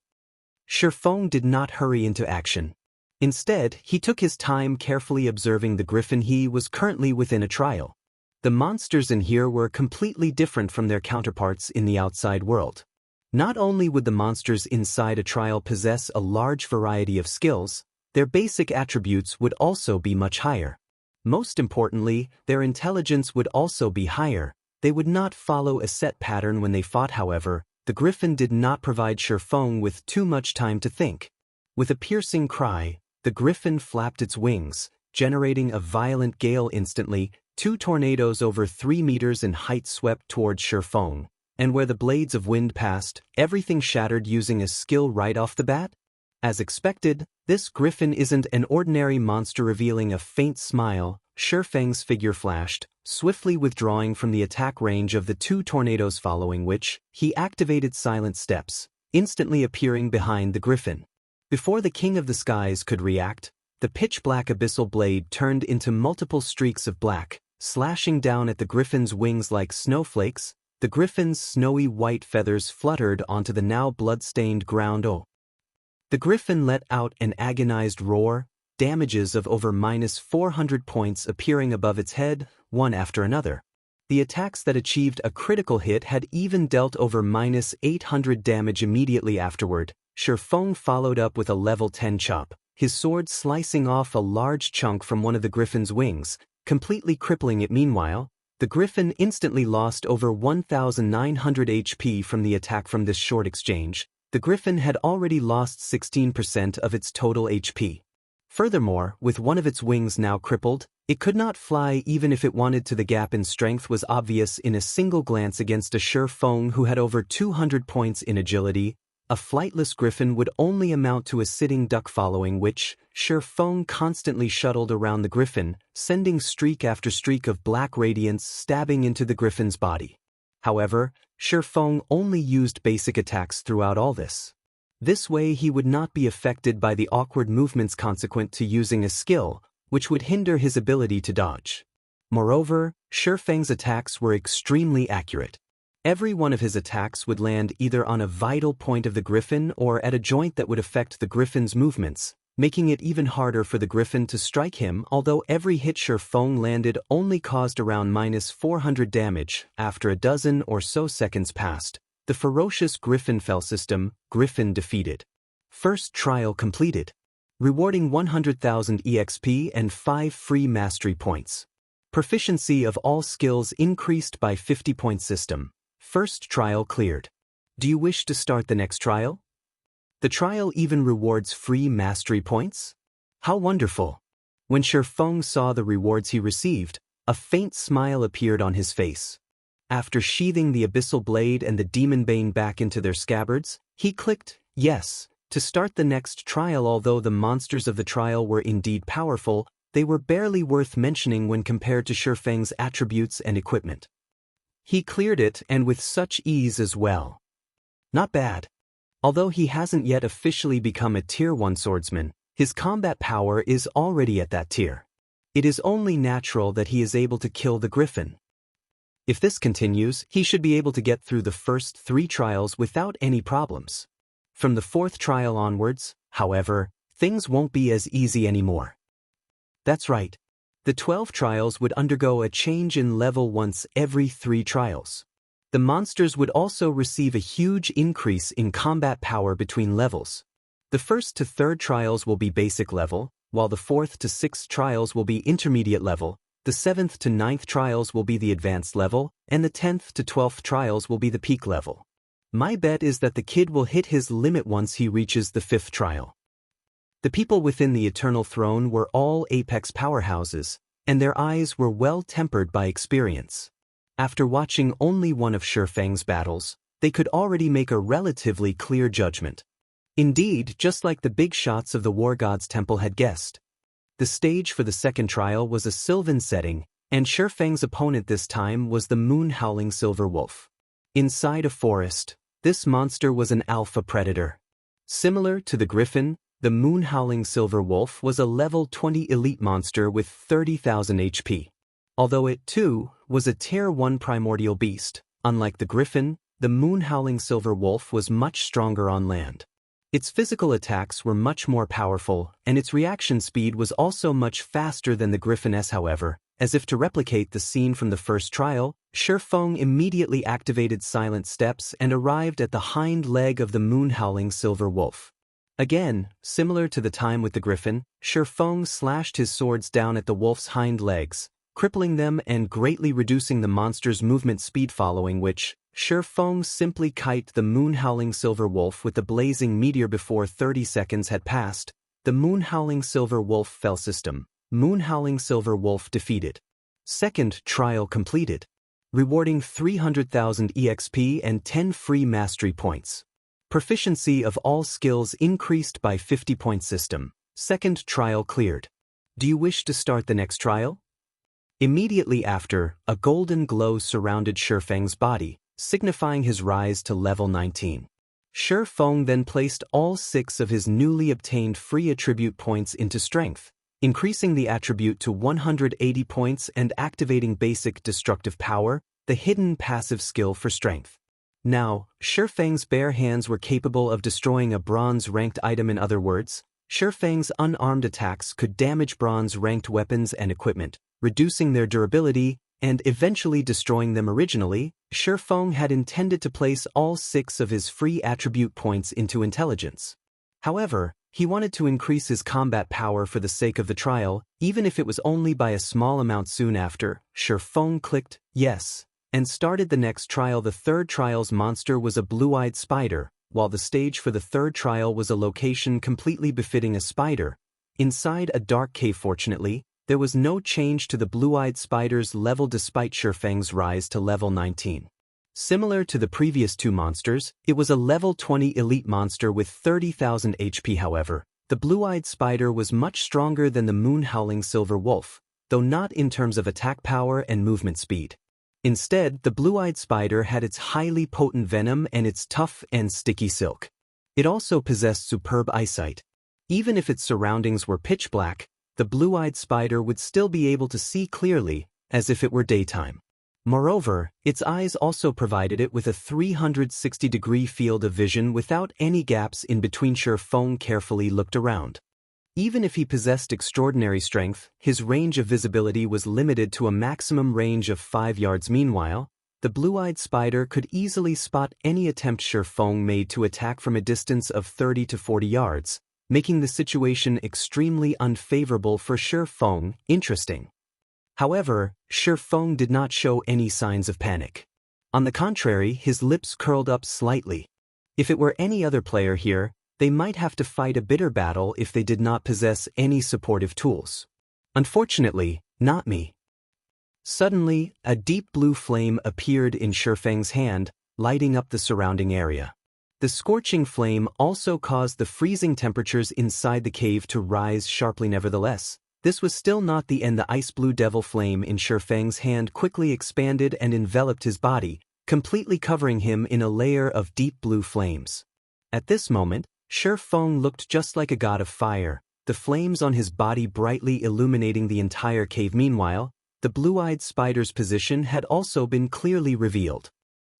Feng did not hurry into action. Instead, he took his time carefully observing the griffin. He was currently within a trial. The monsters in here were completely different from their counterparts in the outside world. Not only would the monsters inside a trial possess a large variety of skills, their basic attributes would also be much higher. Most importantly, their intelligence would also be higher. They would not follow a set pattern when they fought. However, the griffin did not provide Feng with too much time to think. With a piercing cry, the griffin flapped its wings, generating a violent gale instantly. 2 tornadoes over 3 meters in height swept toward Feng, and where the blades of wind passed, everything shattered using a skill right off the bat. As expected, this griffin isn't an ordinary monster. Revealing a faint smile, Feng's figure flashed, swiftly withdrawing from the attack range of the 2 tornadoes, following which, he activated silent steps, instantly appearing behind the griffin. Before the King of the Skies could react, the pitch-black abyssal blade turned into multiple streaks of black, slashing down at the griffin's wings like snowflakes. The griffin's snowy white feathers fluttered onto the now blood-stained ground. The griffin let out an agonized roar, damages of over -400 points appearing above its head, one after another. The attacks that achieved a critical hit had even dealt over -800 damage immediately afterward. Feng followed up with a level 10 chop, his sword slicing off a large chunk from one of the griffin's wings, completely crippling it. Meanwhile, the griffin instantly lost over 1,900 HP from the attack. From this short exchange, the griffin had already lost 16% of its total HP. Furthermore, with one of its wings now crippled, it could not fly even if it wanted to. The gap in strength was obvious in a single glance against a Feng who had over 200 points in agility. A flightless griffin would only amount to a sitting duck, following which, Feng constantly shuttled around the griffin, sending streak after streak of black radiance stabbing into the griffin's body. However, Feng only used basic attacks throughout all this. This way he would not be affected by the awkward movements consequent to using a skill, which would hinder his ability to dodge. Moreover, Feng's attacks were extremely accurate. Every one of his attacks would land either on a vital point of the griffin or at a joint that would affect the griffin's movements, making it even harder for the griffin to strike him. Although every hit Feng landed only caused around -400 damage, after a dozen or so seconds passed, the ferocious griffin fell. System, griffin defeated. First trial completed. Rewarding 100,000 EXP and 5 free mastery points. Proficiency of all skills increased by 50 points. System. First trial cleared. Do you wish to start the next trial? The trial even rewards free mastery points? How wonderful! When Feng saw the rewards he received, a faint smile appeared on his face. After sheathing the abyssal blade and the demon bane back into their scabbards, he clicked yes to start the next trial. Although the monsters of the trial were indeed powerful, they were barely worth mentioning when compared to Feng's attributes and equipment. He cleared it, and with such ease as well. Not bad. Although he hasn't yet officially become a Tier 1 swordsman, his combat power is already at that tier. It is only natural that he is able to kill the griffin. If this continues, he should be able to get through the first 3 trials without any problems. From the 4th trial onwards, however, things won't be as easy anymore. That's right. The 12 trials would undergo a change in level once every 3 trials. The monsters would also receive a huge increase in combat power between levels. The 1st to 3rd trials will be basic level, while the 4th to 6th trials will be intermediate level, the 7th to 9th trials will be the advanced level, and the 10th to 12th trials will be the peak level. My bet is that the kid will hit his limit once he reaches the 5th trial. The people within the Eternal Throne were all apex powerhouses, and their eyes were well tempered by experience. After watching only one of Feng's battles, they could already make a relatively clear judgment. Indeed, just like the big shots of the War God's Temple had guessed. The stage for the 2nd trial was a Sylvan setting, and Feng's opponent this time was the moon-howling silver wolf. Inside a forest, this monster was an alpha predator. Similar to the griffin, the moon-howling silver wolf was a level 20 elite monster with 30,000 HP. Although it, too, was a Tier 1 primordial beast, unlike the griffin, the moon-howling silver wolf was much stronger on land. Its physical attacks were much more powerful, and its reaction speed was also much faster than the griffin's. However, as if to replicate the scene from the 1st trial, Feng immediately activated silent steps and arrived at the hind leg of the moon-howling silver wolf. Again, similar to the time with the griffin, Feng slashed his swords down at the wolf's hind legs, crippling them and greatly reducing the monster's movement speed, following which, Feng simply kite the moon-howling silver wolf with the blazing meteor. Before 30 seconds had passed, the moon-howling silver wolf fell. System: moon-howling silver wolf defeated. Second trial completed. Rewarding 300,000 EXP and 10 free mastery points. Proficiency of all skills increased by 50 points. System: second trial cleared. Do you wish to start the next trial? Immediately after, a golden glow surrounded Feng's body, signifying his rise to level 19. Feng then placed all 6 of his newly obtained free attribute points into strength, increasing the attribute to 180 points and activating basic destructive power, the hidden passive skill for strength. Now, Feng's bare hands were capable of destroying a bronze-ranked item. In other words, Feng's unarmed attacks could damage bronze-ranked weapons and equipment, reducing their durability and eventually destroying them. Originally, Feng had intended to place all 6 of his free attribute points into intelligence. However, he wanted to increase his combat power for the sake of the trial, even if it was only by a small amount. Soon after, Feng clicked yes and started the next trial. The third trial's monster was a blue-eyed spider, while the stage for the third trial was a location completely befitting a spider, inside a dark cave. Fortunately, there was no change to the blue-eyed spider's level despite Feng's rise to level 19. Similar to the previous 2 monsters, it was a level 20 elite monster with 30,000 HP. However, the blue-eyed spider was much stronger than the moon-howling silver wolf, though not in terms of attack power and movement speed. Instead, the blue-eyed spider had its highly potent venom and its tough and sticky silk. It also possessed superb eyesight. Even if its surroundings were pitch black, the blue-eyed spider would still be able to see clearly, as if it were daytime. Moreover, its eyes also provided it with a 360-degree field of vision without any gaps in between. Feng carefully looked around. Even if he possessed extraordinary strength, his range of visibility was limited to a maximum range of 5 yards. Meanwhile, the blue-eyed spider could easily spot any attempt Feng made to attack from a distance of 30 to 40 yards, making the situation extremely unfavorable for Feng. Interesting. However, Feng did not show any signs of panic. On the contrary, his lips curled up slightly. If it were any other player here, they might have to fight a bitter battle if they did not possess any supportive tools. Unfortunately, not me. Suddenly, a deep blue flame appeared in Feng's hand, lighting up the surrounding area. The scorching flame also caused the freezing temperatures inside the cave to rise sharply. Nevertheless, this was still not the end. The ice blue devil flame in Feng's hand quickly expanded and enveloped his body, completely covering him in a layer of deep blue flames. At this moment, Feng looked just like a god of fire, the flames on his body brightly illuminating the entire cave. Meanwhile, the blue-eyed spider's position had also been clearly revealed.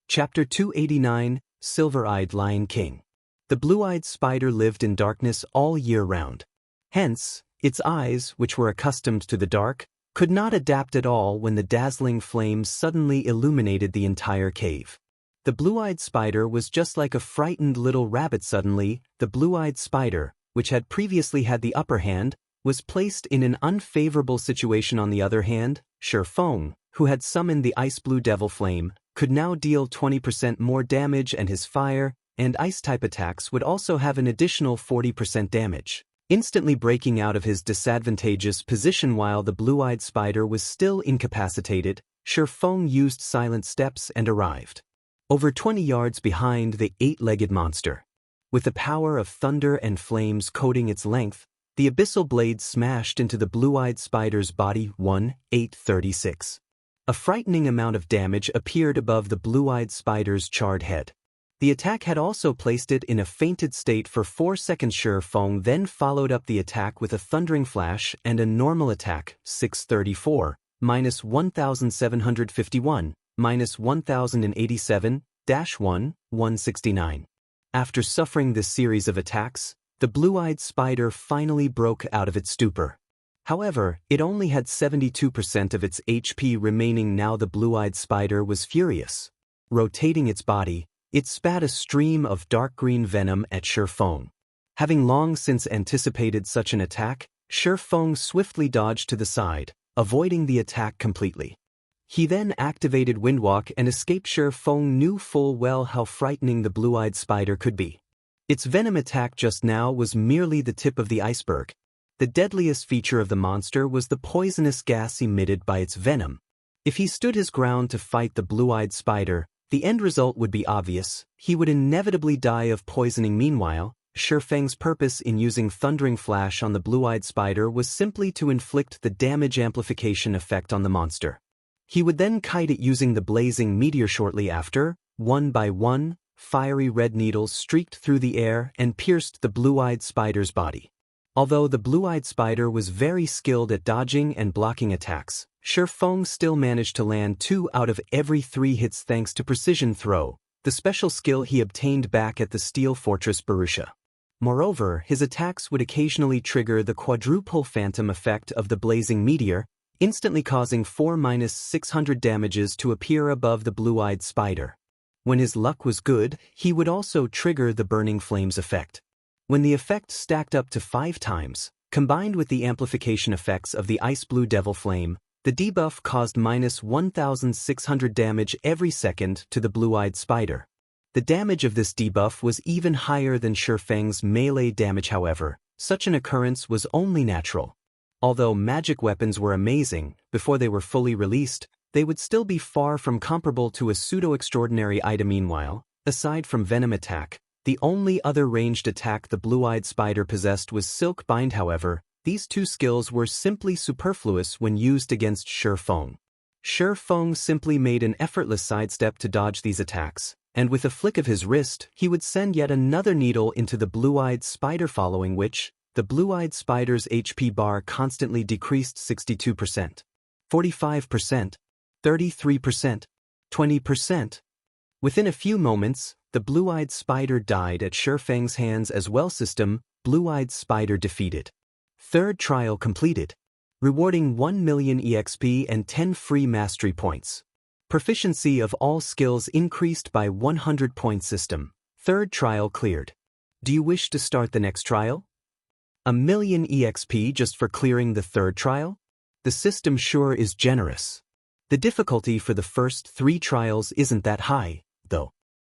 Chapter 289, Silver-Eyed Lion King. The blue-eyed spider lived in darkness all year round. Hence, its eyes, which were accustomed to the dark, could not adapt at all when the dazzling flames suddenly illuminated the entire cave. The blue-eyed spider was just like a frightened little rabbit. Suddenly, the blue-eyed spider, which had previously had the upper hand, was placed in an unfavorable situation. On the other hand, Feng, who had summoned the ice blue devil flame, could now deal 20% more damage, and his fire and ice-type attacks would also have an additional 40% damage, instantly breaking out of his disadvantageous position. While the blue-eyed spider was still incapacitated, Feng used silent steps and arrived over 20 yards behind the 8-legged monster. With the power of thunder and flames coating its length, the abyssal blade smashed into the blue-eyed spider's body. 1:8:36. A frightening amount of damage appeared above the blue-eyed spider's charred head. The attack had also placed it in a fainted state for 4 seconds. Feng then followed up the attack with a thundering flash and a normal attack. 6:34, -1751, -1087, -1, 169. After suffering this series of attacks, the blue-eyed spider finally broke out of its stupor. However, it only had 72% of its HP remaining. Now the blue-eyed spider was furious. Rotating its body, it spat a stream of dark green venom at Feng. Having long since anticipated such an attack, Feng swiftly dodged to the side, avoiding the attack completely. He then activated Windwalk and escaped. Feng knew full well how frightening the blue-eyed spider could be. Its venom attack just now was merely the tip of the iceberg. The deadliest feature of the monster was the poisonous gas emitted by its venom. If he stood his ground to fight the blue-eyed spider, the end result would be obvious. He would inevitably die of poisoning. Meanwhile, Feng's purpose in using Thundering Flash on the blue-eyed spider was simply to inflict the damage amplification effect on the monster. He would then kite it using the blazing meteor. Shortly after, one by one, fiery red needles streaked through the air and pierced the blue-eyed spider's body. Although the blue-eyed spider was very skilled at dodging and blocking attacks, Feng still managed to land 2 out of every 3 hits thanks to precision throw, the special skill he obtained back at the Steel Fortress Barusha. Moreover, his attacks would occasionally trigger the quadruple phantom effect of the blazing meteor, instantly causing 4-600 damages to appear above the blue-eyed spider. When his luck was good, he would also trigger the burning flames effect. When the effect stacked up to 5 times, combined with the amplification effects of the ice blue devil flame, the debuff caused -1,600 damage every second to the blue-eyed spider. The damage of this debuff was even higher than Feng's melee damage. However, such an occurrence was only natural. Although magic weapons were amazing, before they were fully released, they would still be far from comparable to a pseudo-extraordinary item. Meanwhile, aside from venom attack, the only other ranged attack the blue-eyed spider possessed was Silk Bind. However, these 2 skills were simply superfluous when used against Feng. Feng simply made an effortless sidestep to dodge these attacks, and with a flick of his wrist, he would send yet another needle into the blue-eyed spider, following which, the blue-eyed spider's HP bar constantly decreased 62%, 45%, 33%, 20%. Within a few moments, the blue-eyed spider died at Feng's hands as well. System, blue-eyed spider defeated. 3rd trial completed. Rewarding 1 million EXP and 10 free mastery points. Proficiency of all skills increased by 100 points. System, 3rd trial cleared. Do you wish to start the next trial? 1 million EXP just for clearing the 3rd trial? The system sure is generous. The difficulty for the first 3 trials isn't that high, though.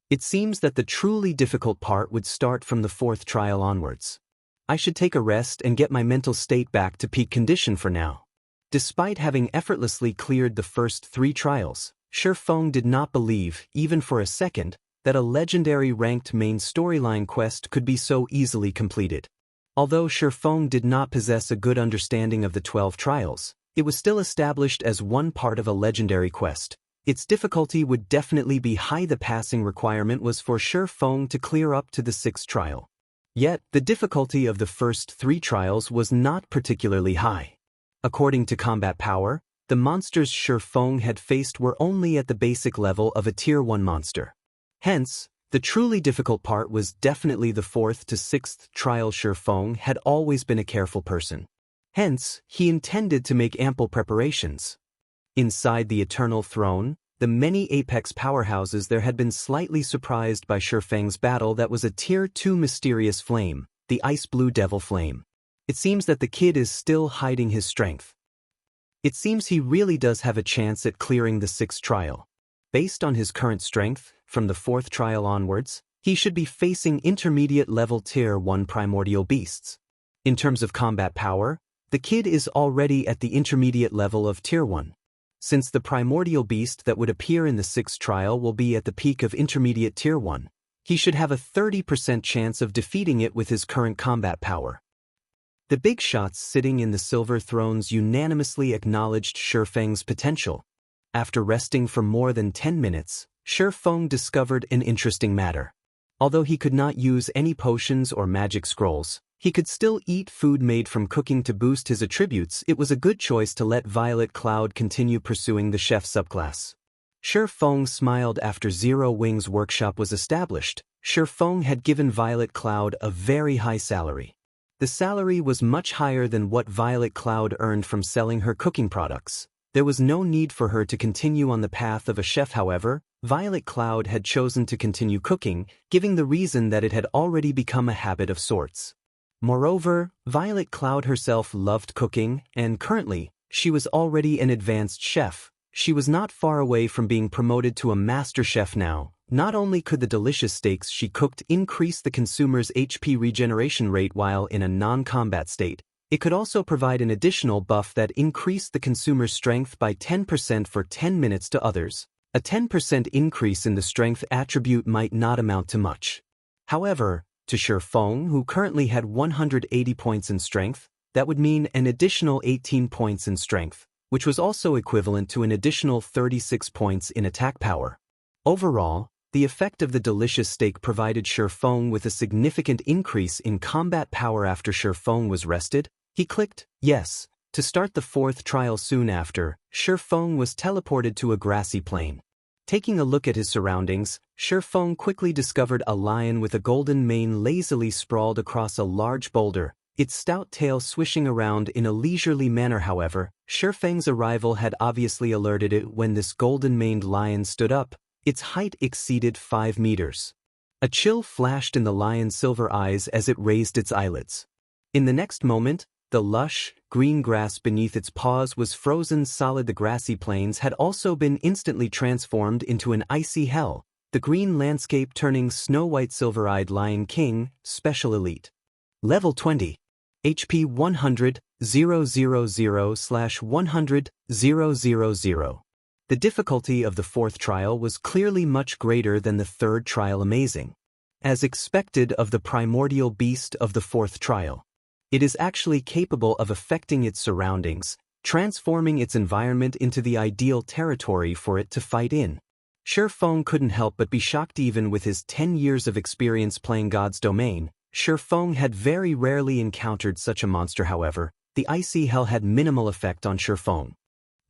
It seems that the truly difficult part would start from the 4th trial onwards. I should take a rest and get my mental state back to peak condition for now. Despite having effortlessly cleared the first 3 trials, Feng did not believe, even for a second, that a legendary ranked main storyline quest could be so easily completed. Although Feng did not possess a good understanding of the 12 trials, it was still established as one part of a legendary quest. Its difficulty would definitely be high. The passing requirement was for Feng to clear up to the 6th trial. Yet, the difficulty of the first 3 trials was not particularly high. According to combat power, the monsters Feng had faced were only at the basic level of a Tier 1 monster. Hence, the truly difficult part was definitely the 4th to 6th trial. Feng had always been a careful person. Hence, he intended to make ample preparations. Inside the Eternal Throne, the many Apex powerhouses there had been slightly surprised by Feng's battle that was a Tier 2 mysterious flame, the Ice Blue Devil Flame. It seems that the kid is still hiding his strength. It seems he really does have a chance at clearing the 6th trial. Based on his current strength, from the 4th trial onwards, he should be facing intermediate level Tier 1 primordial beasts. In terms of combat power, the kid is already at the intermediate level of Tier 1. Since the primordial beast that would appear in the 6th trial will be at the peak of intermediate Tier 1, he should have a 30% chance of defeating it with his current combat power. The big shots sitting in the Silver Thrones unanimously acknowledged Feng's potential. After resting for more than 10 minutes, Feng discovered an interesting matter. Although he could not use any potions or magic scrolls, he could still eat food made from cooking to boost his attributes. It was a good choice to let Violet Cloud continue pursuing the chef subclass. Feng smiled after Zero Wings Workshop was established. Feng had given Violet Cloud a very high salary. The salary was much higher than what Violet Cloud earned from selling her cooking products. There was no need for her to continue on the path of a chef. However, Violet Cloud had chosen to continue cooking, giving the reason that it had already become a habit of sorts. Moreover, Violet Cloud herself loved cooking, and currently, she was already an advanced chef, She was not far away from being promoted to a master chef now. Not only could the delicious steaks she cooked increase the consumer's HP regeneration rate while in a non-combat state, it could also provide an additional buff that increased the consumer's strength by 10% for 10 minutes to others. A 10% increase in the strength attribute might not amount to much. However, to Feng, who currently had 180 points in strength, that would mean an additional 18 points in strength, which was also equivalent to an additional 36 points in attack power. Overall, the effect of the delicious steak provided Feng with a significant increase in combat power. After Feng was rested, he clicked yes to start the fourth trial. Soon after, Feng was teleported to a grassy plain. Taking a look at his surroundings, Feng quickly discovered a lion with a golden mane lazily sprawled across a large boulder, its stout tail swishing around in a leisurely manner. However, Feng's arrival had obviously alerted it. When this golden-maned lion stood up, its height exceeded 5 meters. A chill flashed in the lion's silver eyes as it raised its eyelids. In the next moment, the lush, green grass beneath its paws was frozen solid. The grassy plains had also been instantly transformed into an icy hell, the green landscape turning snow-white. Silver-eyed Lion King, Special Elite. Level 20. HP 100,000/100,000. The difficulty of the fourth trial was clearly much greater than the third trial. Amazing. As expected of the primordial beast of the fourth trial, it is actually capable of affecting its surroundings, transforming its environment into the ideal territory for it to fight in. Feng couldn't help but be shocked. Even with his 10 years of experience playing God's Domain, Feng had very rarely encountered such a monster. However, the icy hell had minimal effect on Feng.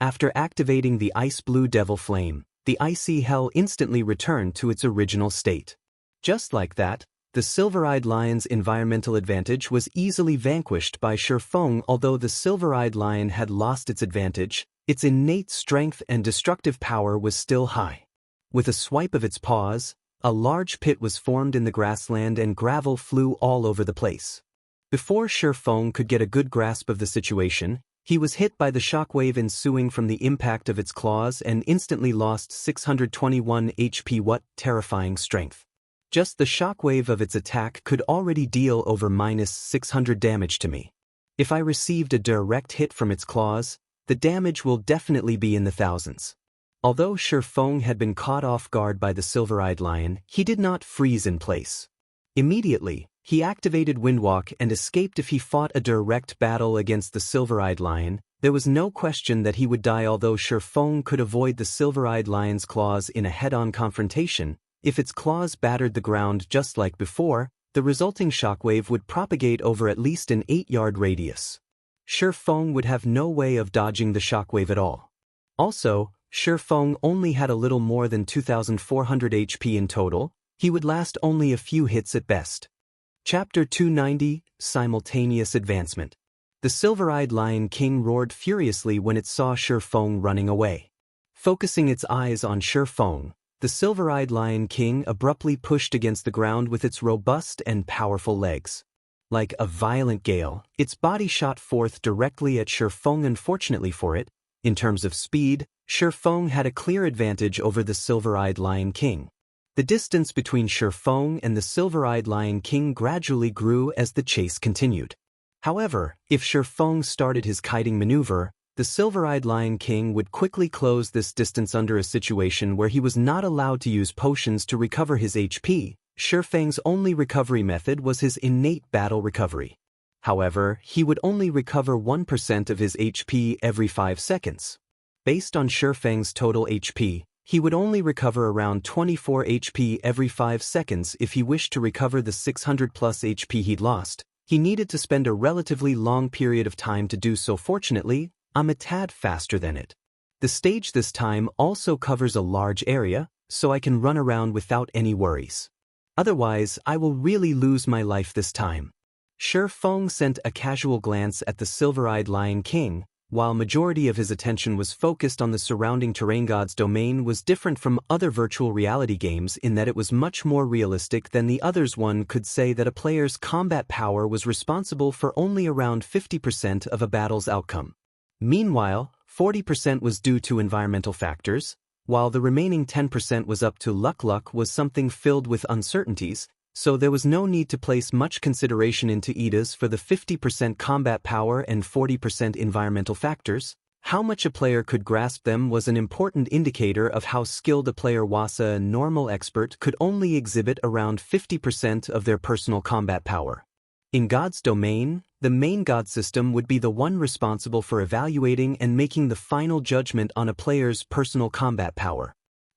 After activating the ice blue devil flame, the icy hell instantly returned to its original state. Just like that, the silver-eyed lion's environmental advantage was easily vanquished by Feng. Although the silver-eyed lion had lost its advantage, its innate strength and destructive power was still high. With a swipe of its paws, a large pit was formed in the grassland and gravel flew all over the place. Before Feng could get a good grasp of the situation, he was hit by the shockwave ensuing from the impact of its claws and instantly lost 621 HP. What terrifying strength! Just the shockwave of its attack could already deal over -600 damage to me. If I received a direct hit from its claws, the damage will definitely be in the thousands. Although Feng had been caught off guard by the silver-eyed lion, he did not freeze in place. Immediately, he activated Windwalk and escaped. If he fought a direct battle against the silver-eyed lion, there was no question that he would die. Although Feng could avoid the silver-eyed lion's claws in a head-on confrontation, if its claws battered the ground just like before, the resulting shockwave would propagate over at least an 8-yard radius. Feng would have no way of dodging the shockwave at all. Also, Feng only had a little more than 2,400 HP in total. He would last only a few hits at best. Chapter 290, Simultaneous Advancement. The silver-eyed Lion King roared furiously when it saw Feng running away. Focusing its eyes on Feng, the silver-eyed Lion King abruptly pushed against the ground with its robust and powerful legs. Like a violent gale, its body shot forth directly at Feng. Unfortunately for it, in terms of speed, Feng had a clear advantage over the silver-eyed Lion King. The distance between Feng and the silver-eyed Lion King gradually grew as the chase continued. However, if Feng started his kiting maneuver, the silver-eyed Lion King would quickly close this distance. Under a situation where he was not allowed to use potions to recover his HP, Feng's only recovery method was his innate battle recovery. However, he would only recover 1% of his HP every 5 seconds. Based on Feng's total HP, he would only recover around 24 HP every 5 seconds. If he wished to recover the 600 plus HP he'd lost, he needed to spend a relatively long period of time to do so. Fortunately, I'm a tad faster than it. The stage this time also covers a large area, so I can run around without any worries. Otherwise, I will really lose my life this time. Feng sent a casual glance at the silver-eyed Lion King, while majority of his attention was focused on the surrounding terrain. God's Domain was different from other virtual reality games in that it was much more realistic than the others. One could say that a player's combat power was responsible for only around 50% of a battle's outcome. Meanwhile, 40% was due to environmental factors, while the remaining 10% was up to luck. Luck was something filled with uncertainties, so there was no need to place much consideration into EDAs for the 50% combat power and 40% environmental factors. How much a player could grasp them was an important indicator of how skilled a player was. A normal expert could only exhibit around 50% of their personal combat power. In God's domain, the main God system would be the one responsible for evaluating and making the final judgment on a player's personal combat power.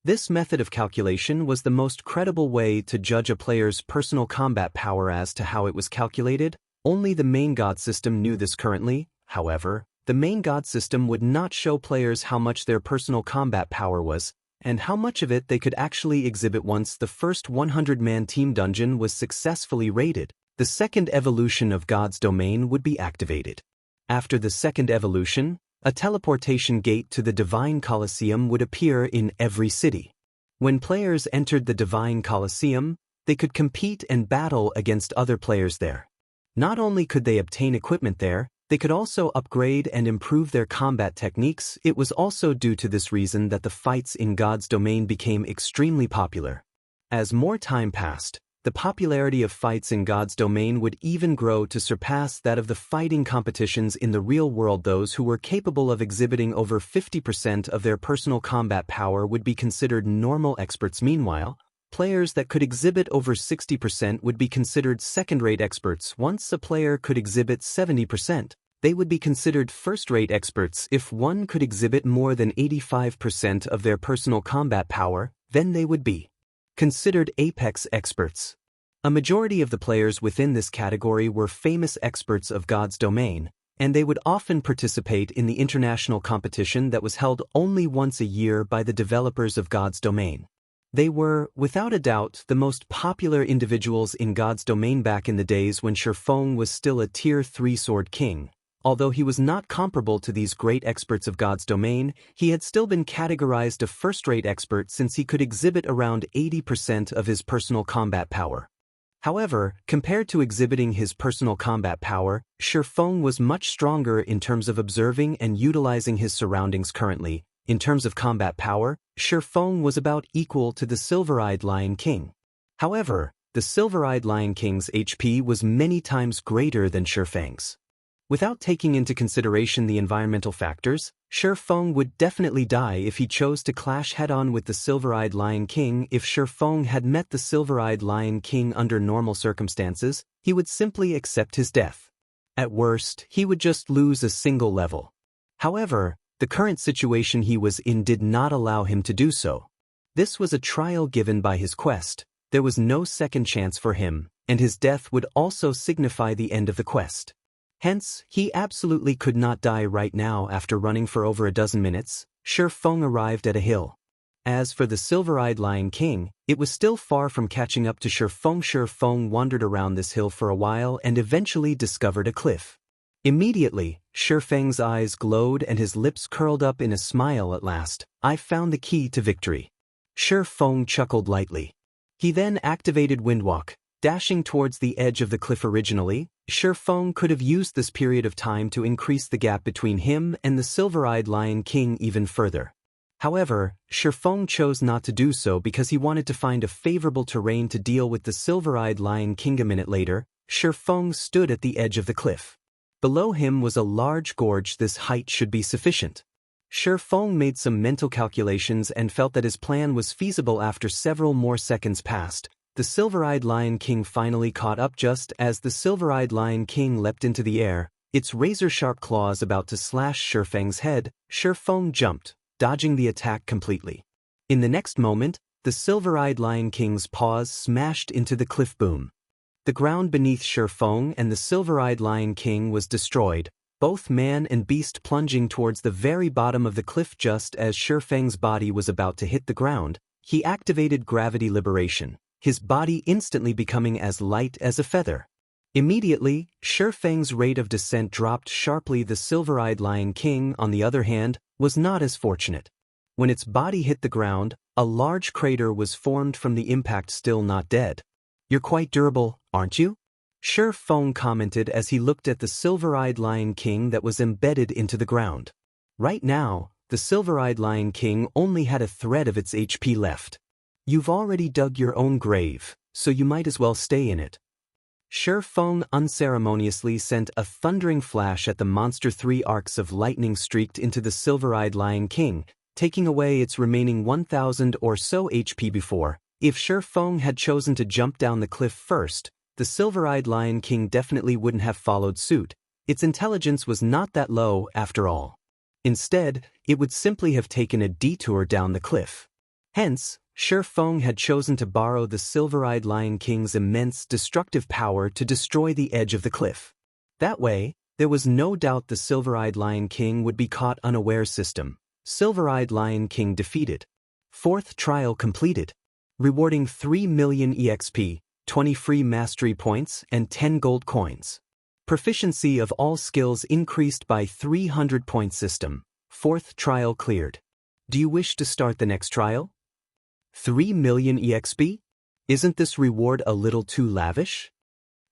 This method of calculation was the most credible way to judge a player's personal combat power. As to how it was calculated, only the main God system knew this currently. However, the main God system would not show players how much their personal combat power was, and how much of it they could actually exhibit. Once the first 100-man team dungeon was successfully raided, the second evolution of God's domain would be activated. After the second evolution, a teleportation gate to the Divine Colosseum would appear in every city. When players entered the Divine Colosseum, they could compete and battle against other players there. Not only could they obtain equipment there, they could also upgrade and improve their combat techniques. It was also due to this reason that the fights in God's domain became extremely popular. As more time passed, the popularity of fights in God's domain would even grow to surpass that of the fighting competitions in the real world. Those who were capable of exhibiting over 50% of their personal combat power would be considered normal experts. Meanwhile, players that could exhibit over 60% would be considered second-rate experts. Once a player could exhibit 70%, they would be considered first-rate experts. If one could exhibit more than 85% of their personal combat power, then they would be considered apex experts. A majority of the players within this category were famous experts of God's domain, and they would often participate in the international competition that was held only once a year by the developers of God's domain. They were, without a doubt, the most popular individuals in God's domain back in the days when Feng was still a Tier 3 Sword King. Although he was not comparable to these great experts of God's domain, he had still been categorized a first-rate expert since he could exhibit around 80% of his personal combat power. However, compared to exhibiting his personal combat power, Feng was much stronger in terms of observing and utilizing his surroundings. Currently, in terms of combat power, Feng was about equal to the Silver-Eyed Lion King. However, the Silver-Eyed Lion King's HP was many times greater than Feng's. Without taking into consideration the environmental factors, Feng would definitely die if he chose to clash head-on with the Silver-Eyed Lion King. If Feng had met the Silver-Eyed Lion King under normal circumstances, he would simply accept his death. At worst, he would just lose a single level. However, the current situation he was in did not allow him to do so. This was a trial given by his quest. There was no second chance for him, and his death would also signify the end of the quest. Hence, he absolutely could not die right now. After running for over a dozen minutes, Feng arrived at a hill. As for the Silver-Eyed Lion King, it was still far from catching up to Feng. Feng wandered around this hill for a while and eventually discovered a cliff. Immediately, Feng's eyes glowed and his lips curled up in a smile. At last, I found the key to victory. Feng chuckled lightly. He then activated Windwalk, dashing towards the edge of the cliff. Originally, Feng could have used this period of time to increase the gap between him and the Silver-Eyed Lion King even further. However, Feng chose not to do so because he wanted to find a favorable terrain to deal with the Silver-Eyed Lion King. A minute later, Feng stood at the edge of the cliff. Below him was a large gorge. This height should be sufficient. Feng made some mental calculations and felt that his plan was feasible. After several more seconds passed, the Silver-Eyed Lion King finally caught up. Just as the Silver-Eyed Lion King leapt into the air, its razor-sharp claws about to slash Feng's head, Feng jumped, dodging the attack completely. In the next moment, the Silver-Eyed Lion King's paws smashed into the cliff. Boom. The ground beneath Feng and the Silver-Eyed Lion King was destroyed, both man and beast plunging towards the very bottom of the cliff. Just as Feng's body was about to hit the ground, he activated gravity liberation, his body instantly becoming as light as a feather. Immediately, Feng's rate of descent dropped sharply. The Silver-Eyed Lion King, on the other hand, was not as fortunate. When its body hit the ground, a large crater was formed from the impact. Still not dead. You're quite durable, aren't you? Feng commented as he looked at the Silver-Eyed Lion King that was embedded into the ground. Right now, the silver-eyed Lion King only had a thread of its HP left. You've already dug your own grave, so you might as well stay in it. Feng unceremoniously sent a thundering flash at the monster. 3 arcs of lightning streaked into the silver-eyed Lion King, taking away its remaining 1,000 or so HP before. If Feng had chosen to jump down the cliff first, the silver-eyed Lion King definitely wouldn't have followed suit. Its intelligence was not that low after all. Instead, it would simply have taken a detour down the cliff. Hence, Feng had chosen to borrow the silver-eyed Lion King's immense destructive power to destroy the edge of the cliff. That way, there was no doubt the silver-eyed Lion King would be caught unawares. System. Silver-eyed Lion King defeated. 4th trial completed. Rewarding 3 million EXP, 20 free mastery points, and 10 gold coins. Proficiency of all skills increased by 300 points. System. 4th trial cleared. Do you wish to start the next trial? 3 million EXP? Isn't this reward a little too lavish?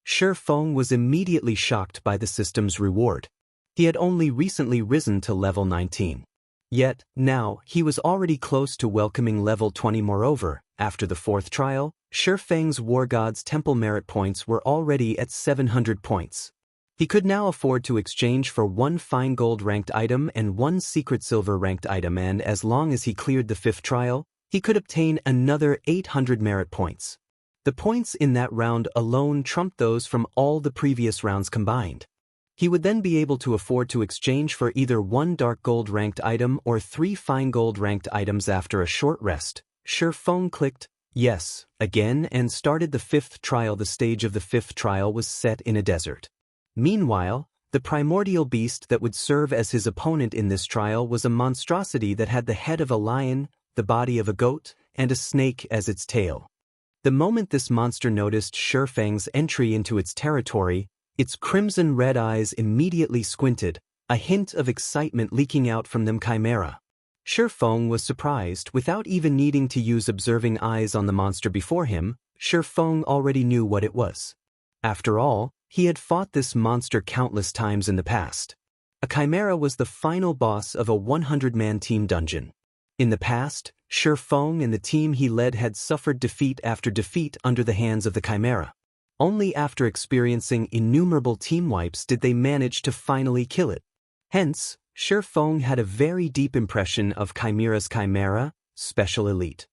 Feng was immediately shocked by the system's reward. He had only recently risen to level 19. Yet, now, he was already close to welcoming level 20. Moreover, after the 4th trial, Feng's War God's Temple merit points were already at 700 points. He could now afford to exchange for 1 fine gold ranked item and 1 secret silver ranked item, and as long as he cleared the 5th trial, he could obtain another 800 merit points. The points in that round alone trumped those from all the previous rounds combined. He would then be able to afford to exchange for either 1 dark gold ranked item or 3 fine gold ranked items. After a short rest, Feng clicked yes again and started the 5th trial. The stage of the 5th trial was set in a desert. Meanwhile, the primordial beast that would serve as his opponent in this trial was a monstrosity that had the head of a lion, the body of a goat, and a snake as its tail. The moment this monster noticed Feng's entry into its territory, its crimson red eyes immediately squinted, a hint of excitement leaking out from them. Chimera. Feng was surprised. Without even needing to use observing eyes on the monster before him, Feng already knew what it was. After all, he had fought this monster countless times in the past. A chimera was the final boss of a 100-man team dungeon. In the past, Feng and the team he led had suffered defeat after defeat under the hands of the chimera. Only after experiencing innumerable team wipes did they manage to finally kill it. Hence, Feng had a very deep impression of Chimera's chimera, special elite.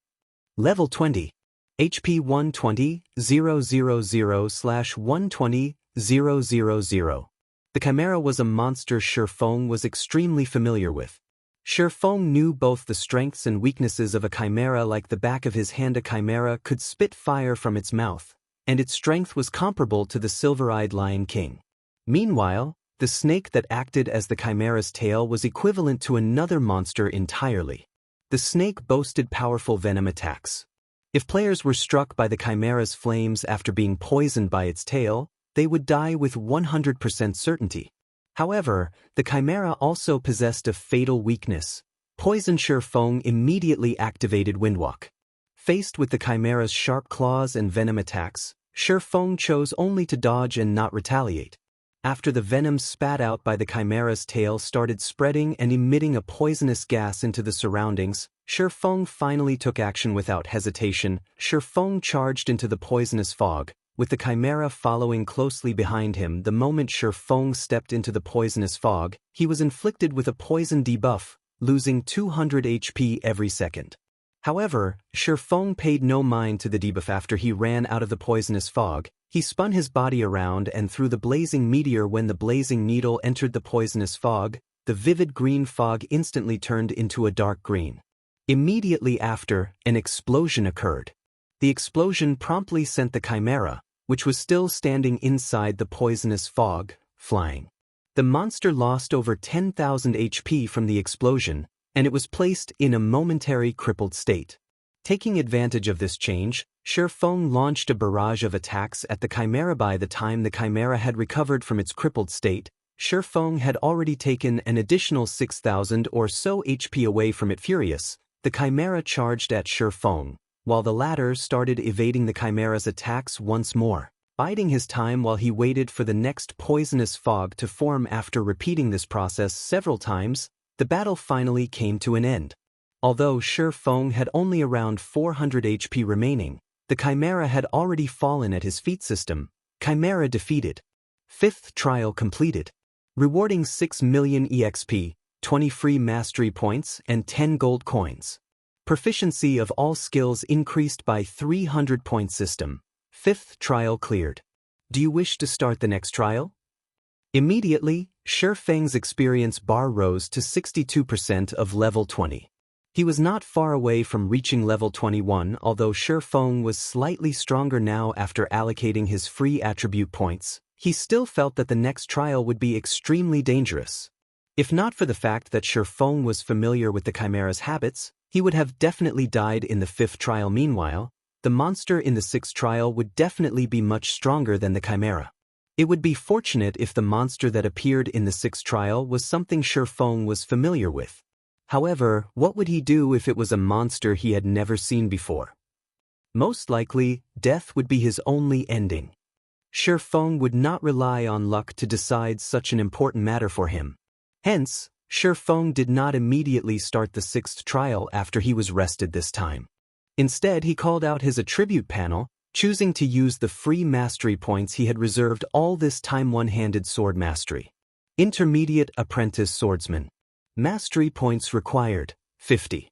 Level 20. HP 120,000/120,000. The chimera was a monster Feng was extremely familiar with. Feng knew both the strengths and weaknesses of a chimera like the back of his hand. A chimera could spit fire from its mouth, and its strength was comparable to the silver-eyed Lion King. Meanwhile, the snake that acted as the chimera's tail was equivalent to another monster entirely. The snake boasted powerful venom attacks. If players were struck by the chimera's flames after being poisoned by its tail, they would die with 100% certainty. However, the chimera also possessed a fatal weakness. Poison Feng immediately activated Windwalk. Faced with the chimera's sharp claws and venom attacks, Feng chose only to dodge and not retaliate. After the venom spat out by the chimera's tail started spreading and emitting a poisonous gas into the surroundings, Feng finally took action without hesitation. Feng charged into the poisonous fog, with the chimera following closely behind him. The moment Feng stepped into the poisonous fog, he was inflicted with a poison debuff, losing 200 HP every second. However, Feng paid no mind to the debuff. After he ran out of the poisonous fog, he spun his body around and threw the blazing meteor. When the blazing needle entered the poisonous fog, the vivid green fog instantly turned into a dark green. Immediately after, an explosion occurred. The explosion promptly sent the chimera, which was still standing inside the poisonous fog, flying. The monster lost over 10,000 HP from the explosion, and it was placed in a momentary crippled state. Taking advantage of this change, Feng launched a barrage of attacks at the chimera. By the time the chimera had recovered from its crippled state, Feng had already taken an additional 6,000 or so HP away from it. Furious, the chimera charged at Feng, while the latter started evading the chimera's attacks once more, biding his time while he waited for the next poisonous fog to form. After repeating this process several times, The battle finally came to an end. Although Feng had only around 400 HP remaining, the Chimera had already fallen at his feat system. Chimera defeated. 5th trial completed. Rewarding 6 million EXP, 20 free mastery points and 10 gold coins. Proficiency of all skills increased by 300 point system. 5th trial cleared. Do you wish to start the next trial? Immediately, Feng's experience bar rose to 62% of level 20. He was not far away from reaching level 21, although Feng was slightly stronger now after allocating his free attribute points. He still felt that the next trial would be extremely dangerous. If not for the fact that Feng was familiar with the Chimera's habits, he would have definitely died in the 5th trial. Meanwhile, the monster in the 6th trial would definitely be much stronger than the Chimera. It would be fortunate if the monster that appeared in the 6th trial was something Feng was familiar with. However, what would he do if it was a monster he had never seen before? Most likely, death would be his only ending. Feng would not rely on luck to decide such an important matter for him. Hence, Feng did not immediately start the 6th trial after he was rested this time. Instead, he called out his attribute panel, choosing to use the free mastery points he had reserved all this time. One-handed sword mastery. Intermediate apprentice swordsman. Mastery points required, 50.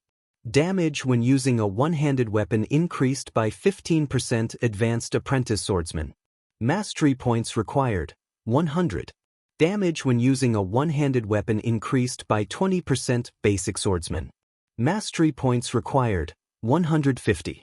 Damage when using a one-handed weapon increased by 15%. Advanced apprentice swordsman. Mastery points required, 100. Damage when using a one-handed weapon increased by 20%. Basic swordsman. Mastery points required, 150.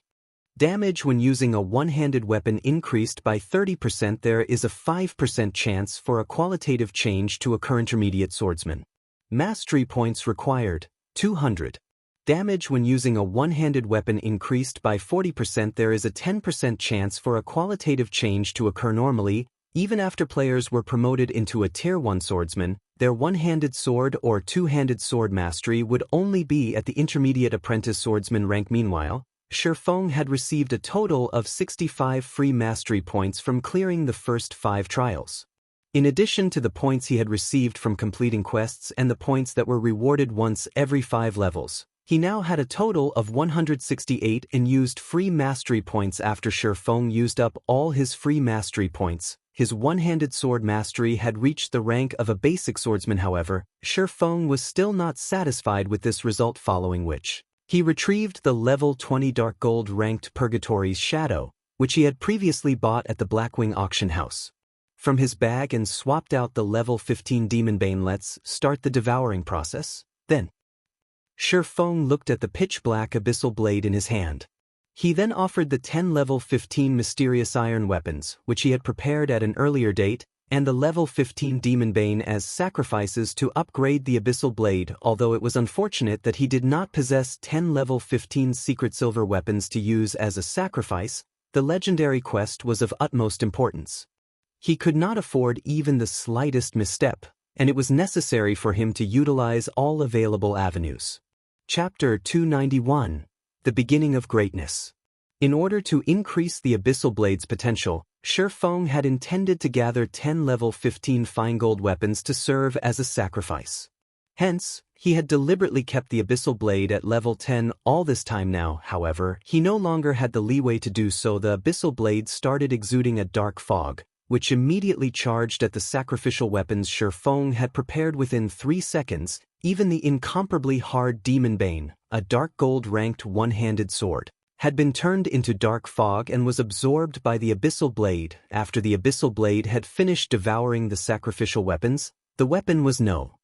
Damage when using a one-handed weapon increased by 30%. There is a 5% chance for a qualitative change to occur. Intermediate swordsman. Mastery points required, 200. Damage when using a one-handed weapon increased by 40%. There is a 10% chance for a qualitative change to occur. Normally, even after players were promoted into a Tier 1 swordsman, their one-handed sword or two-handed sword mastery would only be at the intermediate apprentice swordsman rank. Meanwhile, Feng had received a total of 65 free mastery points from clearing the first 5 trials. In addition to the points he had received from completing quests and the points that were rewarded once every 5 levels, he now had a total of 168 and used free mastery points. After Feng used up all his free mastery points, his one-handed sword mastery had reached the rank of a basic swordsman. However, Feng was still not satisfied with this result, following which he retrieved the level 20 dark gold ranked Purgatory's Shadow, which he had previously bought at the Blackwing auction house, from his bag and swapped out the level 15 Demon Bane. Let's start the devouring process, then. Feng looked at the pitch-black abyssal blade in his hand. He then offered the 10 level 15 mysterious iron weapons, which he had prepared at an earlier date, and the level 15 Demon Bane as sacrifices to upgrade the abyssal blade. Although it was unfortunate that he did not possess 10 level 15 secret silver weapons to use as a sacrifice, the legendary quest was of utmost importance. He could not afford even the slightest misstep, and it was necessary for him to utilize all available avenues. Chapter 291. The Beginning of Greatness. In order to increase the abyssal blade's potential, Feng had intended to gather 10 level 15 fine gold weapons to serve as a sacrifice. Hence, he had deliberately kept the abyssal blade at level 10 all this time. Now, however, he no longer had the leeway to do so. The abyssal blade started exuding a dark fog, which immediately charged at the sacrificial weapons Feng had prepared. Within 3 seconds, even the incomparably hard Demon Bane, a dark gold-ranked one-handed sword, had been turned into dark fog and was absorbed by the abyssal blade. After the abyssal blade had finished devouring the sacrificial weapons, the weapon was no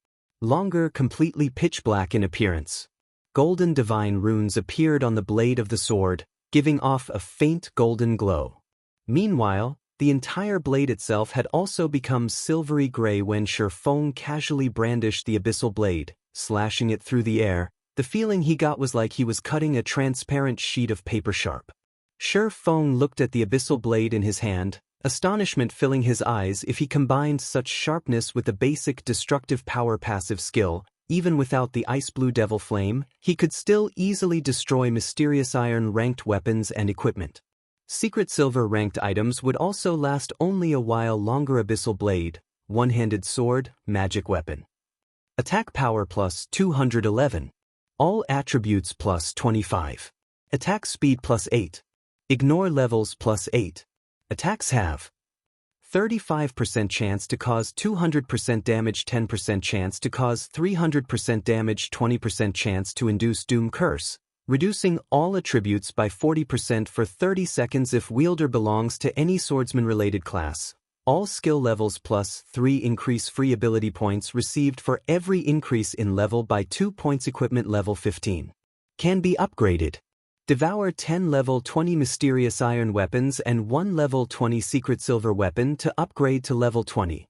longer completely pitch-black in appearance. Golden divine runes appeared on the blade of the sword, giving off a faint golden glow. Meanwhile, the entire blade itself had also become silvery gray. When Feng casually brandished the abyssal blade, slashing it through the air, the feeling he got was like he was cutting a transparent sheet of paper sharp. Feng looked at the abyssal blade in his hand, astonishment filling his eyes. If he combined such sharpness with the basic destructive power passive skill, even without the ice blue devil flame, he could still easily destroy mysterious iron ranked weapons and equipment. Secret silver ranked items would also last only a while longer. Abyssal blade, one-handed sword, magic weapon. Attack power plus 211. All attributes plus 25. Attack speed plus 8. Ignore levels plus 8. Attacks have 35% chance to cause 200% damage, 10% chance to cause 300% damage, 20% chance to induce Doom Curse, reducing all attributes by 40% for 30 seconds if wielder belongs to any swordsman-related class. All skill levels plus 3 increase free ability points received for every increase in level by 2 points. Equipment level 15. Can be upgraded. Devour 10 level 20 mysterious iron weapons and 1 level 20 secret silver weapon to upgrade to level 20.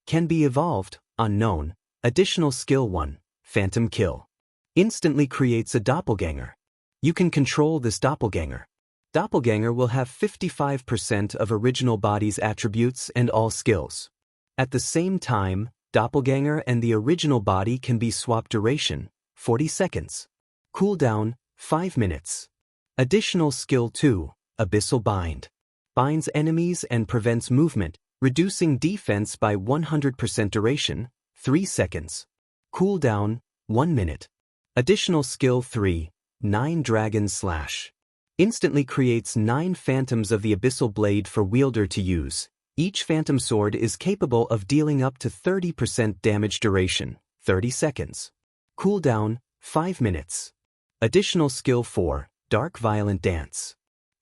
Can be evolved, unknown. Additional skill 1, Phantom Kill. Instantly creates a doppelganger. You can control this doppelganger. Doppelganger will have 55% of original body's attributes and all skills. At the same time, doppelganger and the original body can be swapped. Duration, 40 seconds. Cooldown, 5 minutes. Additional skill 2, Abyssal Bind. Binds enemies and prevents movement, reducing defense by 100%. Duration, 3 seconds. Cooldown, 1 minute. Additional skill 3, 9 Dragon Slash. Instantly creates 9 phantoms of the Abyssal Blade for wielder to use. Each phantom sword is capable of dealing up to 30% damage. Duration, 30 seconds. Cooldown, 5 minutes. Additional skill 4, Dark Violent Dance.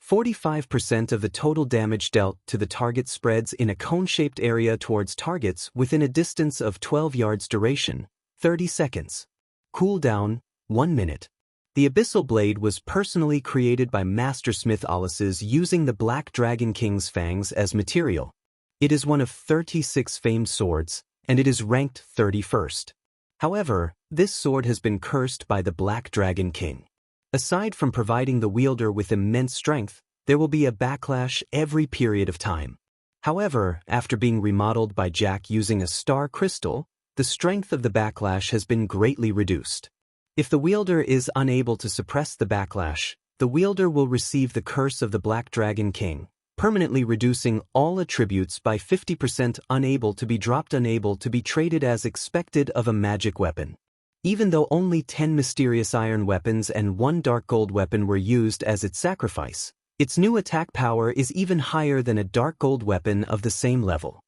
45% of the total damage dealt to the target spreads in a cone-shaped area towards targets within a distance of 12 yards. Duration, 30 seconds. Cooldown, 1 minute. The Abyssal Blade was personally created by Mastersmith Alice's using the Black Dragon King's fangs as material. It is one of 36 famed swords, and it is ranked 31st. However, this sword has been cursed by the Black Dragon King. Aside from providing the wielder with immense strength, there will be a backlash every period of time. However, after being remodeled by Jack using a star crystal, the strength of the backlash has been greatly reduced. If the wielder is unable to suppress the backlash, the wielder will receive the curse of the Black Dragon King, permanently reducing all attributes by 50%. Unable to be dropped, unable to be traded as expected of a magic weapon. Even though only 10 mysterious iron weapons and 1 dark gold weapon were used as its sacrifice, its new attack power is even higher than a dark gold weapon of the same level.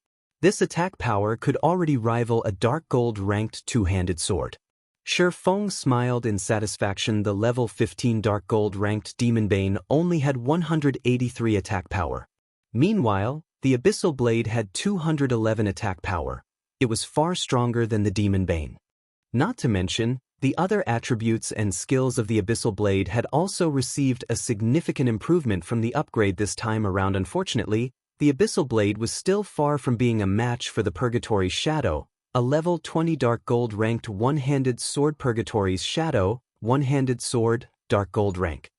This attack power could already rival a dark gold ranked two-handed sword. Feng smiled in satisfaction. The level 15 dark gold ranked Demon Bane only had 183 attack power. Meanwhile, the Abyssal Blade had 211 attack power. It was far stronger than the Demon Bane. Not to mention, the other attributes and skills of the Abyssal Blade had also received a significant improvement from the upgrade this time around. Unfortunately, the Abyssal Blade was still far from being a match for the Purgatory's Shadow, a level 20 dark gold ranked one-handed sword. Purgatory's Shadow, one-handed sword, dark gold rank.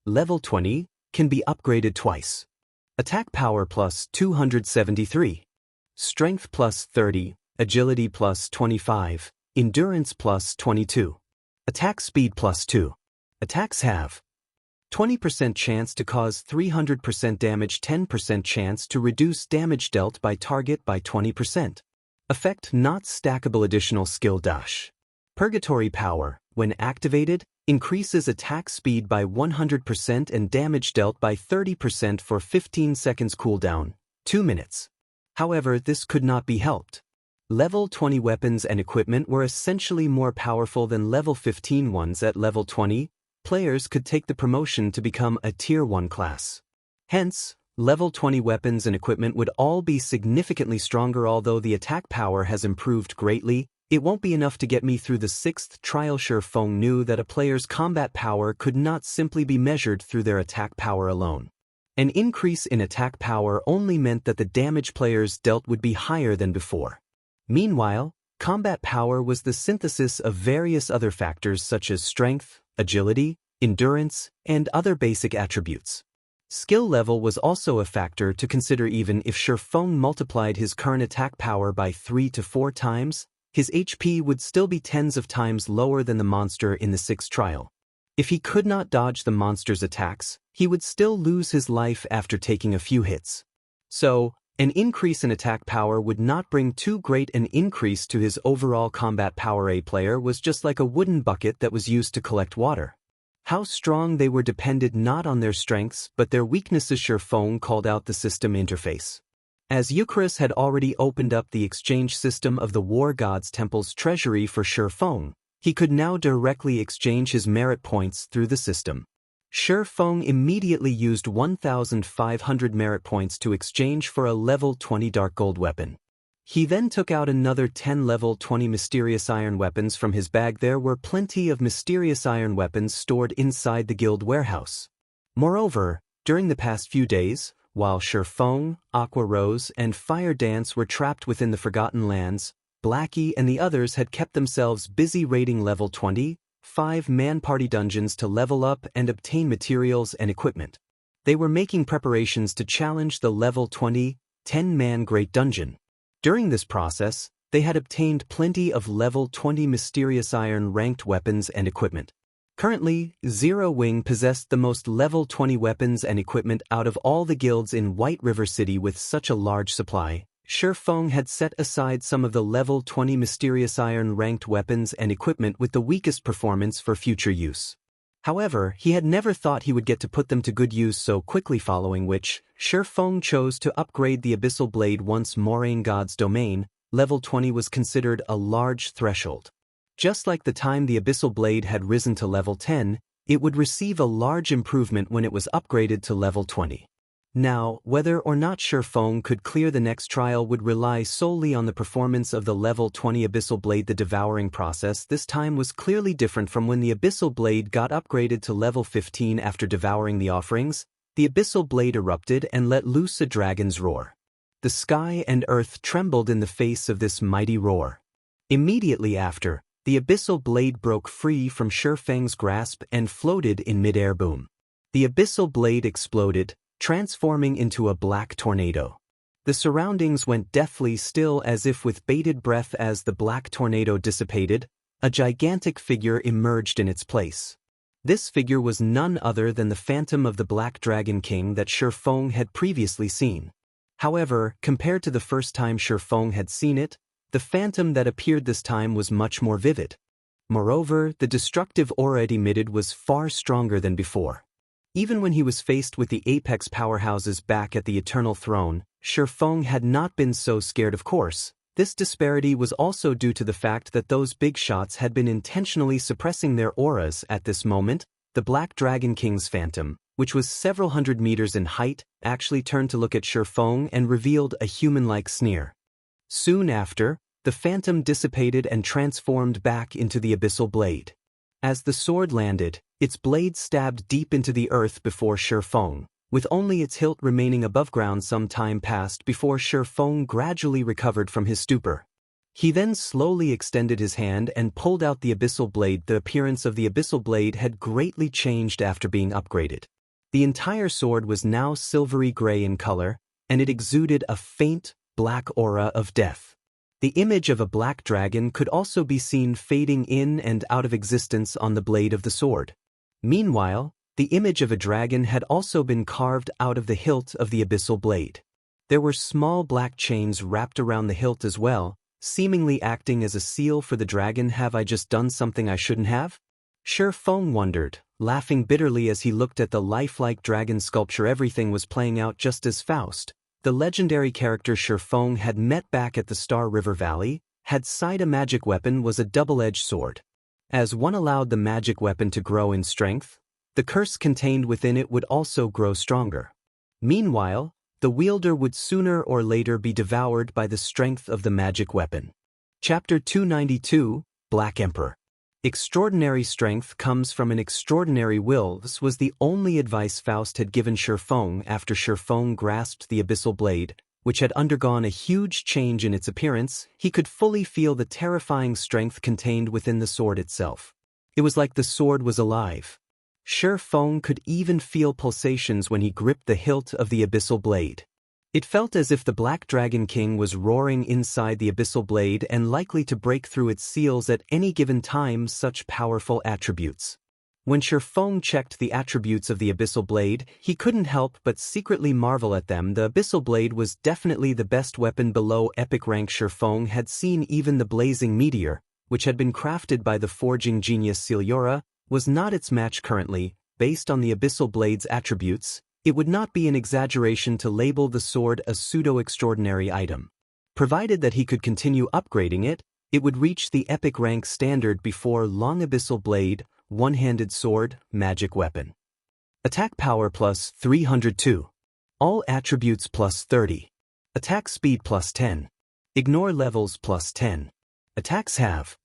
Level 20, can be upgraded twice. Attack power plus 273. Strength plus 30, agility plus 25. Endurance plus 22. Attack speed plus 2. Attacks have 20% chance to cause 300% damage, 10% chance to reduce damage dealt by target by 20%. Effect not stackable. Additional skill dash. Purgatory power, when activated, increases attack speed by 100% and damage dealt by 30% for 15 seconds. Cooldown, 2 minutes. However, this could not be helped. Level 20 weapons and equipment were essentially more powerful than level 15 ones. At level 20, players could take the promotion to become a Tier 1 class. Hence, level 20 weapons and equipment would all be significantly stronger. Although the attack power has improved greatly, it won't be enough to get me through the 6th trial. Feng knew that a player's combat power could not simply be measured through their attack power alone. An increase in attack power only meant that the damage players dealt would be higher than before. Meanwhile, combat power was the synthesis of various other factors such as strength, agility, endurance, and other basic attributes. Skill level was also a factor to consider. Even if Feng multiplied his current attack power by 3 to 4 times, his HP would still be tens of times lower than the monster in the 6th trial. If he could not dodge the monster's attacks, he would still lose his life after taking a few hits. So, An increase in attack power would not bring too great an increase to his overall combat power. A player was just like a wooden bucket that was used to collect water. How strong they were depended not on their strengths but their weaknesses. Feng called out the system interface. As Eucharis had already opened up the exchange system of the War God's Temple's treasury for Feng, he could now directly exchange his merit points through the system. Feng immediately used 1,500 merit points to exchange for a level 20 dark gold weapon. He then took out another 10 level 20 mysterious iron weapons from his bag. There were plenty of mysterious iron weapons stored inside the guild warehouse. Moreover, during the past few days, while Feng, Aqua Rose, and Fire Dance were trapped within the Forgotten Lands, Blackie and the others had kept themselves busy raiding level 20, 5-man party dungeons to level up and obtain materials and equipment. They were making preparations to challenge the level 20, 10-man Great Dungeon. During this process, they had obtained plenty of level 20 mysterious iron ranked weapons and equipment. Currently, Zero Wing possessed the most level 20 weapons and equipment out of all the guilds in White River City. With such a large supply, Feng had set aside some of the level 20 mysterious iron ranked weapons and equipment with the weakest performance for future use. However, he had never thought he would get to put them to good use so quickly, following which, Feng chose to upgrade the Abyssal Blade. Once Moraine God's domain, level 20 was considered a large threshold. Just like the time the Abyssal Blade had risen to level 10, it would receive a large improvement when it was upgraded to level 20. Now, whether or not Feng could clear the next trial would rely solely on the performance of the level 20 Abyssal Blade. The devouring process this time was clearly different from when the Abyssal Blade got upgraded to level 15. After devouring the offerings, the Abyssal Blade erupted and let loose a dragon's roar. The sky and earth trembled in the face of this mighty roar. Immediately after, the Abyssal Blade broke free from Feng's grasp and floated in mid-air. Boom. The Abyssal Blade exploded, transforming into a black tornado. The surroundings went deathly still as if with bated breath. As the black tornado dissipated, a gigantic figure emerged in its place. This figure was none other than the phantom of the Black Dragon King that Feng had previously seen. However, compared to the first time Feng had seen it, the phantom that appeared this time was much more vivid. Moreover, the destructive aura it emitted was far stronger than before. Even when he was faced with the apex powerhouses back at the Eternal Throne, Feng had not been so scared. Of course, this disparity was also due to the fact that those big shots had been intentionally suppressing their auras. At this moment, the Black Dragon King's phantom, which was several hundred meters in height, actually turned to look at Feng and revealed a human-like sneer. Soon after, the phantom dissipated and transformed back into the Abyssal Blade. As the sword landed, its blade stabbed deep into the earth before Feng, with only its hilt remaining above ground. Some time passed before Feng gradually recovered from his stupor. He then slowly extended his hand and pulled out the Abyssal Blade. The appearance of the Abyssal Blade had greatly changed after being upgraded. The entire sword was now silvery gray in color, and it exuded a faint, black aura of death. The image of a black dragon could also be seen fading in and out of existence on the blade of the sword. Meanwhile, the image of a dragon had also been carved out of the hilt of the Abyssal Blade. There were small black chains wrapped around the hilt as well, seemingly acting as a seal for the dragon. Have I just done something I shouldn't have? Feng wondered, laughing bitterly as he looked at the lifelike dragon sculpture. Everything was playing out just as Faust, the legendary character Feng had met back at the Star River Valley, had sight. A magic weapon was a double-edged sword. As one allowed the magic weapon to grow in strength, the curse contained within it would also grow stronger. Meanwhile, the wielder would sooner or later be devoured by the strength of the magic weapon. Chapter 292, Black Emperor. Extraordinary strength comes from an extraordinary will. This was the only advice Faust had given Feng after Feng grasped the Abyssal Blade, which had undergone a huge change in its appearance. He could fully feel the terrifying strength contained within the sword itself. It was like the sword was alive. Feng could even feel pulsations when he gripped the hilt of the Abyssal Blade. It felt as if the Black Dragon King was roaring inside the Abyssal Blade and likely to break through its seals at any given time. Such powerful attributes. When Feng checked the attributes of the Abyssal Blade, he couldn't help but secretly marvel at them. The Abyssal Blade was definitely the best weapon below epic rank. Feng had seen even the Blazing Meteor, which had been crafted by the forging genius Celiora, was not its match currently. Based on the Abyssal Blade's attributes, it would not be an exaggeration to label the sword a pseudo-extraordinary item. Provided that he could continue upgrading it, it would reach the epic rank standard before long. Abyssal Blade, one-handed sword, magic weapon. Attack power plus 302. All attributes plus 30. Attack speed plus 10. Ignore levels plus 10. Attacks have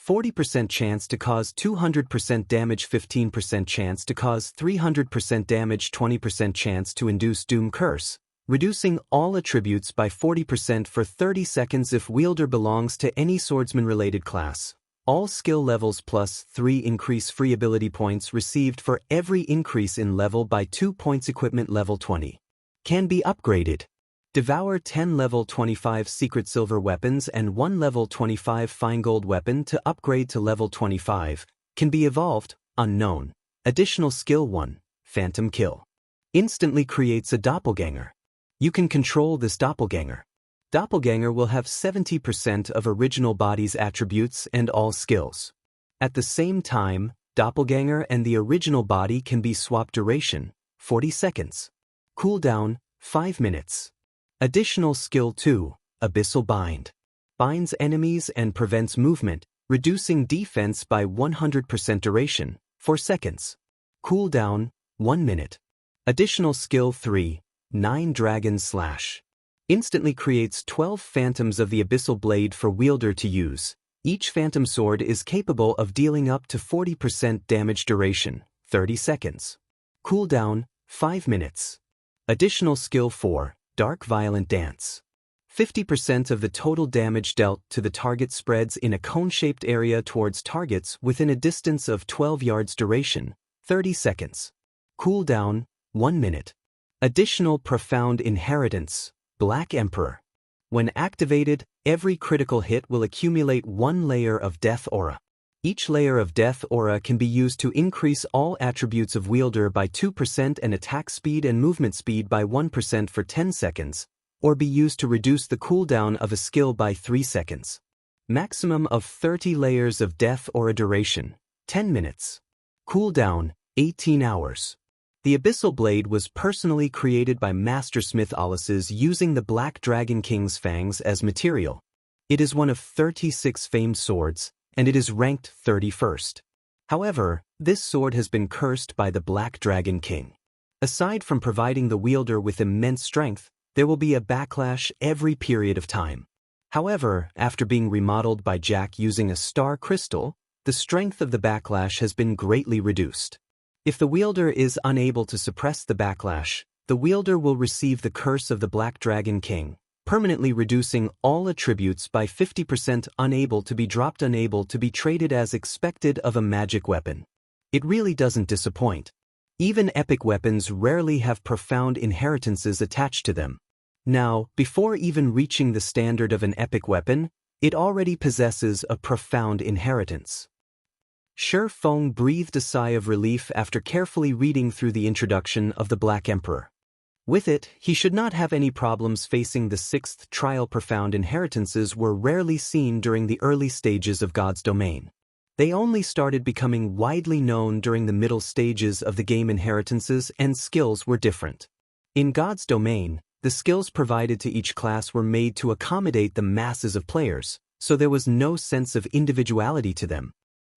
40% chance to cause 200% damage, 15% chance to cause 300% damage, 20% chance to induce Doom Curse, reducing all attributes by 40% for 30 seconds if wielder belongs to any swordsman-related class. All skill levels plus 3 increase free ability points received for every increase in level by 2 points. Equipment level 20. Can be upgraded. Devour 10 level 25 secret silver weapons and 1 level 25 fine gold weapon to upgrade to level 25. Can be evolved, unknown. Additional skill 1, Phantom Kill. Instantly creates a doppelganger. You can control this doppelganger. Doppelganger will have 70% of original body's attributes and all skills. At the same time, doppelganger and the original body can be swapped. Duration, 40 seconds. Cooldown, 5 minutes. Additional skill 2, Abyssal Bind. Binds enemies and prevents movement, reducing defense by 100%. Duration, 4 seconds. Cooldown, 1 minute. Additional skill 3, 9 Dragon Slash. Instantly creates 12 phantoms of the Abyssal Blade for wielder to use. Each phantom sword is capable of dealing up to 40% damage. Duration, 30 seconds. Cooldown, 5 minutes. Additional skill 4, Dark Violent Dance. 50% of the total damage dealt to the target spreads in a cone-shaped area towards targets within a distance of 12 yards. Duration, 30 seconds. Cooldown, 1 minute. Additional Profound Inheritance, Black Emperor. When activated, every critical hit will accumulate 1 layer of Death Aura. Each layer of Death Aura can be used to increase all attributes of wielder by 2% and attack speed and movement speed by 1% for 10 seconds, or be used to reduce the cooldown of a skill by 3 seconds. Maximum of 30 layers of Death Aura. Duration, 10 minutes. Cooldown, 18 hours. The Abyssal Blade was personally created by Mastersmith Alice's using the Black Dragon King's fangs as material. It is one of 36 famed swords, and it is ranked 31st. However, this sword has been cursed by the Black Dragon King. Aside from providing the wielder with immense strength, there will be a backlash every period of time. However, after being remodeled by Jack using a star crystal, the strength of the backlash has been greatly reduced. If the wielder is unable to suppress the backlash, the wielder will receive the curse of the Black Dragon King, permanently reducing all attributes by 50%. Unable to be dropped, unable to be traded as expected of a magic weapon. It really doesn't disappoint. Even epic weapons rarely have profound inheritances attached to them. Now, before even reaching the standard of an epic weapon, it already possesses a profound inheritance. Feng breathed a sigh of relief after carefully reading through the introduction of the Black Emperor. With it, he should not have any problems facing the 6th trial. Profound inheritances were rarely seen during the early stages of God's Domain. They only started becoming widely known during the middle stages of the game. Inheritances and skills were different. In God's Domain, the skills provided to each class were made to accommodate the masses of players, so there was no sense of individuality to them.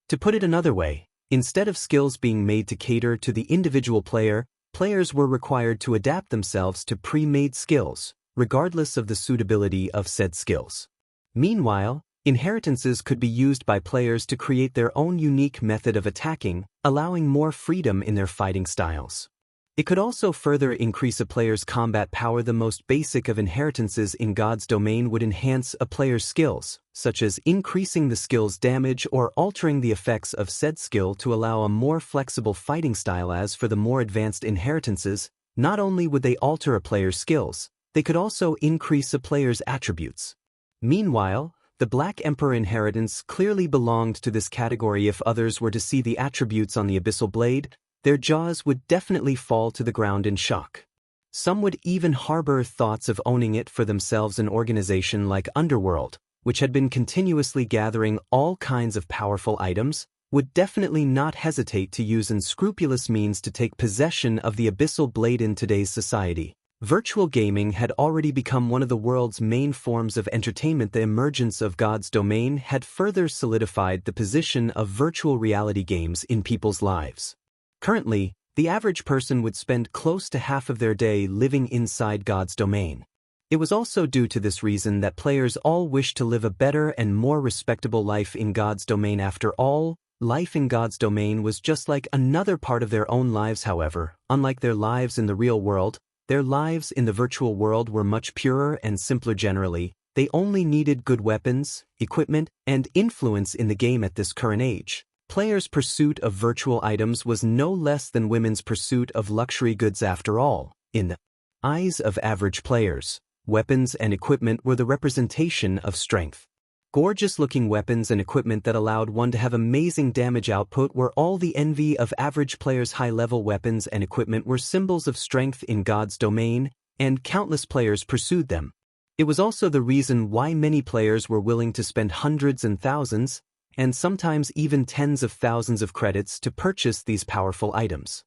To put it another way, instead of skills being made to cater to the individual player, players were required to adapt themselves to pre-made skills, regardless of the suitability of said skills. Meanwhile, inheritances could be used by players to create their own unique method of attacking, allowing more freedom in their fighting styles. It could also further increase a player's combat power. The most basic of inheritances in God's Domain would enhance a player's skills, such as increasing the skill's damage or altering the effects of said skill to allow a more flexible fighting style. As for the more advanced inheritances, not only would they alter a player's skills, they could also increase a player's attributes. Meanwhile, The Black Emperor inheritance clearly belonged to this category. If others were to see the attributes on the Abyssal Blade, their jaws would definitely fall to the ground in shock. Some would even harbor thoughts of owning it for themselves. An organization like Underworld, which had been continuously gathering all kinds of powerful items, would definitely not hesitate to use unscrupulous means to take possession of the Abyssal Blade. In today's society, virtual gaming had already become one of the world's main forms of entertainment. The emergence of God's domain had further solidified the position of virtual reality games in people's lives. Currently, the average person would spend close to half of their day living inside God's domain. It was also due to this reason that players all wished to live a better and more respectable life in God's domain. After all, life in God's domain was just like another part of their own lives. However, unlike their lives in the real world, their lives in the virtual world were much purer and simpler. Generally, they only needed good weapons, equipment, and influence in the game. At this current age, players' pursuit of virtual items was no less than women's pursuit of luxury goods. After all, in the eyes of average players, weapons and equipment were the representation of strength. Gorgeous-looking weapons and equipment that allowed one to have amazing damage output were all the envy of average players. High-level weapons and equipment were symbols of strength in God's domain, and countless players pursued them. It was also the reason why many players were willing to spend hundreds and thousands, and sometimes even tens of thousands of credits to purchase these powerful items.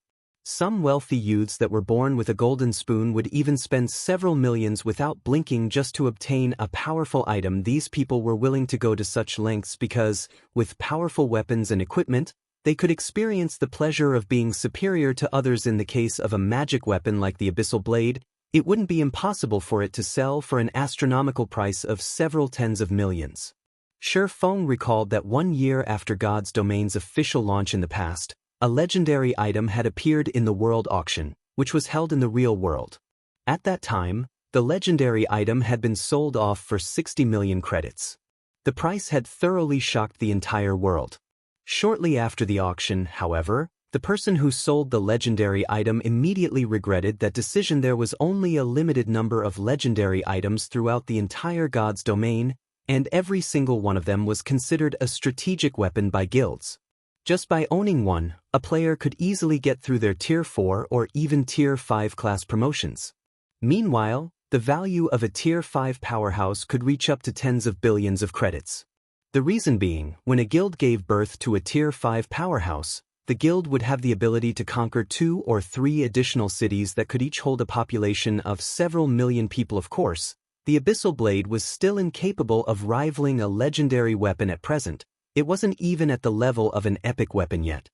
Some wealthy youths that were born with a golden spoon would even spend several millions without blinking just to obtain a powerful item. These people were willing to go to such lengths because, with powerful weapons and equipment, they could experience the pleasure of being superior to others. In the case of a magic weapon like the Abyssal Blade, it wouldn't be impossible for it to sell for an astronomical price of several tens of millions. Feng recalled that 1 year after God's domain's official launch in the past, a legendary item had appeared in the world auction, which was held in the real world. At that time, the legendary item had been sold off for 60 million credits. The price had thoroughly shocked the entire world. Shortly after the auction, however, the person who sold the legendary item immediately regretted that decision. There was only a limited number of legendary items throughout the entire God's domain, and every single one of them was considered a strategic weapon by guilds. Just by owning one, a player could easily get through their Tier 4 or even Tier 5 class promotions. Meanwhile, the value of a Tier 5 powerhouse could reach up to tens of billions of credits. The reason being, when a guild gave birth to a Tier 5 powerhouse, the guild would have the ability to conquer 2 or 3 additional cities that could each hold a population of several million people. Of course, the Abyssal Blade was still incapable of rivaling a legendary weapon at present. It wasn't even at the level of an epic weapon yet.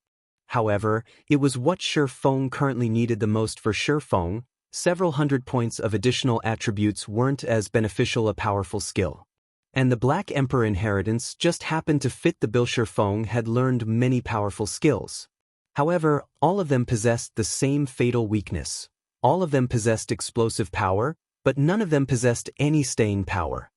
However, it was what Feng currently needed the most. For Feng, several hundred points of additional attributes weren't as beneficial a powerful skill. And the Black Emperor inheritance just happened to fit the bill. Feng had learned many powerful skills. However, all of them possessed the same fatal weakness. All of them possessed explosive power, but none of them possessed any staying power.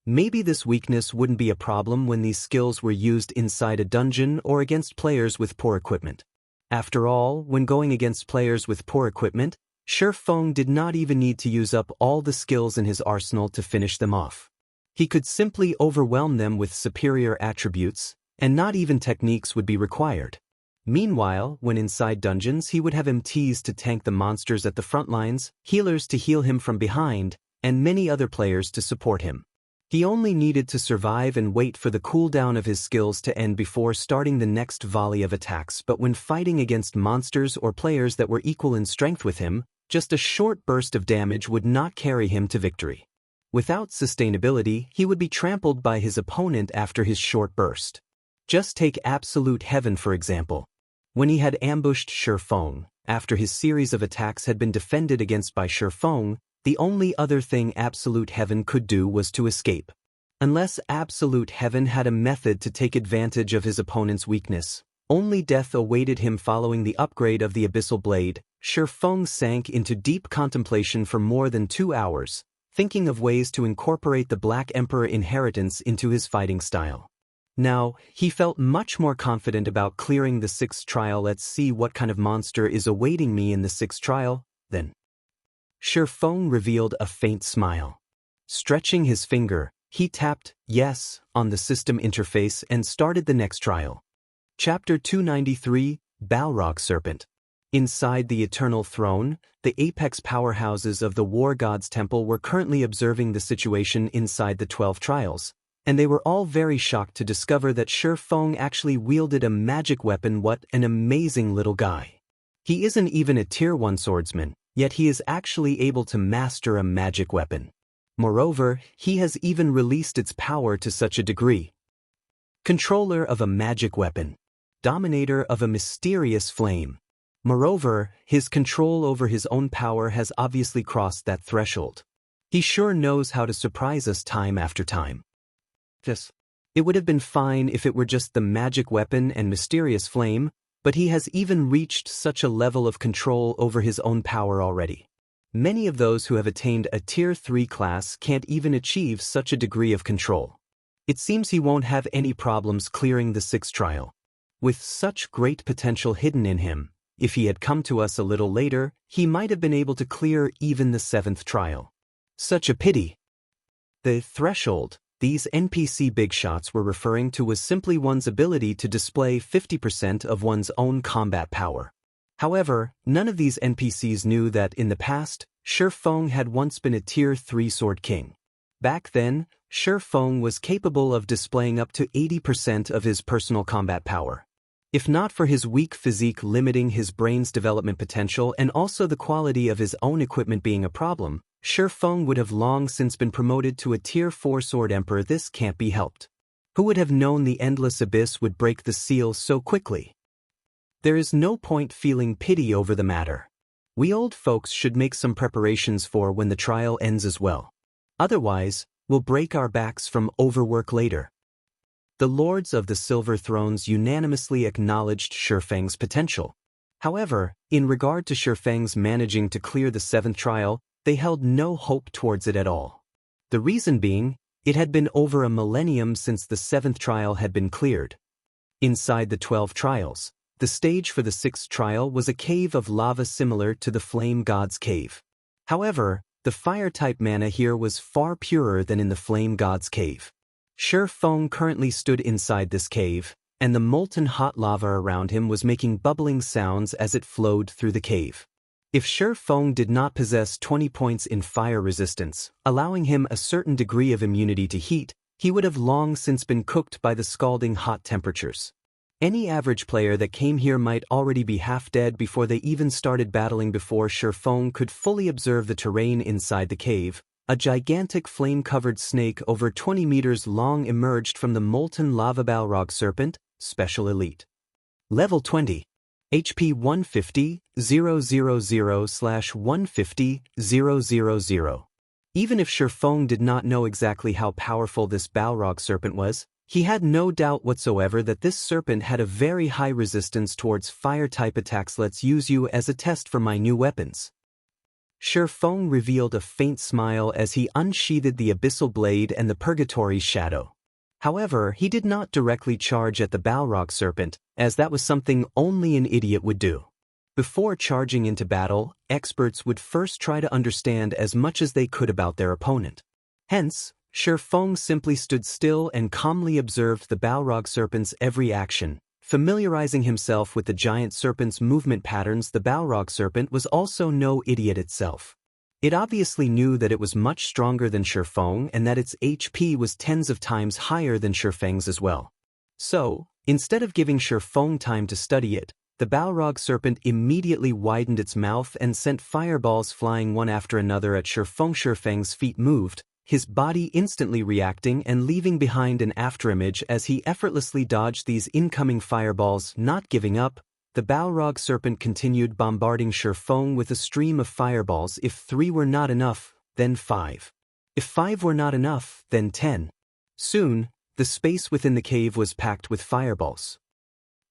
Maybe this weakness wouldn't be a problem when these skills were used inside a dungeon or against players with poor equipment. After all, when going against players with poor equipment, Feng did not even need to use up all the skills in his arsenal to finish them off. He could simply overwhelm them with superior attributes, and not even techniques would be required. Meanwhile, when inside dungeons, he would have MTs to tank the monsters at the front lines, healers to heal him from behind, and many other players to support him. He only needed to survive and wait for the cooldown of his skills to end before starting the next volley of attacks. But when fighting against monsters or players that were equal in strength with him, just a short burst of damage would not carry him to victory. Without sustainability, he would be trampled by his opponent after his short burst. Just take Absolute Heaven for example. When he had ambushed Feng, after his series of attacks had been defended against by Feng, the only other thing Absolute Heaven could do was to escape. Unless Absolute Heaven had a method to take advantage of his opponent's weakness, only death awaited him. Following the upgrade of the Abyssal Blade, Feng sank into deep contemplation for more than 2 hours, thinking of ways to incorporate the Black Emperor inheritance into his fighting style. Now, he felt much more confident about clearing the 6th trial. Let's see what kind of monster is awaiting me in the 6th trial, then. Feng revealed a faint smile. Stretching his finger, he tapped Yes on the system interface and started the next trial. Chapter 293, Balrog Serpent. Inside the Eternal Throne, the apex powerhouses of the War God's Temple were currently observing the situation inside the 12 trials, and they were all very shocked to discover that Feng actually wielded a magic weapon. What an amazing little guy. He isn't even a Tier 1 swordsman, yet he is actually able to master a magic weapon. Moreover, he has even released its power to such a degree. Controller of a magic weapon. Dominator of a mysterious flame. Moreover, his control over his own power has obviously crossed that threshold. He sure knows how to surprise us time after time. It would have been fine if it were just the magic weapon and mysterious flame, but he has even reached such a level of control over his own power already. Many of those who have attained a Tier 3 class can't even achieve such a degree of control. It seems he won't have any problems clearing the 6th trial. With such great potential hidden in him, if he had come to us a little later, he might have been able to clear even the 7th trial. Such a pity. The threshold these NPC big shots were referring to was simply one's ability to display 50% of one's own combat power. However, none of these NPCs knew that in the past, Feng had once been a Tier 3 Sword King. Back then, Feng was capable of displaying up to 80% of his personal combat power. If not for his weak physique limiting his brain's development potential and also the quality of his own equipment being a problem, Feng would have long since been promoted to a Tier 4 Sword Emperor. This can't be helped. Who would have known the Endless Abyss would break the seal so quickly? There is no point feeling pity over the matter. We old folks should make some preparations for when the trial ends as well. Otherwise, we'll break our backs from overwork later. The Lords of the Silver Thrones unanimously acknowledged Feng's potential. However, in regard to Feng's managing to clear the 7th trial, they held no hope towards it at all. The reason being, it had been over a millennium since the 7th trial had been cleared. Inside the 12 trials, the stage for the 6th trial was a cave of lava similar to the Flame God's Cave. However, the fire-type mana here was far purer than in the Flame God's Cave. Feng currently stood inside this cave, and the molten hot lava around him was making bubbling sounds as it flowed through the cave. If Feng did not possess 20 points in fire resistance, allowing him a certain degree of immunity to heat, he would have long since been cooked by the scalding hot temperatures. Any average player that came here might already be half dead before they even started battling. Before Feng could fully observe the terrain inside the cave, a gigantic flame-covered snake over 20 meters long emerged from the molten lava. Balrog Serpent, Special Elite. Level 20. HP 150, 000/150, 000. Even if Feng did not know exactly how powerful this Balrog Serpent was, he had no doubt whatsoever that this serpent had a very high resistance towards fire-type attacks. Let's use you as a test for my new weapons. Feng revealed a faint smile as he unsheathed the Abyssal Blade and the Purgatory Shadow. However, he did not directly charge at the Balrog Serpent, as that was something only an idiot would do. Before charging into battle, experts would first try to understand as much as they could about their opponent. Hence, Feng simply stood still and calmly observed the Balrog Serpent's every action, familiarizing himself with the giant serpent's movement patterns. The Balrog Serpent was also no idiot itself. It obviously knew that it was much stronger than Feng and that its HP was tens of times higher than Feng's as well. So, instead of giving Feng time to study it, the Balrog Serpent immediately widened its mouth and sent fireballs flying one after another at Feng. Feng's feet moved, his body instantly reacting and leaving behind an afterimage as he effortlessly dodged these incoming fireballs. Not giving up, the Balrog Serpent continued bombarding Feng with a stream of fireballs. If 3 were not enough, then 5. If 5 were not enough, then 10. Soon, the space within the cave was packed with fireballs.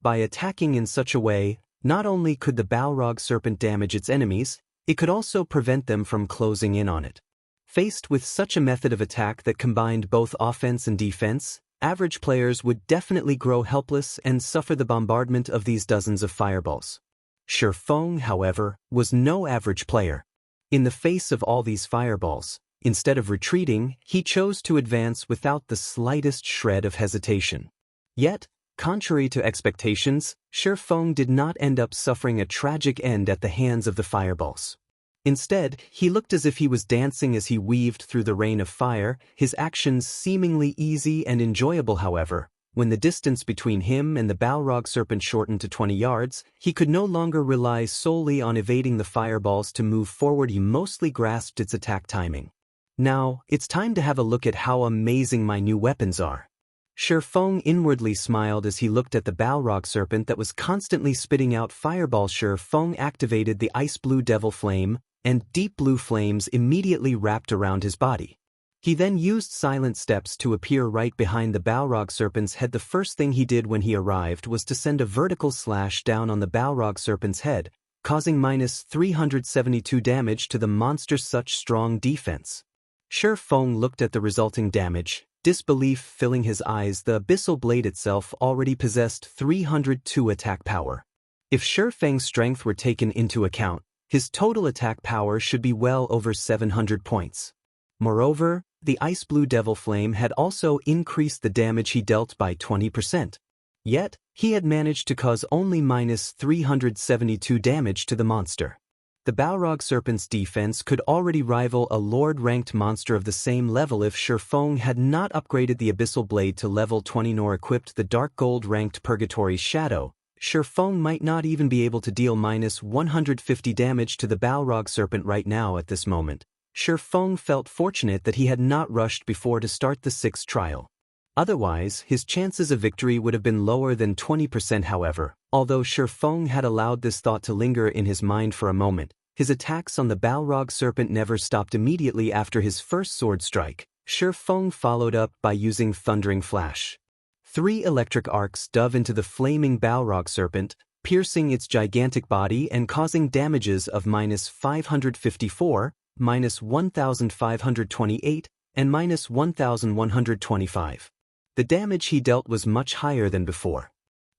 By attacking in such a way, not only could the Balrog Serpent damage its enemies, it could also prevent them from closing in on it. Faced with such a method of attack that combined both offense and defense, average players would definitely grow helpless and suffer the bombardment of these dozens of fireballs. Feng, however, was no average player. In the face of all these fireballs, Instead of retreating, he chose to advance without the slightest shred of hesitation. Yet, contrary to expectations, Feng did not end up suffering a tragic end at the hands of the fireballs. Instead, he looked as if he was dancing as he weaved through the rain of fire, his actions seemingly easy and enjoyable. However, when the distance between him and the Balrog Serpent shortened to 20 yards, he could no longer rely solely on evading the fireballs to move forward. He mostly grasped its attack timing. Now, it's time to have a look at how amazing my new weapons are. Feng inwardly smiled as he looked at the Balrog Serpent that was constantly spitting out fireballs. Feng activated the ice blue devil flame, and deep blue flames immediately wrapped around his body. He then used silent steps to appear right behind the Balrog Serpent's head. The first thing he did when he arrived was to send a vertical slash down on the Balrog Serpent's head, causing -372 damage to the monster's such strong defense. Feng looked at the resulting damage, disbelief filling his eyes. The abyssal blade itself already possessed 302 attack power. If Feng's strength were taken into account, his total attack power should be well over 700 points. Moreover, the ice blue devil flame had also increased the damage he dealt by 20%. Yet, he had managed to cause only -372 damage to the monster. The Balrog Serpent's defense could already rival a Lord-ranked monster of the same level if Feng had not upgraded the abyssal blade to level 20 nor equipped the dark gold-ranked Purgatory's Shadow. Feng might not even be able to deal -150 damage to the Balrog Serpent right now at this moment. Feng felt fortunate that he had not rushed before to start the 6th trial. Otherwise, his chances of victory would have been lower than 20%. However, although Feng had allowed this thought to linger in his mind for a moment, his attacks on the Balrog Serpent never stopped. Immediately after his first sword strike, Feng followed up by using Thundering Flash. 3 electric arcs dove into the flaming Balrog Serpent, piercing its gigantic body and causing damages of -554, -1,528, and -1,125. The damage he dealt was much higher than before.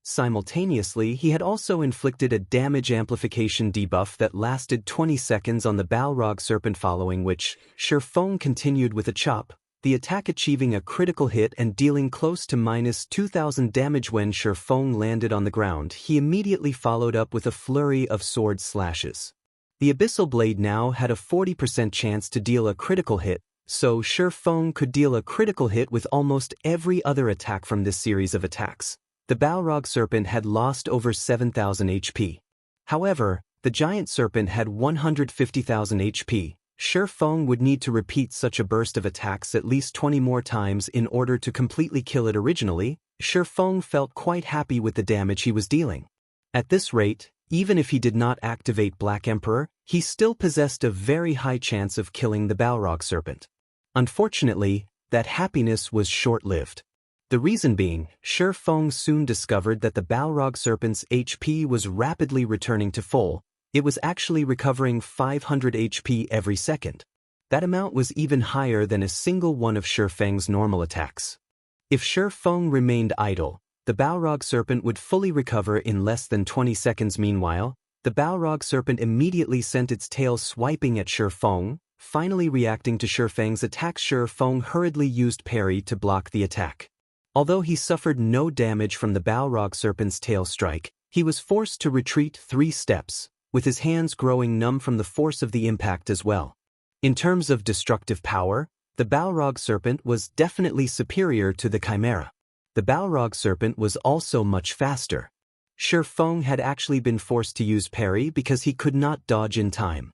Simultaneously, he had also inflicted a damage amplification debuff that lasted 20 seconds on the Balrog Serpent, following which, Feng continued with a chop, the attack achieving a critical hit and dealing close to -2,000 damage. When Feng landed on the ground, he immediately followed up with a flurry of sword slashes. The abyssal blade now had a 40% chance to deal a critical hit, so Feng could deal a critical hit with almost every other attack from this series of attacks. The Balrog Serpent had lost over 7,000 HP. However, the giant serpent had 150,000 HP. Feng would need to repeat such a burst of attacks at least 20 more times in order to completely kill it. Originally, Feng felt quite happy with the damage he was dealing. At this rate, even if he did not activate Black Emperor, he still possessed a very high chance of killing the Balrog Serpent. Unfortunately, that happiness was short-lived. The reason being, Feng soon discovered that the Balrog Serpent's HP was rapidly returning to full. It was actually recovering 500 HP every second. That amount was even higher than a single one of Feng's normal attacks. If Feng remained idle, the Balrog Serpent would fully recover in less than 20 seconds. Meanwhile, the Balrog Serpent immediately sent its tail swiping at Feng, finally reacting to Feng's attacks. Feng hurriedly used parry to block the attack. Although he suffered no damage from the Balrog Serpent's tail strike, he was forced to retreat 3 steps, with his hands growing numb from the force of the impact as well. In terms of destructive power, the Balrog Serpent was definitely superior to the Chimera. The Balrog Serpent was also much faster. Feng had actually been forced to use parry because he could not dodge in time.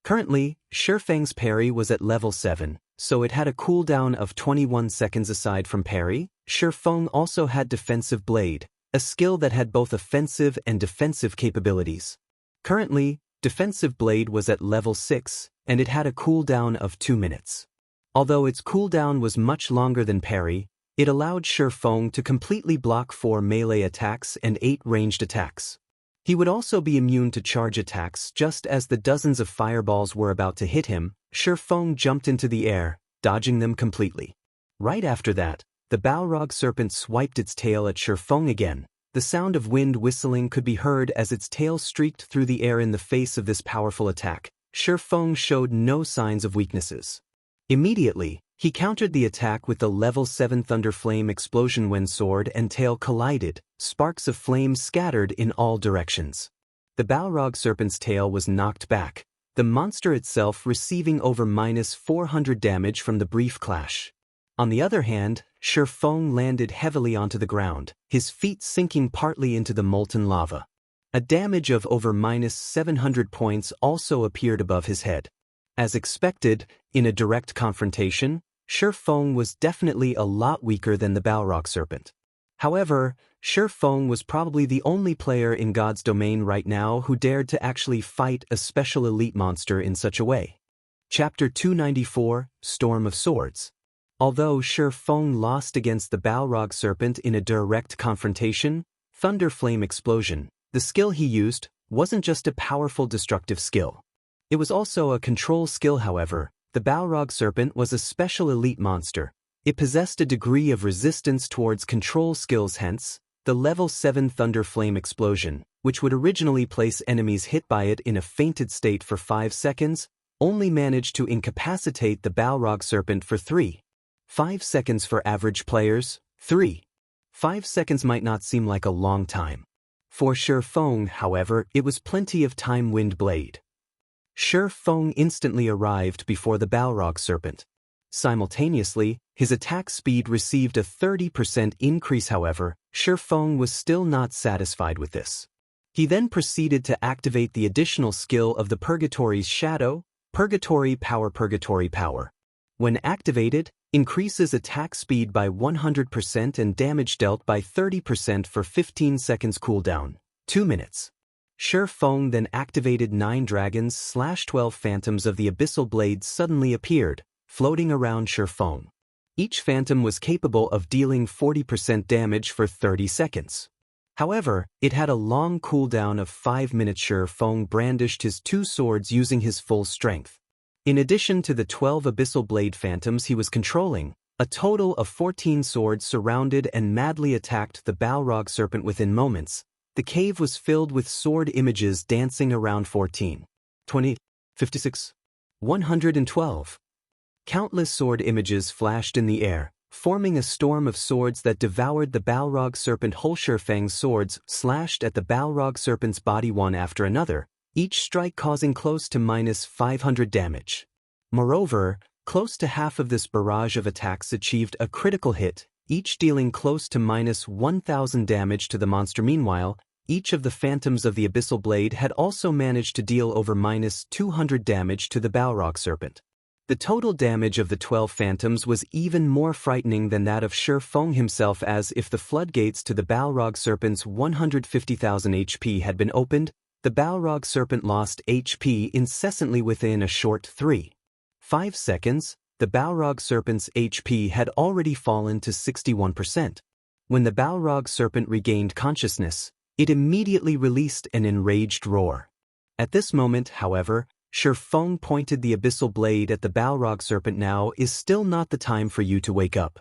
Currently, Feng's parry was at level 7, so it had a cooldown of 21 seconds. Aside from parry, Feng also had Defensive Blade, a skill that had both offensive and defensive capabilities. Currently, Defensive Blade was at level 6, and it had a cooldown of 2 minutes. Although its cooldown was much longer than parry, it allowed Feng to completely block 4 melee attacks and 8 ranged attacks. He would also be immune to charge attacks. Just as the dozens of fireballs were about to hit him, Feng jumped into the air, dodging them completely. Right after that, the Balrog Serpent swiped its tail at Feng again. The sound of wind whistling could be heard as its tail streaked through the air. In the face of this powerful attack, Feng showed no signs of weaknesses. Immediately, he countered the attack with the level 7 Thunder Flame explosion when sword and tail collided, sparks of flame scattered in all directions. The Balrog Serpent's tail was knocked back, the monster itself receiving over -400 damage from the brief clash. On the other hand, Feng landed heavily onto the ground, his feet sinking partly into the molten lava. A damage of over -700 points also appeared above his head. As expected, in a direct confrontation, Feng was definitely a lot weaker than the Balrog Serpent. However, Feng was probably the only player in God's domain right now who dared to actually fight a special elite monster in such a way. Chapter 294, Storm of Swords. Although Feng lost against the Balrog Serpent in a direct confrontation, Thunder Flame Explosion, the skill he used, wasn't just a powerful destructive skill. It was also a control skill. However, the Balrog Serpent was a special elite monster. It possessed a degree of resistance towards control skills, hence, the level 7 Thunder Flame Explosion, which would originally place enemies hit by it in a fainted state for 5 seconds, only managed to incapacitate the Balrog Serpent for 5 seconds for average players. 5 seconds might not seem like a long time. For Feng, however, it was plenty of time. Wind Blade. Feng instantly arrived before the Balrog Serpent. Simultaneously, his attack speed received a 30% increase. However, Feng was still not satisfied with this. He then proceeded to activate the additional skill of the Purgatory's Shadow, Purgatory Power. When activated, increases attack speed by 100% and damage dealt by 30% for 15 seconds cooldown, 2 minutes. Feng then activated 9 dragons/12 phantoms of the Abyssal Blade suddenly appeared, floating around Feng. Each phantom was capable of dealing 40% damage for 30 seconds. However, it had a long cooldown of 5 minutes. Feng brandished his 2 swords using his full strength. In addition to the 12 Abyssal Blade phantoms he was controlling, a total of 14 swords surrounded and madly attacked the Balrog Serpent within moments. The cave was filled with sword images dancing around 14, 20, 56, 112. Countless sword images flashed in the air, forming a storm of swords that devoured the Balrog Serpent whole. Fang's swords slashed at the Balrog Serpent's body one after another, each strike causing close to -500 damage. Moreover, close to half of this barrage of attacks achieved a critical hit, each dealing close to -1000 damage to the monster. Meanwhile, each of the phantoms of the Abyssal Blade had also managed to deal over -200 damage to the Balrog Serpent. The total damage of the 12 phantoms was even more frightening than that of Feng himself, as if the floodgates to the Balrog Serpent's 150,000 HP had been opened, the Balrog Serpent lost HP incessantly. Within a short 3-5 seconds, the Balrog Serpent's HP had already fallen to 61%. When the Balrog Serpent regained consciousness, it immediately released an enraged roar. At this moment, however, Feng pointed the Abyssal Blade at the Balrog Serpent. Now is still not the time for you to wake up.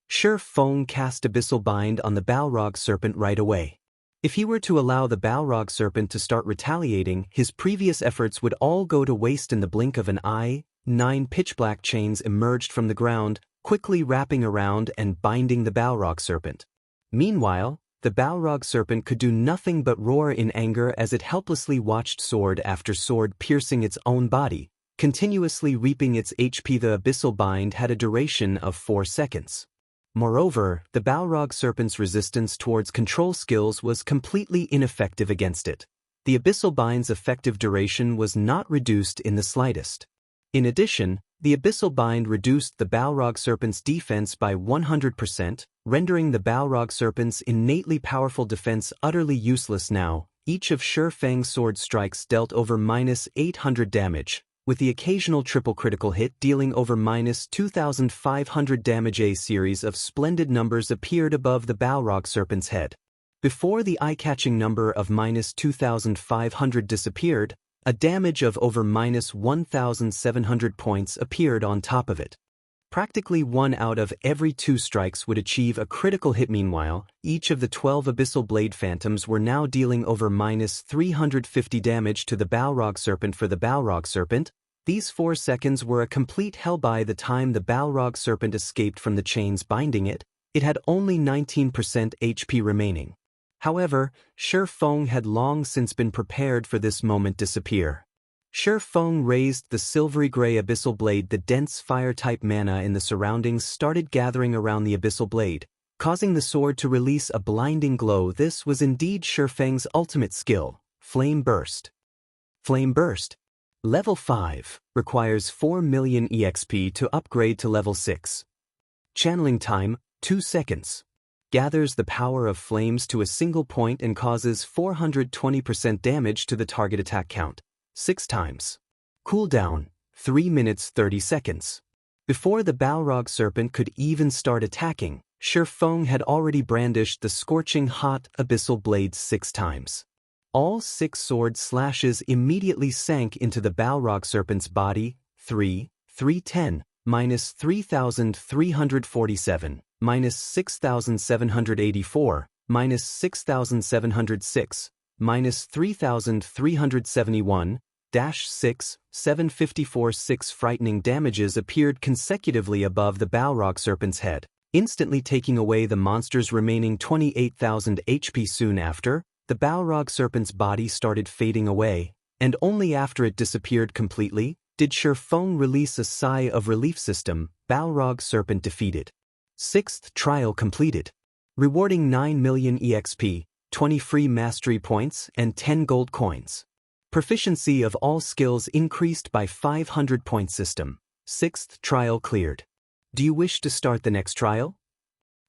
Feng cast Abyssal Bind on the Balrog Serpent right away. If he were to allow the Balrog Serpent to start retaliating, his previous efforts would all go to waste. In the blink of an eye, 9 pitch-black chains emerged from the ground, quickly wrapping around and binding the Balrog Serpent. Meanwhile, the Balrog Serpent could do nothing but roar in anger as it helplessly watched sword after sword piercing its own body, continuously reaping its HP. The Abyssal Bind had a duration of 4 seconds. Moreover, the Balrog Serpent's resistance towards control skills was completely ineffective against it. The Abyssal Bind's effective duration was not reduced in the slightest. In addition, the Abyssal Bind reduced the Balrog Serpent's defense by 100%, rendering the Balrog Serpent's innately powerful defense utterly useless. Now, each of Feng's sword strikes dealt over -800 damage, with the occasional triple critical hit dealing over -2500 damage. A series of splendid numbers appeared above the Balrog Serpent's head. Before the eye-catching number of -2500 disappeared, a damage of over -1700 points appeared on top of it. Practically 1 out of every 2 strikes would achieve a critical hit. Meanwhile, each of the 12 Abyssal Blade Phantoms were now dealing over -350 damage to the Balrog Serpent. For the Balrog Serpent, These 4 seconds were a complete hell. By the time the Balrog Serpent escaped from the chains binding it, it had only 19% HP remaining. However, Feng had long since been prepared for this moment disappear. Feng raised the silvery-gray abyssal blade. The dense fire-type mana in the surroundings started gathering around the abyssal blade, causing the sword to release a blinding glow. This was indeed Feng's ultimate skill, Flame Burst. Flame Burst. Level 5, requires 4 million EXP to upgrade to level 6. Channeling time, 2 seconds. Gathers the power of flames to a single point and causes 420% damage to the target attack count, 6 times. Cooldown, 3 minutes 30 seconds. Before the Balrog Serpent could even start attacking, Feng had already brandished the scorching hot abyssal blades 6 times. All 6 sword slashes immediately sank into the Balrog Serpent's body. 310, minus 3,347, minus 6,784, minus 6,706, minus 3,371, -6, 754. 6 frightening damages appeared consecutively above the Balrog Serpent's head, instantly taking away the monster's remaining 28,000 HP. Soon after, the Balrog Serpent's body started fading away, and only after it disappeared completely did Feng release a sigh of relief. System, Balrog Serpent defeated. 6th trial completed. Rewarding 9 million EXP, 20 free mastery points, and 10 gold coins. Proficiency of all skills increased by 500 points. System, 6th trial cleared. Do you wish to start the next trial?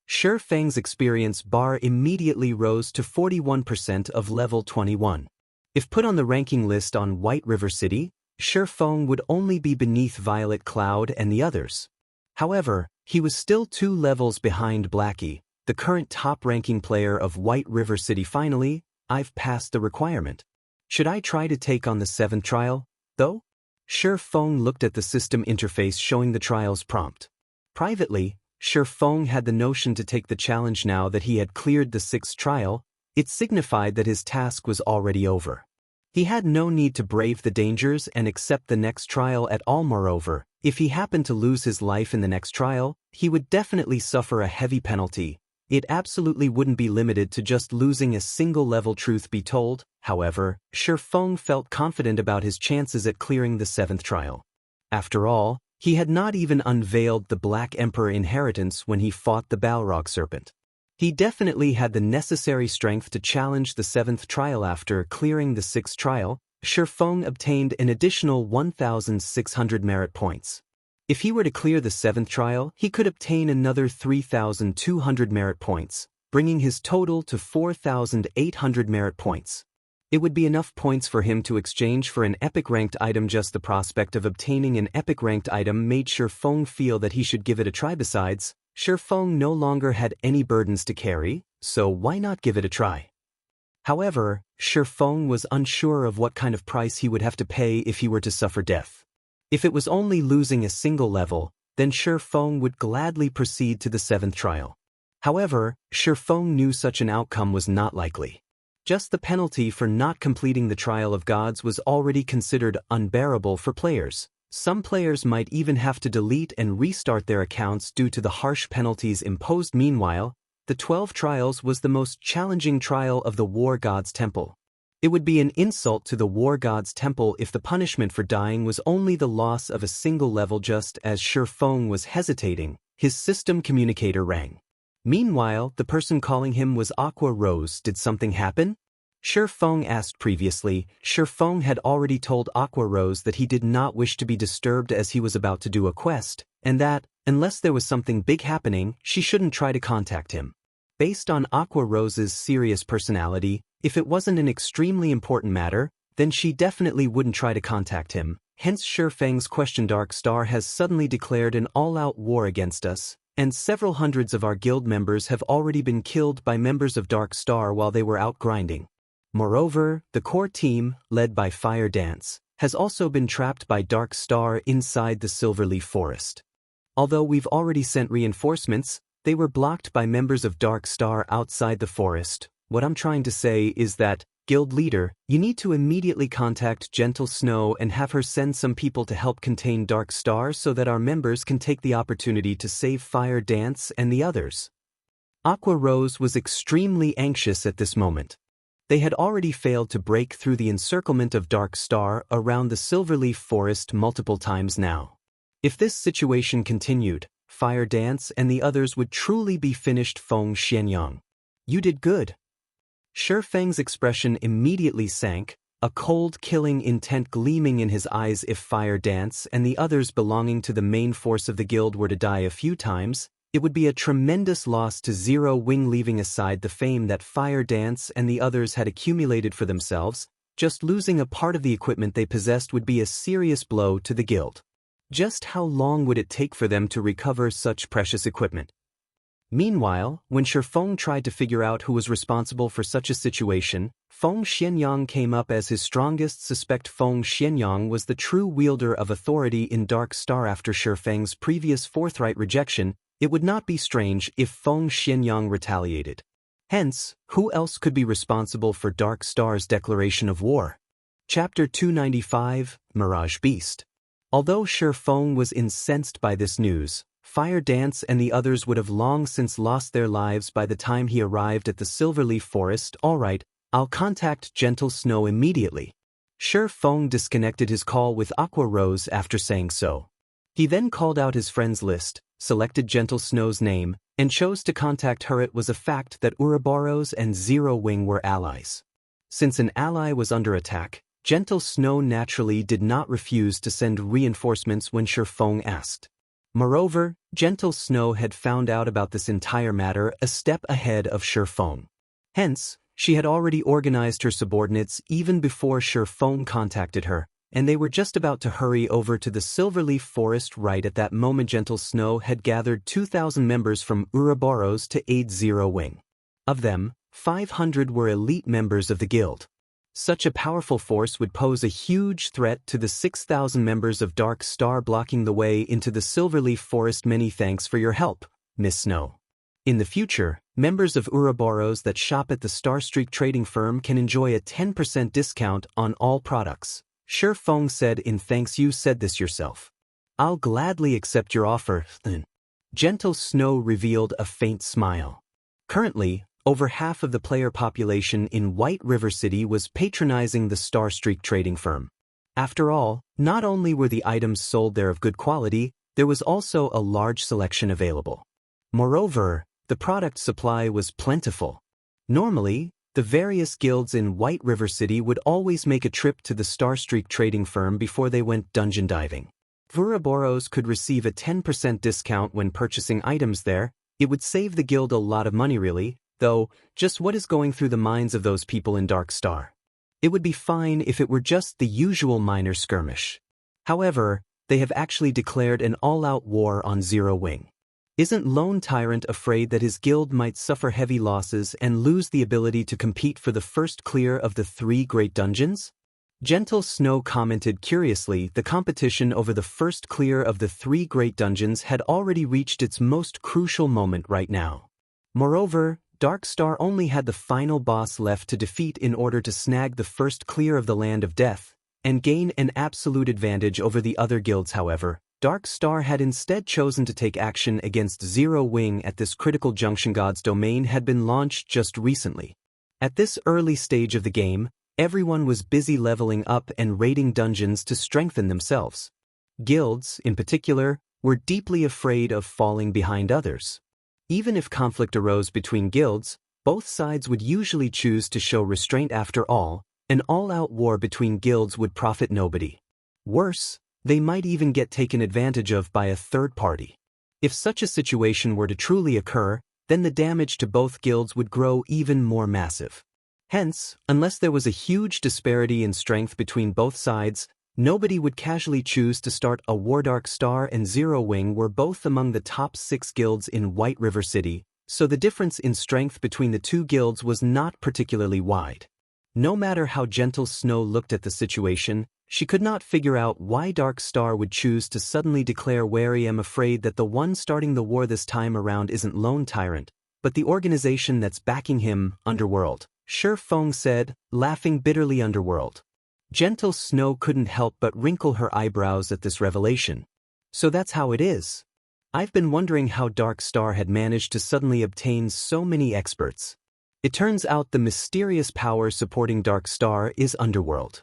Feng's experience bar immediately rose to 41% of level 21. If put on the ranking list on White River City, Feng would only be beneath Violet Cloud and the others. However, he was still 2 levels behind Blackie, the current top-ranking player of White River City. Finally, I've passed the requirement. Should I try to take on the 7th trial, though? Feng looked at the system interface showing the trial's prompt. Privately, Feng had the notion to take the challenge. Now that he had cleared the 6th trial, it signified that his task was already over. He had no need to brave the dangers and accept the next trial at all. Moreover, if he happened to lose his life in the next trial, he would definitely suffer a heavy penalty. It absolutely wouldn't be limited to just losing a single level. Truth be told, however, Feng felt confident about his chances at clearing the 7th trial. After all, he had not even unveiled the Black Emperor inheritance when he fought the Balrog Serpent. He definitely had the necessary strength to challenge the 7th trial. After clearing the 6th trial, Feng obtained an additional 1,600 merit points. If he were to clear the 7th trial, he could obtain another 3,200 merit points, bringing his total to 4,800 merit points. It would be enough points for him to exchange for an epic-ranked item. Just the prospect of obtaining an epic-ranked item made Feng feel that he should give it a try. Besides, Feng no longer had any burdens to carry, so why not give it a try? However, Feng was unsure of what kind of price he would have to pay if he were to suffer death. If it was only losing a single level, then Feng would gladly proceed to the 7th trial. However, Feng knew such an outcome was not likely. Just the penalty for not completing the Trial of Gods was already considered unbearable for players. Some players might even have to delete and restart their accounts due to the harsh penalties imposed. Meanwhile, the 12 trials was the most challenging trial of the War God's Temple. It would be an insult to the War God's Temple if the punishment for dying was only the loss of a single level. Just as Feng was hesitating, his system communicator rang. Meanwhile, the person calling him was Aqua Rose. Did something happen? Feng asked. Previously, Feng had already told Aqua Rose that he did not wish to be disturbed as he was about to do a quest, and that, unless there was something big happening, she shouldn't try to contact him. Based on Aqua Rose's serious personality, if it wasn't an extremely important matter, then she definitely wouldn't try to contact him. Hence Feng's question. Dark Star has suddenly declared an all-out war against us, and several hundreds of our guild members have already been killed by members of Dark Star while they were out grinding. Moreover, the core team, led by Fire Dance, has also been trapped by Dark Star inside the Silverleaf Forest. Although we've already sent reinforcements, they were blocked by members of Dark Star outside the forest. What I'm trying to say is that, Guild leader, you need to immediately contact Gentle Snow and have her send some people to help contain Dark Star so that our members can take the opportunity to save Fire Dance and the others. Aqua Rose was extremely anxious at this moment. They had already failed to break through the encirclement of Dark Star around the Silverleaf Forest multiple times now. If this situation continued, Fire Dance and the others would truly be finished. Feng Xianyang. You did good. Feng's expression immediately sank, a cold killing intent gleaming in his eyes. If Fire Dance and the others belonging to the main force of the guild were to die a few times, it would be a tremendous loss to Zero Wing. Leaving aside the fame that Fire Dance and the others had accumulated for themselves, just losing a part of the equipment they possessed would be a serious blow to the guild. Just how long would it take for them to recover such precious equipment? Meanwhile, when Feng tried to figure out who was responsible for such a situation, Feng Xianyang came up as his strongest suspect. Feng Xianyang was the true wielder of authority in Dark Star. After Feng's previous forthright rejection, it would not be strange if Feng Xianyang retaliated. Hence, who else could be responsible for Dark Star's declaration of war? Chapter 295, Mirage Beast. Although Feng was incensed by this news, Fire Dance and the others would have long since lost their lives by the time he arrived at the Silverleaf Forest. Alright, I'll contact Gentle Snow immediately. Feng disconnected his call with Aqua Rose after saying so. He then called out his friends list, selected Gentle Snow's name, and chose to contact her. It was a fact that Ouroboros and Zero Wing were allies. Since an ally was under attack, Gentle Snow naturally did not refuse to send reinforcements when Feng asked. Moreover, Gentle Snow had found out about this entire matter a step ahead of Feng. Hence, she had already organized her subordinates even before Feng contacted her, and they were just about to hurry over to the Silverleaf Forest. Right at that moment, Gentle Snow had gathered 2,000 members from Ouroboros to aid Zero Wing. Of them, 500 were elite members of the guild. Such a powerful force would pose a huge threat to the 6,000 members of Dark Star blocking the way into the Silverleaf Forest. Many thanks for your help, Miss Snow. In the future, members of Ouroboros that shop at the Starstreak trading firm can enjoy a 10% discount on all products. Feng said in thanks. You said this yourself. I'll gladly accept your offer, then. Gentle Snow revealed a faint smile. Currently, over half of the player population in White River City was patronizing the Starstreak trading firm. After all, not only were the items sold there of good quality, there was also a large selection available. Moreover, the product supply was plentiful. Normally, the various guilds in White River City would always make a trip to the Starstreak trading firm before they went dungeon diving. If Ouroboros could receive a 10% discount when purchasing items there, it would save the guild a lot of money really. Though, just what is going through the minds of those people in Dark Star? It would be fine if it were just the usual minor skirmish. However, they have actually declared an all-out war on Zero Wing. Isn't Lone Tyrant afraid that his guild might suffer heavy losses and lose the ability to compete for the first clear of the 3 great dungeons? Gentle Snow commented curiously. The competition over the first clear of the 3 great dungeons had already reached its most crucial moment right now. Moreover, Dark Star only had the final boss left to defeat in order to snag the first clear of the Land of Death and gain an absolute advantage over the other guilds. However, Dark Star had instead chosen to take action against Zero Wing at this critical junction. God's Domain had been launched just recently. At this early stage of the game, everyone was busy leveling up and raiding dungeons to strengthen themselves. Guilds, in particular, were deeply afraid of falling behind others. Even if conflict arose between guilds, both sides would usually choose to show restraint. After all, an all-out war between guilds would profit nobody. Worse, they might even get taken advantage of by a third party. If such a situation were to truly occur, then the damage to both guilds would grow even more massive. Hence, unless there was a huge disparity in strength between both sides, nobody would casually choose to start a war. Dark Star and Zero Wing were both among the top 6 guilds in White River City, so the difference in strength between the 2 guilds was not particularly wide. No matter how Gentle Snow looked at the situation, she could not figure out why Dark Star would choose to suddenly declare war. I am afraid that the one starting the war this time around isn't Lone Tyrant, but the organization that's backing him, Underworld, Feng said, laughing bitterly. Underworld. Gentle Snow couldn't help but wrinkle her eyebrows at this revelation. So that's how it is. I've been wondering how Dark Star had managed to suddenly obtain so many experts. It turns out the mysterious power supporting Dark Star is Underworld.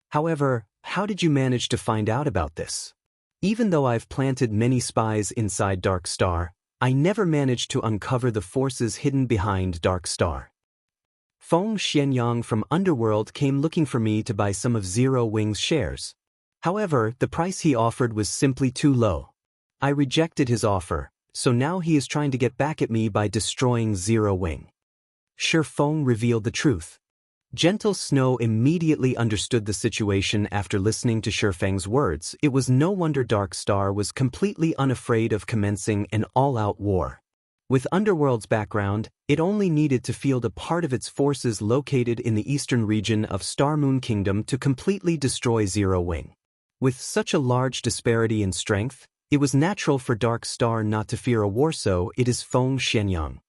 However, how did you manage to find out about this? Even though I've planted many spies inside Dark Star, I never managed to uncover the forces hidden behind Dark Star. Feng Xianyang from Underworld came looking for me to buy some of Zero Wing's shares. However, the price he offered was simply too low. I rejected his offer, so now he is trying to get back at me by destroying Zero Wing. Feng revealed the truth. Gentle Snow immediately understood the situation after listening to Feng's words. It was no wonder Dark Star was completely unafraid of commencing an all-out war. With Underworld's background, it only needed to field a part of its forces located in the eastern region of Star Moon Kingdom to completely destroy Zero Wing. With such a large disparity in strength, it was natural for Dark Star not to fear a war, so it is Feng Xianyang.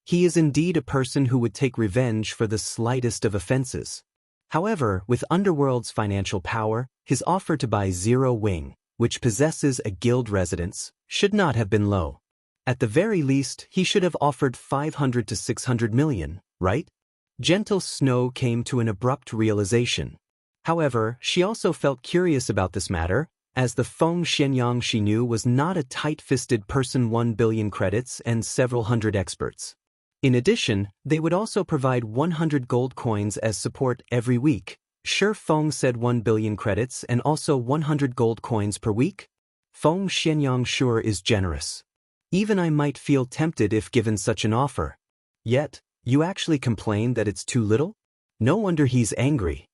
He is indeed a person who would take revenge for the slightest of offenses. However, with Underworld's financial power, his offer to buy Zero Wing, which possesses a guild residence, should not have been low. At the very least, he should have offered 500 to 600 million, right? Gentle Snow came to an abrupt realization. However, she also felt curious about this matter, as the Feng Xianyang she knew was not a tight-fisted person. 1 billion credits and several hundred experts. In addition, they would also provide 100 gold coins as support every week. Feng said 1 billion credits and also 100 gold coins per week? Feng Xianyang sure is generous. Even I might feel tempted if given such an offer. Yet, you actually complain that it's too little? No wonder he's angry.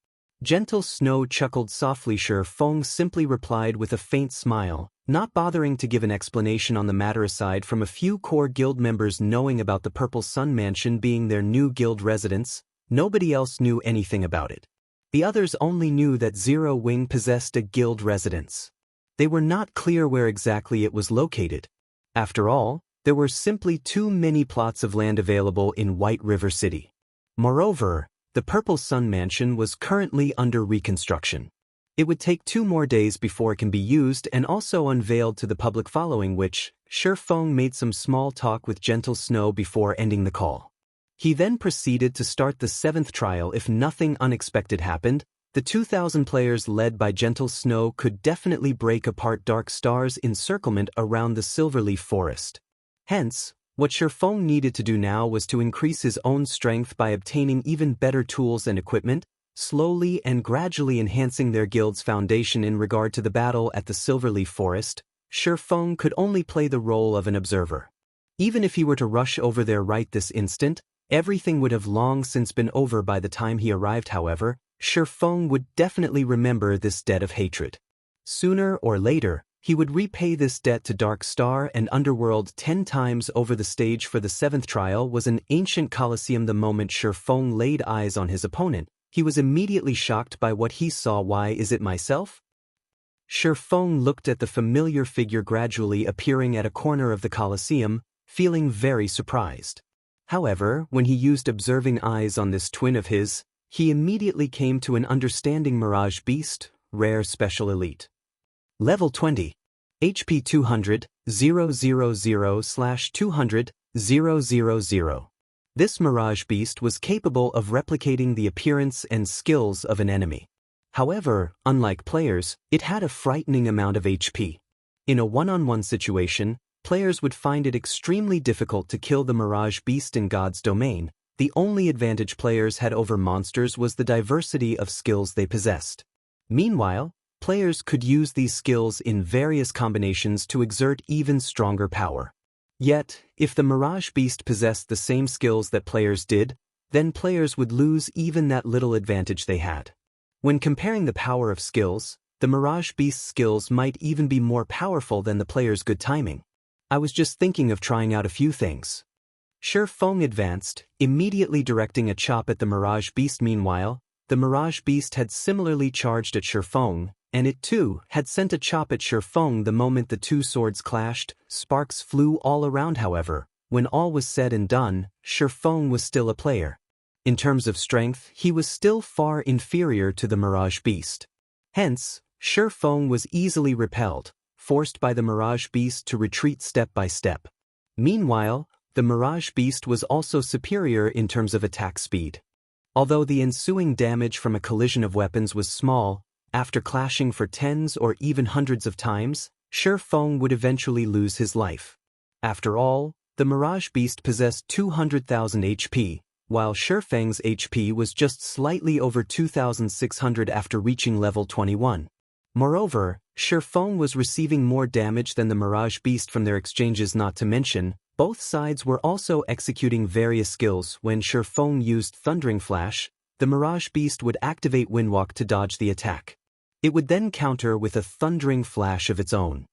Gentle Snow chuckled softly. Feng simply replied with a faint smile, not bothering to give an explanation on the matter. Aside from a few core guild members knowing about the Purple Sun Mansion being their new guild residence, nobody else knew anything about it. The others only knew that Zero Wing possessed a guild residence. They were not clear where exactly it was located. After all, there were simply too many plots of land available in White River City. Moreover, the Purple Sun Mansion was currently under reconstruction. It would take 2 more days before it can be used and also unveiled to the public, following which, Feng made some small talk with Gentle Snow before ending the call. He then proceeded to start the 7th trial. If nothing unexpected happened, the 2,000 players led by Gentle Snow could definitely break apart Dark Star's encirclement around the Silverleaf Forest. Hence, what Feng needed to do now was to increase his own strength by obtaining even better tools and equipment, slowly and gradually enhancing their guild's foundation. In regard to the battle at the Silverleaf Forest, Feng could only play the role of an observer. Even if he were to rush over there right this instant, everything would have long since been over by the time he arrived. However, Feng would definitely remember this debt of hatred. Sooner or later, he would repay this debt to Dark Star and Underworld 10 times over. The stage for the 7th trial was an ancient coliseum. The moment Feng laid eyes on his opponent, he was immediately shocked by what he saw. Why is it myself? Feng looked at the familiar figure gradually appearing at a corner of the coliseum, feeling very surprised. However, when he used observing eyes on this twin of his, he immediately came to an understanding. Mirage Beast, Rare Special Elite. Level 20. HP 200, 000/200, 000. This Mirage Beast was capable of replicating the appearance and skills of an enemy. However, unlike players, it had a frightening amount of HP. In a one-on-one situation, players would find it extremely difficult to kill the Mirage Beast in God's domain. The only advantage players had over monsters was the diversity of skills they possessed. Meanwhile, players could use these skills in various combinations to exert even stronger power. Yet, if the Mirage Beast possessed the same skills that players did, then players would lose even that little advantage they had. When comparing the power of skills, the Mirage Beast's skills might even be more powerful than the player's good timing. I was just thinking of trying out a few things. Feng advanced, immediately directing a chop at the Mirage Beast. Meanwhile, the Mirage Beast had similarly charged at Feng, and it too had sent a chop at Feng. The moment the two swords clashed, sparks flew all around. However, when all was said and done, Feng was still a player. In terms of strength, he was still far inferior to the Mirage Beast. Hence, Feng was easily repelled, forced by the Mirage Beast to retreat step by step. Meanwhile, the Mirage Beast was also superior in terms of attack speed. Although the ensuing damage from a collision of weapons was small, after clashing for tens or even hundreds of times, Feng would eventually lose his life. After all, the Mirage Beast possessed 200,000 HP, while Feng's HP was just slightly over 2,600 after reaching level 21. Moreover, Feng was receiving more damage than the Mirage Beast from their exchanges, not to mention, both sides were also executing various skills. When Feng used Thundering Flash, the Mirage Beast would activate Windwalk to dodge the attack. It would then counter with a Thundering Flash of its own.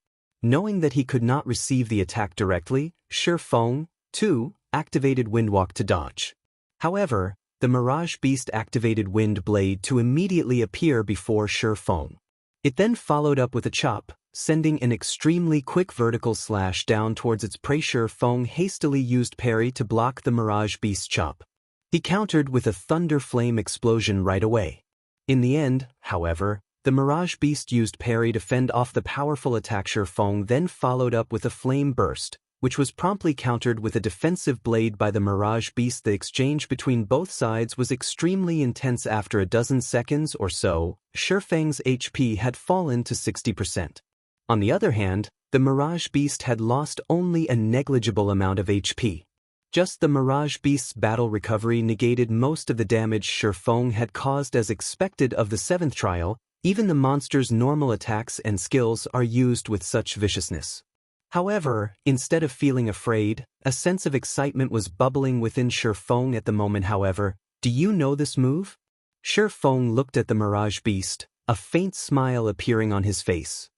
Knowing that he could not receive the attack directly, Feng, too, activated Windwalk to dodge. However, the Mirage Beast activated Wind Blade to immediately appear before Feng. It then followed up with a chop, sending an extremely quick vertical slash down towards its prey. Feng hastily used parry to block the Mirage Beast's chop. He countered with a Thunder Flame explosion right away. In the end, however, the Mirage Beast used parry to fend off the powerful attack. Feng then followed up with a Flame Burst, which was promptly countered with a defensive blade by the Mirage Beast. The exchange between both sides was extremely intense. After a dozen seconds or so, Feng's HP had fallen to 60%. On the other hand, the Mirage Beast had lost only a negligible amount of HP. Just the Mirage Beast's battle recovery negated most of the damage Feng had caused. As expected of the 7th trial, even the monster's normal attacks and skills are used with such viciousness. However, instead of feeling afraid, a sense of excitement was bubbling within Feng at the moment. However, do you know this move? Feng looked at the Mirage Beast, a faint smile appearing on his face.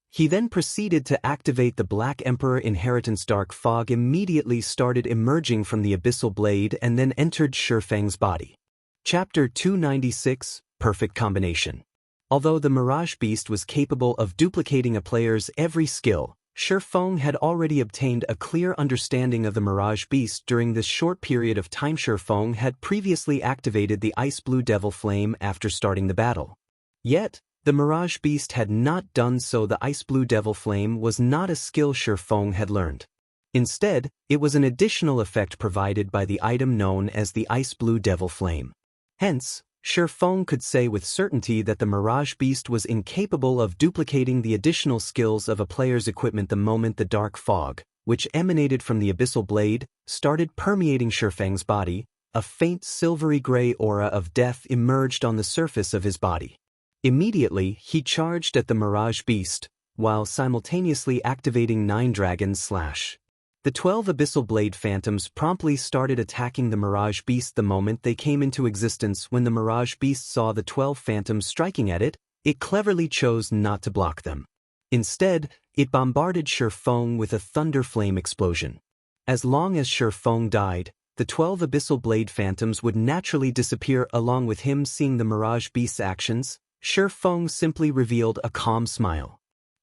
He then proceeded to activate the Black Emperor Inheritance. Dark fog immediately started emerging from the Abyssal Blade and then entered Feng's body. Chapter 296, Perfect Combination. Although the Mirage Beast was capable of duplicating a player's every skill, Feng had already obtained a clear understanding of the Mirage Beast during this short period of time. Feng had previously activated the Ice Blue Devil Flame after starting the battle. Yet, the Mirage Beast had not done so. The Ice Blue Devil Flame was not a skill Feng had learned. Instead, it was an additional effect provided by the item known as the Ice Blue Devil Flame. Hence, Feng could say with certainty that the Mirage Beast was incapable of duplicating the additional skills of a player's equipment. The moment the dark fog, which emanated from the Abyssal Blade, started permeating Feng's body, a faint silvery gray aura of death emerged on the surface of his body. Immediately, he charged at the Mirage Beast, while simultaneously activating 9 Dragon's Slash. The 12 Abyssal Blade Phantoms promptly started attacking the Mirage Beast the moment they came into existence. When the Mirage Beast saw the 12 Phantoms striking at it, it cleverly chose not to block them. Instead, it bombarded Feng with a Thunder Flame explosion. As long as Feng died, the 12 Abyssal Blade Phantoms would naturally disappear along with him. Seeing the Mirage Beast's actions, Feng simply revealed a calm smile.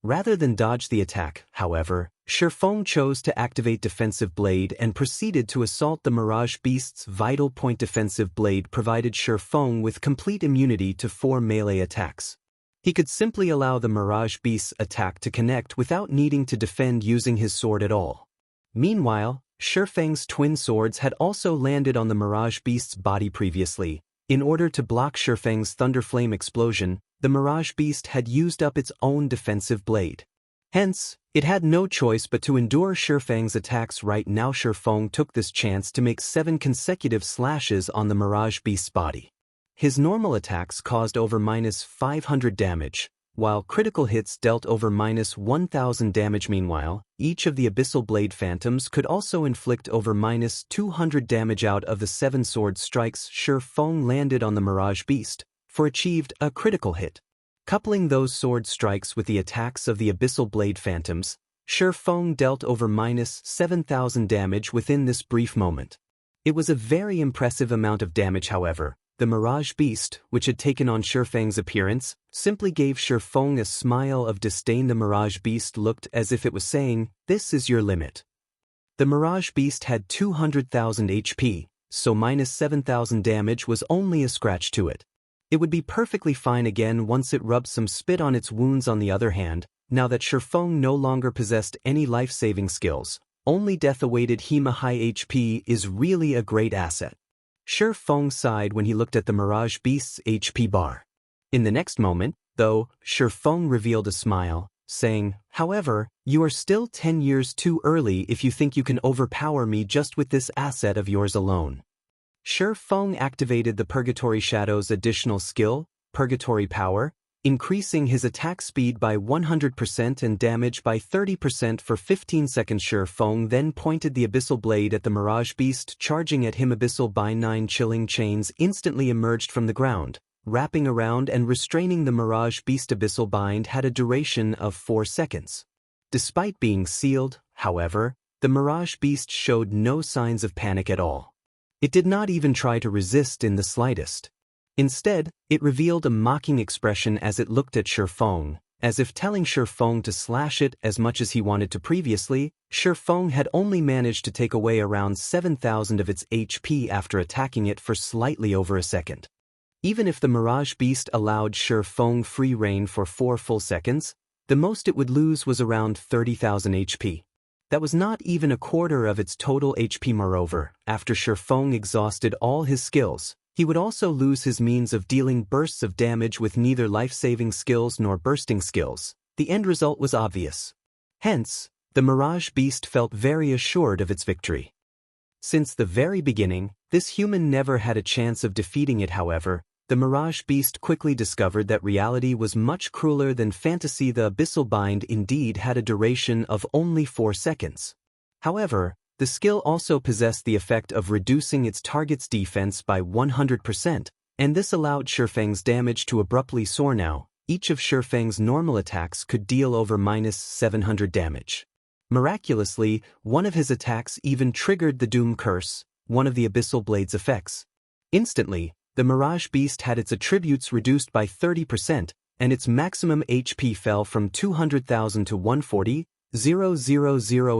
Rather than dodge the attack, however, Feng chose to activate Defensive Blade and proceeded to assault the Mirage Beast's Vital Point. Defensive Blade provided Feng with complete immunity to 4 melee attacks. He could simply allow the Mirage Beast's attack to connect without needing to defend using his sword at all. Meanwhile, Feng's twin swords had also landed on the Mirage Beast's body previously. In order to block Feng's Thunderflame explosion, the Mirage Beast had used up its own defensive blade. Hence, it had no choice but to endure Feng's attacks. Right now Feng took this chance to make 7 consecutive slashes on the Mirage Beast's body. His normal attacks caused over -500 damage, while critical hits dealt over -1000 damage. Meanwhile, each of the Abyssal Blade Phantoms could also inflict over -200 damage. Out of the 7 sword strikes Feng landed on the Mirage Beast, for achieved a critical hit. Coupling those sword strikes with the attacks of the Abyssal Blade Phantoms, Feng dealt over -7000 damage within this brief moment. It was a very impressive amount of damage. However, the Mirage Beast, which had taken on Feng's appearance, simply gave Feng a smile of disdain. The Mirage Beast looked as if it was saying, "This is your limit." The Mirage Beast had 200,000 HP, so minus 7,000 damage was only a scratch to it. It would be perfectly fine again once it rubbed some spit on its wounds. On the other hand, now that Feng no longer possessed any life-saving skills, only death awaited him. A high HP is really a great asset. Feng sighed when he looked at the Mirage Beast's HP bar. In the next moment, though, Feng revealed a smile, saying, "However, you are still 10 years too early if you think you can overpower me just with this asset of yours alone." Feng activated the Purgatory Shadow's additional skill, Purgatory Power, increasing his attack speed by 100% and damage by 30% for 15 seconds. Feng then pointed the Abyssal Blade at the Mirage Beast, charging at him. Abyssal Bind 9 chilling chains instantly emerged from the ground, wrapping around and restraining the Mirage Beast. Abyssal Bind had a duration of 4 seconds. Despite being sealed, however, the Mirage Beast showed no signs of panic at all. It did not even try to resist in the slightest. Instead, it revealed a mocking expression as it looked at Feng, as if telling Feng to slash it as much as he wanted to. Previously, Feng had only managed to take away around 7,000 of its HP after attacking it for slightly over a second. Even if the Mirage Beast allowed Feng free reign for 4 full seconds, the most it would lose was around 30,000 HP. That was not even a quarter of its total HP. Moreover, after Feng exhausted all his skills, he would also lose his means of dealing bursts of damage with neither life-saving skills nor bursting skills. The end result was obvious. Hence, the Mirage Beast felt very assured of its victory. Since the very beginning, this human never had a chance of defeating it. However, the Mirage Beast quickly discovered that reality was much crueler than fantasy. The Abyssal Bind indeed had a duration of only 4 seconds. However, the skill also possessed the effect of reducing its target's defense by 100%, and this allowed Feng's damage to abruptly soar. Now, each of Feng's normal attacks could deal over minus 700 damage. Miraculously, one of his attacks even triggered the Doom Curse, one of the Abyssal Blade's effects. Instantly, the Mirage Beast had its attributes reduced by 30%, and its maximum HP fell from 200,000 to 140,000.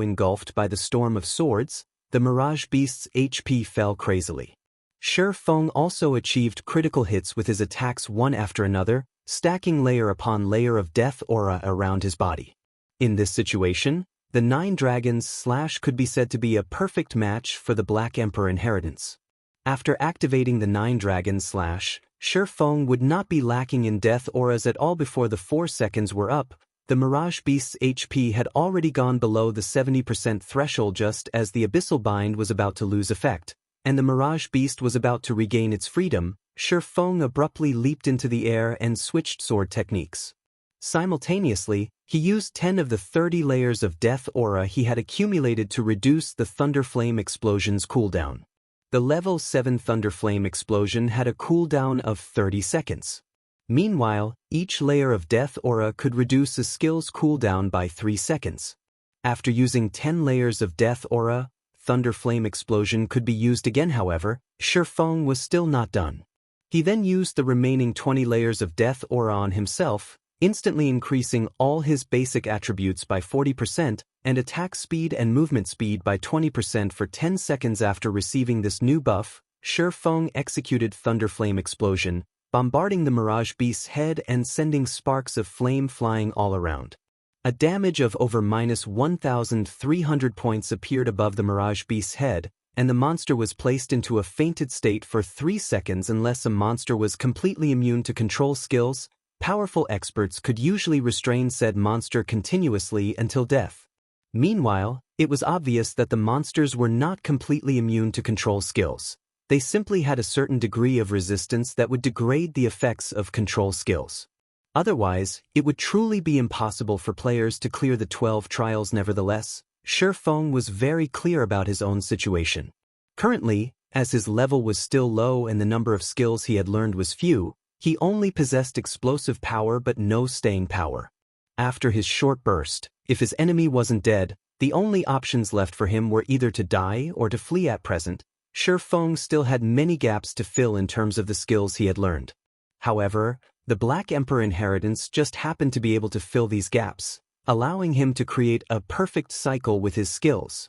Engulfed by the storm of swords, the Mirage Beast's HP fell crazily. Feng also achieved critical hits with his attacks one after another, stacking layer upon layer of death aura around his body. In this situation, the 9 Dragons slash could be said to be a perfect match for the Black Emperor inheritance. After activating the 9 Dragons slash, Feng would not be lacking in death auras at all. Before the 4 seconds were up, the Mirage Beast's HP had already gone below the 70% threshold. Just as the Abyssal Bind was about to lose effect, and the Mirage Beast was about to regain its freedom, Feng abruptly leaped into the air and switched sword techniques. Simultaneously, he used 10 of the 30 layers of death aura he had accumulated to reduce the Thunder Flame Explosion's cooldown. The level 7 Thunder Flame Explosion had a cooldown of 30 seconds. Meanwhile, each layer of death aura could reduce a skill's cooldown by 3 seconds. After using 10 layers of death aura, Thunder Flame Explosion could be used again. However, Feng was still not done. He then used the remaining 20 layers of death aura on himself, instantly increasing all his basic attributes by 40% and attack speed and movement speed by 20% for 10 seconds. After receiving this new buff, Feng executed Thunder Flame Explosion, bombarding the Mirage Beast's head and sending sparks of flame flying all around. A damage of over minus 1,300 points appeared above the Mirage Beast's head, and the monster was placed into a fainted state for 3 seconds. Unless a monster was completely immune to control skills, powerful experts could usually restrain said monster continuously until death. Meanwhile, it was obvious that the monsters were not completely immune to control skills. They simply had a certain degree of resistance that would degrade the effects of control skills. Otherwise, it would truly be impossible for players to clear the 12 trials. Nevertheless, Feng was very clear about his own situation. Currently, as his level was still low and the number of skills he had learned was few, he only possessed explosive power but no staying power. After his short burst, if his enemy wasn't dead, the only options left for him were either to die or to flee. At present, Feng still had many gaps to fill in terms of the skills he had learned. However, the Black Emperor inheritance just happened to be able to fill these gaps, allowing him to create a perfect cycle with his skills.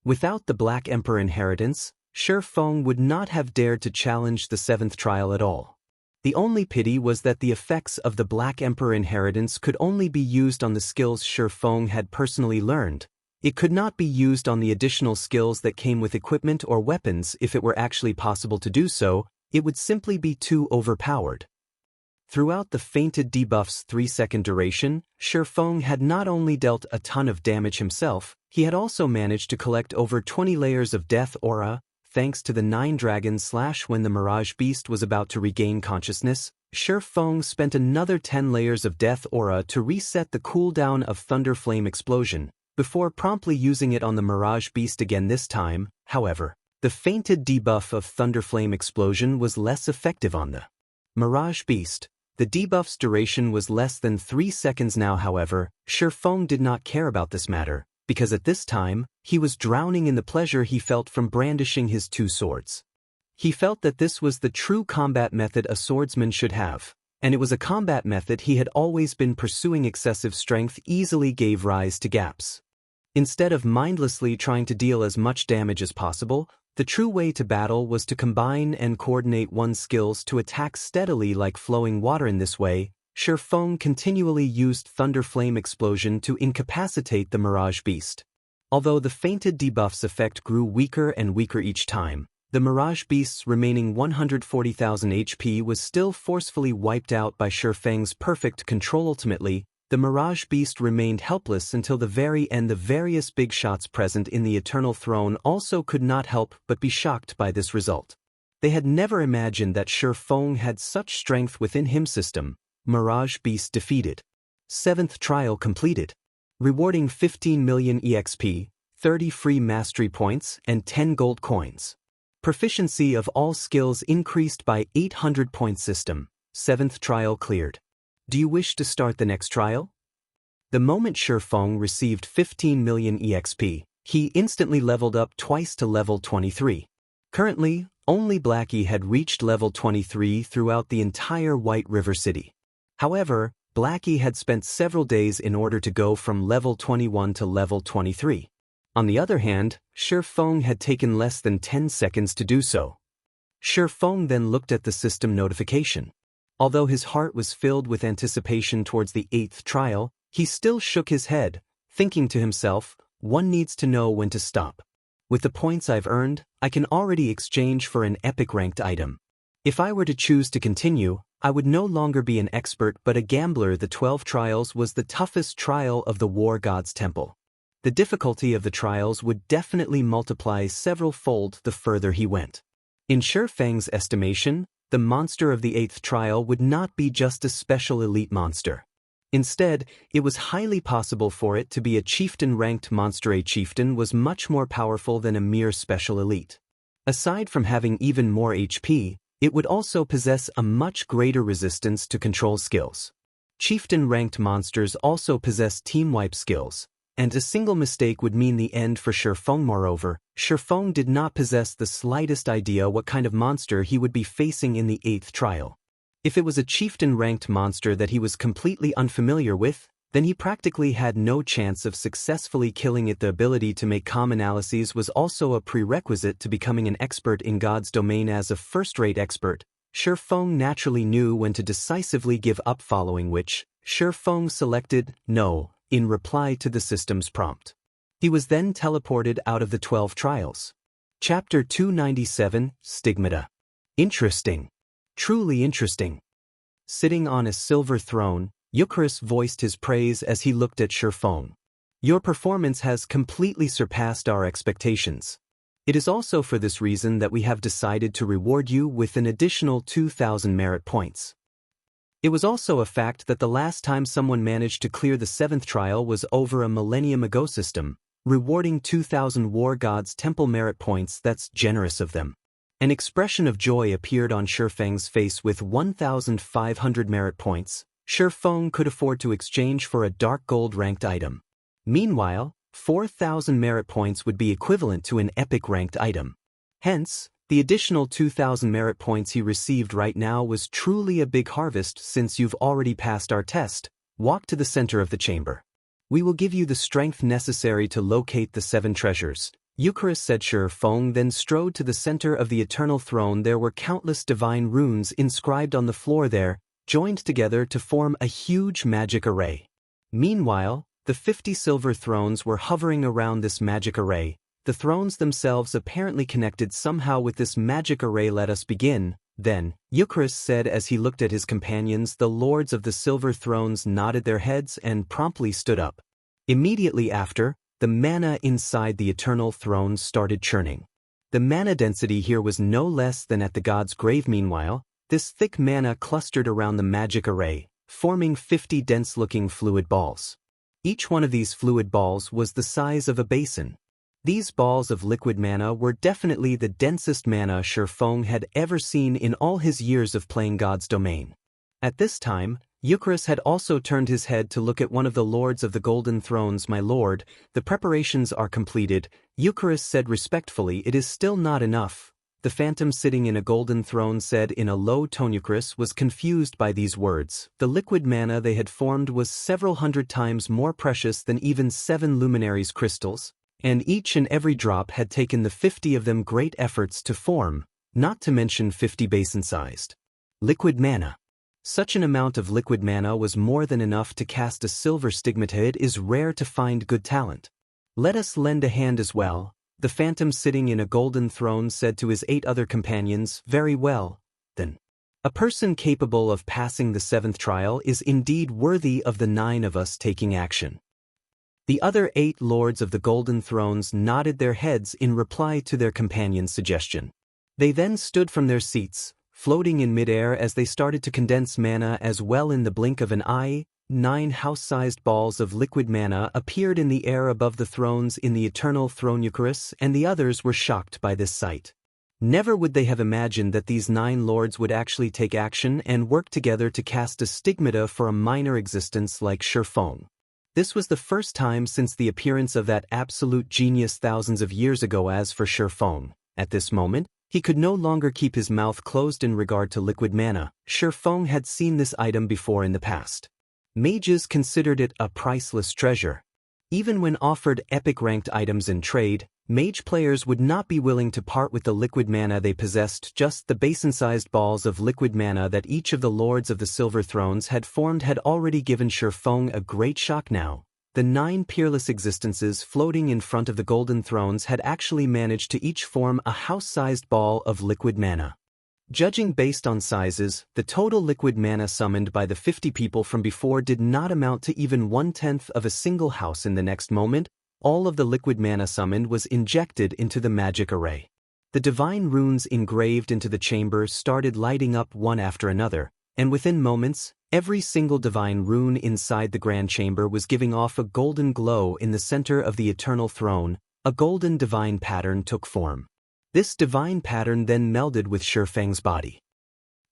Without the Black Emperor inheritance, Feng would not have dared to challenge the 7th trial at all. The only pity was that the effects of the Black Emperor inheritance could only be used on the skills Feng had personally learned. It could not be used on the additional skills that came with equipment or weapons. If it were actually possible to do so, it would simply be too overpowered. Throughout the fainted debuff's 3-second duration, Feng had not only dealt a ton of damage himself, he had also managed to collect over 20 layers of death aura. Thanks to the 9 dragons when the Mirage beast was about to regain consciousness, Feng spent another 10 layers of death aura to reset the cooldown of Thunder Flame Explosion, before promptly using it on the Mirage beast again this time. However, the fainted debuff of Thunder Flame Explosion was less effective on the Mirage beast. The debuff's duration was less than 3 seconds now. However, Feng did not care about this matter, because at this time, he was drowning in the pleasure he felt from brandishing his 2 swords. He felt that this was the true combat method a swordsman should have, and it was a combat method he had always been pursuing. Excessive strength easily gave rise to gaps. Instead of mindlessly trying to deal as much damage as possible, the true way to battle was to combine and coordinate one's skills to attack steadily like flowing water. In this way, Feng continually used Thunder Flame Explosion to incapacitate the Mirage beast. Although the fainted debuff's effect grew weaker and weaker each time, the Mirage beast's remaining 140,000 HP was still forcefully wiped out by Feng's perfect control. Ultimately, the Mirage beast remained helpless until the very end. The various big shots present in the Eternal Throne also could not help but be shocked by this result. They had never imagined that Feng had such strength within him. System. Mirage beast defeated. 7th trial completed. Rewarding 15 million EXP, 30 free mastery points, and 10 gold coins. Proficiency of all skills increased by 800 points. System. 7th trial cleared. Do you wish to start the next trial? The moment Feng received 15 million EXP, he instantly leveled up twice to level 23. Currently, only Blackie had reached level 23 throughout the entire White River City. However, Blackie had spent several days in order to go from level 21 to level 23. On the other hand, Feng had taken less than 10 seconds to do so. Feng then looked at the system notification. Although his heart was filled with anticipation towards the 8th trial, he still shook his head, thinking to himself, one needs to know when to stop. With the points I've earned, I can already exchange for an epic ranked item. If I were to choose to continue, I would no longer be an expert but a gambler. The 12 trials was the toughest trial of the War God's Temple. The difficulty of the trials would definitely multiply several-fold the further he went. In Feng's estimation, the monster of the 8th trial would not be just a special elite monster. Instead, it was highly possible for it to be a chieftain-ranked monster. A chieftain was much more powerful than a mere special elite. Aside from having even more HP, it would also possess a much greater resistance to control skills. Chieftain-ranked monsters also possess team-wipe skills, and a single mistake would mean the end for Feng. Moreover, Feng did not possess the slightest idea what kind of monster he would be facing in the 8th trial. If it was a chieftain-ranked monster that he was completely unfamiliar with, then he practically had no chance of successfully killing it. The ability to make calm analyses was also a prerequisite to becoming an expert in God's domain. As a first-rate expert, Feng naturally knew when to decisively give up, following which, Feng selected no in reply to the system's prompt. He was then teleported out of the 12 trials. Chapter 297, Stigmata. Interesting. Truly interesting. Sitting on a silver throne, Eucharis voiced his praise as he looked at Feng. Your performance has completely surpassed our expectations. It is also for this reason that we have decided to reward you with an additional 2,000 merit points. It was also a fact that the last time someone managed to clear the 7th trial was over a millennium ago. System, rewarding 2,000 War God's Temple merit points. That's generous of them. An expression of joy appeared on Feng's face. With 1,500 merit points, Feng could afford to exchange for a dark gold ranked item. Meanwhile, 4,000 merit points would be equivalent to an epic ranked item. Hence, the additional 2,000 merit points he received right now was truly a big harvest. Since you've already passed our test, walk to the center of the chamber. We will give you the strength necessary to locate the 7 treasures. Eucharis said. Feng then strode to the center of the eternal throne. There were countless divine runes inscribed on the floor there, joined together to form a huge magic array. Meanwhile, the 50 silver thrones were hovering around this magic array, the thrones themselves apparently connected somehow with this magic array. Let us begin, then, Eucharis said as he looked at his companions. The lords of the silver thrones nodded their heads and promptly stood up. Immediately after, the mana inside the eternal throne started churning. The mana density here was no less than at the god's grave. Meanwhile, this thick mana clustered around the magic array, forming 50 dense-looking fluid balls. Each one of these fluid balls was the size of a basin. These balls of liquid mana were definitely the densest mana Feng had ever seen in all his years of playing God's Domain. At this time, Eucharis had also turned his head to look at one of the lords of the golden thrones. My lord, the preparations are completed, Eucharis said respectfully. It is still not enough, the phantom sitting in a golden throne said in a low tone. Eucharis was confused by these words. The liquid mana they had formed was several hundred times more precious than even 7 Luminaries crystals, and each and every drop had taken the 50 of them great efforts to form, not to mention 50 basin-sized liquid mana. Such an amount of liquid mana was more than enough to cast a silver stigmata. It is rare to find good talent. Let us lend a hand as well, the phantom sitting in a golden throne said to his 8 other companions. Very well, then. A person capable of passing the 7th trial is indeed worthy of the 9 of us taking action. The other 8 lords of the golden thrones nodded their heads in reply to their companion's suggestion. They then stood from their seats, floating in midair as they started to condense mana as well. In the blink of an eye, 9 house-sized balls of liquid mana appeared in the air above the thrones in the eternal throne. Eucharis and the others were shocked by this sight. Never would they have imagined that these 9 lords would actually take action and work together to cast a stigmata for a minor existence like Feng. This was the first time since the appearance of that absolute genius thousands of years ago. As for Feng, at this moment, he could no longer keep his mouth closed in regard to liquid mana. Feng had seen this item before in the past. Mages considered it a priceless treasure. Even when offered epic-ranked items in trade, mage players would not be willing to part with the liquid mana they possessed. Just the basin-sized balls of liquid mana that each of the lords of the silver thrones had formed had already given Feng a great shock. Now, the 9 peerless existences floating in front of the golden thrones had actually managed to each form a house-sized ball of liquid mana. Judging based on sizes, the total liquid mana summoned by the 50 people from before did not amount to even 1/10 of a single house. In the next moment, all of the liquid mana summoned was injected into the magic array. The divine runes engraved into the chamber started lighting up one after another, and within moments, every single divine rune inside the grand chamber was giving off a golden glow. In the center of the eternal throne, a golden divine pattern took form. This divine pattern then melded with Feng's body.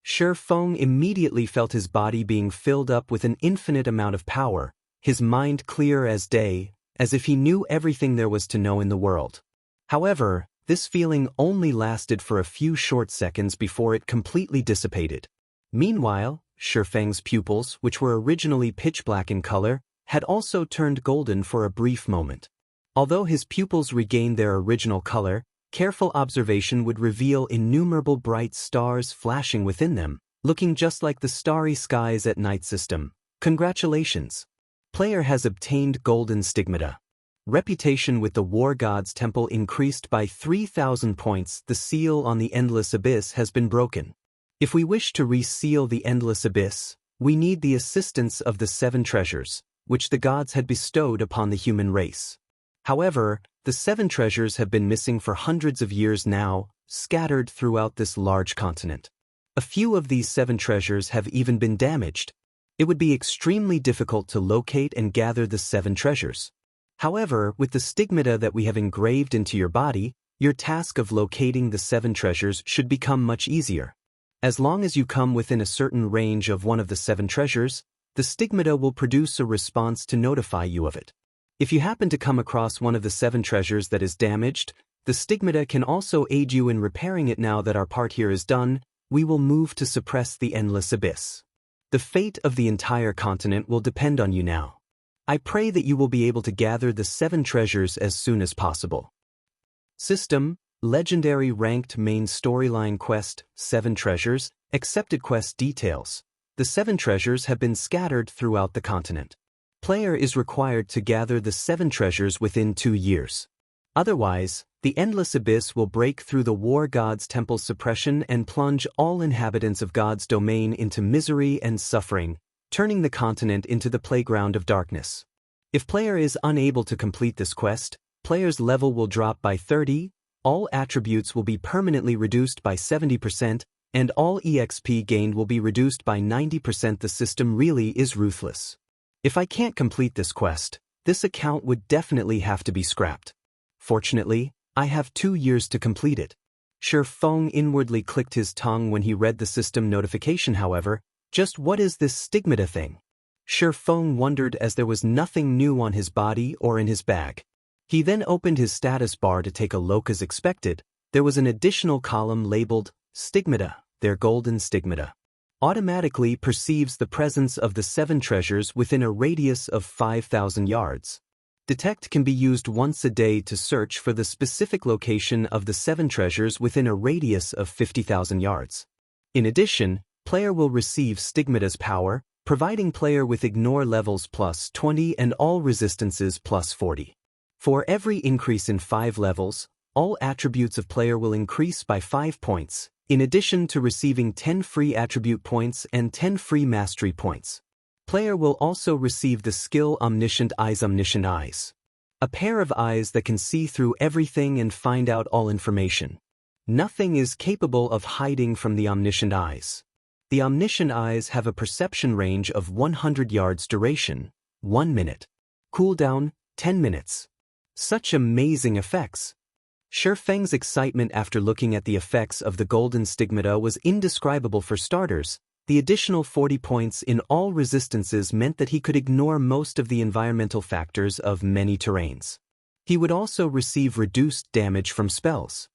Feng immediately felt his body being filled up with an infinite amount of power, his mind clear as day, as if he knew everything there was to know in the world. However, this feeling only lasted for a few short seconds before it completely dissipated. Meanwhile, Feng's pupils, which were originally pitch black in color, had also turned golden for a brief moment. Although his pupils regained their original color, careful observation would reveal innumerable bright stars flashing within them, looking just like the starry skies at night. System. Congratulations! Player has obtained golden stigmata. Reputation with the War God's Temple increased by 3,000 points. The seal on the Endless Abyss has been broken. If we wish to reseal the Endless Abyss, we need the assistance of the 7 treasures, which the gods had bestowed upon the human race. However, the 7 treasures have been missing for hundreds of years now, scattered throughout this large continent. A few of these 7 treasures have even been damaged. It would be extremely difficult to locate and gather the 7 treasures. However, with the stigmata that we have engraved into your body, your task of locating the 7 treasures should become much easier. As long as you come within a certain range of one of the 7 treasures, the stigmata will produce a response to notify you of it. If you happen to come across one of the 7 treasures that is damaged, the stigmata can also aid you in repairing it. Now that our part here is done, we will move to suppress the Endless Abyss. The fate of the entire continent will depend on you now. I pray that you will be able to gather the 7 treasures as soon as possible. System: Legendary Ranked Main Storyline Quest, 7 Treasures, Accepted Quest Details. The 7 treasures have been scattered throughout the continent. Player is required to gather the 7 treasures within 2 years. Otherwise, the Endless Abyss will break through the War God's Temple's suppression and plunge all inhabitants of God's domain into misery and suffering, turning the continent into the playground of darkness. If player is unable to complete this quest, player's level will drop by 30, all attributes will be permanently reduced by 70%, and all EXP gained will be reduced by 90%. The system really is ruthless. If I can't complete this quest, this account would definitely have to be scrapped. Fortunately, I have 2 years to complete it. Feng inwardly clicked his tongue when he read the system notification. However, just what is this Stigmata thing? Feng wondered, as there was nothing new on his body or in his bag. He then opened his status bar to take a look. As expected, there was an additional column labeled Stigmata. Their golden stigmata automatically perceives the presence of the 7 treasures within a radius of 5,000 yards. Detect can be used once a day to search for the specific location of the 7 treasures within a radius of 50,000 yards. In addition, player will receive Stigmata's power, providing player with ignore levels plus 20 and all resistances plus 40. For every increase in 5 levels, all attributes of player will increase by 5 points, in addition to receiving 10 free attribute points and 10 free mastery points. Player will also receive the skill Omniscient Eyes. Omniscient Eyes, a pair of eyes that can see through everything and find out all information. Nothing is capable of hiding from the Omniscient Eyes. The Omniscient Eyes have a perception range of 100 yards. Duration: 1 minute. Cooldown: 10 minutes. Such amazing effects! Feng's excitement after looking at the effects of the golden stigmata was indescribable. For starters, the additional 40 points in all resistances meant that he could ignore most of the environmental factors of many terrains. He would also receive reduced damage from spells.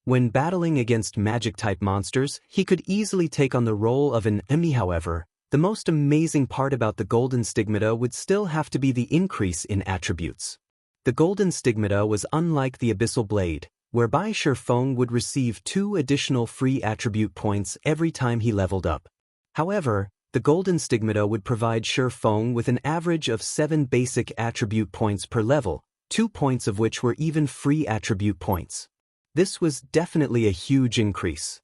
When battling against magic-type monsters, he could easily take on the role of an enemy. However, the most amazing part about the golden stigmata would still have to be the increase in attributes. The golden stigmata was unlike the abyssal blade, whereby Feng would receive 2 additional free attribute points every time he leveled up. However, the golden stigmata would provide Feng with an average of 7 basic attribute points per level, 2 points of which were even free attribute points. This was definitely a huge increase.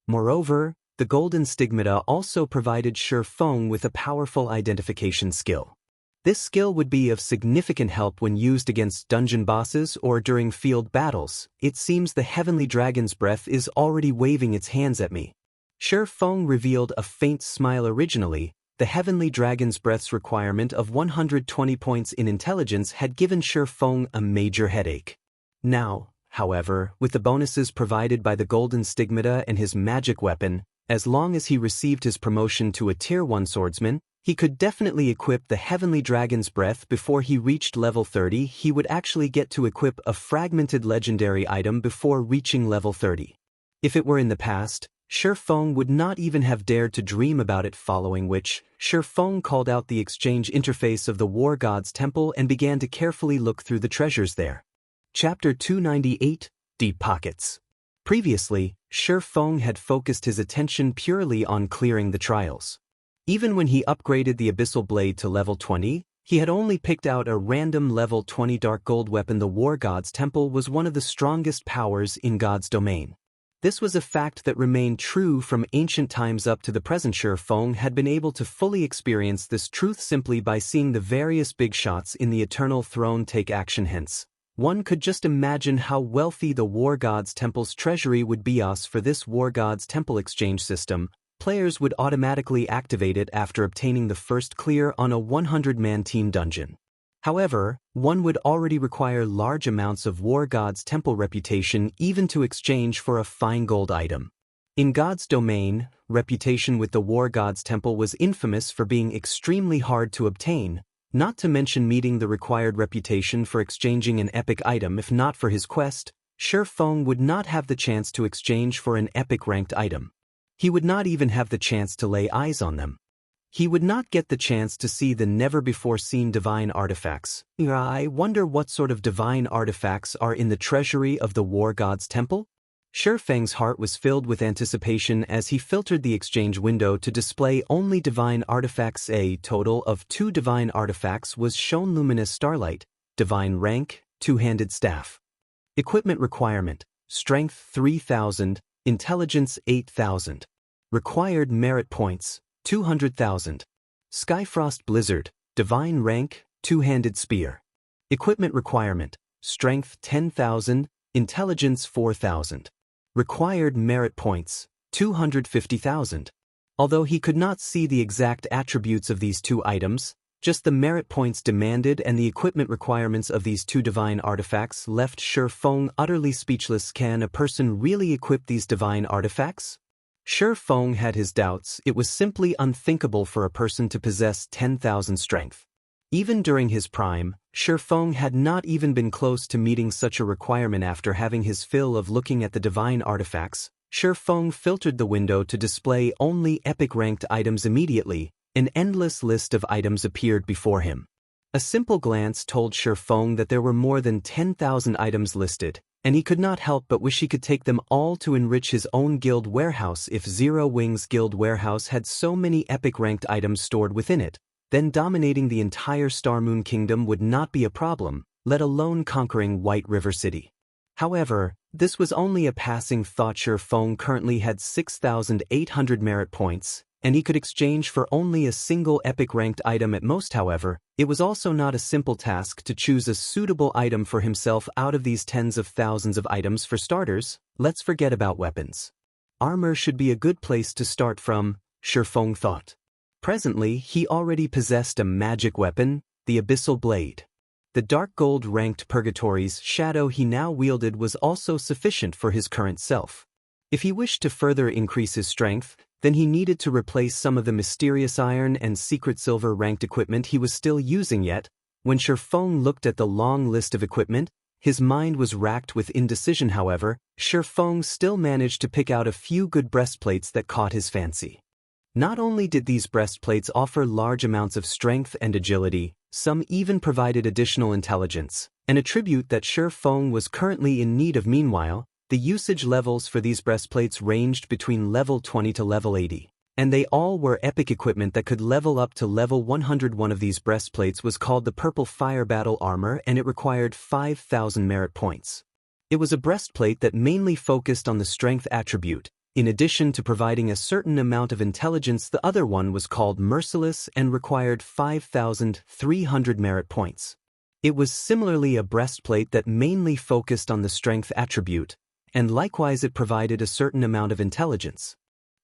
Moreover, the golden stigmata also provided Feng with a powerful identification skill. This skill would be of significant help when used against dungeon bosses or during field battles. It seems the heavenly dragon's breath is already waving its hands at me. Feng revealed a faint smile. Originally, the heavenly dragon's breath's requirement of 120 points in intelligence had given Feng a major headache. Now, however, with the bonuses provided by the golden stigmata and his magic weapon, as long as he received his promotion to a Tier 1 swordsman, he could definitely equip the Heavenly Dragon's Breath. Before he reached level 30, he would actually get to equip a fragmented legendary item before reaching level 30. If it were in the past, Feng would not even have dared to dream about it, following which, Feng called out the exchange interface of the War God's Temple and began to carefully look through the treasures there. Chapter 298, Deep Pockets. Previously, Feng had focused his attention purely on clearing the trials. Even when he upgraded the Abyssal Blade to level 20, he had only picked out a random level 20 Dark Gold weapon. The War God's Temple was one of the strongest powers in God's domain. This was a fact that remained true from ancient times up to the present. Feng had been able to fully experience this truth simply by seeing the various big shots in the Eternal Throne take action. Hence, one could just imagine how wealthy the War God's Temple's treasury would be. For this War God's Temple exchange system, players would automatically activate it after obtaining the first clear on a 100-man team dungeon. However, one would already require large amounts of War God's Temple reputation even to exchange for a fine gold item. In God's domain, reputation with the War God's Temple was infamous for being extremely hard to obtain, not to mention meeting the required reputation for exchanging an epic item. If not for his quest, Feng would not have the chance to exchange for an epic ranked item. He would not even have the chance to lay eyes on them. He would not get the chance to see the never-before-seen divine artifacts. I wonder what sort of divine artifacts are in the treasury of the war god's temple? Feng's heart was filled with anticipation as he filtered the exchange window to display only divine artifacts. A total of 2 divine artifacts was shown: luminous starlight, divine rank, two-handed staff. Equipment requirement: strength 3,000, intelligence 8,000. Required merit points: 200,000. Skyfrost blizzard, divine rank, two-handed spear. Equipment requirement: strength 10,000, intelligence 4,000. Required merit points: 250,000. Although he could not see the exact attributes of these 2 items, just the merit points demanded and the equipment requirements of these 2 divine artifacts left Feng utterly speechless. Can a person really equip these divine artifacts? Feng had his doubts. It was simply unthinkable for a person to possess 10,000 strength. Even during his prime, Feng had not even been close to meeting such a requirement. After having his fill of looking at the divine artifacts, Feng filtered the window to display only epic-ranked items. Immediately, an endless list of items appeared before him. A simple glance told Feng that there were more than 10,000 items listed, and he could not help but wish he could take them all to enrich his own guild warehouse. If Zero Wings Guild Warehouse had so many epic-ranked items stored within it, then dominating the entire Starmoon Kingdom would not be a problem, let alone conquering White River City. However, this was only a passing thought. Feng currently had 6,800 merit points, and he could exchange for only a single epic-ranked item at most. However, it was also not a simple task to choose a suitable item for himself out of these tens of thousands of items. For starters, let's forget about weapons. Armor should be a good place to start from, Feng thought. Presently, he already possessed a magic weapon, the Abyssal Blade. The dark gold-ranked Purgatory's shadow he now wielded was also sufficient for his current self. If he wished to further increase his strength, then he needed to replace some of the mysterious iron and secret silver-ranked equipment he was still using. Yet, when Feng looked at the long list of equipment, his mind was racked with indecision. However, Feng still managed to pick out a few good breastplates that caught his fancy. Not only did these breastplates offer large amounts of strength and agility, some even provided additional intelligence, an attribute that Feng was currently in need of. Meanwhile, the usage levels for these breastplates ranged between level 20 to level 80, and they all were epic equipment that could level up to level 100. One of these breastplates was called the Purple Fire Battle Armor, and it required 5,000 merit points. It was a breastplate that mainly focused on the strength attribute, in addition to providing a certain amount of intelligence. The other one was called Merciless and required 5,300 merit points. It was similarly a breastplate that mainly focused on the strength attribute, and likewise it provided a certain amount of intelligence.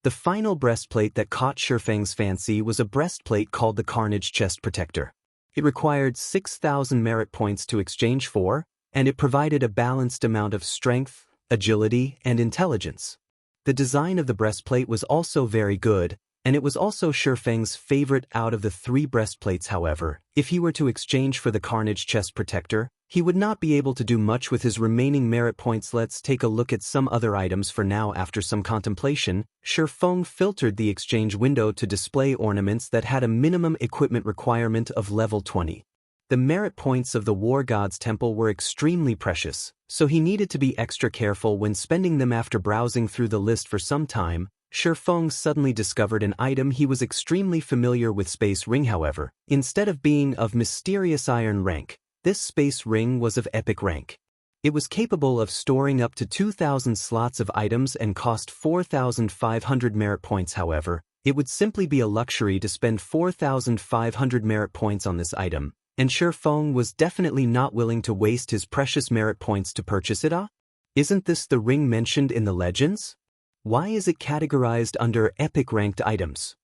The final breastplate that caught Feng's fancy was a breastplate called the Carnage Chest Protector. It required 6,000 merit points to exchange for, and it provided a balanced amount of strength, agility, and intelligence. The design of the breastplate was also very good, and it was also Feng's favorite out of the 3 breastplates. However, if he were to exchange for the Carnage Chest Protector, he would not be able to do much with his remaining merit points. Let's take a look at some other items for now. After some contemplation, Feng filtered the exchange window to display ornaments that had a minimum equipment requirement of level 20. The merit points of the War God's Temple were extremely precious, so he needed to be extra careful when spending them. After browsing through the list for some time, Feng suddenly discovered an item he was extremely familiar with: Space Ring. However, instead of being of mysterious iron rank, this space ring was of epic rank. It was capable of storing up to 2,000 slots of items and cost 4,500 merit points. However, it would simply be a luxury to spend 4,500 merit points on this item, and Feng was definitely not willing to waste his precious merit points to purchase it. Isn't this the ring mentioned in the legends? Why is it categorized under epic-ranked items?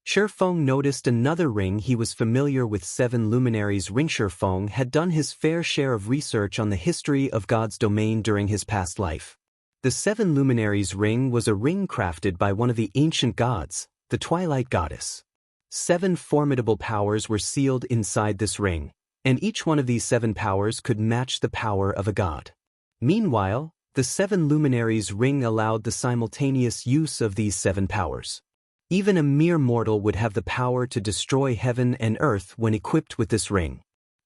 Feng noticed another ring he was familiar with: 7 Luminaries ring. Feng had done his fair share of research on the history of God's domain during his past life. The 7 Luminaries ring was a ring crafted by one of the ancient gods, the Twilight Goddess. 7 formidable powers were sealed inside this ring, and each one of these 7 powers could match the power of a god. Meanwhile, the 7 Luminaries ring allowed the simultaneous use of these 7 powers. Even a mere mortal would have the power to destroy heaven and earth when equipped with this ring.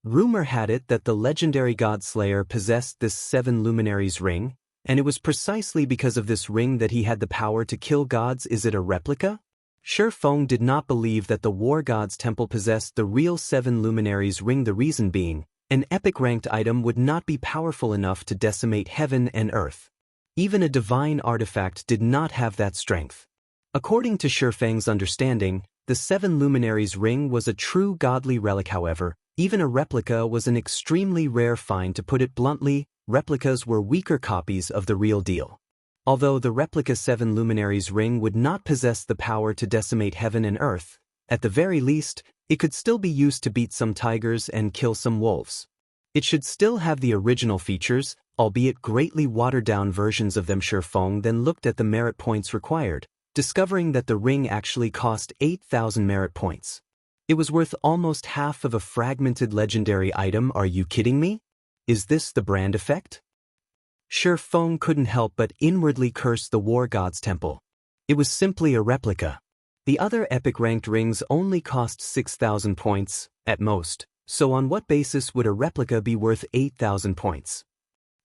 Rumor had it that the legendary Godslayer possessed this 7 Luminaries ring, and it was precisely because of this ring that he had the power to kill gods. Is it a replica? Feng did not believe that the War God's temple possessed the real 7 Luminaries ring, the reason being, an epic-ranked item would not be powerful enough to decimate heaven and earth. Even a divine artifact did not have that strength. According to Feng's understanding, the 7 Luminaries ring was a true godly relic. However, even a replica was an extremely rare find. To put it bluntly, replicas were weaker copies of the real deal. Although the replica 7 Luminaries ring would not possess the power to decimate heaven and earth, at the very least, it could still be used to beat some tigers and kill some wolves. It should still have the original features, albeit greatly watered-down versions of them. Feng then looked at the merit points required, discovering that the ring actually cost 8,000 merit points. It was worth almost half of a fragmented legendary item. Are you kidding me? Is this the brand effect? Feng couldn't help but inwardly curse the War God's temple. It was simply a replica. The other epic-ranked rings only cost 6,000 points, at most, so on what basis would a replica be worth 8,000 points?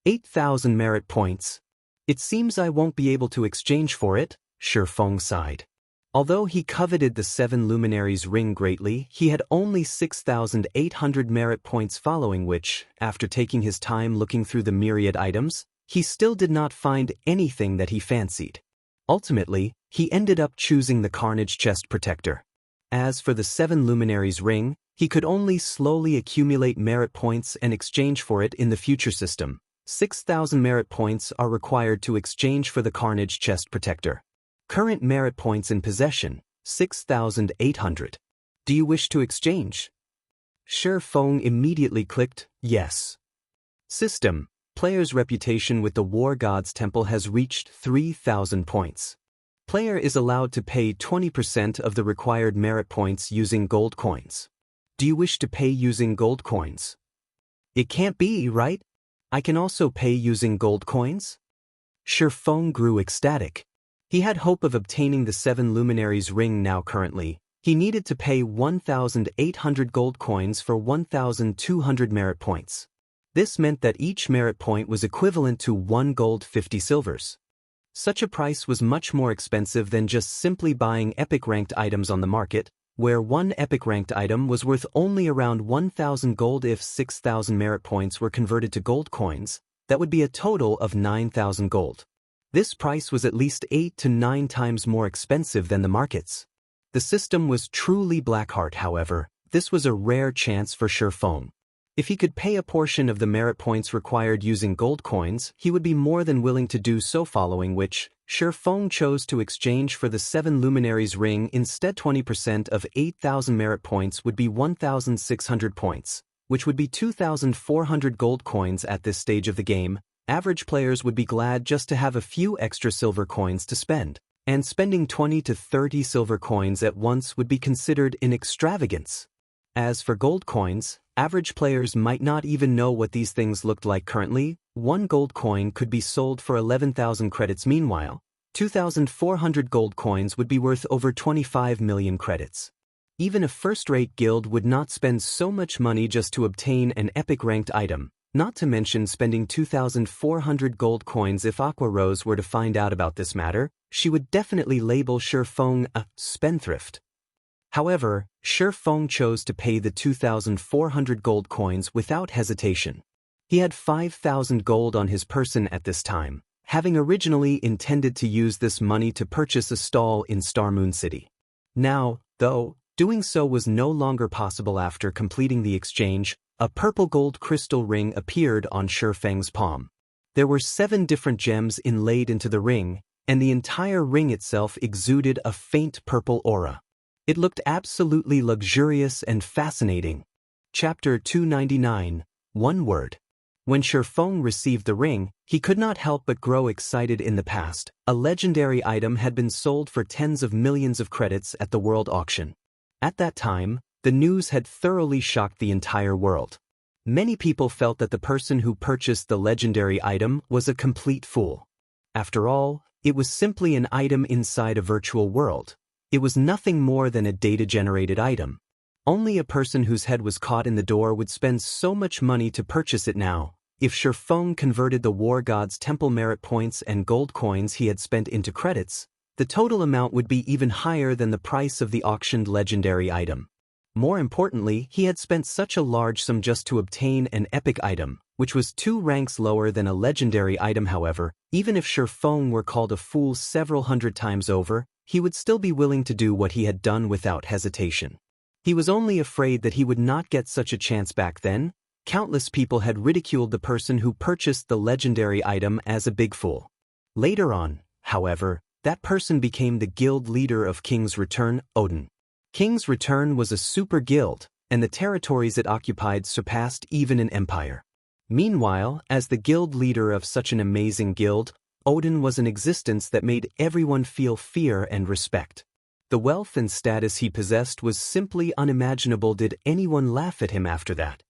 8,000 merit points? It seems I won't be able to exchange for it, Feng sighed. Although he coveted the 7 Luminaries ring greatly, he had only 6,800 merit points, following which, after taking his time looking through the myriad items, he still did not find anything that he fancied. Ultimately, he ended up choosing the Carnage Chest Protector. As for the 7 Luminaries ring, he could only slowly accumulate merit points and exchange for it in the future system. 6,000 merit points are required to exchange for the Carnage Chest Protector. Current merit points in possession, 6,800. Do you wish to exchange? Feng immediately clicked yes. System. Player's reputation with the War God's temple has reached 3,000 points. Player is allowed to pay 20% of the required merit points using gold coins. Do you wish to pay using gold coins? It can't be, right? I can also pay using gold coins? Feng grew ecstatic. He had hope of obtaining the 7 Luminaries ring. Now currently, he needed to pay 1,800 gold coins for 1,200 merit points. This meant that each merit point was equivalent to 1 gold 50 silvers. Such a price was much more expensive than just simply buying epic-ranked items on the market, where one epic-ranked item was worth only around 1,000 gold. If 6,000 merit points were converted to gold coins, that would be a total of 9,000 gold. This price was at least 8 to 9 times more expensive than the markets. The system was truly Blackheart. However, this was a rare chance for Feng. If he could pay a portion of the merit points required using gold coins, he would be more than willing to do so, following which, Feng chose to exchange for the 7 Luminaries ring. Instead, 20% of 8,000 merit points would be 1,600 points, which would be 2,400 gold coins. At this stage of the game, average players would be glad just to have a few extra silver coins to spend, and spending 20 to 30 silver coins at once would be considered an extravagance. As for gold coins, average players might not even know what these things looked like. Currently, 1 gold coin could be sold for 11,000 credits. Meanwhile, 2,400 gold coins would be worth over 25 million credits. Even a first-rate guild would not spend so much money just to obtain an epic-ranked item, not to mention spending 2,400 gold coins. If Aqua Rose were to find out about this matter, she would definitely label Feng a spendthrift. However, Feng chose to pay the 2,400 gold coins without hesitation. He had 5,000 gold on his person at this time, having originally intended to use this money to purchase a stall in Starmoon City. Now, though, doing so was no longer possible. After completing the exchange, a purple gold crystal ring appeared on Feng's palm. There were 7 different gems inlaid into the ring, and the entire ring itself exuded a faint purple aura. It looked absolutely luxurious and fascinating. Chapter 299, One Word. When Feng received the ring, he could not help but grow excited. In the past, a legendary item had been sold for tens of millions of credits at the world auction. At that time, the news had thoroughly shocked the entire world. Many people felt that the person who purchased the legendary item was a complete fool. After all, it was simply an item inside a virtual world. It was nothing more than a data-generated item. Only a person whose head was caught in the door would spend so much money to purchase it now. If Feng converted the war god's temple merit points and gold coins he had spent into credits, the total amount would be even higher than the price of the auctioned legendary item. More importantly, he had spent such a large sum just to obtain an epic item, which was 2 ranks lower than a legendary item. However, even if Feng were called a fool several hundred times over, he would still be willing to do what he had done without hesitation. He was only afraid that he would not get such a chance back then. Countless people had ridiculed the person who purchased the legendary item as a big fool. Later on, however, that person became the guild leader of King's Return, Odin. King's Return was a super guild, and the territories it occupied surpassed even an empire. Meanwhile, as the guild leader of such an amazing guild, Odin was an existence that made everyone feel fear and respect. The wealth and status he possessed was simply unimaginable. Did anyone laugh at him after that?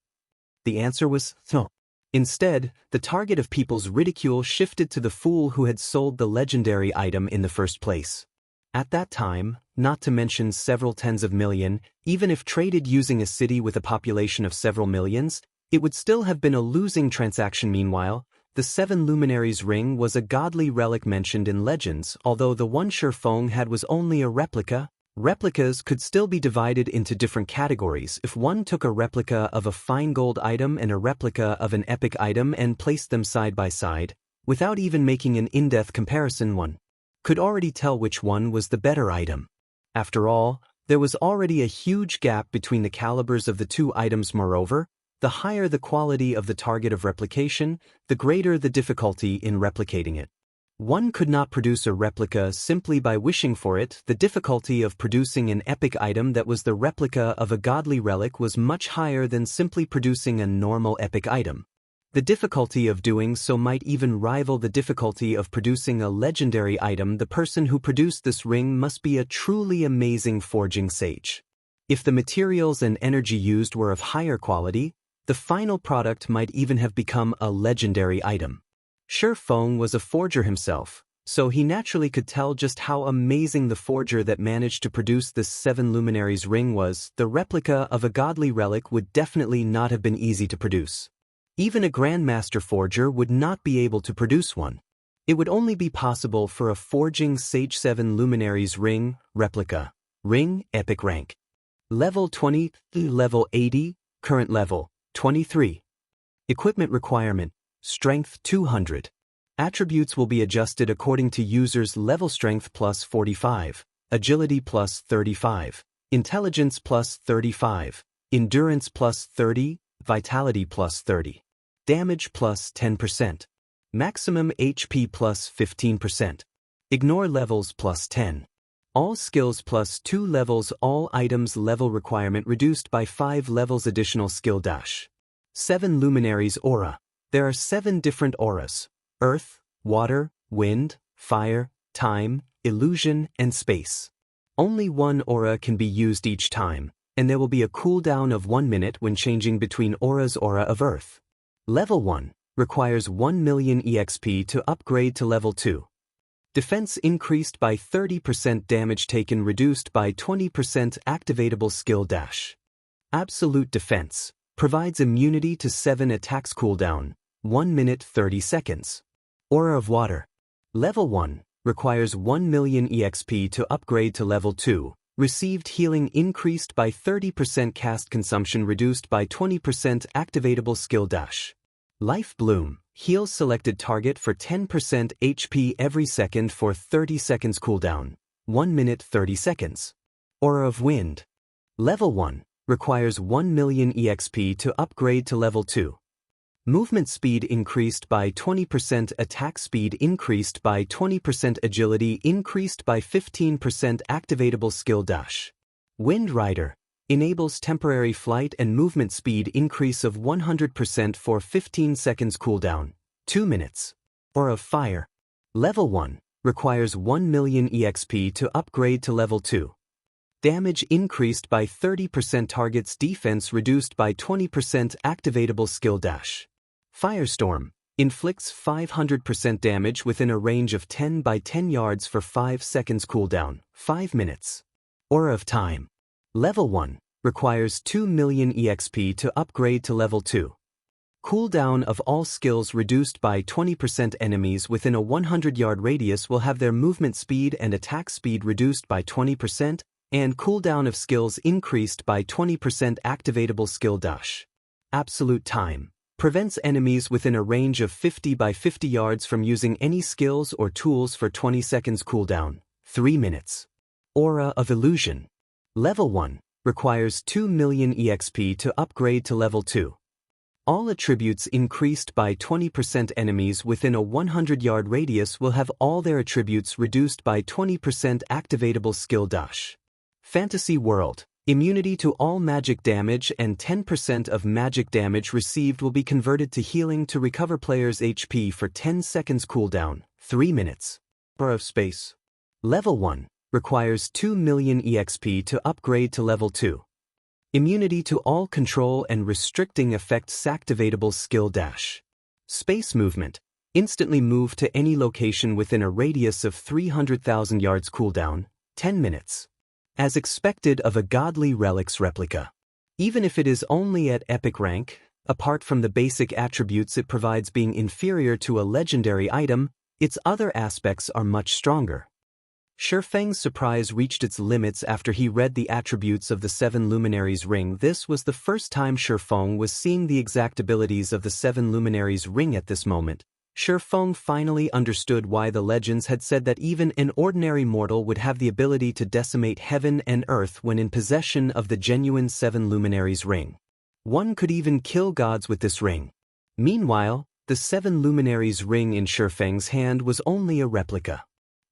The answer was no. Instead, the target of people's ridicule shifted to the fool who had sold the legendary item in the first place. At that time, not to mention several tens of million, even if traded using a city with a population of several millions, it would still have been a losing transaction. Meanwhile, the 7 Luminaries ring was a godly relic mentioned in legends, although the one Feng had was only a replica. Replicas could still be divided into different categories. If one took a replica of a fine gold item and a replica of an epic item and placed them side by side, without even making an in-depth comparison, one could already tell which one was the better item. After all, there was already a huge gap between the calibers of the 2 items. Moreover, the higher the quality of the target of replication, the greater the difficulty in replicating it. One could not produce a replica simply by wishing for it. The difficulty of producing an epic item that was the replica of a godly relic was much higher than simply producing a normal epic item. The difficulty of doing so might even rival the difficulty of producing a legendary item. The person who produced this ring must be a truly amazing forging sage. If the materials and energy used were of higher quality, the final product might even have become a legendary item. Feng was a forger himself, so he naturally could tell just how amazing the forger that managed to produce this 7 Luminaries ring was. The replica of a godly relic would definitely not have been easy to produce. Even a grandmaster forger would not be able to produce one. It would only be possible for a forging sage. 7 Luminaries ring, replica. Ring, epic rank. Level 20, level 80, current level 23. Equipment requirement, strength 200. Attributes will be adjusted according to user's level. Strength plus 45, agility plus 35, intelligence plus 35, endurance plus 30, vitality plus 30, damage plus 10%, maximum HP plus 15%, ignore levels plus 10. All skills plus 2 levels. All items level requirement reduced by 5 levels. Additional skill dash. 7 Luminaries aura. There are 7 different auras: earth, water, wind, fire, time, illusion, and space. Only one aura can be used each time, and there will be a cooldown of 1 minute when changing between auras. Aura of earth. Level 1 requires 1 million EXP to upgrade to level 2. Defense increased by 30%. Damage taken reduced by 20%. Activatable skill dash. Absolute defense provides immunity to 7 attacks. Cooldown 1 minute 30 seconds. Aura of water. Level 1 requires 1 million EXP to upgrade to level 2. Received healing increased by 30%. Cast consumption reduced by 20%. Activatable skill dash. Life bloom heals selected target for 10% HP every second for 30 seconds. Cooldown 1 minute 30 seconds. Aura of wind. Level 1 requires 1 million EXP to upgrade to level 2. Movement speed increased by 20%. Attack speed increased by 20%. Agility increased by 15%. Activatable skill dash. Wind Rider enables temporary flight and movement speed increase of 100% for 15 seconds. Cooldown 2 minutes. Aura of fire. Level 1 requires 1 million EXP to upgrade to level 2. Damage increased by 30%. Target's defense reduced by 20%. Activatable skill dash. Firestorm inflicts 500% damage within a range of 10 by 10 yards for 5 seconds. Cooldown 5 minutes. Aura of Time. Level 1. Requires 2 million EXP to upgrade to level 2. Cooldown of all skills reduced by 20%. Enemies within a 100-yard radius will have their movement speed and attack speed reduced by 20%, and cooldown of skills increased by 20%. Activatable skill dash. Absolute Time. Prevents enemies within a range of 50 by 50 yards from using any skills or tools for 20 seconds cooldown, 3 minutes. Aura of Illusion. Level 1. Requires 2 million EXP to upgrade to level 2. All attributes increased by 20%. Enemies within a 100-yard radius will have all their attributes reduced by 20%. Activatable skill dash. Fantasy World. Immunity to all magic damage and 10% of magic damage received will be converted to healing to recover players' HP for 10 seconds cooldown, 3 minutes. Aura of Space. Level 1. Requires 2 million EXP to upgrade to level 2. Immunity to all control and restricting effects. Activatable skill dash. Space Movement. Instantly move to any location within a radius of 300,000 yards cooldown, 10 minutes. As expected of a Godly Relics replica. Even if it is only at epic rank, apart from the basic attributes it provides being inferior to a legendary item, its other aspects are much stronger. Feng's surprise reached its limits after he read the attributes of the 7 Luminaries ring. This was the first time Feng was seeing the exact abilities of the 7 Luminaries ring at this moment. Feng finally understood why the legends had said that even an ordinary mortal would have the ability to decimate heaven and earth when in possession of the genuine 7 Luminaries ring. One could even kill gods with this ring. Meanwhile, the 7 Luminaries ring in Feng's hand was only a replica.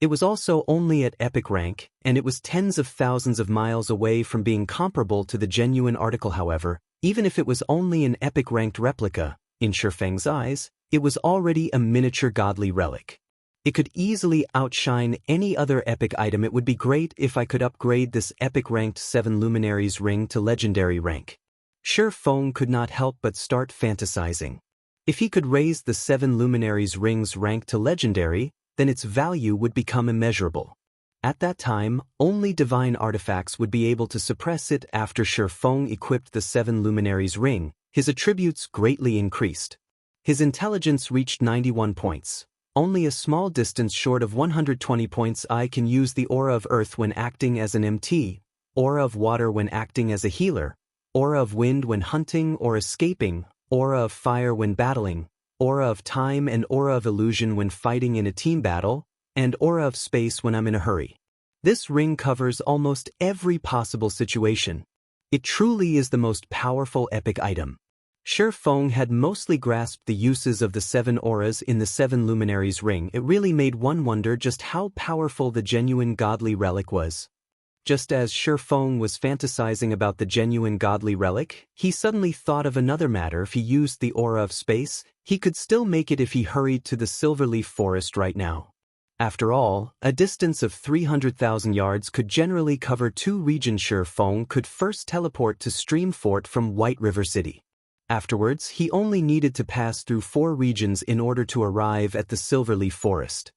It was also only at epic rank, and it was tens of thousands of miles away from being comparable to the genuine article. However, even if it was only an epic-ranked replica, in Feng's eyes, it was already a miniature godly relic. It could easily outshine any other epic item. It would be great if I could upgrade this epic-ranked 7 Luminaries ring to legendary rank. Feng could not help but start fantasizing. If he could raise the 7 Luminaries ring's rank to legendary, then its value would become immeasurable. At that time, only divine artifacts would be able to suppress it. After Feng equipped the 7 Luminaries ring, his attributes greatly increased. His intelligence reached 91 points. Only a small distance short of 120 points. I can use the Aura of Earth when acting as an MT, Aura of Water when acting as a healer, Aura of Wind when hunting or escaping, Aura of Fire when battling, Aura of Time and Aura of Illusion when fighting in a team battle, and Aura of Space when I'm in a hurry. This ring covers almost every possible situation. It truly is the most powerful epic item. Feng had mostly grasped the uses of the 7 auras in the 7 Luminaries ring. It really made one wonder just how powerful the genuine godly relic was. Just as Feng was fantasizing about the genuine godly relic, he suddenly thought of another matter. If he used the Aura of Space, he could still make it if he hurried to the Silverleaf Forest right now. After all, a distance of 300,000 yards could generally cover 2 regions. Feng could first teleport to Streamfort from White River City. Afterwards, he only needed to pass through 4 regions in order to arrive at the Silverleaf Forest.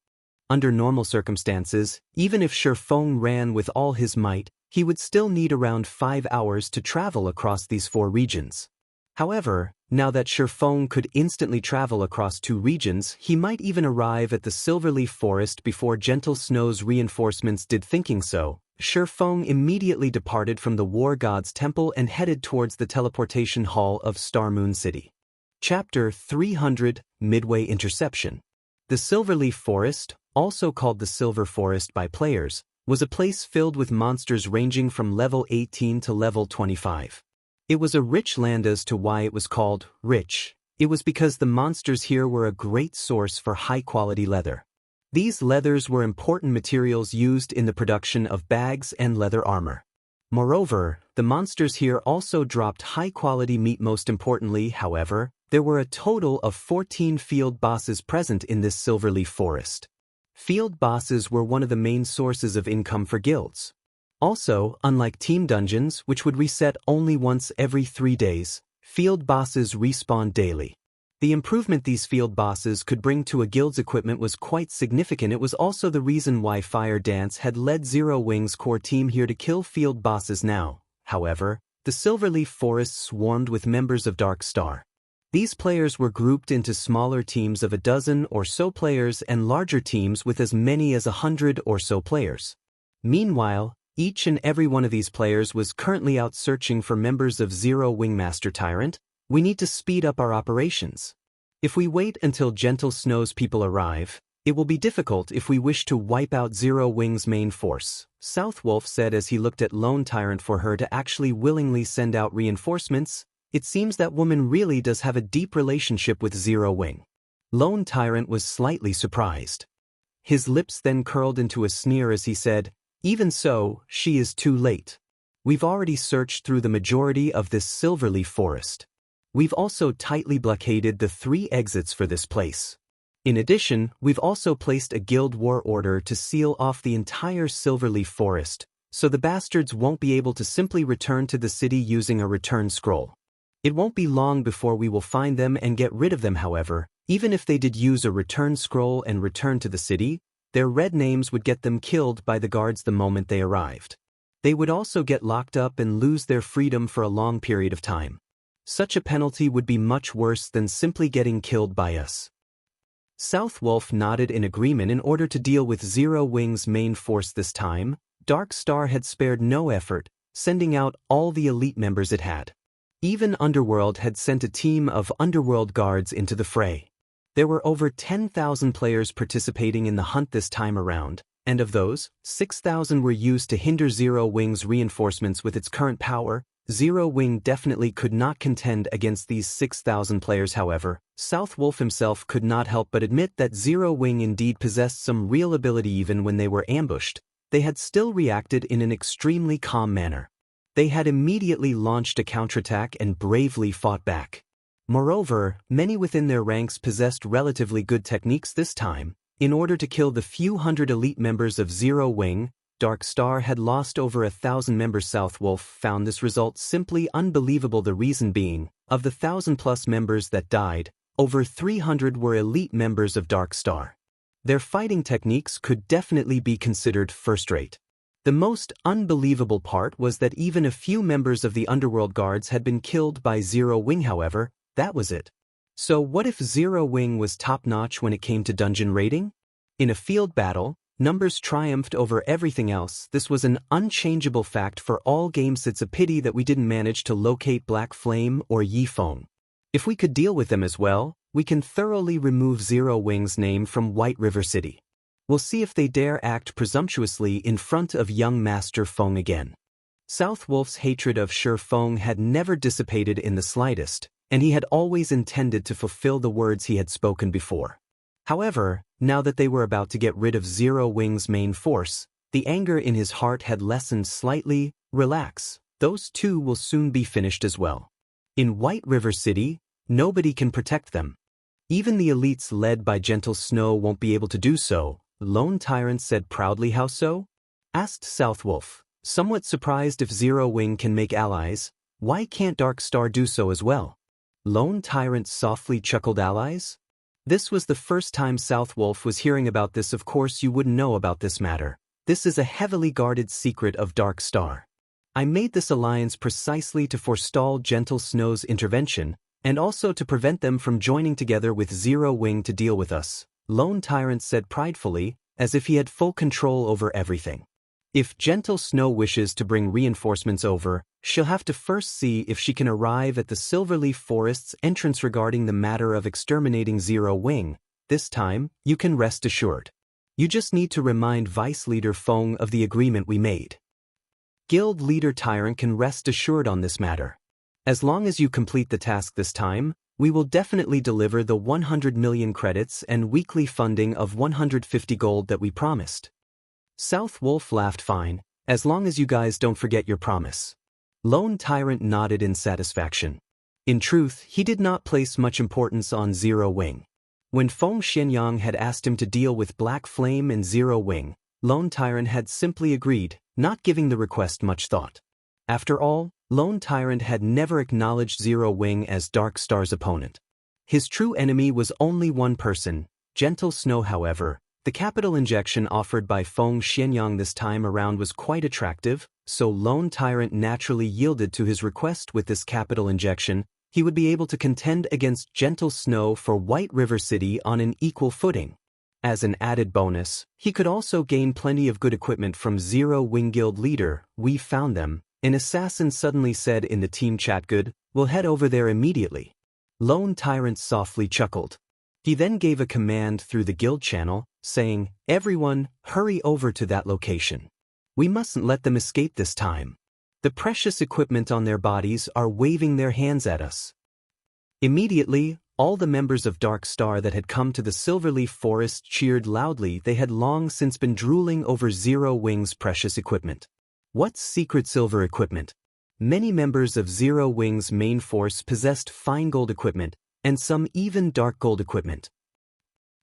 Under normal circumstances, even if Feng ran with all his might, he would still need around 5 hours to travel across these 4 regions. However, now that Feng could instantly travel across 2 regions, he might even arrive at the Silverleaf Forest before Gentle Snow's reinforcements did. Thinking so, Feng immediately departed from the War God's Temple and headed towards the teleportation hall of Starmoon City. Chapter 300, Midway Interception. The Silverleaf Forest, also called the Silver Forest by players, was a place filled with monsters ranging from level 18 to level 25. It was a rich land. As to why it was called rich, it was because the monsters here were a great source for high-quality leather. These leathers were important materials used in the production of bags and leather armor. Moreover, the monsters here also dropped high-quality meat. Most importantly, however, there were a total of 14 field bosses present in this Silverleaf Forest. Field bosses were one of the main sources of income for guilds. Also, unlike team dungeons, which would reset only once every 3 days, field bosses respawned daily. The improvement these field bosses could bring to a guild's equipment was quite significant. It was also the reason why Fire Dance had led Zero Wing's core team here to kill field bosses now. However, the Silverleaf Forest swarmed with members of Dark Star. These players were grouped into smaller teams of a dozen or so players and larger teams with as many as 100 or so players. Meanwhile, each and every one of these players was currently out searching for members of Zero Wing Master Tyrant. We need to speed up our operations. If we wait until Gentle Snow's people arrive, it will be difficult if we wish to wipe out Zero Wing's main force, Southwolf said as he looked at Lone Tyrant for her to actually willingly send out reinforcements. It seems that woman really does have a deep relationship with Zero Wing. Lone Tyrant was slightly surprised. His lips then curled into a sneer as he said, "Even so, she is too late. We've already searched through the majority of this Silverleaf Forest. We've also tightly blockaded the 3 exits for this place. In addition, we've also placed a guild war order to seal off the entire Silverleaf Forest, so the bastards won't be able to simply return to the city using a return scroll. It won't be long before we will find them and get rid of them. However, even if they did use a return scroll and return to the city, their red names would get them killed by the guards the moment they arrived. They would also get locked up and lose their freedom for a long period of time. Such a penalty would be much worse than simply getting killed by us." Southwolf nodded in agreement. In order to deal with Zero Wing's main force this time, Dark Star had spared no effort, sending out all the elite members it had. Even Underworld had sent a team of Underworld guards into the fray. There were over 10,000 players participating in the hunt this time around, and of those, 6,000 were used to hinder Zero Wing's reinforcements. With its current power, Zero Wing definitely could not contend against these 6,000 players. However, Southwolf himself could not help but admit that Zero Wing indeed possessed some real ability. Even when they were ambushed, they had still reacted in an extremely calm manner. They had immediately launched a counterattack and bravely fought back. Moreover, many within their ranks possessed relatively good techniques this time. In order to kill the few hundred elite members of Zero Wing, Dark Star had lost over 1,000 members. Southwolf found this result simply unbelievable. The reason being, of the 1,000+ members that died, over 300 were elite members of Dark Star. Their fighting techniques could definitely be considered first-rate. The most unbelievable part was that even a few members of the Underworld Guards had been killed by Zero Wing. However, that was it. So what if Zero Wing was top-notch when it came to dungeon raiding? In a field battle, numbers triumphed over everything else. This was an unchangeable fact for all games. It's a pity that we didn't manage to locate Black Flame or Yi Feng. If we could deal with them as well, we can thoroughly remove Zero Wing's name from White River City. We'll see if they dare act presumptuously in front of young Master Feng again. Southwolf's hatred of Sir Feng had never dissipated in the slightest, and he had always intended to fulfill the words he had spoken before. However, now that they were about to get rid of Zero Wing's main force, the anger in his heart had lessened slightly. Relax, those two will soon be finished as well. In White River City, nobody can protect them. Even the elites led by Gentle Snow won't be able to do so, Lone Tyrant said proudly. How so? Asked Southwolf, somewhat surprised. If Zero Wing can make allies, why can't Dark Star do so as well? Lone Tyrant softly chuckled. Allies? This was the first time Southwolf was hearing about this. Of course you wouldn't know about this matter. This is a heavily guarded secret of Dark Star. I made this alliance precisely to forestall Gentle Snow's intervention, and also to prevent them from joining together with Zero Wing to deal with us, Lone Tyrant said pridefully, as if he had full control over everything. If Gentle Snow wishes to bring reinforcements over, she'll have to first see if she can arrive at the Silverleaf Forest's entrance. Regarding the matter of exterminating Zero Wing, this time, you can rest assured. You just need to remind Vice Leader Feng of the agreement we made. Guild Leader Tyrant can rest assured on this matter. As long as you complete the task this time, we will definitely deliver the 100 million credits and weekly funding of 150 gold that we promised. Southwolf laughed. Fine, as long as you guys don't forget your promise. Lone Tyrant nodded in satisfaction. In truth, he did not place much importance on Zero Wing. When Feng Xianyang had asked him to deal with Black Flame and Zero Wing, Lone Tyrant had simply agreed, not giving the request much thought. After all, Lone Tyrant had never acknowledged Zero Wing as Dark Star's opponent. His true enemy was only one person, Gentle Snow. However, the capital injection offered by Feng Xianyang this time around was quite attractive, so Lone Tyrant naturally yielded to his request. With this capital injection, he would be able to contend against Gentle Snow for White River City on an equal footing. As an added bonus, he could also gain plenty of good equipment from Zero Wing Guild leader. "We found them," an assassin suddenly said in the team chat. "Good, we'll head over there immediately." Lone Tyrant softly chuckled. He then gave a command through the guild channel, saying, "Everyone, hurry over to that location. We mustn't let them escape this time. The precious equipment on their bodies are waving their hands at us." Immediately, all the members of Dark Star that had come to the Silverleaf Forest cheered loudly. They had long since been drooling over Zero Wing's precious equipment. What secret silver equipment? Many members of Zero Wing's main force possessed fine gold equipment, and some even dark gold equipment.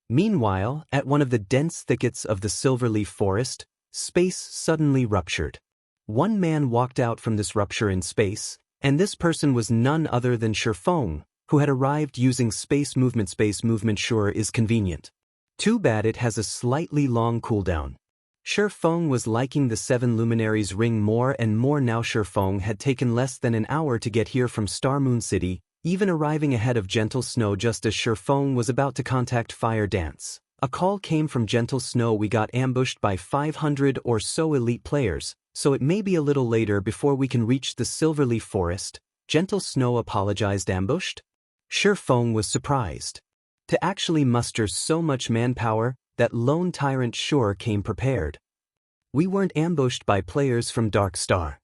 Meanwhile, at one of the dense thickets of the Silverleaf Forest, space suddenly ruptured. One man walked out from this rupture in space, and this person was none other than Feng, who had arrived using space movement. Space movement sure is convenient. Too bad it has a slightly long cooldown. Feng was liking the 7 Luminaries ring more and more now. Feng had taken less than an hour to get here from Star Moon City, even arriving ahead of Gentle Snow. Just as Feng was about to contact Fire Dance, a call came from Gentle Snow. "We got ambushed by 500 or so elite players, so it may be a little later before we can reach the Silverleaf Forest." Gentle Snow apologized. "Ambushed?" Feng was surprised. To actually muster so much manpower, that Lone Tyrant sure came prepared. "We weren't ambushed by players from Dark Star."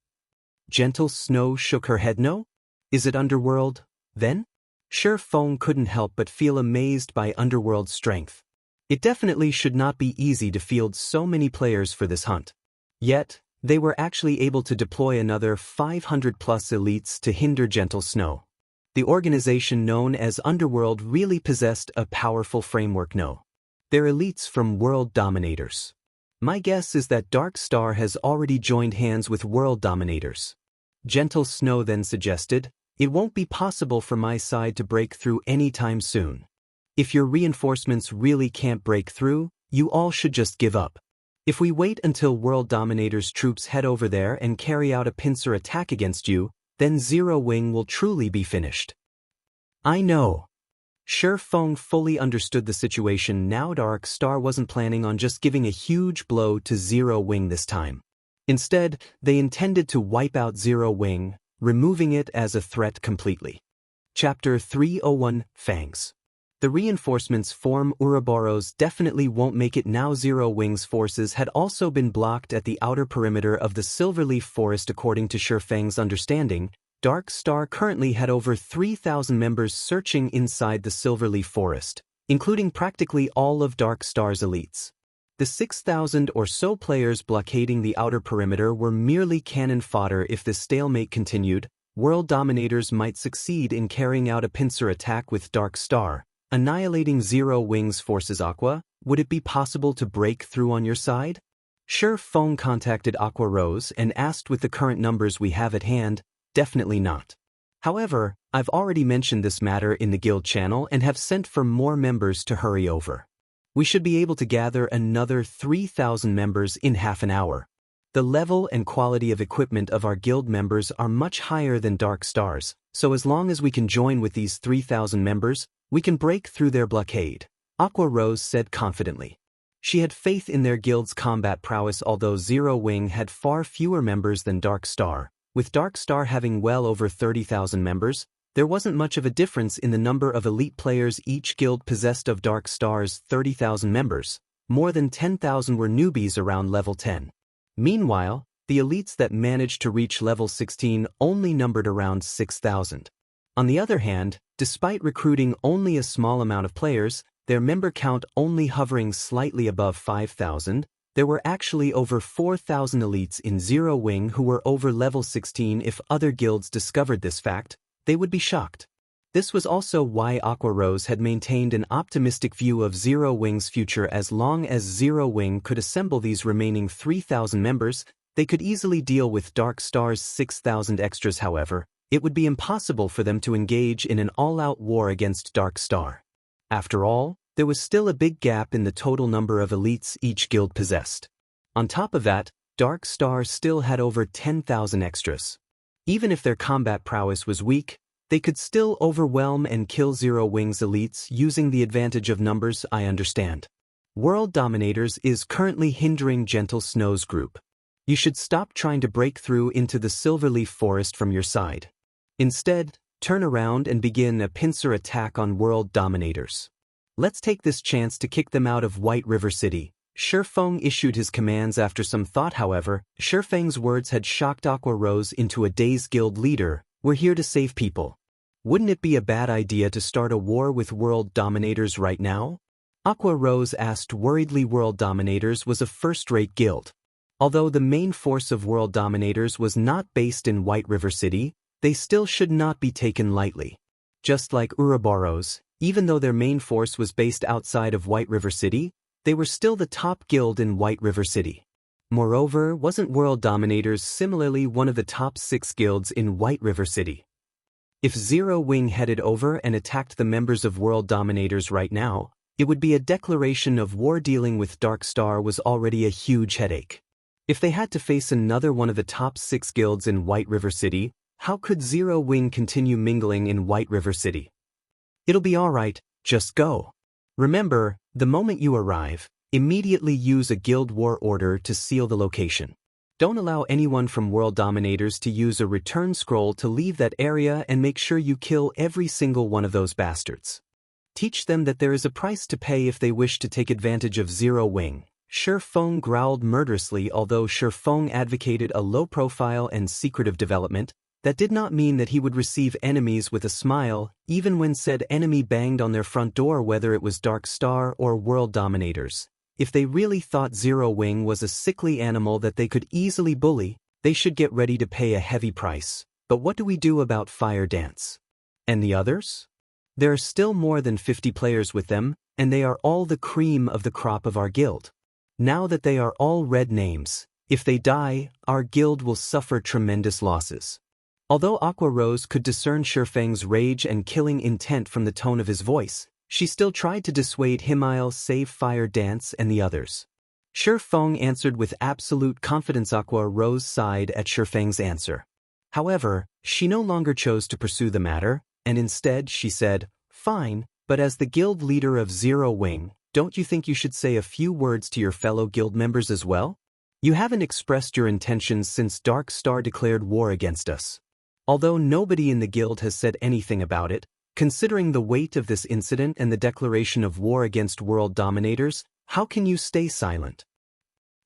Gentle Snow shook her head. "No? Is it Underworld, then?" Feng couldn't help but feel amazed by Underworld's strength. It definitely should not be easy to field so many players for this hunt. Yet, they were actually able to deploy another 500+ elites to hinder Gentle Snow. The organization known as Underworld really possessed a powerful framework. No. They're elites from world dominators. My guess is that Dark Star has already joined hands with world dominators. Gentle Snow then suggested, "It won't be possible for my side to break through anytime soon. If your reinforcements really can't break through, you all should just give up. If we wait until world dominators' troops head over there and carry out a pincer attack against you, then Zero Wing will truly be finished." "I know." Feng fully understood the situation now. Dark Star wasn't planning on just giving a huge blow to Zero Wing this time. Instead, they intended to wipe out Zero Wing, removing it as a threat completely. Chapter 301, Fangs. The reinforcements from Ouroboros definitely won't make it now. Zero Wing's forces had also been blocked at the outer perimeter of the Silverleaf Forest. According to Feng's understanding, Dark Star currently had over 3,000 members searching inside the Silverleaf Forest, including practically all of Dark Star's elites. The 6,000 or so players blockading the outer perimeter were merely cannon fodder. If this stalemate continued, world dominators might succeed in carrying out a pincer attack with Dark Star, annihilating Zero Wing's forces. "Aqua, would it be possible to break through on your side?" Feng contacted Aqua Rose and asked, "With the current numbers we have at hand, definitely not. However, I've already mentioned this matter in the guild channel and have sent for more members to hurry over. We should be able to gather another 3,000 members in half an hour. The level and quality of equipment of our guild members are much higher than Dark Star's, so as long as we can join with these 3,000 members, we can break through their blockade," Aqua Rose said confidently. She had faith in their guild's combat prowess. Although Zero Wing had far fewer members than Dark Star, with Dark Star having well over 30,000 members, there wasn't much of a difference in the number of elite players each guild possessed. Of Dark Star's 30,000 members, more than 10,000 were newbies around level 10. Meanwhile, the elites that managed to reach level 16 only numbered around 6,000. On the other hand, despite recruiting only a small amount of players, their member count only hovering slightly above 5,000, there were actually over 4,000 elites in Zero Wing who were over level 16. If other guilds discovered this fact, they would be shocked. This was also why Aqua Rose had maintained an optimistic view of Zero Wing's future. As long as Zero Wing could assemble these remaining 3,000 members, they could easily deal with Dark Star's 6,000 extras. However, it would be impossible for them to engage in an all-out war against Dark Star. After all, there was still a big gap in the total number of elites each guild possessed. On top of that, Dark Star still had over 10,000 extras. Even if their combat prowess was weak, they could still overwhelm and kill Zero Wing's elites using the advantage of numbers. I understand. World Dominators is currently hindering Gentle Snow's group. You should stop trying to break through into the Silverleaf Forest from your side. Instead, turn around and begin a pincer attack on World Dominators. Let's take this chance to kick them out of White River City. Feng issued his commands after some thought. However, Feng's words had shocked Aqua Rose into a dazed guild leader. We're here to save people. Wouldn't it be a bad idea to start a war with World Dominators right now? Aqua Rose asked worriedly. World Dominators was a first-rate guild. Although the main force of World Dominators was not based in White River City, they still should not be taken lightly. Just like Ouroboros, even though their main force was based outside of White River City, they were still the top guild in White River City. Moreover, wasn't World Dominators similarly one of the top 6 guilds in White River City? If Zero Wing headed over and attacked the members of World Dominators right now, it would be a declaration of war. Dealing with Dark Star was already a huge headache. If they had to face another one of the top 6 guilds in White River City, how could Zero Wing continue mingling in White River City? It'll be alright, just go. Remember, the moment you arrive, immediately use a guild war order to seal the location. Don't allow anyone from World Dominators to use a return scroll to leave that area, and make sure you kill every single one of those bastards. Teach them that there is a price to pay if they wish to take advantage of Zero Wing. Feng growled murderously. Although Feng advocated a low-profile and secretive development, that did not mean that he would receive enemies with a smile, even when said enemy banged on their front door, whether it was Dark Star or World Dominators. If they really thought Zero Wing was a sickly animal that they could easily bully, they should get ready to pay a heavy price. But what do we do about Fire Dance? And the others? There are still more than 50 players with them, and they are all the cream of the crop of our guild. Now that they are all red names, if they die, our guild will suffer tremendous losses. Although Aqua Rose could discern Feng's rage and killing intent from the tone of his voice, she still tried to dissuade him. I'll save Fire Dance and the others. Feng answered with absolute confidence. Aqua Rose sighed at Feng's answer. However, she no longer chose to pursue the matter, and instead she said, "Fine, but as the guild leader of Zero Wing, don't you think you should say a few words to your fellow guild members as well? You haven't expressed your intentions since Dark Star declared war against us." Although nobody in the guild has said anything about it, considering the weight of this incident and the declaration of war against World Dominators, how can you stay silent?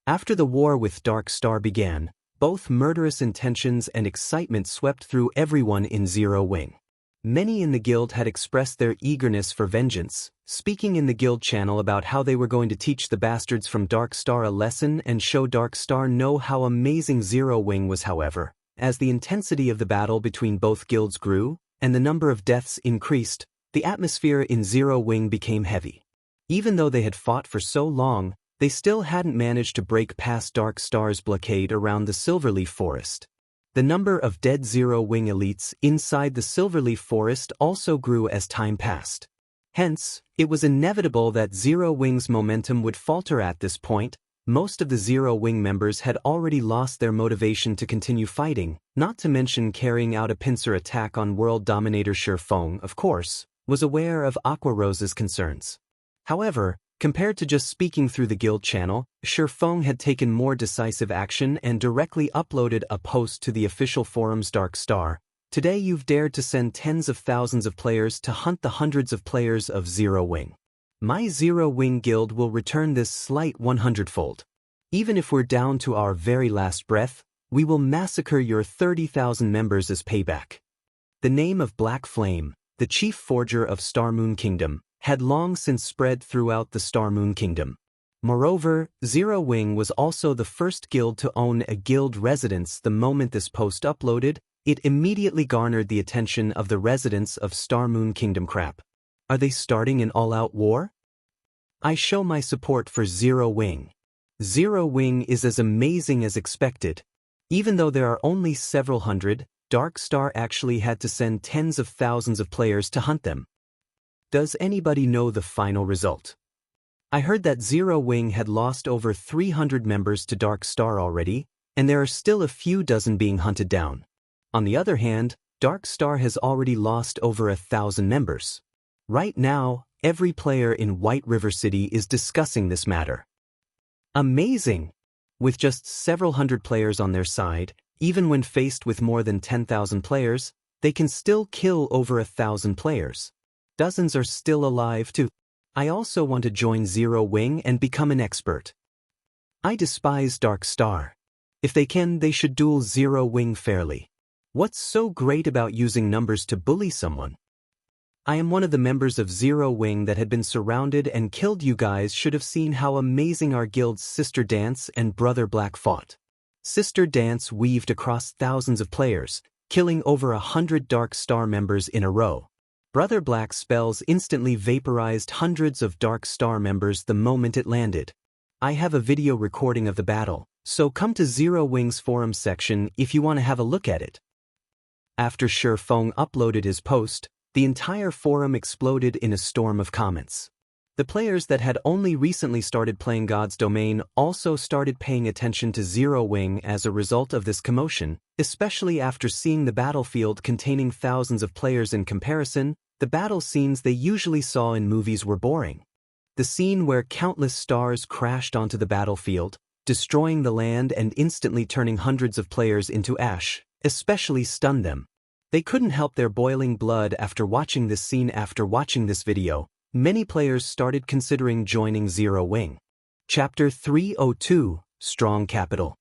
After the war with Dark Star began, both murderous intentions and excitement swept through everyone in Zero Wing. Many in the guild had expressed their eagerness for vengeance, speaking in the guild channel about how they were going to teach the bastards from Dark Star a lesson and show Dark Star know how amazing Zero Wing was. However, as the intensity of the battle between both guilds grew, and the number of deaths increased, the atmosphere in Zero Wing became heavy. Even though they had fought for so long, they still hadn't managed to break past Dark Star's blockade around the Silverleaf Forest. The number of dead Zero Wing elites inside the Silverleaf Forest also grew as time passed. Hence, it was inevitable that Zero Wing's momentum would falter. At this point, most of the Zero Wing members had already lost their motivation to continue fighting, not to mention carrying out a pincer attack on World Dominator. Feng, of course, was aware of Aqua Rose's concerns. However, compared to just speaking through the guild channel, Feng had taken more decisive action and directly uploaded a post to the official forums. Dark Star, today you've dared to send tens of thousands of players to hunt the hundreds of players of Zero Wing. My Zero Wing guild will return this slight 100-fold. Even if we're down to our very last breath, we will massacre your 30,000 members as payback. The name of Black Flame, the chief forger of Star Moon Kingdom, had long since spread throughout the Star Moon Kingdom. Moreover, Zero Wing was also the first guild to own a guild residence. The moment this post uploaded, it immediately garnered the attention of the residents of Star Moon Kingdom. Crap. Are they starting an all-out war? I show my support for Zero Wing. Zero Wing is as amazing as expected. Even though there are only several hundred, Dark Star actually had to send tens of thousands of players to hunt them. Does anybody know the final result? I heard that Zero Wing had lost over 300 members to Dark Star already, and there are still a few dozen being hunted down. On the other hand, Dark Star has already lost over 1,000 members. Right now, every player in White River City is discussing this matter. Amazing! With just several hundred players on their side, even when faced with more than 10,000 players, they can still kill over 1,000 players. Dozens are still alive too. I also want to join Zero Wing and become an expert. I despise Dark Star. If they can, they should duel Zero Wing fairly. What's so great about using numbers to bully someone? I am one of the members of Zero Wing that had been surrounded and killed. You guys should have seen how amazing our guild's Sister Dance and Brother Black fought. Sister Dance weaved across thousands of players, killing over 100 Dark Star members in a row. Brother Black's spells instantly vaporized hundreds of Dark Star members the moment it landed. I have a video recording of the battle, so come to Zero Wing's forum section if you want to have a look at it. After Feng uploaded his post, the entire forum exploded in a storm of comments. The players that had only recently started playing God's Domain also started paying attention to Zero Wing as a result of this commotion, especially after seeing the battlefield containing thousands of players. In comparison, the battle scenes they usually saw in movies were boring. The scene where countless stars crashed onto the battlefield, destroying the land and instantly turning hundreds of players into ash, especially stunned them. They couldn't help their boiling blood after watching this scene. After watching this video, many players started considering joining Zero Wing. Chapter 302, Strong Capital.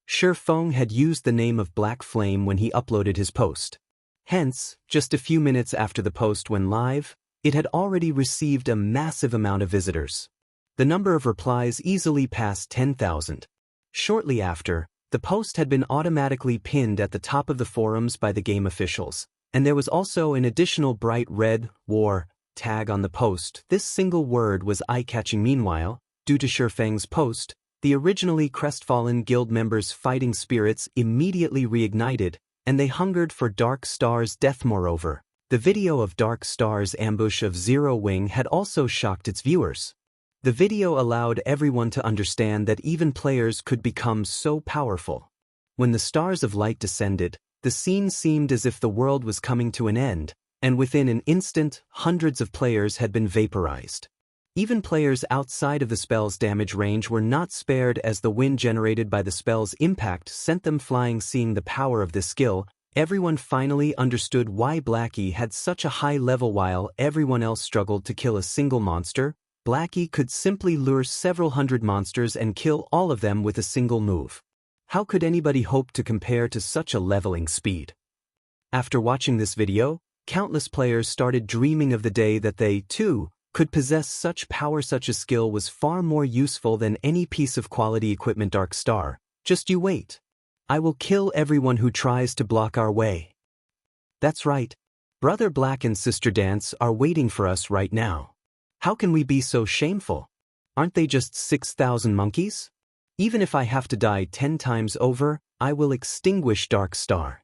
Feng had used the name of Black Flame when he uploaded his post. Hence, just a few minutes after the post went live, it had already received a massive amount of visitors. The number of replies easily passed 10,000. Shortly after, the post had been automatically pinned at the top of the forums by the game officials, and there was also an additional bright red war tag on the post. This single word was eye-catching. Meanwhile, due to Feng's post, the originally crestfallen guild members' fighting spirits immediately reignited, and they hungered for Dark Star's death. Moreover, the video of Dark Star's ambush of Zero Wing had also shocked its viewers. The video allowed everyone to understand that even players could become so powerful. When the stars of light descended, the scene seemed as if the world was coming to an end, and within an instant, hundreds of players had been vaporized. Even players outside of the spell's damage range were not spared, as the wind generated by the spell's impact sent them flying. Seeing the power of this skill, everyone finally understood why Blackie had such a high level. While everyone else struggled to kill a single monster, Blackie could simply lure several hundred monsters and kill all of them with a single move. How could anybody hope to compare to such a leveling speed? After watching this video, countless players started dreaming of the day that they, too, could possess such power. Such a skill was far more useful than any piece of quality equipment. Dark Star, just you wait. I will kill everyone who tries to block our way. That's right. Brother Black and Sister Dance are waiting for us right now. How can we be so shameful? Aren't they just 6,000 monkeys? Even if I have to die 10 times over, I will extinguish Dark Star.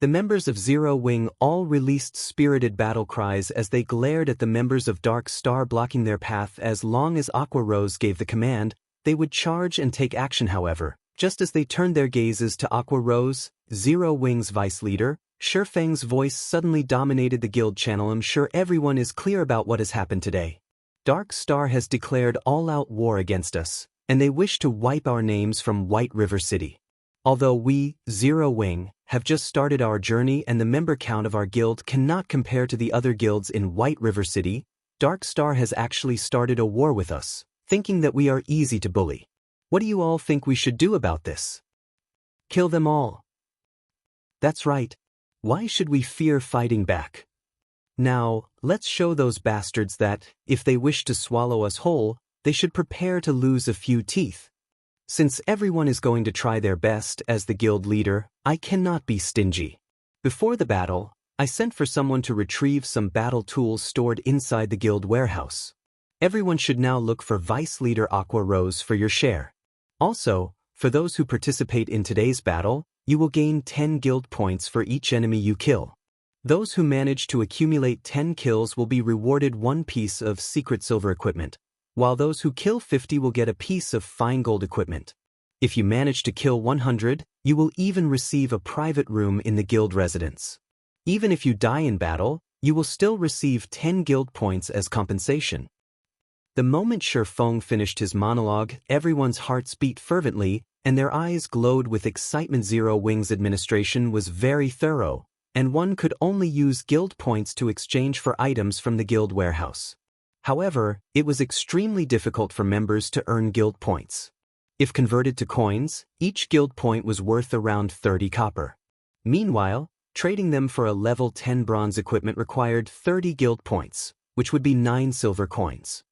The members of Zero Wing all released spirited battle cries as they glared at the members of Dark Star blocking their path. As long as Aqua Rose gave the command, they would charge and take action. However, just as they turned their gazes to Aqua Rose, Zero Wing's vice leader, Feng's voice suddenly dominated the guild channel. I'm sure everyone is clear about what has happened today. Dark Star has declared all-out war against us, and they wish to wipe our names from White River City. Although we, Zero Wing, have just started our journey and the member count of our guild cannot compare to the other guilds in White River City, Dark Star has actually started a war with us, thinking that we are easy to bully. What do you all think we should do about this? Kill them all. That's right. Why should we fear fighting back? Now, let's show those bastards that, if they wish to swallow us whole, they should prepare to lose a few teeth. Since everyone is going to try their best as the guild leader, I cannot be stingy. Before the battle, I sent for someone to retrieve some battle tools stored inside the guild warehouse. Everyone should now look for Vice Leader Aqua Rose for your share. Also, for those who participate in today's battle, you will gain 10 guild points for each enemy you kill. Those who manage to accumulate 10 kills will be rewarded 1 piece of secret silver equipment, while those who kill 50 will get a piece of fine gold equipment. If you manage to kill 100, you will even receive a private room in the guild residence. Even if you die in battle, you will still receive 10 guild points as compensation. The moment Feng finished his monologue, everyone's hearts beat fervently, and their eyes glowed with excitement. Zero Wings administration was very thorough, and one could only use guild points to exchange for items from the guild warehouse. However, it was extremely difficult for members to earn guild points. If converted to coins, each guild point was worth around 30 copper. Meanwhile, trading them for a level 10 bronze equipment required 30 guild points, which would be 9 silver coins.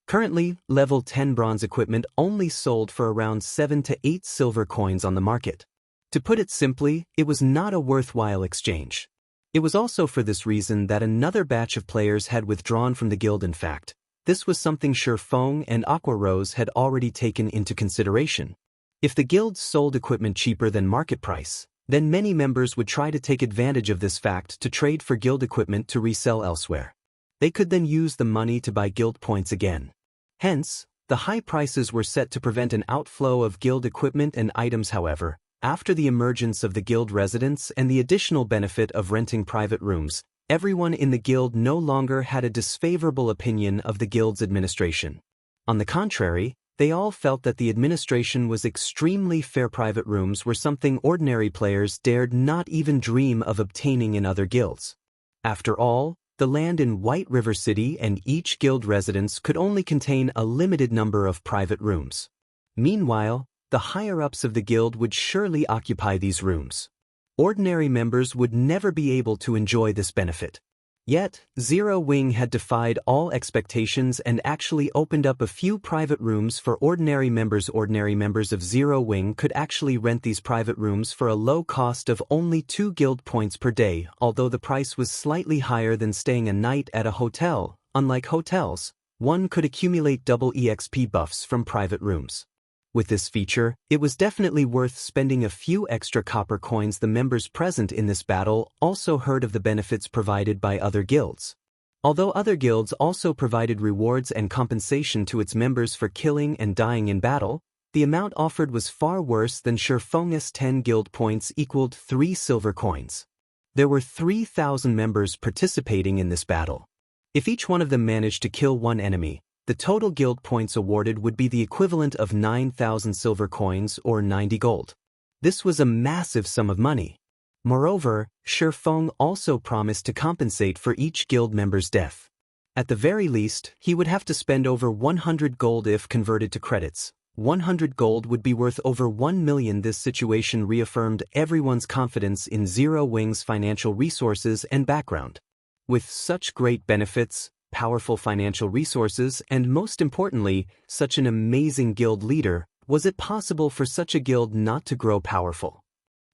Currently, level 10 bronze equipment only sold for around 7 to 8 silver coins on the market. To put it simply, it was not a worthwhile exchange. It was also for this reason that another batch of players had withdrawn from the guild. In fact, this was something Feng and Aqua Rose had already taken into consideration. If the guild sold equipment cheaper than market price, then many members would try to take advantage of this fact to trade for guild equipment to resell elsewhere. They could then use the money to buy guild points again. Hence, the high prices were set to prevent an outflow of guild equipment and items. However, after the emergence of the guild residence and the additional benefit of renting private rooms, everyone in the guild no longer had a disfavorable opinion of the guild's administration. On the contrary, they all felt that the administration was extremely fair. Private rooms were something ordinary players dared not even dream of obtaining in other guilds. After all, the land in White River City and each guild residence could only contain a limited number of private rooms. Meanwhile, the higher-ups of the guild would surely occupy these rooms. Ordinary members would never be able to enjoy this benefit. Yet, Zero Wing had defied all expectations and actually opened up a few private rooms for ordinary members. Ordinary members of Zero Wing could actually rent these private rooms for a low cost of only 2 guild points per day, although the price was slightly higher than staying a night at a hotel. Unlike hotels, one could accumulate double EXP buffs from private rooms. With this feature, it was definitely worth spending a few extra copper coins. The members present in this battle also heard of the benefits provided by other guilds. Although other guilds also provided rewards and compensation to its members for killing and dying in battle, the amount offered was far worse than Feng's 10 guild points equaled 3 silver coins. There were 3,000 members participating in this battle. If each one of them managed to kill one enemy, the total guild points awarded would be the equivalent of 9,000 silver coins or 90 gold. This was a massive sum of money. Moreover, Feng also promised to compensate for each guild member's death. At the very least, he would have to spend over 100 gold. If converted to credits, 100 gold would be worth over 1 million. This situation reaffirmed everyone's confidence in Zero Wing's financial resources and background. With such great benefits, powerful financial resources, and most importantly, such an amazing guild leader, was it possible for such a guild not to grow powerful?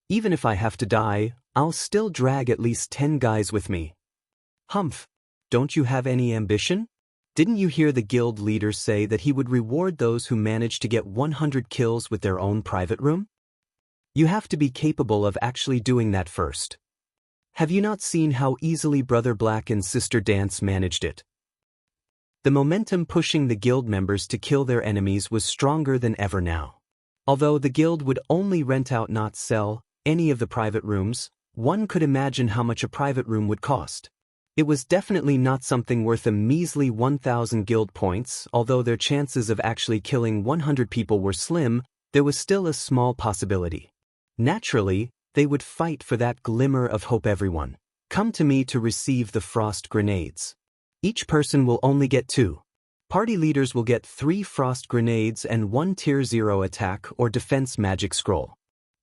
Even if I have to die, I'll still drag at least 10 guys with me. Humph, don't you have any ambition? Didn't you hear the guild leader say that he would reward those who manage to get 100 kills with their own private room? You have to be capable of actually doing that first. Have you not seen how easily Brother Black and Sister Dance managed it? The momentum pushing the guild members to kill their enemies was stronger than ever now. Although the guild would only rent out, not sell, any of the private rooms, one could imagine how much a private room would cost. It was definitely not something worth a measly 1,000 guild points. Although their chances of actually killing 100 people were slim, there was still a small possibility. Naturally, they would fight for that glimmer of hope. Everyone, come to me to receive the frost grenades. Each person will only get 2. Party leaders will get 3 frost grenades and 1 tier 0 attack or defense magic scroll.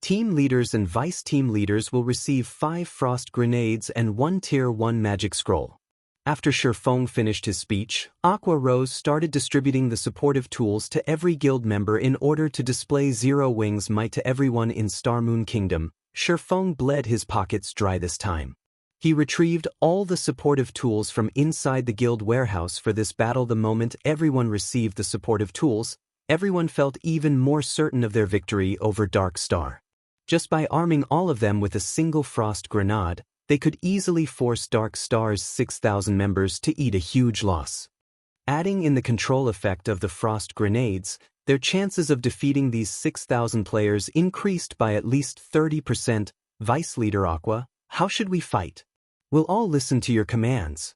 Team leaders and vice team leaders will receive 5 frost grenades and 1 tier 1 magic scroll. After Feng finished his speech, Aqua Rose started distributing the supportive tools to every guild member in order to display Zero Wing's might to everyone in Starmoon Kingdom. Feng bled his pockets dry this time. He retrieved all the supportive tools from inside the guild warehouse for this battle. The moment everyone received the supportive tools, everyone felt even more certain of their victory over Dark Star. Just by arming all of them with a single frost grenade, they could easily force Dark Star's 6,000 members to eat a huge loss. Adding in the control effect of the frost grenades, their chances of defeating these 6,000 players increased by at least 30%. Vice Leader Aqua, how should we fight? We'll all listen to your commands.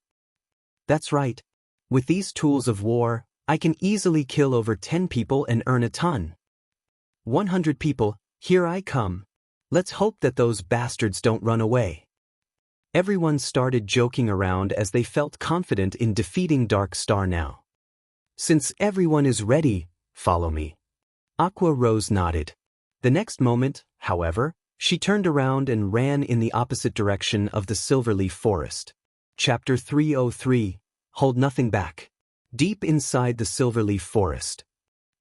That's right. With these tools of war, I can easily kill over 10 people and earn a ton. 100 people, here I come. Let's hope that those bastards don't run away. Everyone started joking around as they felt confident in defeating Dark Star now. Since everyone is ready, follow me. Aqua Rose nodded. The next moment, however, she turned around and ran in the opposite direction of the Silverleaf Forest. Chapter 303, Hold Nothing Back. Deep inside the Silverleaf Forest.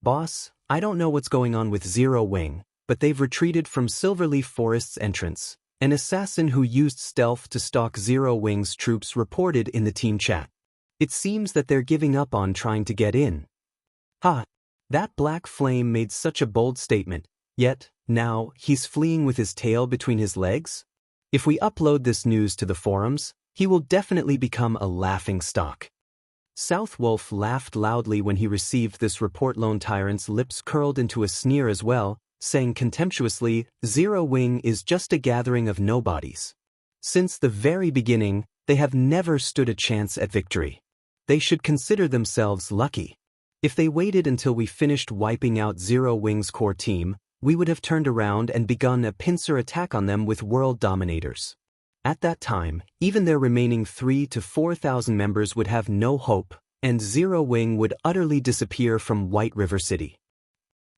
Boss, I don't know what's going on with Zero Wing, but they've retreated from Silverleaf Forest's entrance. An assassin who used stealth to stalk Zero Wing's troops reported in the team chat. It seems that they're giving up on trying to get in. That black flame made such a bold statement, yet, now, he's fleeing with his tail between his legs? If we upload this news to the forums, he will definitely become a laughing stock. Southwolf laughed loudly when he received this report. Lone Tyrant's lips curled into a sneer as well, saying contemptuously, Zero Wing is just a gathering of nobodies. Since the very beginning, they have never stood a chance at victory. They should consider themselves lucky. If they waited until we finished wiping out Zero Wing's core team, we would have turned around and begun a pincer attack on them with world dominators. At that time, even their remaining 3,000 to 4,000 members would have no hope, and Zero Wing would utterly disappear from White River City.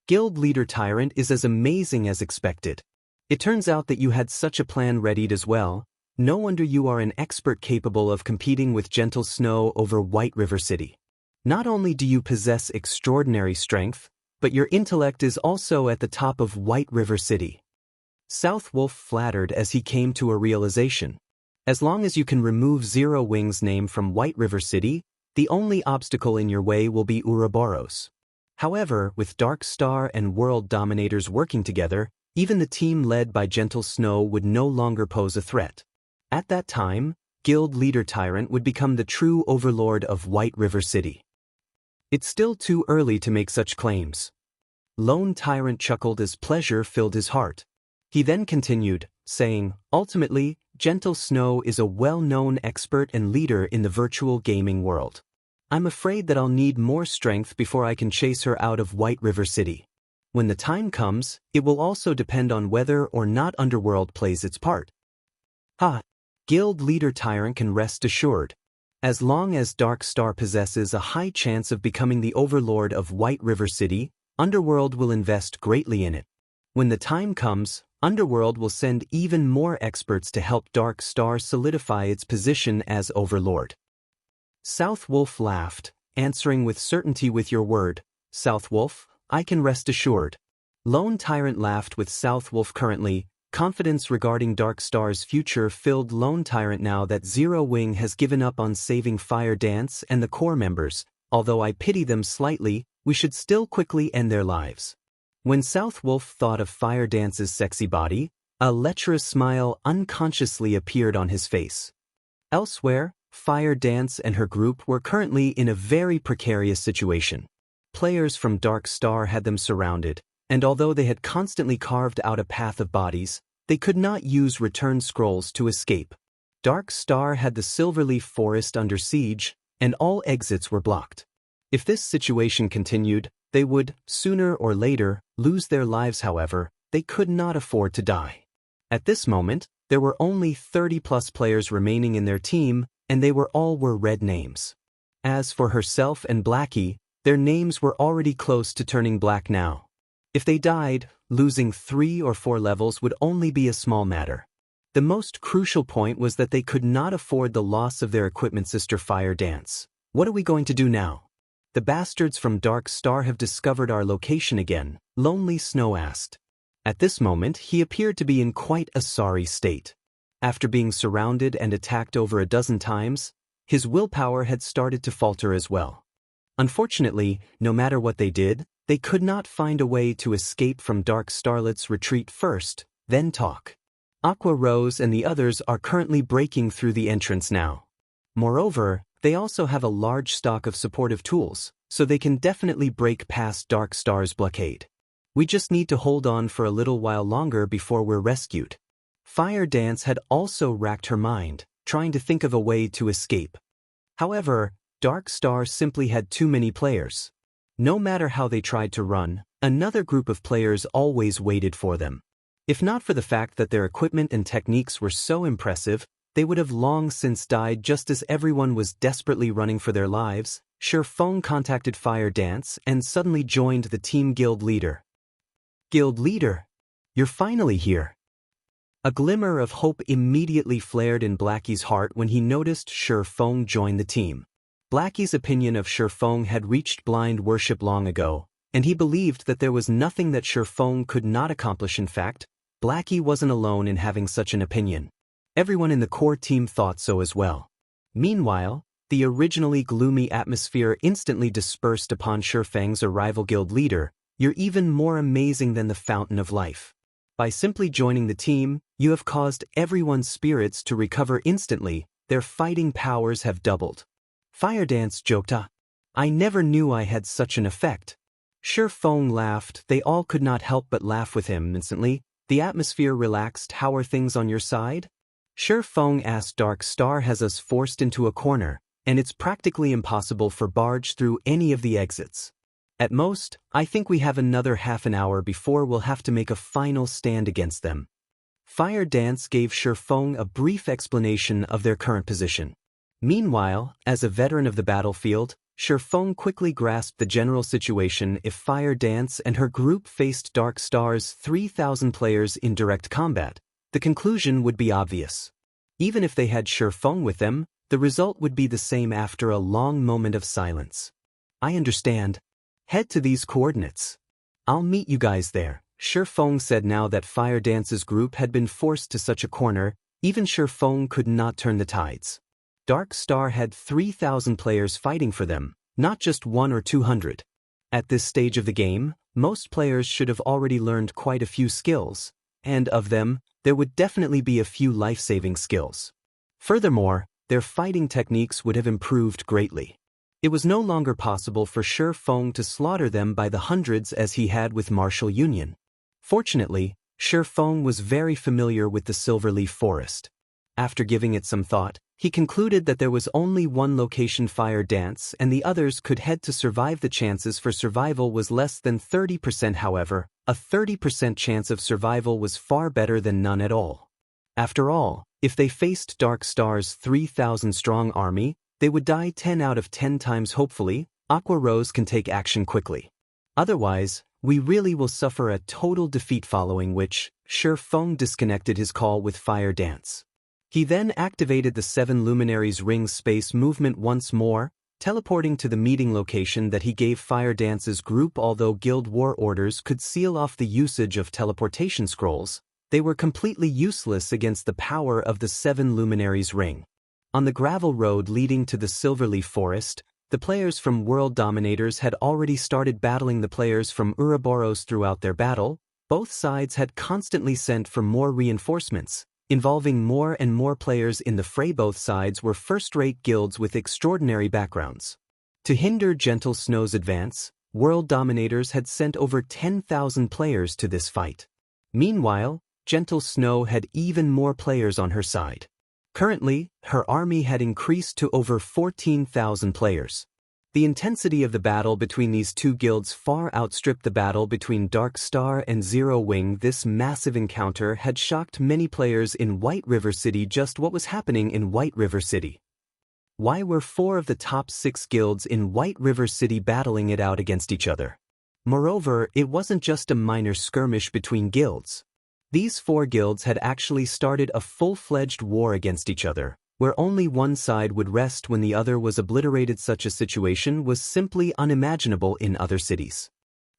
Guild Leader Tyrant is as amazing as expected. It turns out that you had such a plan readied as well. No wonder you are an expert capable of competing with Gentle Snow over White River City. Not only do you possess extraordinary strength, but your intellect is also at the top of White River City. Southwolf flattered as he came to a realization. As long as you can remove Zero Wing's name from White River City, the only obstacle in your way will be Ouroboros. However, with Dark Star and World Dominators working together, even the team led by Gentle Snow would no longer pose a threat. At that time, Guild Leader Tyrant would become the true overlord of White River City. It's still too early to make such claims. Lone Tyrant chuckled as pleasure filled his heart. He then continued, saying, ultimately, Gentle Snow is a well-known expert and leader in the virtual gaming world. I'm afraid that I'll need more strength before I can chase her out of White River City. When the time comes, it will also depend on whether or not Underworld plays its part. Guild Leader Tyrant can rest assured. As long as Dark Star possesses a high chance of becoming the overlord of White River City, Underworld will invest greatly in it. When the time comes, Underworld will send even more experts to help Dark Star solidify its position as overlord. Southwolf laughed, answering with certainty with your word, Southwolf, I can rest assured. Lone Tyrant laughed with Southwolf currently. Confidence regarding Dark Star's future filled Lone Tyrant now that Zero Wing has given up on saving Fire Dance and the core members. Although I pity them slightly, we should still quickly end their lives. When Southwolf thought of Fire Dance's sexy body, a lecherous smile unconsciously appeared on his face. Elsewhere, Fire Dance and her group were currently in a very precarious situation. Players from Dark Star had them surrounded, and although they had constantly carved out a path of bodies, they could not use return scrolls to escape. Dark Star had the Silverleaf Forest under siege, and all exits were blocked. If this situation continued, they would, sooner or later, lose their lives. However, they could not afford to die. At this moment, there were only 30+ players remaining in their team, and they were red names. As for herself and Blackie, their names were already close to turning black now. If they died, losing 3 or 4 levels would only be a small matter. The most crucial point was that they could not afford the loss of their equipment. Sister Fire Dance, what are we going to do now? The bastards from Dark Star have discovered our location again, Lonely Snow asked. At this moment, he appeared to be in quite a sorry state. After being surrounded and attacked over a dozen times, his willpower had started to falter as well. Unfortunately, no matter what they did, they could not find a way to escape from Dark Starlet's retreat first. then talk. Aqua Rose and the others are currently breaking through the entrance now. Moreover, they also have a large stock of supportive tools, so they can definitely break past Dark Star's blockade. We just need to hold on for a little while longer before we're rescued. Fire Dance had also racked her mind, trying to think of a way to escape. However, Dark Star simply had too many players. No matter how they tried to run, another group of players always waited for them. If not for the fact that their equipment and techniques were so impressive, they would have long since died just as everyone was desperately running for their lives. Feng contacted Fire Dance and suddenly joined the team guild leader. Guild leader, you're finally here. A glimmer of hope immediately flared in Blackie's heart when he noticed Feng join the team. Blackie's opinion of Feng had reached blind worship long ago, and he believed that there was nothing that Feng could not accomplish. In fact, Blackie wasn't alone in having such an opinion. Everyone in the core team thought so as well. Meanwhile, the originally gloomy atmosphere instantly dispersed upon Feng's arrival. Guild leader, you're even more amazing than the Fountain of Life. By simply joining the team, you have caused everyone's spirits to recover instantly. Their fighting powers have doubled. Fire Dance joked, I never knew I had such an effect. Feng laughed. They all could not help but laugh with him. Instantly, the atmosphere relaxed. How are things on your side? Feng asked. Dark Star has us forced into a corner, and it's practically impossible for barge through any of the exits. At most, I think we have another half an hour before we'll have to make a final stand against them. Fire Dance gave Feng a brief explanation of their current position. Meanwhile, as a veteran of the battlefield, Feng quickly grasped the general situation. If Fire Dance and her group faced Dark Star's 3,000 players in direct combat, the conclusion would be obvious. Even if they had Feng with them, the result would be the same. After a long moment of silence. I understand. Head to these coordinates. I'll meet you guys there, Feng said. Now that Fire Dance's group had been forced to such a corner, even Feng could not turn the tides. Dark Star had 3,000 players fighting for them, not just 1 or 200. At this stage of the game, most players should have already learned quite a few skills, and of them, there would definitely be a few life-saving skills. Furthermore, their fighting techniques would have improved greatly. It was no longer possible for Feng to slaughter them by the hundreds as he had with Martial Union. Fortunately, Feng was very familiar with the Silverleaf Forest. After giving it some thought, he concluded that there was only one location Fire Dance and the others could head to survive. The chances for survival was less than 30%. However, a 30% chance of survival was far better than none at all. After all, if they faced Dark Star's 3,000-strong army, they would die 10 out of 10 times. Hopefully, Aqua Rose can take action quickly. Otherwise, we really will suffer a total defeat. Following which, Feng disconnected his call with Fire Dance. He then activated the 7 Luminaries ring space movement once more, teleporting to the meeting location that he gave Fire Dance's group. Although Guild War orders could seal off the usage of teleportation scrolls, they were completely useless against the power of the 7 Luminaries ring. On the gravel road leading to the Silverleaf Forest, the players from World Dominators had already started battling the players from Ouroboros. Throughout their battle, both sides had constantly sent for more reinforcements, involving more and more players in the fray. Both sides were first-rate guilds with extraordinary backgrounds. To hinder Gentle Snow's advance, World Dominators had sent over 10,000 players to this fight. Meanwhile, Gentle Snow had even more players on her side. Currently, her army had increased to over 14,000 players. The intensity of the battle between these two guilds far outstripped the battle between Dark Star and Zero Wing. This massive encounter had shocked many players in White River City. Just what was happening in White River City? Why were 4 of the top 6 guilds in White River City battling it out against each other? Moreover, it wasn't just a minor skirmish between guilds. These 4 guilds had actually started a full-fledged war against each other, where only one side would rest when the other was obliterated. Such a situation was simply unimaginable in other cities.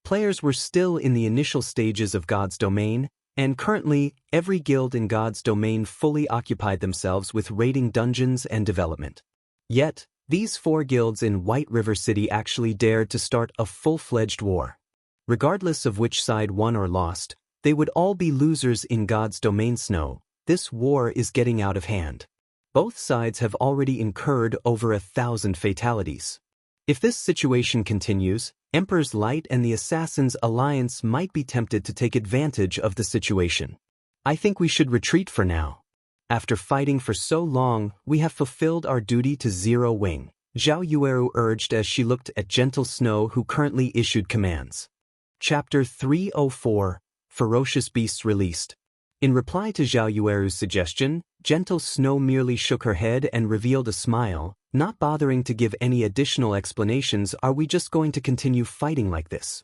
Players were still in the initial stages of God's Domain, and currently, every guild in God's Domain fully occupied themselves with raiding dungeons and development. Yet, these 4 guilds in White River City actually dared to start a full-fledged war. Regardless of which side won or lost, They would all be losers in God's domain. Snow, this war is getting out of hand. Both sides have already incurred over 1,000 fatalities. If this situation continues, Emperor's Light and the Assassins' Alliance might be tempted to take advantage of the situation. I think we should retreat for now. After fighting for so long, we have fulfilled our duty to Zero Wing, Zhao Yueru urged as she looked at Gentle Snow, who currently issued commands. Chapter 304, Ferocious Beasts Released. In reply to Zhao Yueru's suggestion, Gentle Snow merely shook her head and revealed a smile, not bothering to give any additional explanations. Are we just going to continue fighting like this?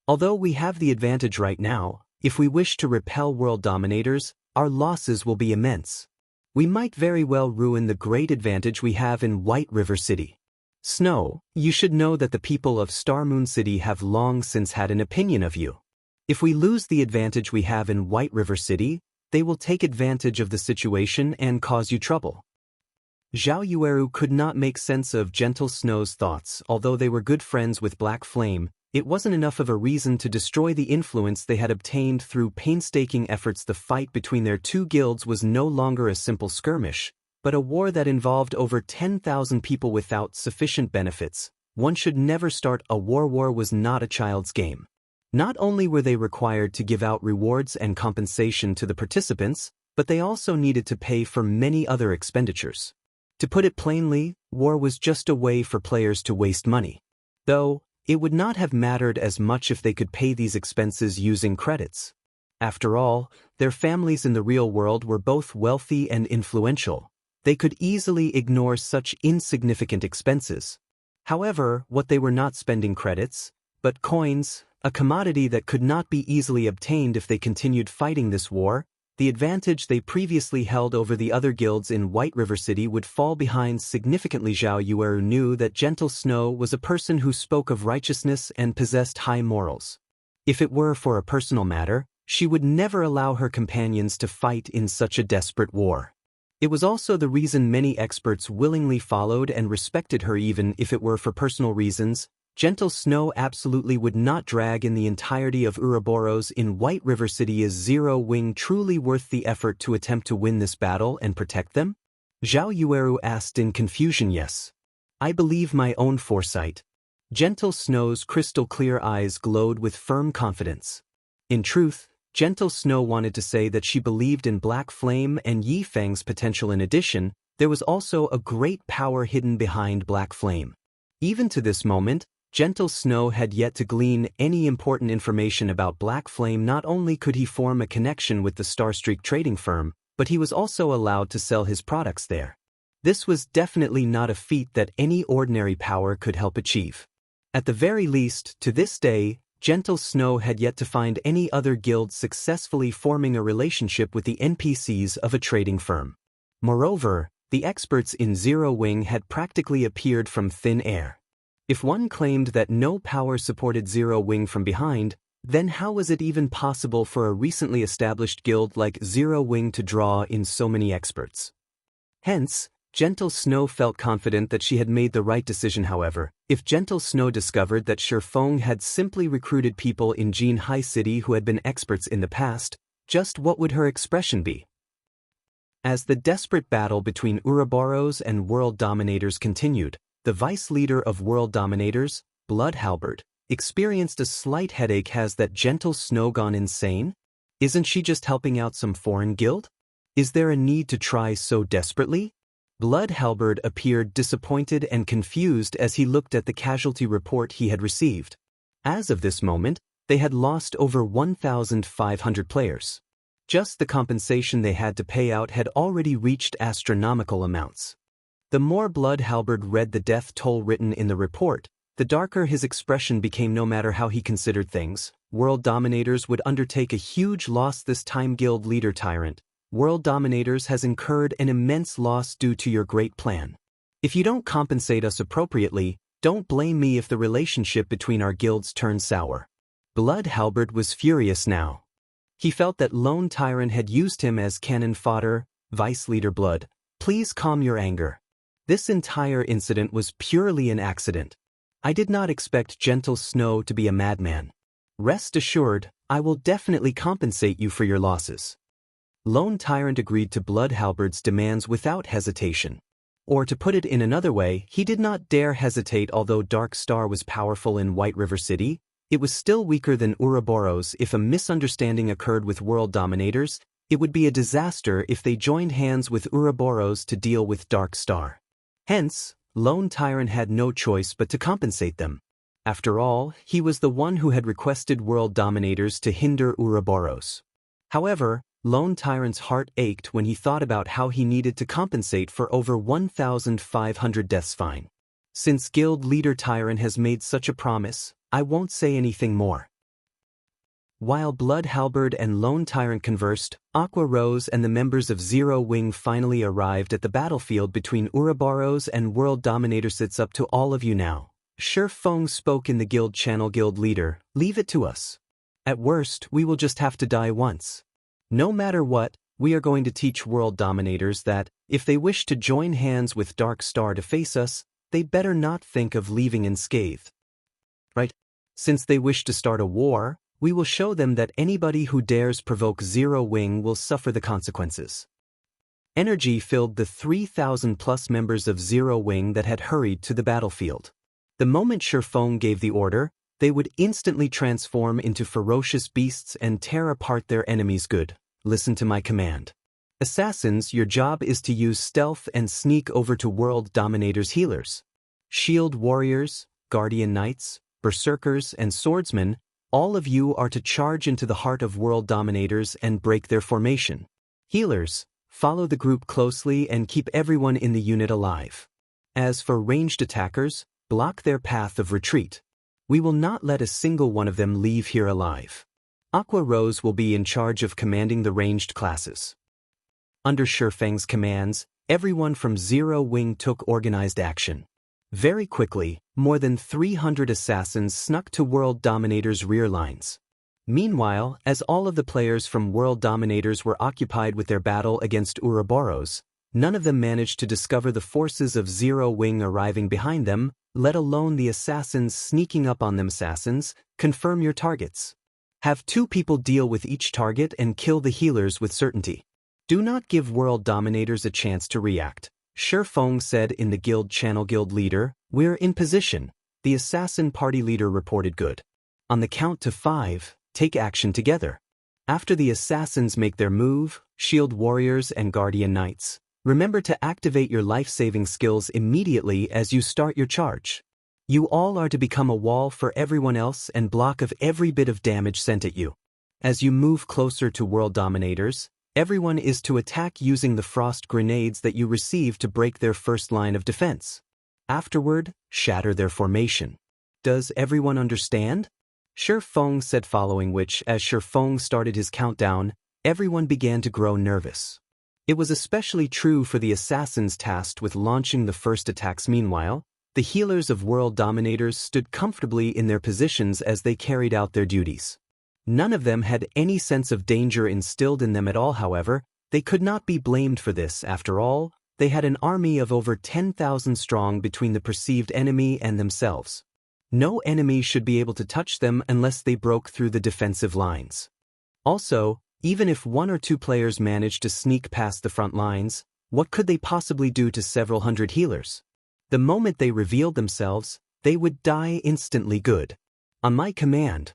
Although we have the advantage right now, if we wish to repel world dominators, our losses will be immense. We might very well ruin the great advantage we have in White River City. Snow, you should know that the people of Star Moon City have long since had an opinion of you. If we lose the advantage we have in White River City, they will take advantage of the situation and cause you trouble. Zhao Yueru could not make sense of Gentle Snow's thoughts. Although they were good friends with Black Flame, it wasn't enough of a reason to destroy the influence they had obtained through painstaking efforts. The fight between their two guilds was no longer a simple skirmish, but a war that involved over 10,000 people without sufficient benefits. One should never start a war. War was not a child's game. Not only were they required to give out rewards and compensation to the participants, but they also needed to pay for many other expenditures. To put it plainly, war was just a way for players to waste money. Though, it would not have mattered as much if they could pay these expenses using credits. After all, their families in the real world were both wealthy and influential. They could easily ignore such insignificant expenses. However, what they were not spending credits, but coins, a commodity that could not be easily obtained if they continued fighting this war. The advantage they previously held over the other guilds in White River City would fall behind significantly. Zhao Yueru knew that Gentle Snow was a person who spoke of righteousness and possessed high morals. If it were for a personal matter, she would never allow her companions to fight in such a desperate war. It was also the reason many experts willingly followed and respected her. Even if it were for personal reasons, Gentle Snow absolutely would not drag in the entirety of Ouroboros in White River City. Is Zero Wing truly worth the effort to attempt to win this battle and protect them? Zhao Yueru asked in confusion. Yes. I believe my own foresight. Gentle Snow's crystal-clear eyes glowed with firm confidence. In truth, Gentle Snow wanted to say that she believed in Black Flame and Yi Feng's potential. In addition, there was also a great power hidden behind Black Flame. Even to this moment, Gentle Snow had yet to glean any important information about Black Flame. Not only could he form a connection with the Starstreak trading firm, but he was also allowed to sell his products there. This was definitely not a feat that any ordinary power could help achieve. At the very least, to this day, Gentle Snow had yet to find any other guild successfully forming a relationship with the NPCs of a trading firm. Moreover, the experts in Zero Wing had practically appeared from thin air. If one claimed that no power supported Zero Wing from behind, then how was it even possible for a recently established guild like Zero Wing to draw in so many experts? Hence, Gentle Snow felt confident that she had made the right decision. However, if Gentle Snow discovered that Feng had simply recruited people in Jinhai City who had been experts in the past, just what would her expression be? As the desperate battle between Ouroboros and world dominators continued, the vice leader of world dominators, Blood Halberd, experienced a slight headache. Has that Gentle Snow gone insane? Isn't she just helping out some foreign guild? Is there a need to try so desperately? Blood Halberd appeared disappointed and confused as he looked at the casualty report he had received. As of this moment, they had lost over 1,500 players. Just the compensation they had to pay out had already reached astronomical amounts. The more Blood Halberd read the death toll written in the report, the darker his expression became. No matter how he considered things, world dominators would undertake a huge loss this time. Guild leader Tyrant, world dominators has incurred an immense loss due to your great plan. If you don't compensate us appropriately, don't blame me if the relationship between our guilds turns sour. Blood Halberd was furious now. He felt that Lone Tyrant had used him as cannon fodder. Vice leader Blood, please calm your anger. This entire incident was purely an accident. I did not expect Gentle Snow to be a madman. Rest assured, I will definitely compensate you for your losses. Lone Tyrant agreed to Blood Halberd's demands without hesitation. Or to put it in another way, he did not dare hesitate. Although Dark Star was powerful in White River City, it was still weaker than Ouroboros. If a misunderstanding occurred with world dominators, it would be a disaster if they joined hands with Ouroboros to deal with Dark Star. Hence, Lone Tyrant had no choice but to compensate them. After all, he was the one who had requested world dominators to hinder Ouroboros. However, Lone Tyrant's heart ached when he thought about how he needed to compensate for over 1,500 deaths fine. Since Guild Leader Tyrant has made such a promise, I won't say anything more. While Blood Halberd and Lone Tyrant conversed, Aqua Rose and the members of Zero Wing finally arrived at the battlefield between Ouroboros and World Dominator. Sits up to all of you now. Feng spoke in the guild channel. Guild Leader, leave it to us. At worst, we will just have to die once. No matter what, we are going to teach world dominators that, if they wish to join hands with Dark Star to face us, they better not think of leaving unscathed. Right? Since they wish to start a war, we will show them that anybody who dares provoke Zero Wing will suffer the consequences. Energy filled the 3,000+ members of Zero Wing that had hurried to the battlefield. The moment Feng gave the order, they would instantly transform into ferocious beasts and tear apart their enemies. Good. Listen to my command. Assassins, your job is to use stealth and sneak over to World Dominator's healers. Shield Warriors, Guardian Knights, Berserkers, and Swordsmen, all of you are to charge into the heart of World Dominators and break their formation. Healers, follow the group closely and keep everyone in the unit alive. As for ranged attackers, block their path of retreat. We will not let a single one of them leave here alive. Aqua Rose will be in charge of commanding the ranged classes. Under Feng's commands, everyone from Zero Wing took organized action. Very quickly, more than 300 assassins snuck to World Dominator's rear lines. Meanwhile, as all of the players from World Dominators were occupied with their battle against Ouroboros, none of them managed to discover the forces of Zero Wing arriving behind them, let alone the assassins sneaking up on them. Assassins, confirm your targets. Have 2 people deal with each target and kill the healers with certainty. Do not give World Dominators a chance to react. Feng said in the guild channel. Guild Leader, we're in position. The assassin party leader reported. Good. On the count to 5, take action together. After the assassins make their move, Shield Warriors and Guardian Knights, remember to activate your life-saving skills immediately as you start your charge. You all are to become a wall for everyone else and block of every bit of damage sent at you. As you move closer to World Dominators, everyone is to attack using the frost grenades that you receive to break their first line of defense. Afterward, shatter their formation. Does everyone understand? Feng said, following which, as Feng started his countdown, everyone began to grow nervous. It was especially true for the assassins tasked with launching the first attacks. Meanwhile, the healers of World Dominators stood comfortably in their positions as they carried out their duties. None of them had any sense of danger instilled in them at all. However, they could not be blamed for this. After all, they had an army of over 10,000 strong between the perceived enemy and themselves. No enemy should be able to touch them unless they broke through the defensive lines. Also, even if 1 or 2 players managed to sneak past the front lines, what could they possibly do to several hundred healers? The moment they revealed themselves, they would die instantly. Good. On my command.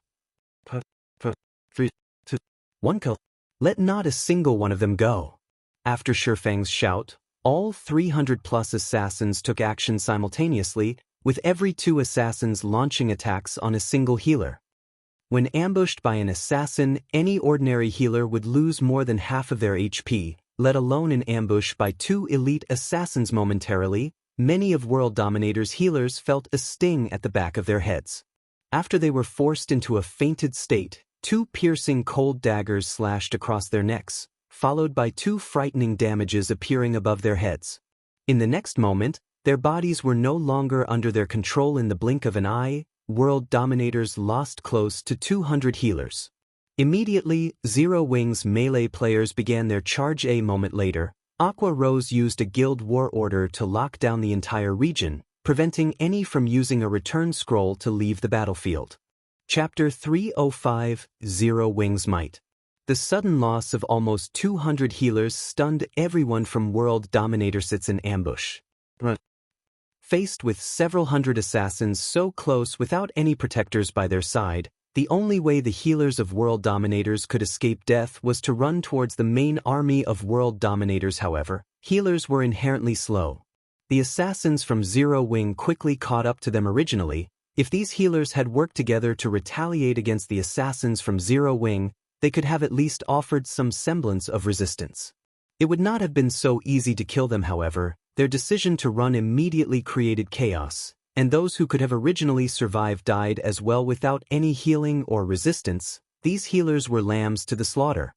1 kill. Let not a single one of them go. After Feng's shout, all 300+ assassins took action simultaneously, with every 2 assassins launching attacks on a single healer. When ambushed by an assassin, any ordinary healer would lose more than half of their HP, let alone an ambush by 2 elite assassins. Momentarily, many of World Dominator's healers felt a sting at the back of their heads. After they were forced into a fainted state, 2 piercing cold daggers slashed across their necks, followed by 2 frightening damages appearing above their heads. In the next moment, their bodies were no longer under their control. In the blink of an eye, World Dominators lost close to 200 healers. Immediately, Zero Wing's melee players began their charge. A moment later, Aqua Rose used a guild war order to lock down the entire region, preventing any from using a return scroll to leave the battlefield. Chapter 305, Zero Wing's Might. The sudden loss of almost 200 healers stunned everyone from World Dominator sits in ambush. Faced with several hundred assassins so close without any protectors by their side, the only way the healers of World Dominators could escape death was to run towards the main army of World Dominators. However, healers were inherently slow. The assassins from Zero Wing quickly caught up to them. Originally, if these healers had worked together to retaliate against the assassins from Zero Wing, they could have at least offered some semblance of resistance. It would not have been so easy to kill them. However, their decision to run immediately created chaos, and those who could have originally survived died as well without any healing or resistance. These healers were lambs to the slaughter.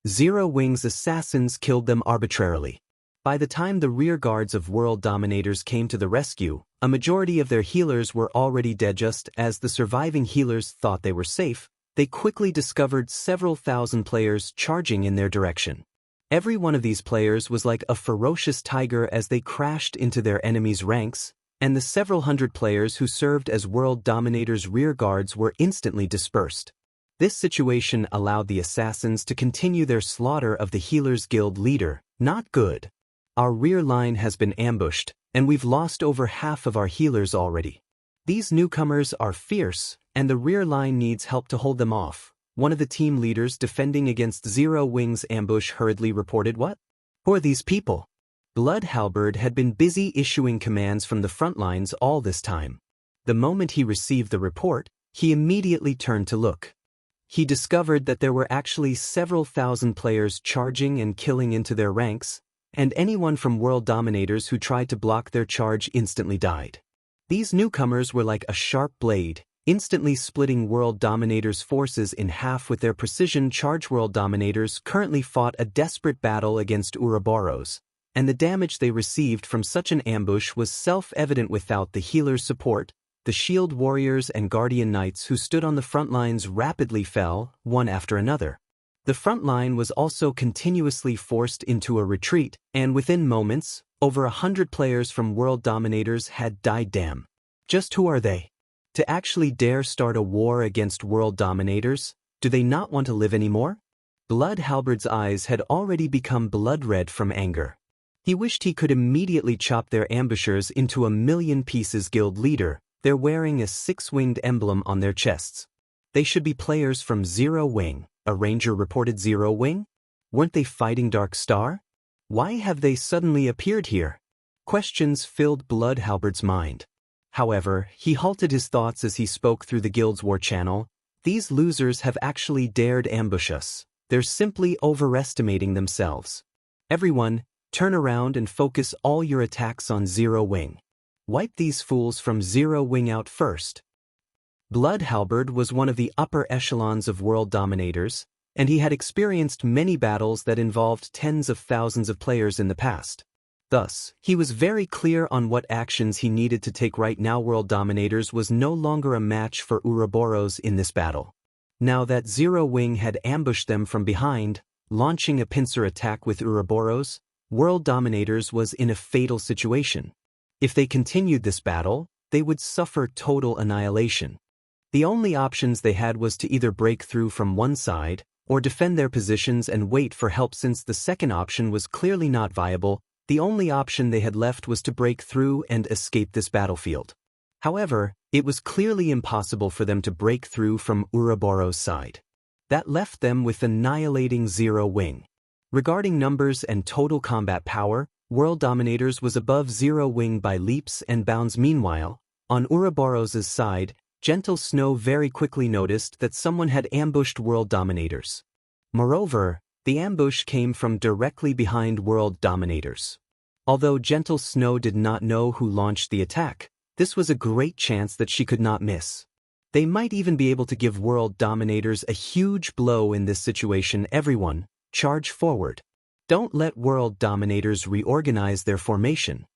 Zero Wing's assassins killed them arbitrarily. By the time the rear guards of World Dominators came to the rescue, a majority of their healers were already dead. Just as the surviving healers thought they were safe, they quickly discovered several thousand players charging in their direction. Every one of these players was like a ferocious tiger as they crashed into their enemies' ranks, and the several hundred players who served as World Dominators' rear guards were instantly dispersed. This situation allowed the assassins to continue their slaughter of the Healers Guild leader. Not good. Our rear line has been ambushed, and we've lost over half of our healers already. These newcomers are fierce, and the rear line needs help to hold them off. One of the team leaders defending against Zero Wing's ambush hurriedly reported. What? Who are these people? Blood Halberd had been busy issuing commands from the front lines all this time. The moment he received the report, he immediately turned to look. He discovered that there were actually several thousand players charging and killing into their ranks, and anyone from World Dominators who tried to block their charge instantly died. These newcomers were like a sharp blade, instantly splitting World Dominators' forces in half with their precision charge. World Dominators currently fought a desperate battle against Ouroboros, and the damage they received from such an ambush was self-evident. Without the healers' support, the Shield Warriors and Guardian Knights who stood on the front lines rapidly fell, one after another. The front line was also continuously forced into a retreat, and within moments, over 100 players from World Dominators had died. Damn. Just who are they? To actually dare start a war against World Dominators? Do they not want to live anymore? Blood Halberd's eyes had already become blood red from anger. He wished he could immediately chop their ambushers into a million pieces. Guild leader, they're wearing a six-winged emblem on their chests. They should be players from Zero Wing, a ranger reported. Zero Wing? Weren't they fighting Dark Star? Why have they suddenly appeared here? Questions filled Blood Halberd's mind. However, he halted his thoughts as he spoke through the guild's war channel. These losers have actually dared ambush us. They're simply overestimating themselves. Everyone, turn around and focus all your attacks on Zero Wing. Wipe these fools from Zero Wing out first. Blood Halberd was one of the upper echelons of World Dominators, and he had experienced many battles that involved tens of thousands of players in the past. Thus, he was very clear on what actions he needed to take right now. World Dominators was no longer a match for Ouroboros in this battle. Now that Zero Wing had ambushed them from behind, launching a pincer attack with Ouroboros, World Dominators was in a fatal situation. If they continued this battle, they would suffer total annihilation. The only options they had was to either break through from one side, or defend their positions and wait for help. Since the second option was clearly not viable, the only option they had left was to break through and escape this battlefield. However, it was clearly impossible for them to break through from Ouroboros' side. That left them with annihilating Zero Wing. Regarding numbers and total combat power, World Dominators was above Zero Wing by leaps and bounds. Meanwhile, on Ouroboros' side, Gentle Snow very quickly noticed that someone had ambushed World Dominators. Moreover, the ambush came from directly behind World Dominators. Although Gentle Snow did not know who launched the attack, this was a great chance that she could not miss. They might even be able to give World Dominators a huge blow in this situation. Everyone, charge forward. Don't let World Dominators reorganize their formation.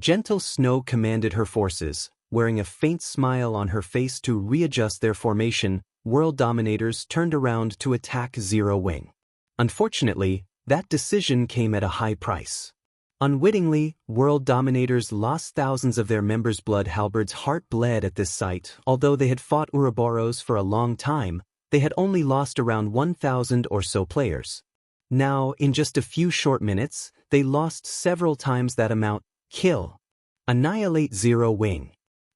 Gentle Snow commanded her forces, wearing a faint smile on her face to readjust their formation. World Dominators turned around to attack Zero Wing. Unfortunately, that decision came at a high price. Unwittingly, world dominators lost thousands of their members. Blood Halberd's heart bled at this sight. Although they had fought Ouroboros for a long time, they had only lost around 1,000 or so players. Now, in just a few short minutes, they lost several times that amount. Kill. Annihilate Zero Wing.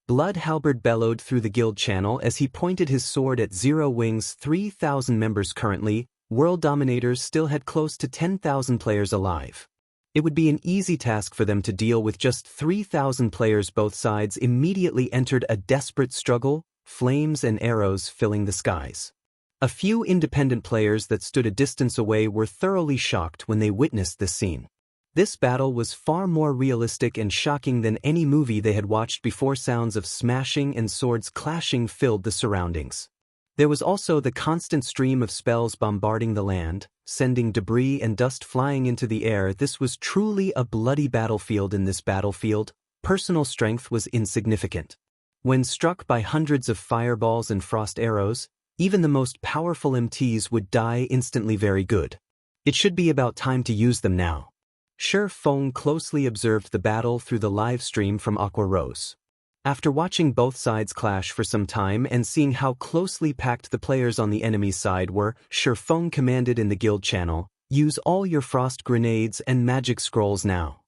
Blood Halberd bellowed through the guild channel as he pointed his sword at Zero Wing's 3,000 members. Currently, world dominators still had close to 10,000 players alive. It would be an easy task for them to deal with just 3,000 players. Both sides immediately entered a desperate struggle, flames and arrows filling the skies. A few independent players that stood a distance away were thoroughly shocked when they witnessed this scene. This battle was far more realistic and shocking than any movie they had watched before. Sounds of smashing and swords clashing filled the surroundings. There was also the constant stream of spells bombarding the land, sending debris and dust flying into the air. This was truly a bloody battlefield. In this battlefield, personal strength was insignificant. When struck by hundreds of fireballs and frost arrows, even the most powerful MTs would die instantly. Very good. It should be about time to use them now. Feng closely observed the battle through the live stream from Aqua Rose. After watching both sides clash for some time and seeing how closely packed the players on the enemy side were, Feng commanded in the guild channel, "Use all your frost grenades and magic scrolls now.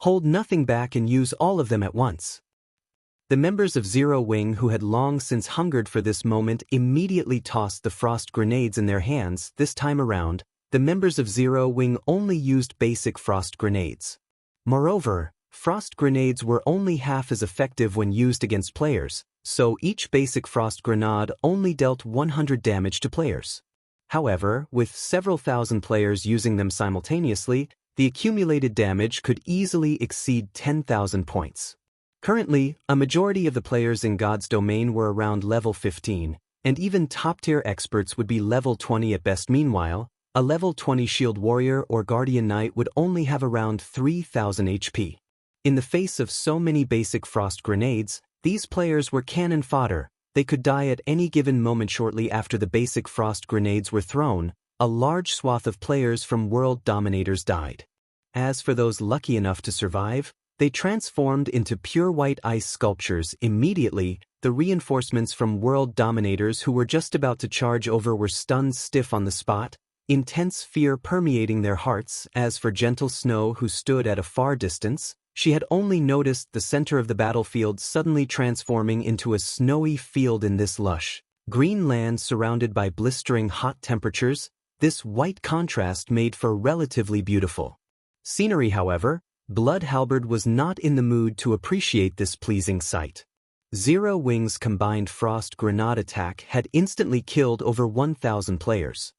Hold nothing back and use all of them at once." The members of Zero Wing, who had long since hungered for this moment, immediately tossed the frost grenades in their hands. This time around, the members of Zero Wing only used basic frost grenades. Moreover, frost grenades were only half as effective when used against players, so each basic frost grenade only dealt 100 damage to players. However, with several thousand players using them simultaneously, the accumulated damage could easily exceed 10,000 points. Currently, a majority of the players in God's domain were around level 15, and even top-tier experts would be level 20 at best. Meanwhile, a level 20 shield warrior or guardian knight would only have around 3,000 HP. In the face of so many basic frost grenades, these players were cannon fodder. They could die at any given moment. Shortly after the basic frost grenades were thrown, a large swath of players from world dominators died. As for those lucky enough to survive, they transformed into pure white ice sculptures. Immediately, the reinforcements from world dominators who were just about to charge over were stunned stiff on the spot, intense fear permeating their hearts. As for Gentle Snow, who stood at a far distance, she had only noticed the center of the battlefield suddenly transforming into a snowy field. In this lush, green land surrounded by blistering hot temperatures, this white contrast made for relatively beautiful scenery. However, Blood Halberd was not in the mood to appreciate this pleasing sight. Zero Wing's combined frost grenade attack had instantly killed over 1,000 players.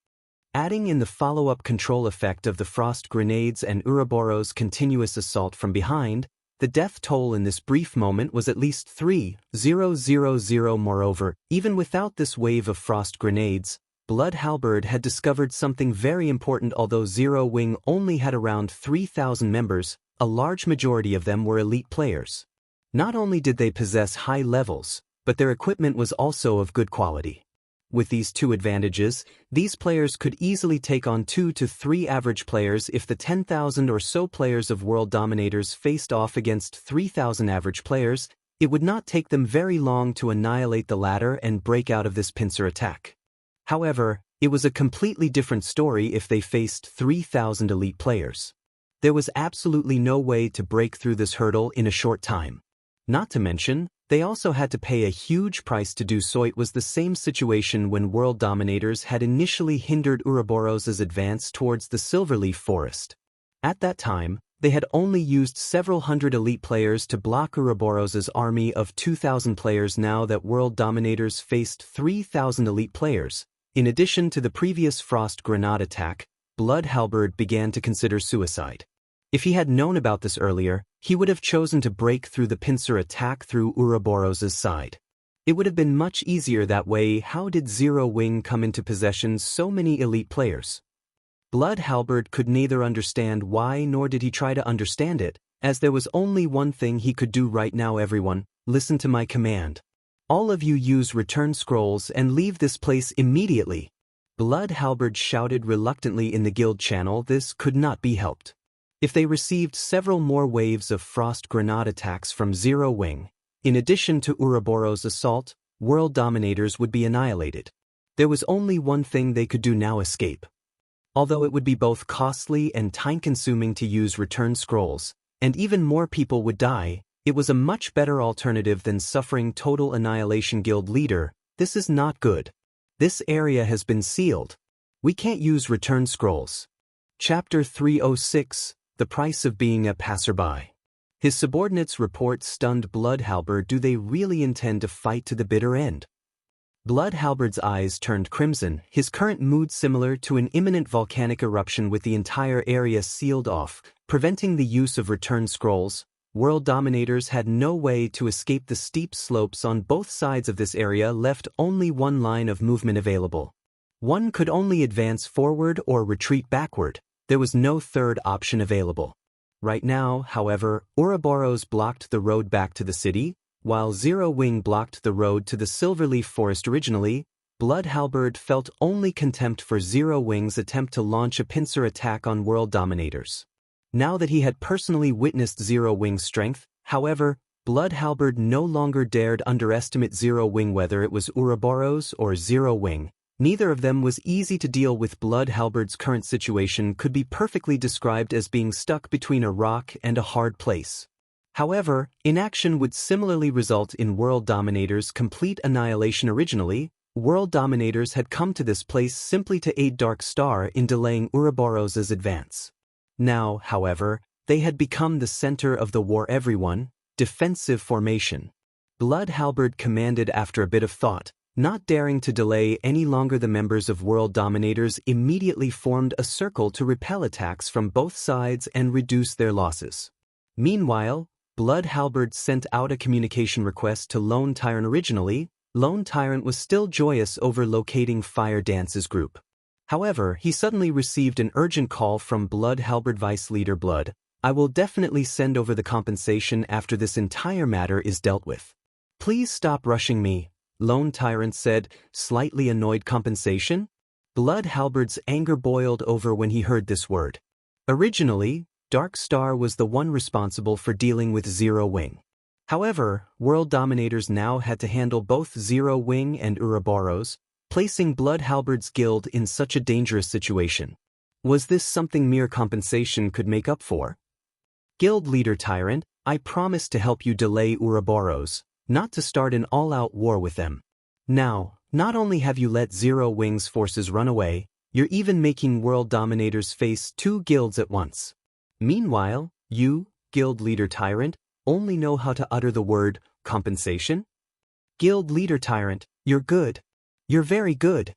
Adding in the follow-up control effect of the frost grenades and Ouroboros' continuous assault from behind, the death toll in this brief moment was at least 3,000. Moreover, even without this wave of frost grenades, Blood Halberd had discovered something very important. Although Zero Wing only had around 3,000 members, a large majority of them were elite players. Not only did they possess high levels, but their equipment was also of good quality. With these two advantages, these players could easily take on 2 to 3 average players. If the 10,000 or so players of world dominators faced off against 3,000 average players, it would not take them very long to annihilate the latter and break out of this pincer attack. However, it was a completely different story if they faced 3,000 elite players. There was absolutely no way to break through this hurdle in a short time. Not to mention, they also had to pay a huge price to do so. It was the same situation when world dominators had initially hindered Ouroboros' advance towards the Silverleaf Forest. At that time, they had only used several hundred elite players to block Ouroboros' army of 2,000 players. Now that world dominators faced 3,000 elite players, in addition to the previous frost grenade attack, Blood Halberd began to consider suicide. If he had known about this earlier, he would have chosen to break through the pincer attack through Ouroboros' side. It would have been much easier that way. How did Zero Wing come into possession so many elite players? Blood Halberd could neither understand why nor did he try to understand it, as there was only one thing he could do right now. Everyone, listen to my command. All of you use return scrolls and leave this place immediately. Blood Halberd shouted reluctantly in the guild channel. This could not be helped. If they received several more waves of frost grenade attacks from Zero Wing, in addition to Ouroboros' assault, world dominators would be annihilated. There was only one thing they could do now: escape. Although it would be both costly and time-consuming to use return scrolls, and even more people would die, it was a much better alternative than suffering total annihilation. Guild leader, this is not good. This area has been sealed. We can't use return scrolls. Chapter 306, The Price of Being a Passerby. His subordinates report stunned Bloodhalberd. Do they really intend to fight to the bitter end? Bloodhalberd's eyes turned crimson, his current mood similar to an imminent volcanic eruption with the entire area sealed off, preventing the use of return scrolls. World dominators had no way to escape the steep slopes on both sides of this area, left only one line of movement available. One could only advance forward or retreat backward. There was no third option available. Right now, however, Ouroboros blocked the road back to the city, while Zero Wing blocked the road to the Silverleaf Forest. Originally, Bloodhalberd felt only contempt for Zero Wing's attempt to launch a pincer attack on world dominators. Now that he had personally witnessed Zero Wing's strength, however, Bloodhalberd no longer dared underestimate Zero Wing. Whether it was Ouroboros or Zero Wing, neither of them was easy to deal with. Bloodhalberd's current situation could be perfectly described as being stuck between a rock and a hard place. However, inaction would similarly result in world dominators' complete annihilation. Originally, world dominators had come to this place simply to aid Dark Star in delaying Ouroboros' advance. Now, however, they had become the center of the war. Everyone, defensive formation. Bloodhalberd commanded after a bit of thought. Not daring to delay any longer, the members of world dominators immediately formed a circle to repel attacks from both sides and reduce their losses. Meanwhile, Bloodhalberd sent out a communication request to Lone Tyrant. Originally, Lone Tyrant was still joyous over locating Fire Dance's group. However, he suddenly received an urgent call from Bloodhalberd. Vice Leader Blood, I will definitely send over the compensation after this entire matter is dealt with. Please stop rushing me, Lone Tyrant said, slightly annoyed. Compensation? Bloodhalberd's anger boiled over when he heard this word. Originally, Dark Star was the one responsible for dealing with Zero Wing. However, world dominators now had to handle both Zero Wing and Ouroboros, placing Bloodhalberd's guild in such a dangerous situation. Was this something mere compensation could make up for? Guild Leader Tyrant, I promise to help you delay Ouroboros, not to start an all-out war with them. Now, not only have you let Zero Wing's forces run away, you're even making world dominators face two guilds at once. Meanwhile, you, Guild Leader Tyrant, only know how to utter the word compensation? Guild Leader Tyrant, you're good. You're very good.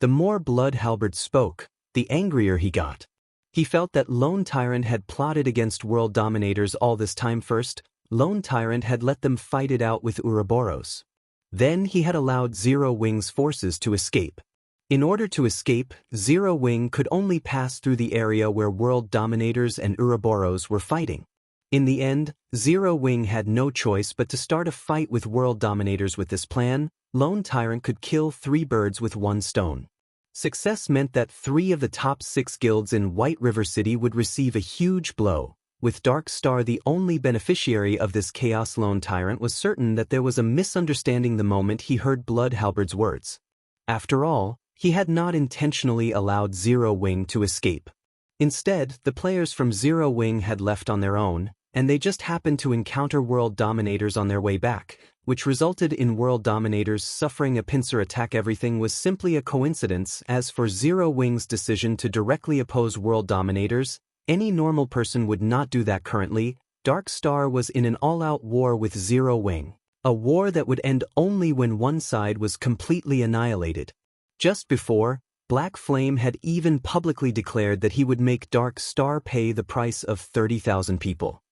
The more Bloodhalberd spoke, the angrier he got. He felt that Lone Tyrant had plotted against world dominators all this time. First, Lone Tyrant had let them fight it out with Ouroboros. Then he had allowed Zero Wing's forces to escape. In order to escape, Zero Wing could only pass through the area where world dominators and Ouroboros were fighting. In the end, Zero Wing had no choice but to start a fight with world dominators. With this plan, Lone Tyrant could kill 3 birds with 1 stone. Success meant that 3 of the top 6 guilds in White River City would receive a huge blow. With Dark Star the only beneficiary of this chaos, Lone Tyrant was certain that there was a misunderstanding the moment he heard Bloodhalberd's words. After all, he had not intentionally allowed Zero Wing to escape. Instead, the players from Zero Wing had left on their own, and they just happened to encounter world dominators on their way back, which resulted in world dominators suffering a pincer attack. Everything was simply a coincidence. As for Zero Wing's decision to directly oppose world dominators, any normal person would not do that. Currently, Dark Star was in an all-out war with Zero Wing, a war that would end only when one side was completely annihilated. Just before, Black Flame had even publicly declared that he would make Dark Star pay the price of 30,000 people.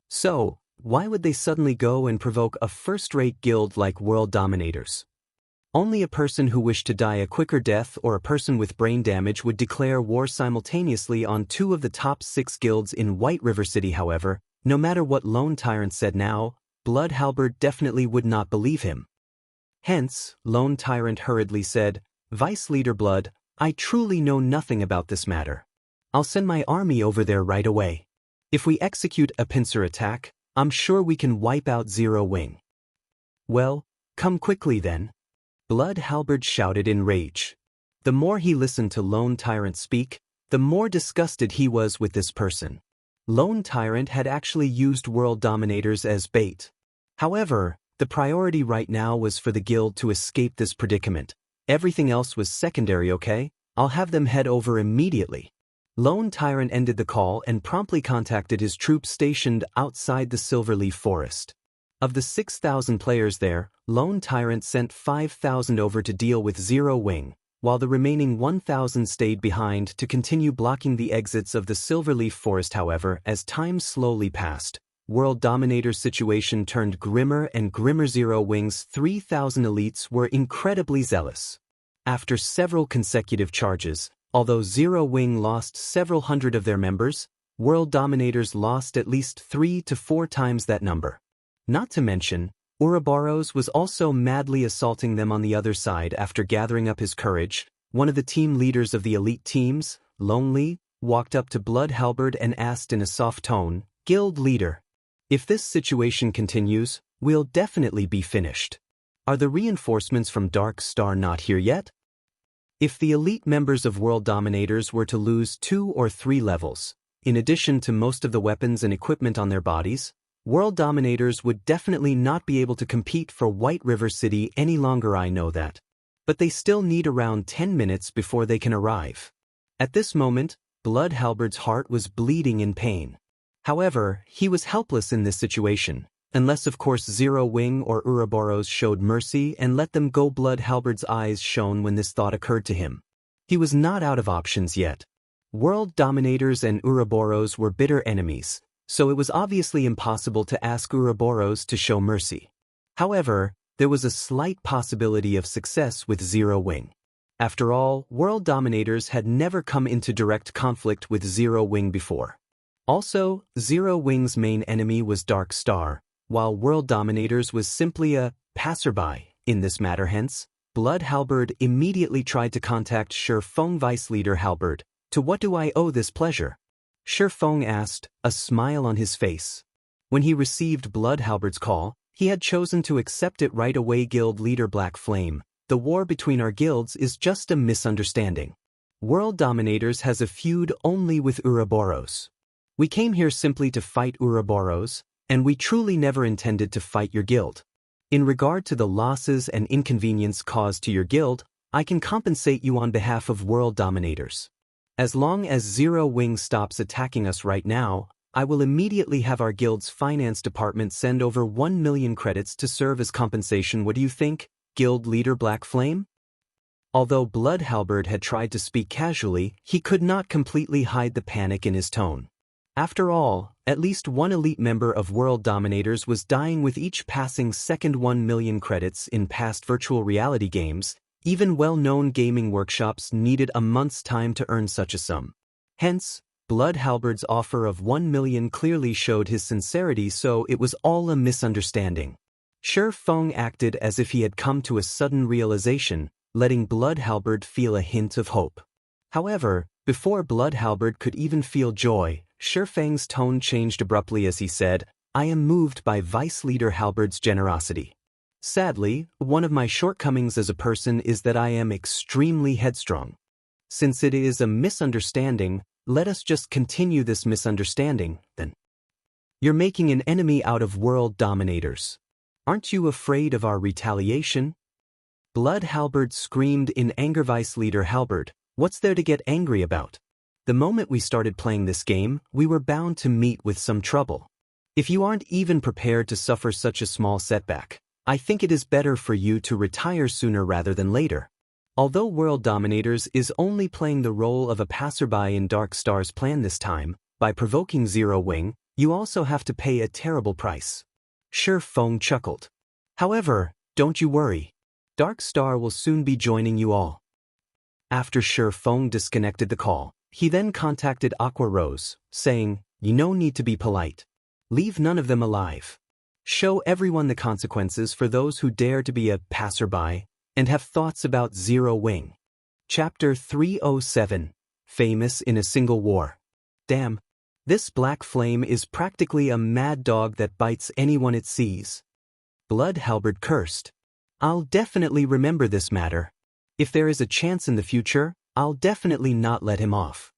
So, why would they suddenly go and provoke a first-rate guild like World Dominators? Only a person who wished to die a quicker death or a person with brain damage would declare war simultaneously on 2 of the top 6 guilds in White River City. However, no matter what Lone Tyrant said now, Bloodhalberd definitely would not believe him. Hence, Lone Tyrant hurriedly said, Vice Leader Blood, I truly know nothing about this matter. I'll send my army over there right away. If we execute a pincer attack, I'm sure we can wipe out Zero Wing. Well, come quickly then. Blood Halberd shouted in rage. The more he listened to Lone Tyrant speak, the more disgusted he was with this person. Lone Tyrant had actually used World Dominators as bait. However, the priority right now was for the guild to escape this predicament. Everything else was secondary, okay? I'll have them head over immediately. Lone Tyrant ended the call and promptly contacted his troops stationed outside the Silverleaf Forest. Of the 6,000 players there, Lone Tyrant sent 5,000 over to deal with Zero Wing, while the remaining 1,000 stayed behind to continue blocking the exits of the Silverleaf Forest. However, as time slowly passed, World Dominator's situation turned grimmer and grimmer. Zero Wing's 3,000 elites were incredibly zealous. After several consecutive charges, although Zero Wing lost several hundred of their members, World Dominators lost at least 3 to 4 times that number. Not to mention, Ouroboros was also madly assaulting them on the other side. After gathering up his courage, one of the team leaders of the elite teams, Lonely, walked up to Blood Halberd and asked in a soft tone, "Guild leader, if this situation continues, we'll definitely be finished. Are the reinforcements from Dark Star not here yet?" If the elite members of World Dominators were to lose 2 or 3 levels, in addition to most of the weapons and equipment on their bodies, World Dominators would definitely not be able to compete for White River City any longer. I know that. But they still need around 10 minutes before they can arrive. At this moment, Blood Halberd's heart was bleeding in pain. However, he was helpless in this situation, unless of course Zero Wing or Ouroboros showed mercy and let them go. Blood Halberd's eyes shone when this thought occurred to him. He was not out of options yet. World Dominators and Ouroboros were bitter enemies, so it was obviously impossible to ask Ouroboros to show mercy. However, there was a slight possibility of success with Zero Wing. After all, World Dominators had never come into direct conflict with Zero Wing before. Also, Zero Wing's main enemy was Dark Star, while World Dominators was simply a passerby in this matter. Hence, Blood Halberd immediately tried to contact Feng Vice Leader Halberd. "To what do I owe this pleasure?" Feng asked, a smile on his face. When he received Blood Halberd's call, he had chosen to accept it right away. "Guild Leader Black Flame, the war between our guilds is just a misunderstanding. World Dominators has a feud only with Ouroboros. We came here simply to fight Ouroboros, and we truly never intended to fight your guild. In regard to the losses and inconvenience caused to your guild, I can compensate you on behalf of World Dominators. As long as Zero Wing stops attacking us right now, I will immediately have our guild's finance department send over 1 million credits to serve as compensation. What do you think, Guild Leader Black Flame?" Although Blood Halberd had tried to speak casually, he could not completely hide the panic in his tone. After all, at least one elite member of World Dominators was dying with each passing second. 1 million credits in past virtual reality games. Even well-known gaming workshops needed a month's time to earn such a sum. Hence, Blood Halberd's offer of 1 million clearly showed his sincerity, so it was all a misunderstanding. Feng acted as if he had come to a sudden realization, letting Blood Halberd feel a hint of hope. However, before Blood Halberd could even feel joy, Feng's tone changed abruptly as he said, "I am moved by Vice Leader Halberd's generosity. Sadly, one of my shortcomings as a person is that I am extremely headstrong. Since it is a misunderstanding, let us just continue this misunderstanding, then. You're making an enemy out of World Dominators. Aren't you afraid of our retaliation?" Blood Halberd screamed in anger. "Vice Leader Halberd, what's there to get angry about? The moment we started playing this game, we were bound to meet with some trouble. If you aren't even prepared to suffer such a small setback, I think it is better for you to retire sooner rather than later. Although World Dominators is only playing the role of a passerby in Dark Star's plan this time, by provoking Zero Wing, you also have to pay a terrible price." Feng chuckled. "However, don't you worry. Dark Star will soon be joining you all." After Feng disconnected the call, he then contacted Aqua Rose, saying, "You no need to be polite. Leave none of them alive. Show everyone the consequences for those who dare to be a passerby and have thoughts about Zero Wing." Chapter 307, Famous in a Single War. Damn. This black flame is practically a mad dog that bites anyone it sees. Blood Halberd cursed. I'll definitely remember this matter. If there is a chance in the future, I'll definitely not let him off.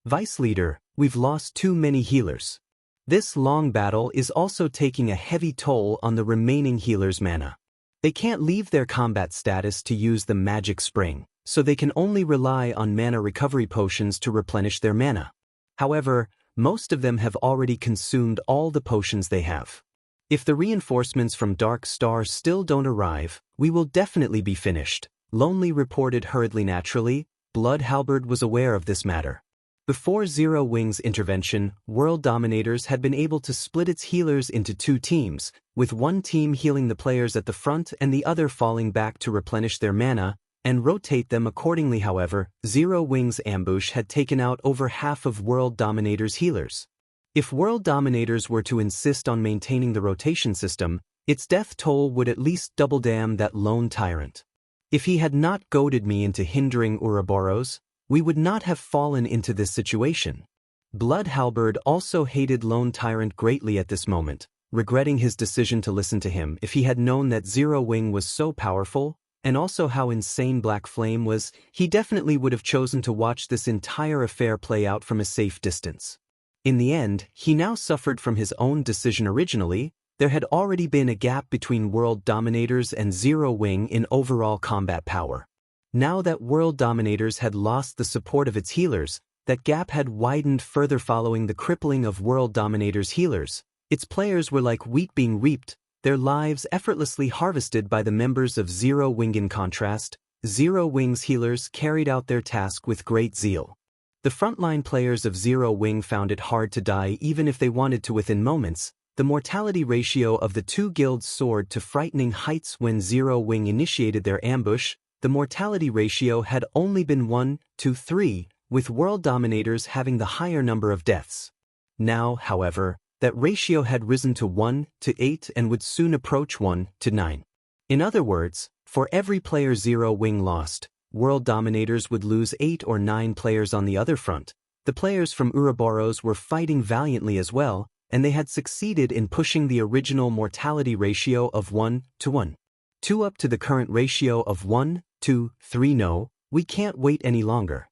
Vice Leader, we've lost too many healers. This long battle is also taking a heavy toll on the remaining healers' mana. They can't leave their combat status to use the magic spring, so they can only rely on mana recovery potions to replenish their mana. However, most of them have already consumed all the potions they have. If the reinforcements from Dark Star still don't arrive, we will definitely be finished, Lonely reported hurriedly. Naturally, Blood Halberd was aware of this matter. Before Zero Wing's intervention, World Dominators had been able to split its healers into two teams, with one team healing the players at the front and the other falling back to replenish their mana, and rotate them accordingly. However, Zero Wing's ambush had taken out over half of World Dominators' healers. If World Dominators were to insist on maintaining the rotation system, its death toll would at least double. Damn that lone tyrant. If he had not goaded me into hindering Ouroboros, we would not have fallen into this situation. Blood Halberd also hated Lone Tyrant greatly at this moment, regretting his decision to listen to him. If he had known that Zero Wing was so powerful, and also how insane Black Flame was, he definitely would have chosen to watch this entire affair play out from a safe distance. In the end, he now suffered from his own decision. Originally, there had already been a gap between World Dominators and Zero Wing in overall combat power. Now that World Dominators had lost the support of its healers, that gap had widened further. Following the crippling of World Dominators' healers, its players were like wheat being reaped, their lives effortlessly harvested by the members of Zero Wing. In contrast, Zero Wing's healers carried out their task with great zeal. The frontline players of Zero Wing found it hard to die even if they wanted to. Within moments, the mortality ratio of the two guilds soared to frightening heights. When Zero Wing initiated their ambush, the mortality ratio had only been 1 to 3, with World Dominators having the higher number of deaths. Now, however, that ratio had risen to 1 to 8 and would soon approach 1 to 9. In other words, for every player Zero Wing lost, World Dominators would lose 8 or 9 players. On the other front, the players from Ouroboros were fighting valiantly as well, and they had succeeded in pushing the original mortality ratio of 1 to 1. 2 up to the current ratio of 1 to 3. No, we can't wait any longer.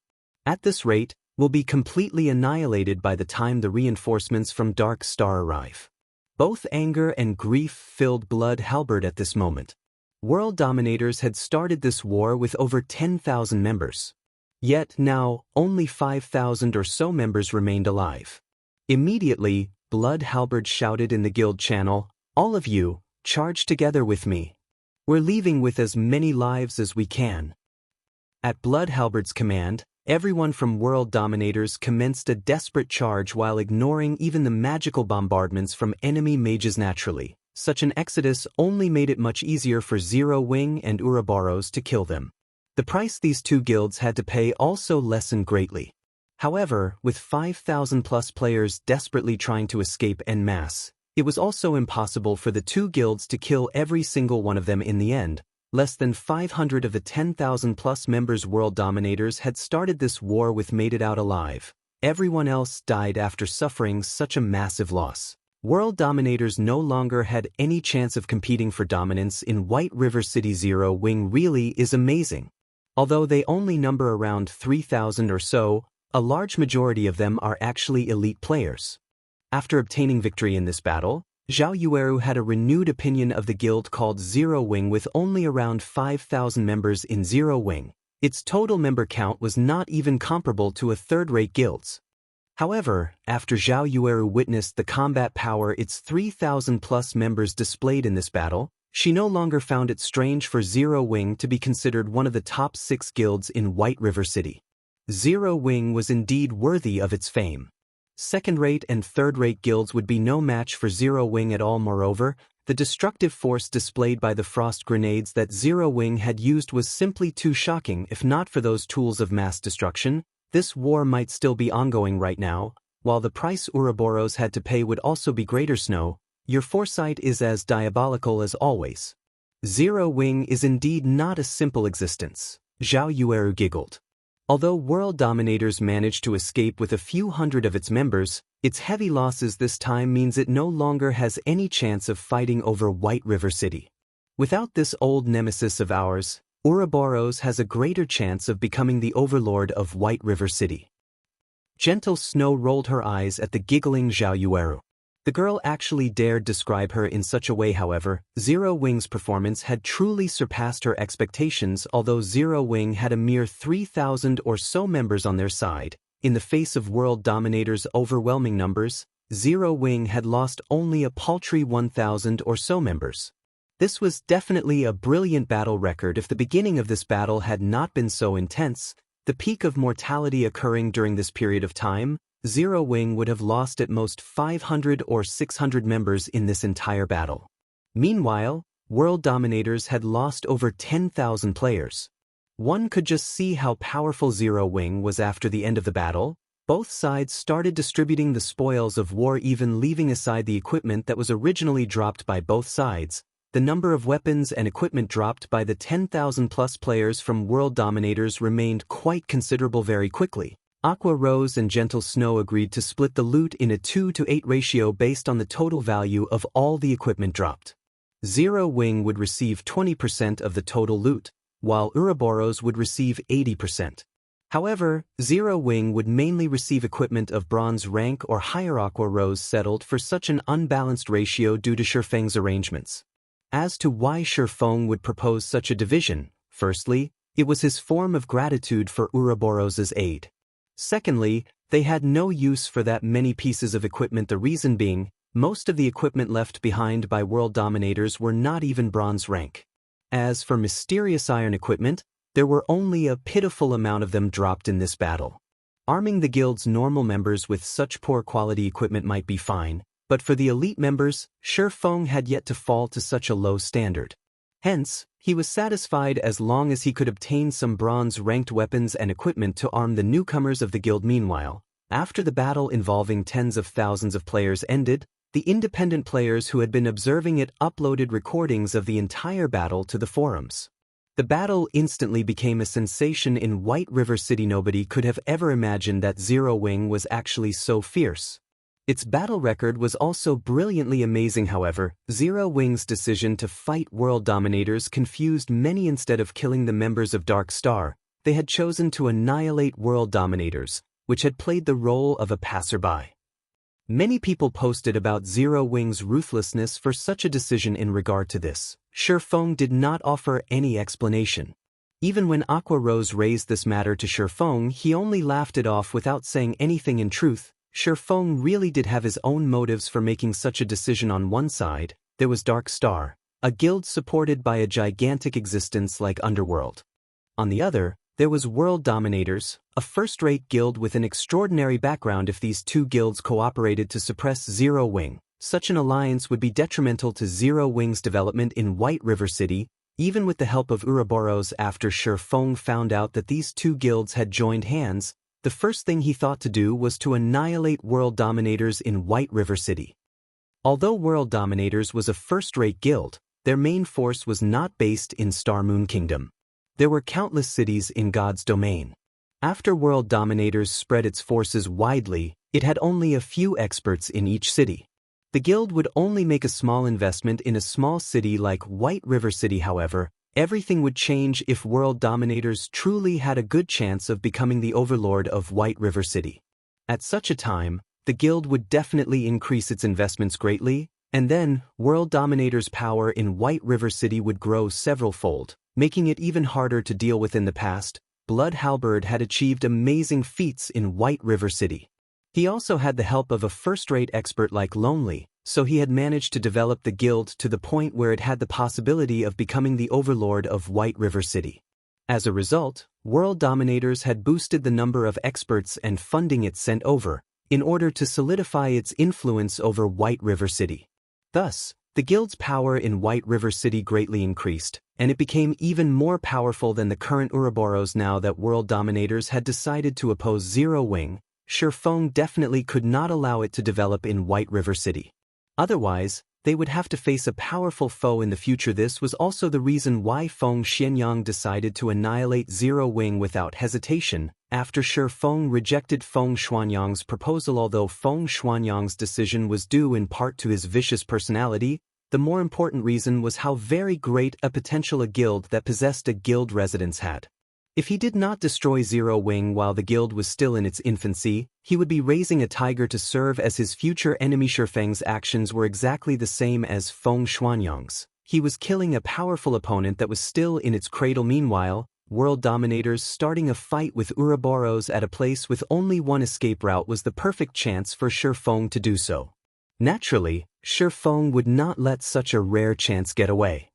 At this rate, we'll be completely annihilated by the time the reinforcements from Dark Star arrive. Both anger and grief filled Blood Halberd at this moment. World Dominators had started this war with over 10,000 members. Yet now, only 5,000 or so members remained alive. Immediately, Blood Halberd shouted in the guild channel, "All of you, charge together with me. We're leaving with as many lives as we can." At Blood Halberd's command, everyone from World Dominators commenced a desperate charge while ignoring even the magical bombardments from enemy mages. Naturally, such an exodus only made it much easier for Zero Wing and Ouroboros to kill them. The price these two guilds had to pay also lessened greatly. However, with 5,000 plus players desperately trying to escape en masse, it was also impossible for the two guilds to kill every single one of them. In the end, less than 500 of the 10,000 plus members World Dominators had started this war with made it out alive. Everyone else died after suffering such a massive loss. World Dominators no longer had any chance of competing for dominance in White River City. Zero Wing really is amazing. Although they only number around 3,000 or so, a large majority of them are actually elite players. After obtaining victory in this battle, Zhao Yueru had a renewed opinion of the guild called Zero Wing. With only around 5,000 members in Zero Wing, its total member count was not even comparable to a third-rate guild's. However, after Zhao Yueru witnessed the combat power its 3,000 plus members displayed in this battle, she no longer found it strange for Zero Wing to be considered one of the top 6 guilds in White River City. Zero Wing was indeed worthy of its fame. Second-rate and third-rate guilds would be no match for Zero Wing at all. Moreover, the destructive force displayed by the frost grenades that Zero Wing had used was simply too shocking. If not for those tools of mass destruction, this war might still be ongoing right now, while the price Ouroboros had to pay would also be greater. Snow, your foresight is as diabolical as always. Zero Wing is indeed not a simple existence, Zhao Yueru giggled. Although World Dominators managed to escape with a few hundred of its members, its heavy losses this time means it no longer has any chance of fighting over White River City. Without this old nemesis of ours, Ouroboros has a greater chance of becoming the overlord of White River City. Gentle Snow rolled her eyes at the giggling Zhao Yueru. The girl actually dared describe her in such a way. However, Zero Wing's performance had truly surpassed her expectations. Although Zero Wing had a mere 3,000 or so members on their side, in the face of World Dominator's overwhelming numbers, Zero Wing had lost only a paltry 1,000 or so members. This was definitely a brilliant battle record. If the beginning of this battle had not been so intense, the peak of mortality occurring during this period of time, Zero Wing would have lost at most 500 or 600 members in this entire battle. Meanwhile, World Dominators had lost over 10,000 players. One could just see how powerful Zero Wing was after the end of the battle. Both sides started distributing the spoils of war, even leaving aside the equipment that was originally dropped by both sides. The number of weapons and equipment dropped by the 10,000 plus players from World Dominators remained quite considerable very quickly. Aqua Rose and Gentle Snow agreed to split the loot in a 2-to-8 ratio based on the total value of all the equipment dropped. Zero Wing would receive 20% of the total loot, while Ouroboros would receive 80%. However, Zero Wing would mainly receive equipment of bronze rank or higher. Aqua Rose settled for such an unbalanced ratio due to Feng's arrangements. As to why Feng would propose such a division, firstly, it was his form of gratitude for Ouroboros' aid. Secondly, they had no use for that many pieces of equipment. The reason being, most of the equipment left behind by World Dominators were not even bronze rank. As for mysterious iron equipment, there were only a pitiful amount of them dropped in this battle. Arming the guild's normal members with such poor quality equipment might be fine, but for the elite members, Feng had yet to fall to such a low standard. Hence, he was satisfied as long as he could obtain some bronze-ranked weapons and equipment to arm the newcomers of the guild. Meanwhile, after the battle involving tens of thousands of players ended, the independent players who had been observing it uploaded recordings of the entire battle to the forums. The battle instantly became a sensation in White River City. Nobody could have ever imagined that Zero Wing was actually so fierce. Its battle record was also brilliantly amazing. However, Zero Wing's decision to fight World Dominators confused many. Instead of killing the members of Dark Star, they had chosen to annihilate World Dominators, which had played the role of a passerby. Many people posted about Zero Wing's ruthlessness for such a decision. In regard to this, Feng did not offer any explanation. Even when Aqua Rose raised this matter to Feng, he only laughed it off without saying anything. In truth, Feng really did have his own motives for making such a decision. On one side, there was Dark Star, a guild supported by a gigantic existence like Underworld. On the other, there was World Dominators, a first-rate guild with an extraordinary background. If these two guilds cooperated to suppress Zero Wing, such an alliance would be detrimental to Zero Wing's development in White River City. Even with the help of Ouroboros, after Feng found out that these two guilds had joined hands, the first thing he thought to do was to annihilate World Dominators in White River City. Although World Dominators was a first-rate guild, their main force was not based in Star Moon Kingdom. There were countless cities in God's domain. After World Dominators spread its forces widely, it had only a few experts in each city. The guild would only make a small investment in a small city like White River City. However, everything would change if World Dominators truly had a good chance of becoming the overlord of White River City. At such a time, the guild would definitely increase its investments greatly, and then World Dominators' power in White River City would grow several-fold, making it even harder to deal with. In the past, Blood Halberd had achieved amazing feats in White River City. He also had the help of a first-rate expert like Lonely, so he had managed to develop the guild to the point where it had the possibility of becoming the overlord of White River City. As a result, World Dominators had boosted the number of experts and funding it sent over, in order to solidify its influence over White River City. Thus, the guild's power in White River City greatly increased, and it became even more powerful than the current Ouroboros. Now that World Dominators had decided to oppose Zero Wing, Feng definitely could not allow it to develop in White River City. Otherwise, they would have to face a powerful foe in the future. This was also the reason why Feng Xianyang decided to annihilate Zero Wing without hesitation, after Feng rejected Feng Xuanyang's proposal. Although Feng Xuanyang's decision was due in part to his vicious personality, the more important reason was how very great a potential a guild that possessed a guild residence had. If he did not destroy Zero Wing while the guild was still in its infancy, he would be raising a tiger to serve as his future enemy. Feng's actions were exactly the same as Feng Xuanyang's. He was killing a powerful opponent that was still in its cradle. Meanwhile, world dominators starting a fight with Ouroboros at a place with only one escape route was the perfect chance for Feng to do so. Naturally, Feng would not let such a rare chance get away.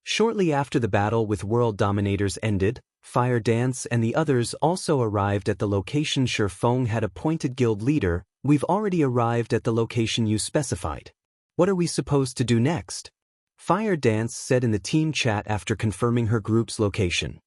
Shortly after the battle with world dominators ended, Fire Dance and the others also arrived at the location Feng had appointed guild leader. We've already arrived at the location you specified. What are we supposed to do next? Fire Dance said in the team chat after confirming her group's location.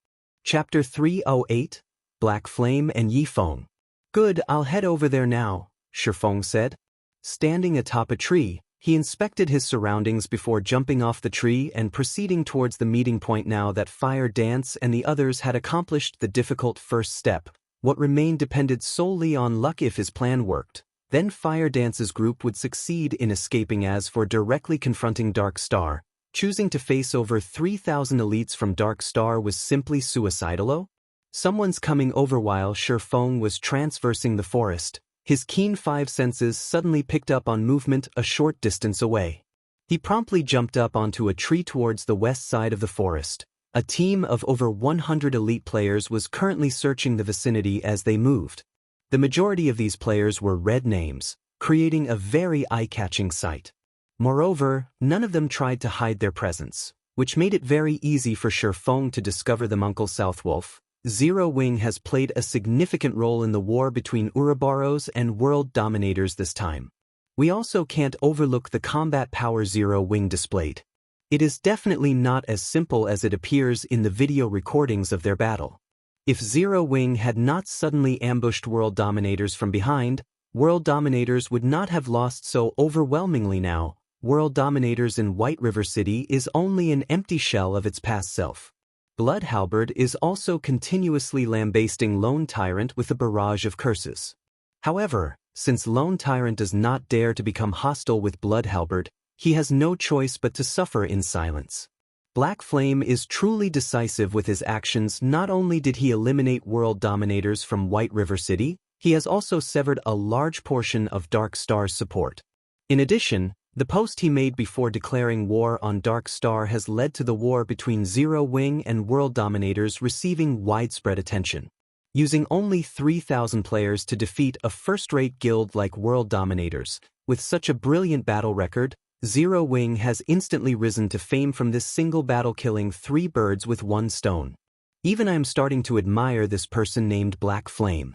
Chapter 308, Black Flame and Yi Feng. Good, I'll head over there now, Feng said. Standing atop a tree, he inspected his surroundings before jumping off the tree and proceeding towards the meeting point. Now that Fire Dance and the others had accomplished the difficult first step, what remained depended solely on luck. If his plan worked, then Fire Dance's group would succeed in escaping. As for directly confronting Dark Star, choosing to face over 3,000 elites from Dark Star was simply suicidal. Someone's coming over. While Feng was traversing the forest, his keen five senses suddenly picked up on movement a short distance away. He promptly jumped up onto a tree towards the west side of the forest. A team of over 100 elite players was currently searching the vicinity as they moved. The majority of these players were red names, creating a very eye-catching sight. Moreover, none of them tried to hide their presence, which made it very easy for Feng to discover them. Uncle Southwolf, Zero Wing has played a significant role in the war between Ouroboros and world dominators this time. We also can't overlook the combat power Zero Wing displayed. It is definitely not as simple as it appears in the video recordings of their battle. If Zero Wing had not suddenly ambushed world dominators from behind, world dominators would not have lost so overwhelmingly. Now, world dominators in White River City is only an empty shell of its past self. Blood Halberd is also continuously lambasting Lone Tyrant with a barrage of curses. However, since Lone Tyrant does not dare to become hostile with Blood Halberd, he has no choice but to suffer in silence. Black Flame is truly decisive with his actions. Not only did he eliminate world dominators from White River City, he has also severed a large portion of Dark Star's support. In addition, the post he made before declaring war on Dark Star has led to the war between Zero Wing and world dominators receiving widespread attention. Using only 3,000 players to defeat a first-rate guild like world dominators, with such a brilliant battle record, Zero Wing has instantly risen to fame from this single battle, killing 3 birds with 1 stone. Even I am starting to admire this person named Black Flame.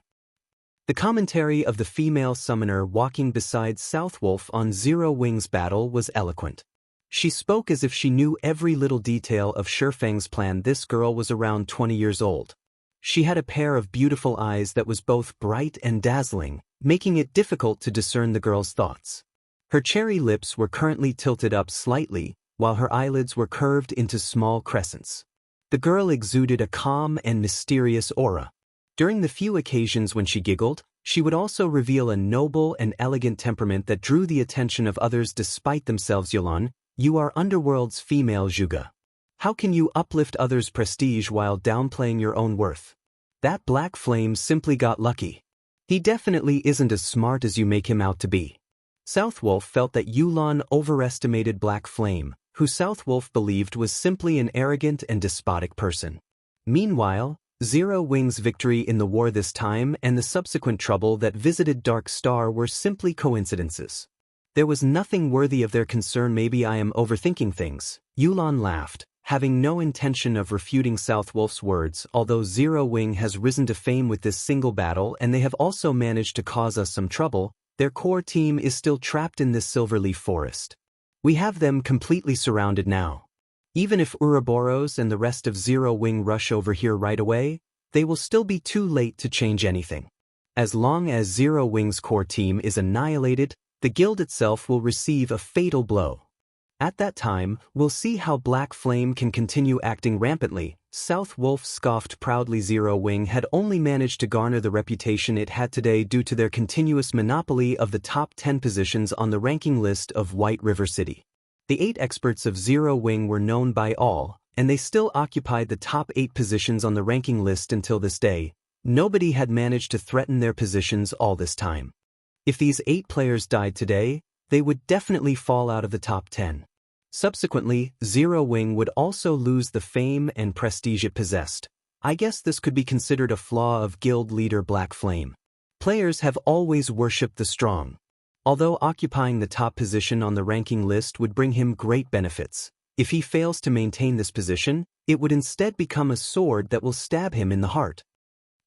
The commentary of the female summoner walking beside Southwolf on Zero Wing's battle was eloquent. She spoke as if she knew every little detail of Feng's plan. This girl was around 20 years old. She had a pair of beautiful eyes that was both bright and dazzling, making it difficult to discern the girl's thoughts. Her cherry lips were currently tilted up slightly, while her eyelids were curved into small crescents. The girl exuded a calm and mysterious aura. During the few occasions when she giggled, she would also reveal a noble and elegant temperament that drew the attention of others despite themselves. Yolan, you are Underworld's female Zhuge. How can you uplift others' prestige while downplaying your own worth? That Black Flame simply got lucky. He definitely isn't as smart as you make him out to be. Southwolf felt that Yulan overestimated Black Flame, who Southwolf believed was simply an arrogant and despotic person. Meanwhile, Zero Wing's victory in the war this time and the subsequent trouble that visited Dark Star were simply coincidences. There was nothing worthy of their concern. Maybe I am overthinking things. Yulan laughed, having no intention of refuting Southwolf's words. Although Zero Wing has risen to fame with this single battle and they have also managed to cause us some trouble, their core team is still trapped in this Silverleaf forest. We have them completely surrounded now. Even if Ouroboros and the rest of Zero Wing rush over here right away, they will still be too late to change anything. As long as Zero Wing's core team is annihilated, the guild itself will receive a fatal blow. At that time, we'll see how Black Flame can continue acting rampantly. South Wolf scoffed proudly. Zero Wing had only managed to garner the reputation it had today due to their continuous monopoly of the top 10 positions on the ranking list of White River City. The 8 experts of Zero Wing were known by all, and they still occupied the top 8 positions on the ranking list until this day. Nobody had managed to threaten their positions all this time. If these 8 players died today, they would definitely fall out of the top 10. Subsequently, Zero Wing would also lose the fame and prestige it possessed. I guess this could be considered a flaw of guild leader Black Flame. Players have always worshipped the strong. Although occupying the top position on the ranking list would bring him great benefits, if he fails to maintain this position, it would instead become a sword that will stab him in the heart.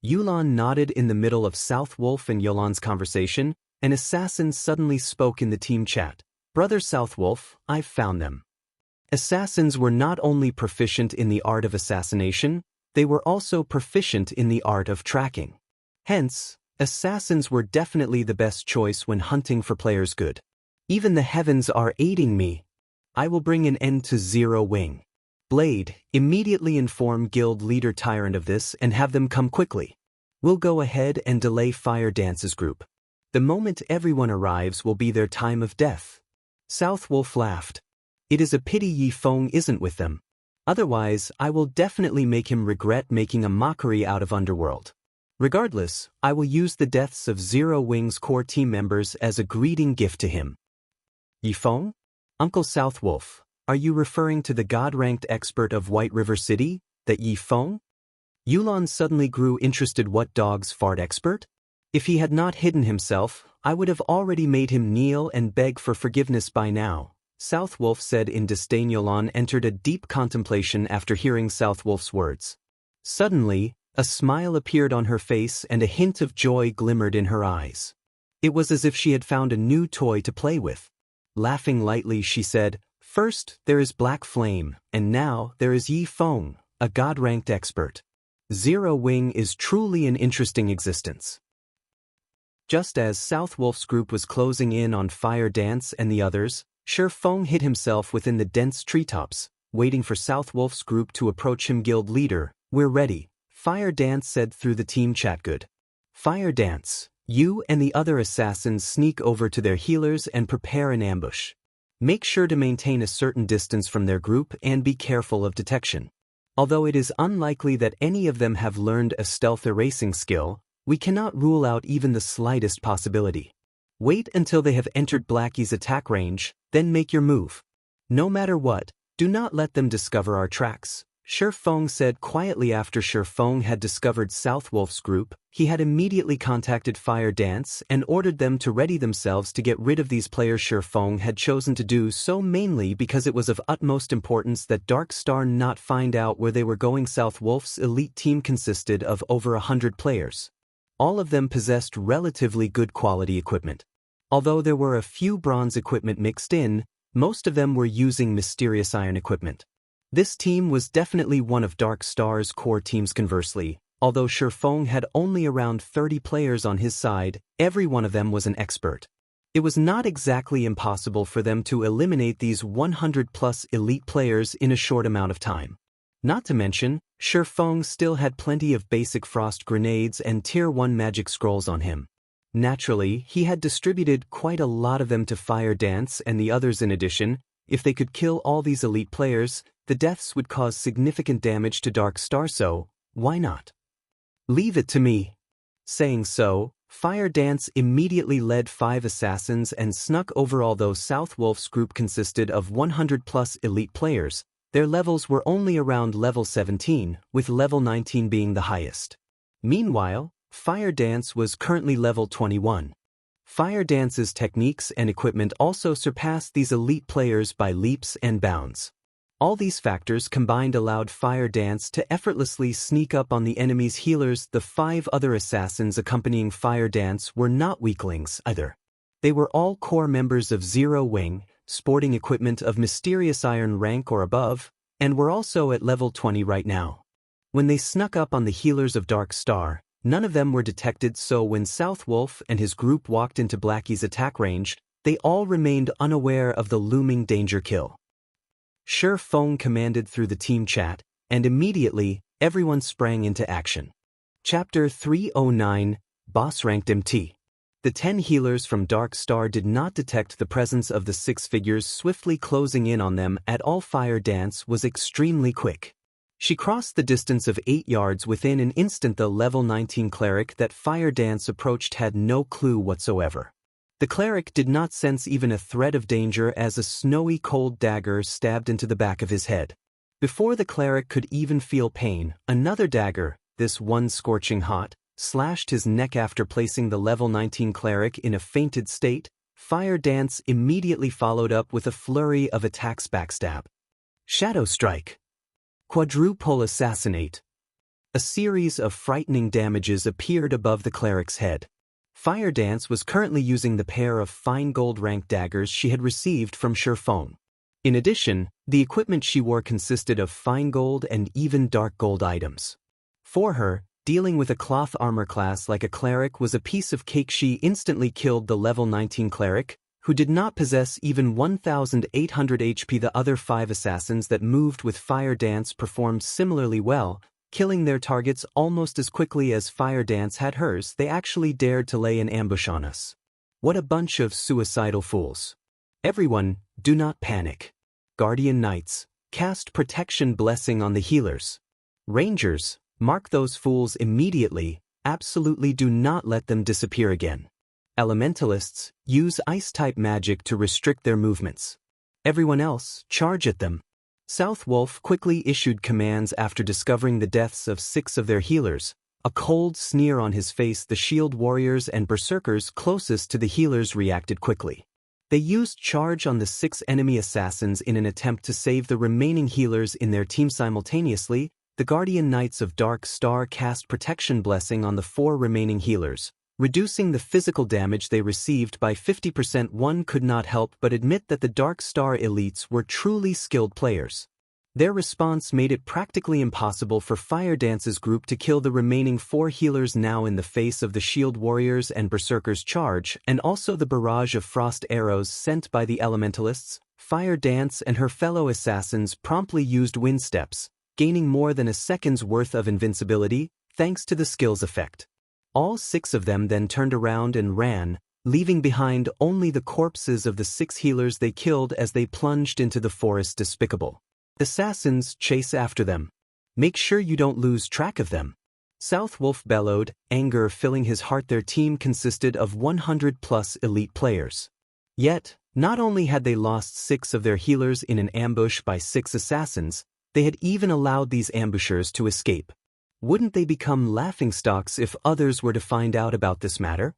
Yulan nodded in the middle of South Wolf and Yolan's conversation. An assassin suddenly spoke in the team chat. Brother South Wolf, I've found them. Assassins were not only proficient in the art of assassination, they were also proficient in the art of tracking. Hence, assassins were definitely the best choice when hunting for players' good. Even the heavens are aiding me. I will bring an end to Zero Wing. Blade, immediately inform guild leader Tyrant of this and have them come quickly. We'll go ahead and delay Fire Dance's group. The moment everyone arrives will be their time of death. South Wolf laughed. It is a pity Yi Feng isn't with them. Otherwise, I will definitely make him regret making a mockery out of Underworld. Regardless, I will use the deaths of Zero Wing's core team members as a greeting gift to him. Yi Feng? Uncle South Wolf, are you referring to the God-ranked expert of White River City, that Yi Feng? Yulan suddenly grew interested. What dog's fart expert? If he had not hidden himself, I would have already made him kneel and beg for forgiveness by now, South Wolf said in disdain. Yulan entered a deep contemplation after hearing South Wolf's words. Suddenly, a smile appeared on her face and a hint of joy glimmered in her eyes. It was as if she had found a new toy to play with. Laughing lightly, she said, "First, there is Black Flame, and now there is Yi Feng, a God-ranked expert. Zero Wing is truly an interesting existence." Just as South Wolf's group was closing in on Fire Dance and the others, Feng hid himself within the dense treetops, waiting for South Wolf's group to approach him. Guild leader, we're ready, Fire Dance said through the team chat. Good. Fire Dance, you and the other assassins sneak over to their healers and prepare an ambush. Make sure to maintain a certain distance from their group and be careful of detection. Although it is unlikely that any of them have learned a stealth erasing skill, we cannot rule out even the slightest possibility. Wait until they have entered Blackie's attack range, then make your move. No matter what, do not let them discover our tracks, Feng said quietly. After Feng had discovered South Wolf's group, he had immediately contacted Fire Dance and ordered them to ready themselves to get rid of these players. Feng had chosen to do so mainly because it was of utmost importance that Dark Star not find out where they were going. South Wolf's elite team consisted of over 100 players. All of them possessed relatively good quality equipment. Although there were a few bronze equipment mixed in, most of them were using mysterious iron equipment. This team was definitely one of Dark Star's core teams. Conversely, although Feng had only around 30 players on his side, every one of them was an expert. It was not exactly impossible for them to eliminate these 100+ elite players in a short amount of time. Not to mention, Feng still had plenty of basic frost grenades and Tier 1 magic scrolls on him. Naturally, he had distributed quite a lot of them to Fire Dance and the others. In addition, if they could kill all these elite players, the deaths would cause significant damage to Dark Star, so why not? Leave it to me. Saying so, Fire Dance immediately led 5 assassins and snuck over. Although South Wolf's group consisted of 100+ elite players, their levels were only around level 17, with level 19 being the highest. Meanwhile, Fire Dance was currently level 21. Fire Dance's techniques and equipment also surpassed these elite players by leaps and bounds. All these factors combined allowed Fire Dance to effortlessly sneak up on the enemy's healers. The 5 other assassins accompanying Fire Dance were not weaklings either. They were all core members of Zero Wing, sporting equipment of mysterious iron rank or above, and were also at level 20 right now. When they snuck up on the healers of Dark Star, none of them were detected, so when South Wolf and his group walked into Blackie's attack range, they all remained unaware of the looming danger kill. Feng commanded through the team chat, and immediately, everyone sprang into action. Chapter 309, Boss Ranked MT. The 10 healers from Dark Star did not detect the presence of the 6 figures swiftly closing in on them at all. Fire Dance was extremely quick. She crossed the distance of 8 yards within an instant. The level 19 cleric that Fire Dance approached had no clue whatsoever. The cleric did not sense even a threat of danger as a snowy cold dagger stabbed into the back of his head. Before the cleric could even feel pain, another dagger, this one scorching hot, slashed his neck. After placing the level 19 cleric in a fainted state, Fire Dance immediately followed up with a flurry of attacks. Backstab, Shadow Strike, Quadruple Assassinate. A series of frightening damages appeared above the cleric's head. Fire Dance was currently using the pair of fine gold ranked daggers she had received from Feng. In addition, the equipment she wore consisted of fine gold and even dark gold items. For her, dealing with a cloth armor class like a cleric was a piece of cake. She instantly killed the level 19 cleric, who did not possess even 1,800 HP. The other 5 assassins that moved with Fire Dance performed similarly well, killing their targets almost as quickly as Fire Dance had hers. They actually dared to lay an ambush on us. What a bunch of suicidal fools. Everyone, do not panic. Guardian Knights, cast Protection Blessing on the healers. Rangers, mark those fools immediately, absolutely do not let them disappear again. Elementalists, use Ice-type magic to restrict their movements. Everyone else, charge at them. South Wolf quickly issued commands after discovering the deaths of 6 of their healers, a cold sneer on his face. The shield warriors and berserkers closest to the healers reacted quickly. They used charge on the 6 enemy assassins in an attempt to save the remaining healers in their team. Simultaneously, the Guardian Knights of Dark Star cast Protection Blessing on the 4 remaining healers, reducing the physical damage they received by 50%. One could not help but admit that the Dark Star elites were truly skilled players. Their response made it practically impossible for Fire Dance's group to kill the remaining 4 healers. Now, in the face of the shield warriors and berserkers' charge, and also the barrage of frost arrows sent by the elementalists, Fire Dance and her fellow assassins promptly used wind steps, gaining more than a second's worth of invincibility, thanks to the skill's effect. All 6 of them then turned around and ran, leaving behind only the corpses of the 6 healers they killed as they plunged into the forest. Despicable assassins, chase after them. Make sure you don't lose track of them. South Wolf bellowed, anger filling his heart. Their team consisted of 100+ elite players. Yet, not only had they lost 6 of their healers in an ambush by 6 assassins, they had even allowed these ambushers to escape. Wouldn't they become laughingstocks if others were to find out about this matter?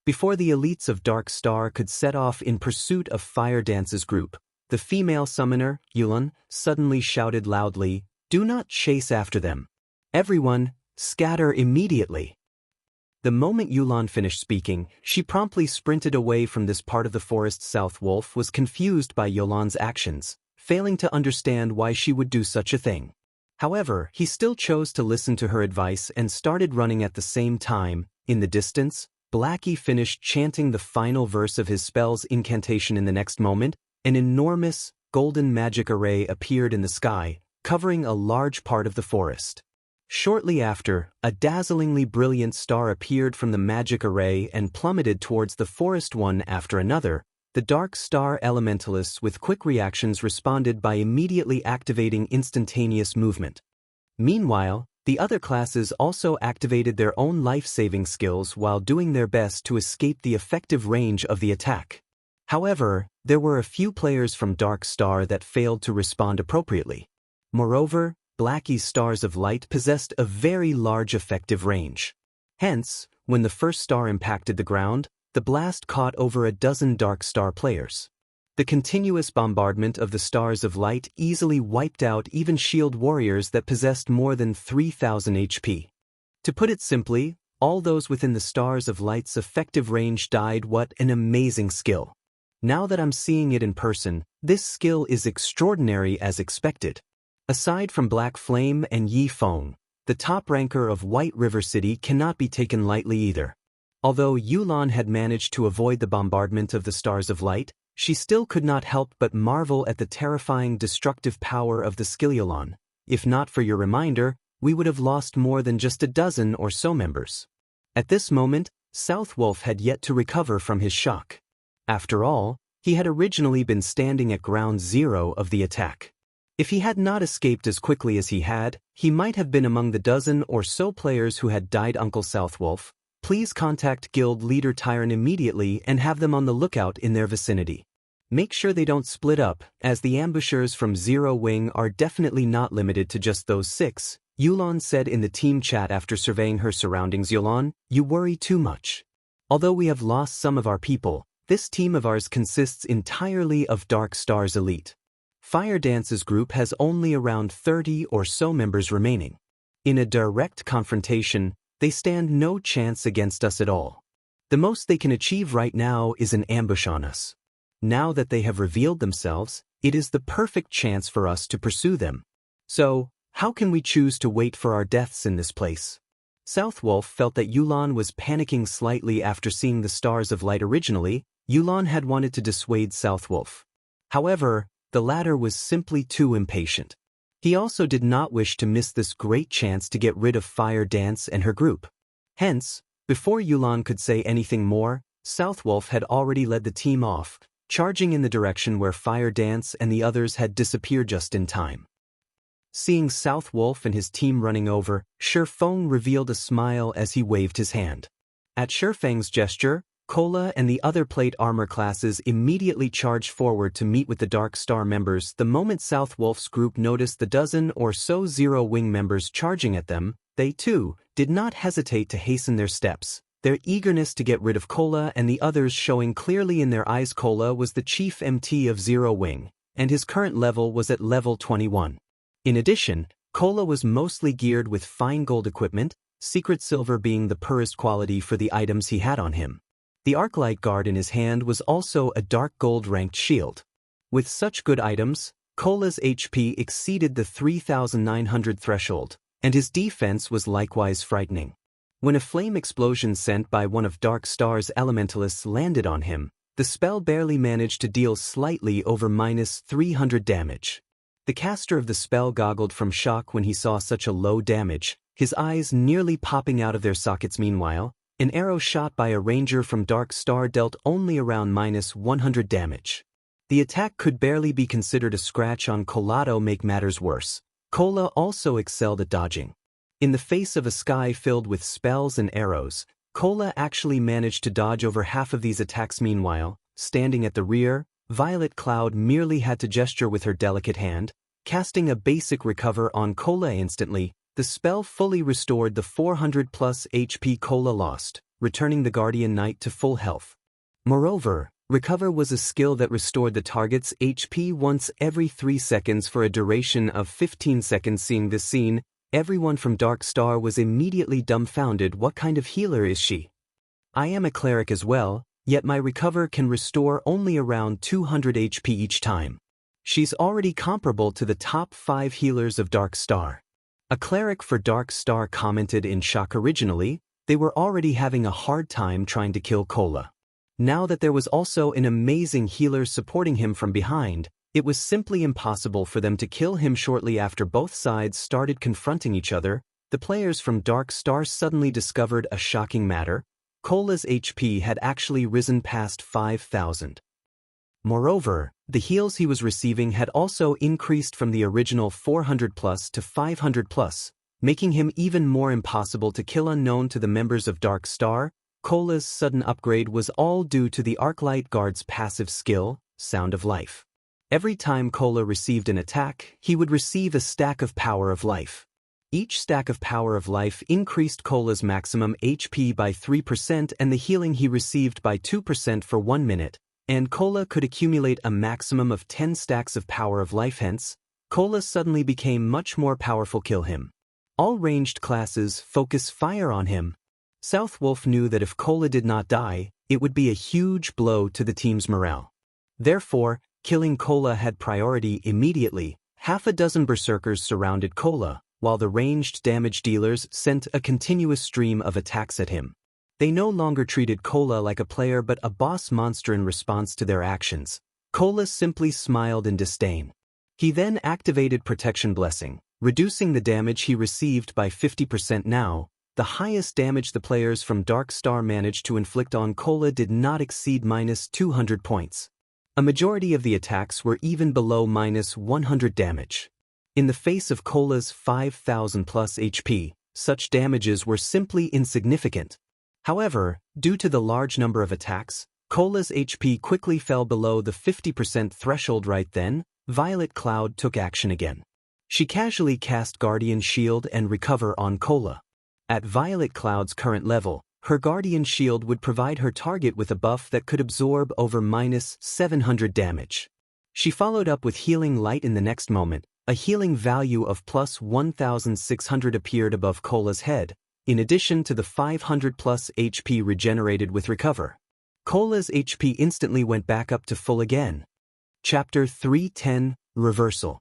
Before the elites of Dark Star could set off in pursuit of Fire Dance's group, the female summoner, Yulan, suddenly shouted loudly, "Do not chase after them. Everyone, scatter immediately." The moment Yulan finished speaking, she promptly sprinted away from this part of the forest. South Wolf was confused by Yulan's actions, failing to understand why she would do such a thing. However, he still chose to listen to her advice and started running at the same time. In the distance, Blackie finished chanting the final verse of his spell's incantation. In the next moment, an enormous, golden magic array appeared in the sky, covering a large part of the forest. Shortly after, a dazzlingly brilliant star appeared from the magic array and plummeted towards the forest. One after another, the Dark Star elementalists with quick reactions responded by immediately activating instantaneous movement. Meanwhile, the other classes also activated their own life-saving skills while doing their best to escape the effective range of the attack. However, there were a few players from Dark Star that failed to respond appropriately. Moreover, Blackie's Stars of Light possessed a very large effective range. Hence, when the first star impacted the ground, the blast caught over a dozen Dark Star players. The continuous bombardment of the Stars of Light easily wiped out even shield warriors that possessed more than 3,000 HP. To put it simply, all those within the Stars of Light's effective range died. What an amazing skill. Now that I'm seeing it in person, this skill is extraordinary as expected. Aside from Black Flame and Yi Feng, the top ranker of White River City cannot be taken lightly either. Although Yulan had managed to avoid the bombardment of the Stars of Light, She still could not help but marvel at the terrifying destructive power of the Skiliolon. If not for your reminder, we would have lost more than just a dozen or so members. At this moment, Southwolf had yet to recover from his shock. After all, he had originally been standing at ground zero of the attack. If he had not escaped as quickly as he had, he might have been among the dozen or so players who had died. Uncle Southwolf, please contact Guild Leader Tyron immediately and have them on the lookout in their vicinity. Make sure they don't split up, as the ambushers from Zero Wing are definitely not limited to just those 6, Yulon said in the team chat after surveying her surroundings. Yulon, you worry too much. Although we have lost some of our people, this team of ours consists entirely of Dark Star's elite. Fire Dance's group has only around 30 or so members remaining. In a direct confrontation, they stand no chance against us at all. The most they can achieve right now is an ambush on us. Now that they have revealed themselves, it is the perfect chance for us to pursue them. So, how can we choose to wait for our deaths in this place? Southwolf felt that Yulon was panicking slightly after seeing the stars of light. Originally, Yulon had wanted to dissuade Southwolf. However, the latter was simply too impatient. He also did not wish to miss this great chance to get rid of Fire Dance and her group. Hence, before Yulon could say anything more, Southwolf had already led the team off, charging in the direction where Fire Dance and the others had disappeared just in time. Seeing Southwolf and his team running over, Feng revealed a smile as he waved his hand. At Feng's gesture, Kola and the other plate armor classes immediately charged forward to meet with the Dark Star members. The moment Southwolf's group noticed the dozen or so Zero Wing members charging at them, they too did not hesitate to hasten their steps, their eagerness to get rid of Kola and the others showing clearly in their eyes. Kola was the chief MT of Zero Wing, and his current level was at level 21. In addition, Kola was mostly geared with fine gold equipment, secret silver being the purest quality for the items he had on him. The Arclight Guard in his hand was also a dark gold ranked shield. With such good items, Kola's HP exceeded the 3,900 threshold, and his defense was likewise frightening. When a flame explosion sent by one of Dark Star's elementalists landed on him, the spell barely managed to deal slightly over -300 damage. The caster of the spell goggled from shock when he saw such a low damage, his eyes nearly popping out of their sockets. Meanwhile, an arrow shot by a ranger from Dark Star dealt only around -100 damage. The attack could barely be considered a scratch on Colado. Make matters worse, Kola also excelled at dodging. In the face of a sky filled with spells and arrows, Kola actually managed to dodge over half of these attacks. Meanwhile, standing at the rear, Violet Cloud merely had to gesture with her delicate hand, casting a basic recover on Kola. Instantly, the spell fully restored the 400+ HP Kola lost, returning the Guardian Knight to full health. Moreover, recover was a skill that restored the target's HP once every 3 seconds for a duration of 15 seconds. Seeing this scene, everyone from Dark Star was immediately dumbfounded. What kind of healer is she? I am a cleric as well, yet my recover can restore only around 200 HP each time. She's already comparable to the top 5 healers of Dark Star. A cleric for Dark Star commented in shock. Originally, they were already having a hard time trying to kill Kola. Now that there was also an amazing healer supporting him from behind, it was simply impossible for them to kill him. Shortly after both sides started confronting each other, the players from Dark Star suddenly discovered a shocking matter. Kola's HP had actually risen past 5,000. Moreover, the heals he was receiving had also increased from the original 400+ to 500+, making him even more impossible to kill. Unknown to the members of Dark Star, Kola's sudden upgrade was all due to the Arclight Guard's passive skill, Sound of Life. Every time Kola received an attack, he would receive a stack of Power of Life. Each stack of Power of Life increased Kola's maximum HP by 3% and the healing he received by 2% for 1 minute, and Kola could accumulate a maximum of 10 stacks of Power of Life. Hence, Kola suddenly became much more powerful. Kill him. All ranged classes focus fire on him. Southwolf knew that if Kola did not die, it would be a huge blow to the team's morale. Therefore, killing Kola had priority immediately. Half a dozen berserkers surrounded Kola, while the ranged damage dealers sent a continuous stream of attacks at him. They no longer treated Kola like a player but a boss monster. In response to their actions, Cola simply smiled in disdain. He then activated Protection Blessing, reducing the damage he received by 50% now. The highest damage the players from Dark Star managed to inflict on Cola did not exceed -200 points. A majority of the attacks were even below -100 damage. In the face of Cola's 5,000+ HP, such damages were simply insignificant. However, due to the large number of attacks, Cola's HP quickly fell below the 50% threshold. Right then, Violet Cloud took action again. She casually cast Guardian Shield and Recover on Cola. At Violet Cloud's current level, her Guardian Shield would provide her target with a buff that could absorb over -700 damage. She followed up with Healing Light in the next moment. A healing value of +1,600 appeared above Cola's head, in addition to the 500+ HP regenerated with Recover. Cola's HP instantly went back up to full again. Chapter 310, Reversal.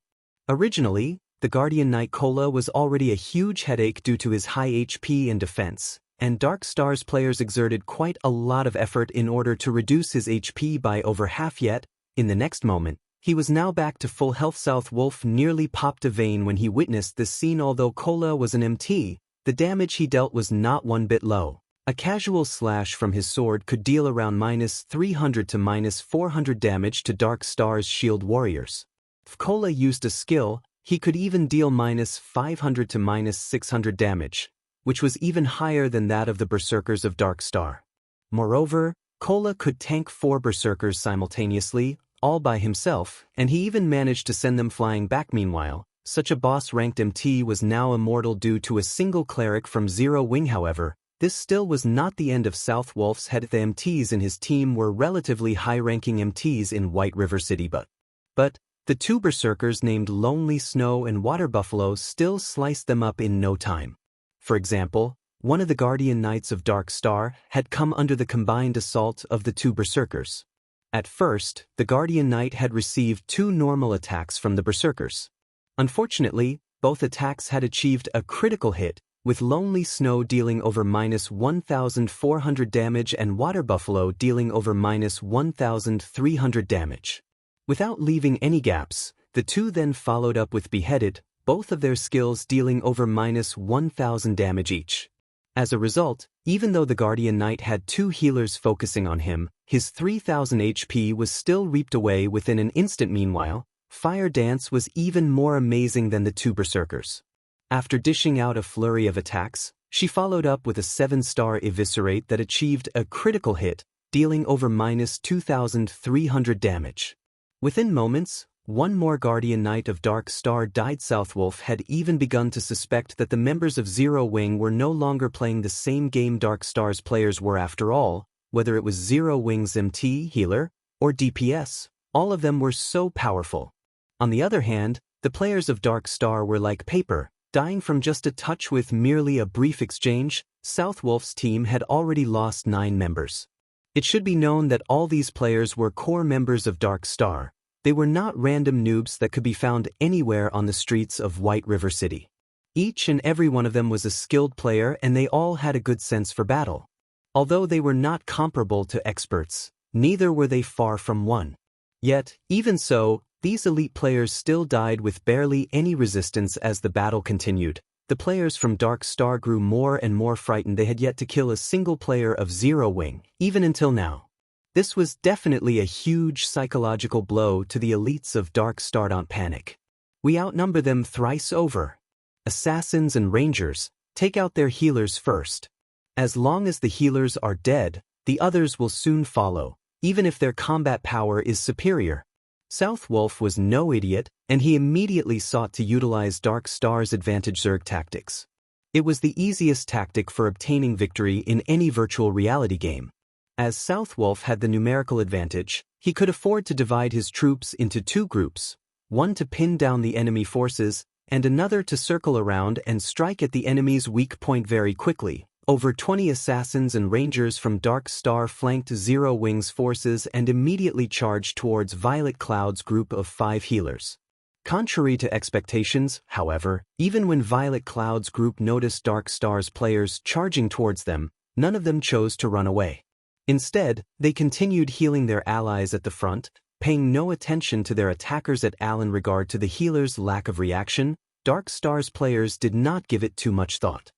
Originally, the Guardian Knight Cola was already a huge headache due to his high HP and defense, and Dark Star's players exerted quite a lot of effort in order to reduce his HP by over half. Yet, in the next moment, he was now back to full health. South Wolf nearly popped a vein when he witnessed this scene. Although Cola was an MT, the damage he dealt was not one bit low. A casual slash from his sword could deal around -300 to -400 damage to Dark Star's shield warriors. If Cola used a skill, he could even deal -500 to -600 damage, which was even higher than that of the Berserkers of Dark Star. Moreover, Cola could tank 4 Berserkers simultaneously, all by himself, and he even managed to send them flying back. Meanwhile, such a boss-ranked MT was now immortal due to a single cleric from Zero Wing. However, this still was not the end of South Wolf's head. The MTs in his team were relatively high-ranking MTs in White River City, but the 2 Berserkers named Lonely Snow and Water Buffalo still sliced them up in no time. For example, one of the Guardian Knights of Dark Star had come under the combined assault of the 2 Berserkers. At first, the Guardian Knight had received 2 normal attacks from the Berserkers. Unfortunately, both attacks had achieved a critical hit, with Lonely Snow dealing over -1,400 damage and Water Buffalo dealing over -1,300 damage. Without leaving any gaps, the 2 then followed up with Beheaded, both of their skills dealing over -1,000 damage each. As a result, even though the Guardian Knight had 2 healers focusing on him, his 3,000 HP was still reaped away within an instant. Meanwhile, Fire Dance was even more amazing than the 2 Berserkers. After dishing out a flurry of attacks, she followed up with a 7-star Eviscerate that achieved a critical hit, dealing over -2,300 damage. Within moments, one more Guardian Knight of Dark Star died. South Wolf had even begun to suspect that the members of Zero Wing were no longer playing the same game Dark Star's players were. After all, whether it was Zero Wing's MT, healer, or DPS, all of them were so powerful. On the other hand, the players of Dark Star were like paper, dying from just a touch. With merely a brief exchange, South Wolf's team had already lost 9 members. It should be known that all these players were core members of Dark Star. They were not random noobs that could be found anywhere on the streets of White River City. Each and every one of them was a skilled player, and they all had a good sense for battle. Although they were not comparable to experts, neither were they far from one. Yet, even so, these elite players still died with barely any resistance as the battle continued. The players from Dark Star grew more and more frightened. They had yet to kill a single player of Zero Wing, even until now. This was definitely a huge psychological blow to the elites of Dark Star. Don't panic. We outnumber them thrice over. Assassins and Rangers, take out their healers first. As long as the healers are dead, the others will soon follow, even if their combat power is superior. South Wolf was no idiot, and he immediately sought to utilize Dark Star's advantage Zerg tactics. It was the easiest tactic for obtaining victory in any virtual reality game. As South Wolf had the numerical advantage, he could afford to divide his troops into 2 groups, one to pin down the enemy forces, and another to circle around and strike at the enemy's weak point very quickly. Over 20 assassins and rangers from Dark Star flanked Zero Wing's forces and immediately charged towards Violet Cloud's group of 5 healers. Contrary to expectations, however, even when Violet Cloud's group noticed Dark Star's players charging towards them, none of them chose to run away. Instead, they continued healing their allies at the front, paying no attention to their attackers at all in regard to the healer's lack of reaction. Dark Star's players did not give it too much thought.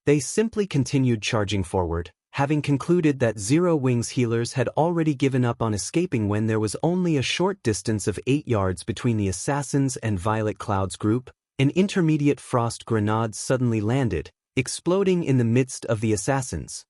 They simply continued charging forward, having concluded that Zero Wings healers had already given up on escaping when there was only a short distance of 8 yards between the assassins and Violet Cloud's group. An intermediate frost grenade suddenly landed, exploding in the midst of the assassins.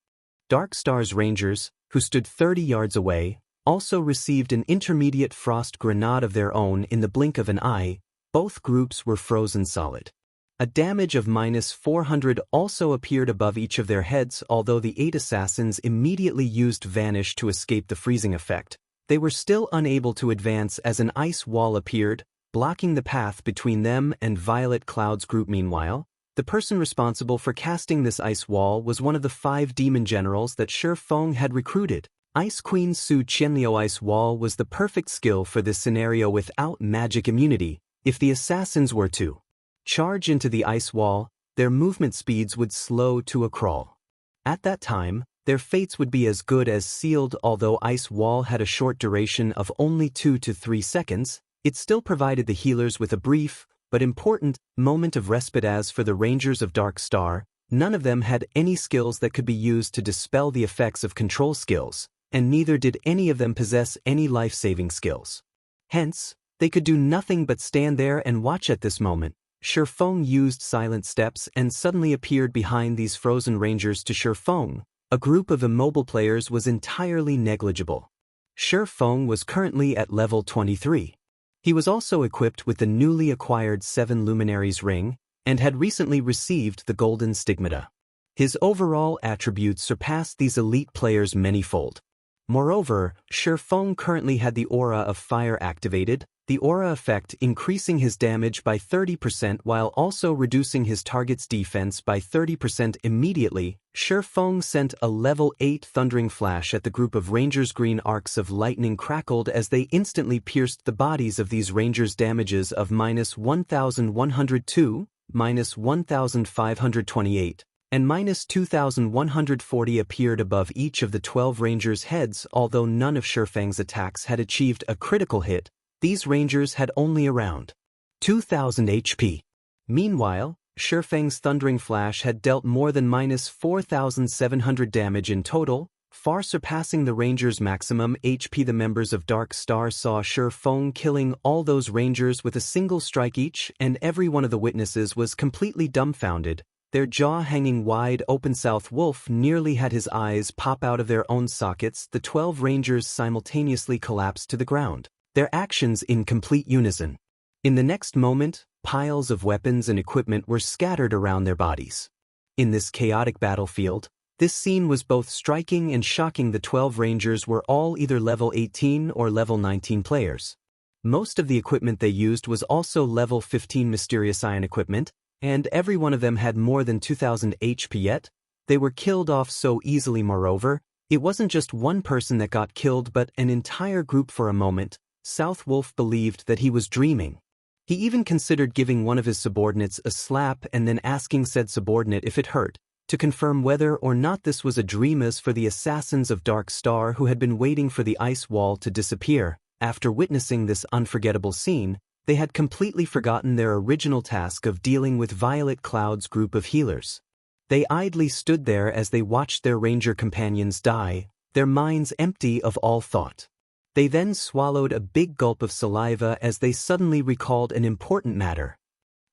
Dark Star's rangers, who stood 30 yards away, also received an intermediate frost grenade of their own in the blink of an eye. Both groups were frozen solid. A damage of -400 also appeared above each of their heads. Although the 8 assassins immediately used Vanish to escape the freezing effect, they were still unable to advance as an ice wall appeared, blocking the path between them and Violet Cloud's group. Meanwhile, the person responsible for casting this ice wall was one of the 5 demon generals that Feng had recruited. Ice Queen Su Qianliu. Ice Wall was the perfect skill for this scenario without magic immunity. If the assassins were to charge into the ice wall, their movement speeds would slow to a crawl. At that time, their fates would be as good as sealed. Although Ice Wall had a short duration of only 2 to 3 seconds, it still provided the healers with a brief, but important, moment of respite. As for the Rangers of Dark Star, none of them had any skills that could be used to dispel the effects of control skills, and neither did any of them possess any life-saving skills. Hence, they could do nothing but stand there and watch. At this moment, Feng used silent steps and suddenly appeared behind these frozen rangers. To Feng, a group of immobile players was entirely negligible. Feng was currently at level 23. He was also equipped with the newly acquired 7 Luminaries ring, and had recently received the golden Stigmata. His overall attributes surpassed these elite players many-fold. Moreover, Feng currently had the Aura of Fire activated, the aura effect increasing his damage by 30% while also reducing his target's defense by 30% immediately. Feng sent a level 8 thundering flash at the group of rangers. Green arcs of lightning crackled as they instantly pierced the bodies of these rangers. Damages of -1102, -1528, and -2140 appeared above each of the 12 rangers' heads. Although none of Feng's attacks had achieved a critical hit, these rangers had only around 2,000 HP. Meanwhile, Feng's thundering flash had dealt more than -4,700 damage in total, far surpassing the rangers' maximum HP. The members of Dark Star saw Feng killing all those rangers with a single strike each, and every one of the witnesses was completely dumbfounded, their jaw hanging wide open. South Wolf nearly had his eyes pop out of their own sockets. The 12 rangers simultaneously collapsed to the ground, their actions in complete unison. In the next moment, piles of weapons and equipment were scattered around their bodies. In this chaotic battlefield, this scene was both striking and shocking. The 12 rangers were all either level 18 or level 19 players. Most of the equipment they used was also level 15 mysterious ion equipment, and every one of them had more than 2,000 HP. Yet, they were killed off so easily. Moreover, it wasn't just one person that got killed but an entire group. For a moment, South Wolf believed that he was dreaming. He even considered giving one of his subordinates a slap and then asking said subordinate if it hurt, to confirm whether or not this was a dream. As for the assassins of Dark Star who had been waiting for the ice wall to disappear, after witnessing this unforgettable scene, they had completely forgotten their original task of dealing with Violet Cloud's group of healers. They idly stood there as they watched their ranger companions die, their minds empty of all thought. They then swallowed a big gulp of saliva as they suddenly recalled an important matter.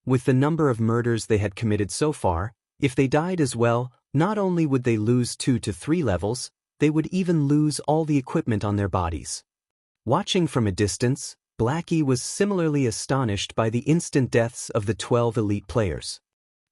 With the number of murders they had committed so far, if they died as well, not only would they lose 2 to 3 levels, they would even lose all the equipment on their bodies. Watching from a distance, Blackie was similarly astonished by the instant deaths of the 12 elite players.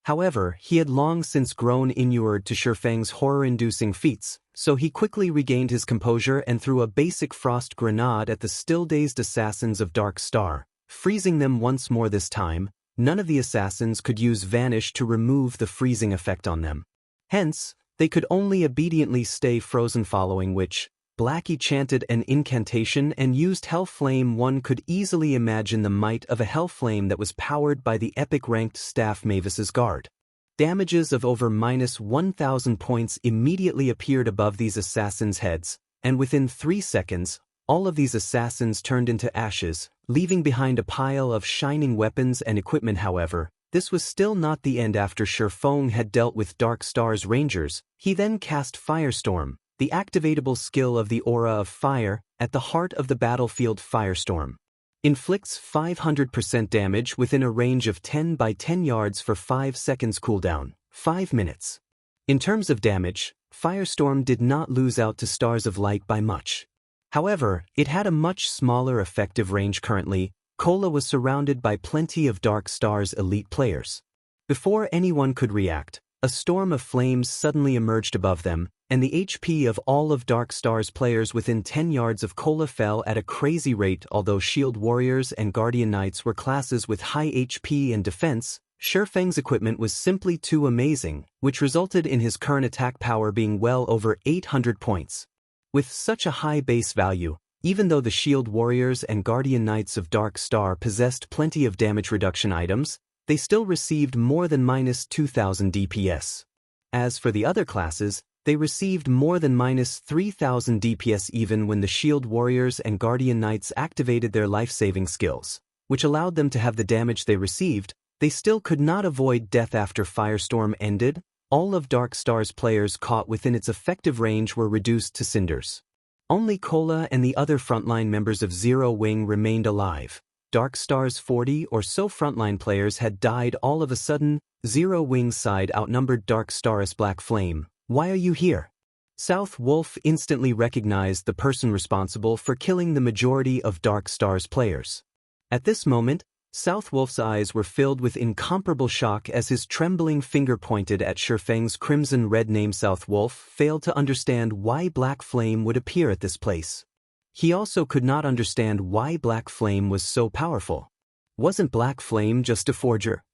However, he had long since grown inured to Feng's horror-inducing feats, so he quickly regained his composure and threw a basic frost grenade at the still-dazed assassins of Dark Star, freezing them once more. This time, none of the assassins could use Vanish to remove the freezing effect on them. Hence, they could only obediently stay frozen, following which, Blackie chanted an incantation and used Hell Flame. One could easily imagine the might of a Hell Flame that was powered by the epic-ranked staff Mavis's Guard. Damages of over -1,000 points immediately appeared above these assassins' heads, and within 3 seconds, All of these assassins turned into ashes, leaving behind a pile of shining weapons and equipment. However, this was still not the end. After Feng had dealt with Dark Star's Rangers, he then cast Firestorm, the activatable skill of the aura of fire, at the heart of the battlefield. Firestorm inflicts 500% damage within a range of 10 by 10 yards for 5 seconds. Cooldown, 5 minutes. In terms of damage, Firestorm did not lose out to Stars of Light by much. However, it had a much smaller effective range. Currently, Cola was surrounded by plenty of Dark Star's elite players. Before anyone could react, a storm of flames suddenly emerged above them, and the HP of all of Dark Star's players within 10 yards of Cola fell at a crazy rate. Although Shield Warriors and Guardian Knights were classes with high HP and defense, Feng's equipment was simply too amazing, which resulted in his current attack power being well over 800 points. With such a high base value, even though the Shield Warriors and Guardian Knights of Dark Star possessed plenty of damage reduction items, they still received more than -2,000 DPS. As for the other classes, they received more than -3,000 DPS even when the Shield Warriors and Guardian Knights activated their life-saving skills, which allowed them to have the damage they received. They still could not avoid death. After Firestorm ended, all of Dark Star's players caught within its effective range were reduced to cinders. Only Cola and the other frontline members of Zero Wing remained alive. Dark Star's 40 or so frontline players had died all of a sudden. Zero Wing's side outnumbered Dark Star's Black Flame. "Why are you here?" South Wolf instantly recognized the person responsible for killing the majority of Dark Star's players. At this moment, South Wolf's eyes were filled with incomparable shock as his trembling finger pointed at Feng's crimson-red name. South Wolf failed to understand why Black Flame would appear at this place. He also could not understand why Black Flame was so powerful. Wasn't Black Flame just a forger?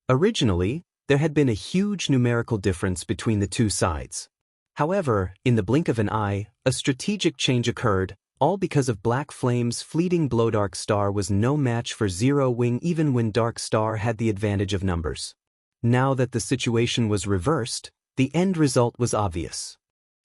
Originally, there had been a huge numerical difference between the two sides. However, in the blink of an eye, a strategic change occurred, all because of Black Flame's fleeting blow. Dark Star was no match for Zero Wing even when Dark Star had the advantage of numbers. Now that the situation was reversed, the end result was obvious.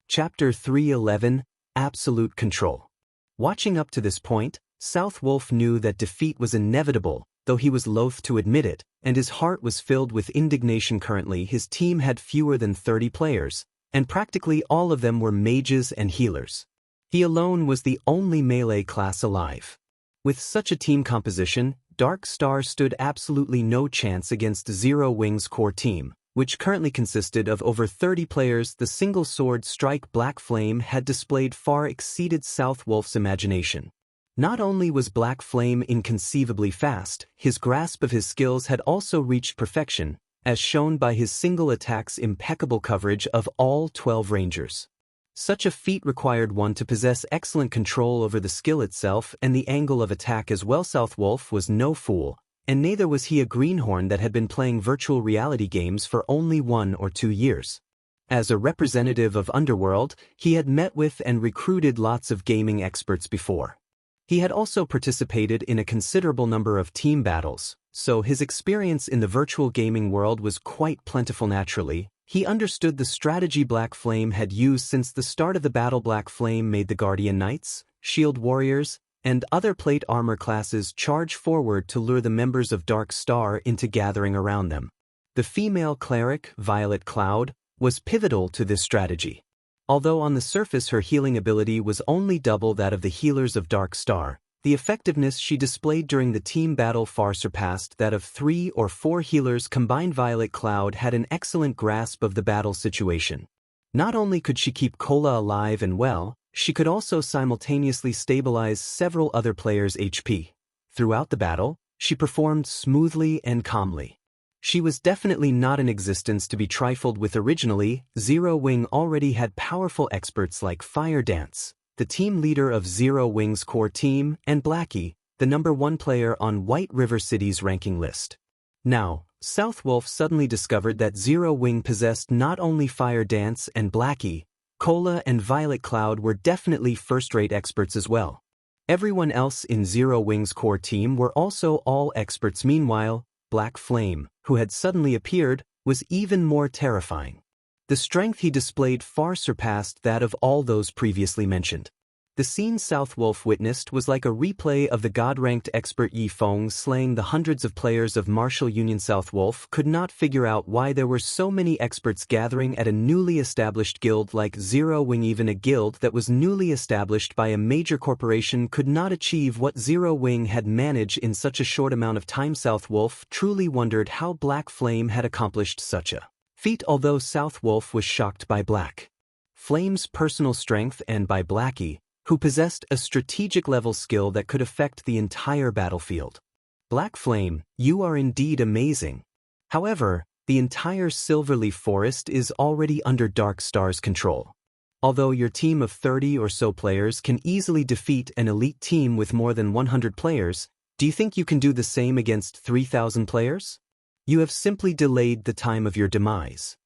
Chapter 311, Absolute Control. Watching up to this point, South Wolf knew that defeat was inevitable, though he was loath to admit it, and his heart was filled with indignation. Currently, his team had fewer than 30 players, and practically all of them were mages and healers. He alone was the only melee class alive. With such a team composition, Dark Star stood absolutely no chance against Zero Wing's core team, which currently consisted of over 30 players. The single sword strike Black Flame had displayed far exceeded South Wolf's imagination. Not only was Black Flame inconceivably fast, his grasp of his skills had also reached perfection, as shown by his single attack's impeccable coverage of all 12 rangers. Such a feat required one to possess excellent control over the skill itself and the angle of attack as well. South Wolf was no fool, and neither was he a greenhorn that had been playing virtual reality games for only 1 or 2 years. As a representative of Underworld, he had met with and recruited lots of gaming experts before. He had also participated in a considerable number of team battles, so his experience in the virtual gaming world was quite plentiful. Naturally, he understood the strategy Black Flame had used since the start of the battle. Black Flame made the Guardian Knights, Shield Warriors, and other plate armor classes charge forward to lure the members of Dark Star into gathering around them. The female cleric, Violet Cloud, was pivotal to this strategy. Although on the surface her healing ability was only double that of the healers of Dark Star, the effectiveness she displayed during the team battle far surpassed that of 3 or 4 healers combined. Violet Cloud had an excellent grasp of the battle situation. Not only could she keep Cola alive and well, she could also simultaneously stabilize several other players' HP. Throughout the battle, she performed smoothly and calmly. She was definitely not an existence to be trifled with. Originally, Zero Wing already had powerful experts like Fire Dance, the team leader of Zero Wing's core team, and Blackie, the #1 player on White River City's ranking list. Now, South Wolf suddenly discovered that Zero Wing possessed not only Fire Dance and Blackie, Cola and Violet Cloud were definitely first-rate experts as well. Everyone else in Zero Wing's core team were also all experts. Meanwhile, Black Flame, who had suddenly appeared, was even more terrifying. The strength he displayed far surpassed that of all those previously mentioned. The scene Southwolf witnessed was like a replay of the god-ranked expert Yi Feng slaying the hundreds of players of Martial Union. Southwolf could not figure out why there were so many experts gathering at a newly established guild like Zero Wing. Even a guild that was newly established by a major corporation could not achieve what Zero Wing had managed in such a short amount of time. Southwolf truly wondered how Black Flame had accomplished such a feat. Although Southwolf was shocked by Black Flame's personal strength and by Blackie, who possessed a strategic-level skill that could affect the entire battlefield. Black Flame, you are indeed amazing. However, the entire Silverleaf Forest is already under Dark Star's control. Although your team of 30 or so players can easily defeat an elite team with more than 100 players, do you think you can do the same against 3,000 players? You have simply delayed the time of your demise.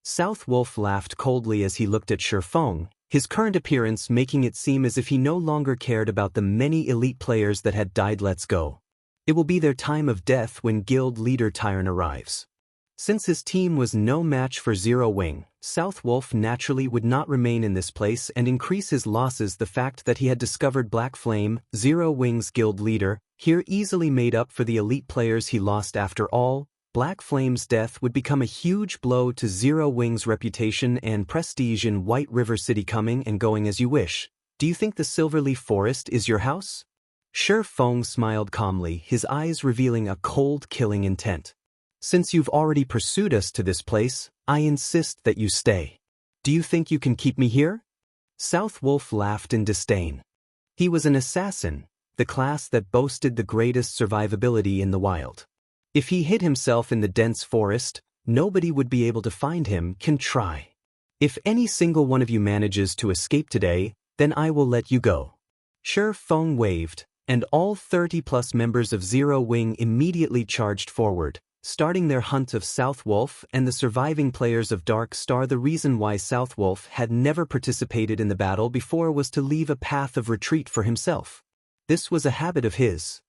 Southwolf laughed coldly as he looked at Feng, his current appearance making it seem as if he no longer cared about the many elite players that had died. Let's go. It will be their time of death when guild leader Tyron arrives. Since his team was no match for Zero Wing, Southwolf naturally would not remain in this place and increase his losses. The fact that he had discovered Black Flame, Zero Wing's guild leader, here easily made up for the elite players he lost. After all, Black Flame's death would become a huge blow to Zero Wing's reputation and prestige in White River City. Coming and going as you wish. Do you think the Silverleaf Forest is your house? Feng smiled calmly, his eyes revealing a cold, killing intent. Since you've already pursued us to this place, I insist that you stay. Do you think you can keep me here? Southwolf laughed in disdain. He was an assassin, the class that boasted the greatest survivability in the wild. If he hid himself in the dense forest, nobody would be able to find him. Can try. If any single one of you manages to escape today, then I will let you go. Feng waved, and all 30+ members of Zero Wing immediately charged forward, starting their hunt of Southwolf and the surviving players of Dark Star. The reason why Southwolf had never participated in the battle before was to leave a path of retreat for himself. This was a habit of his.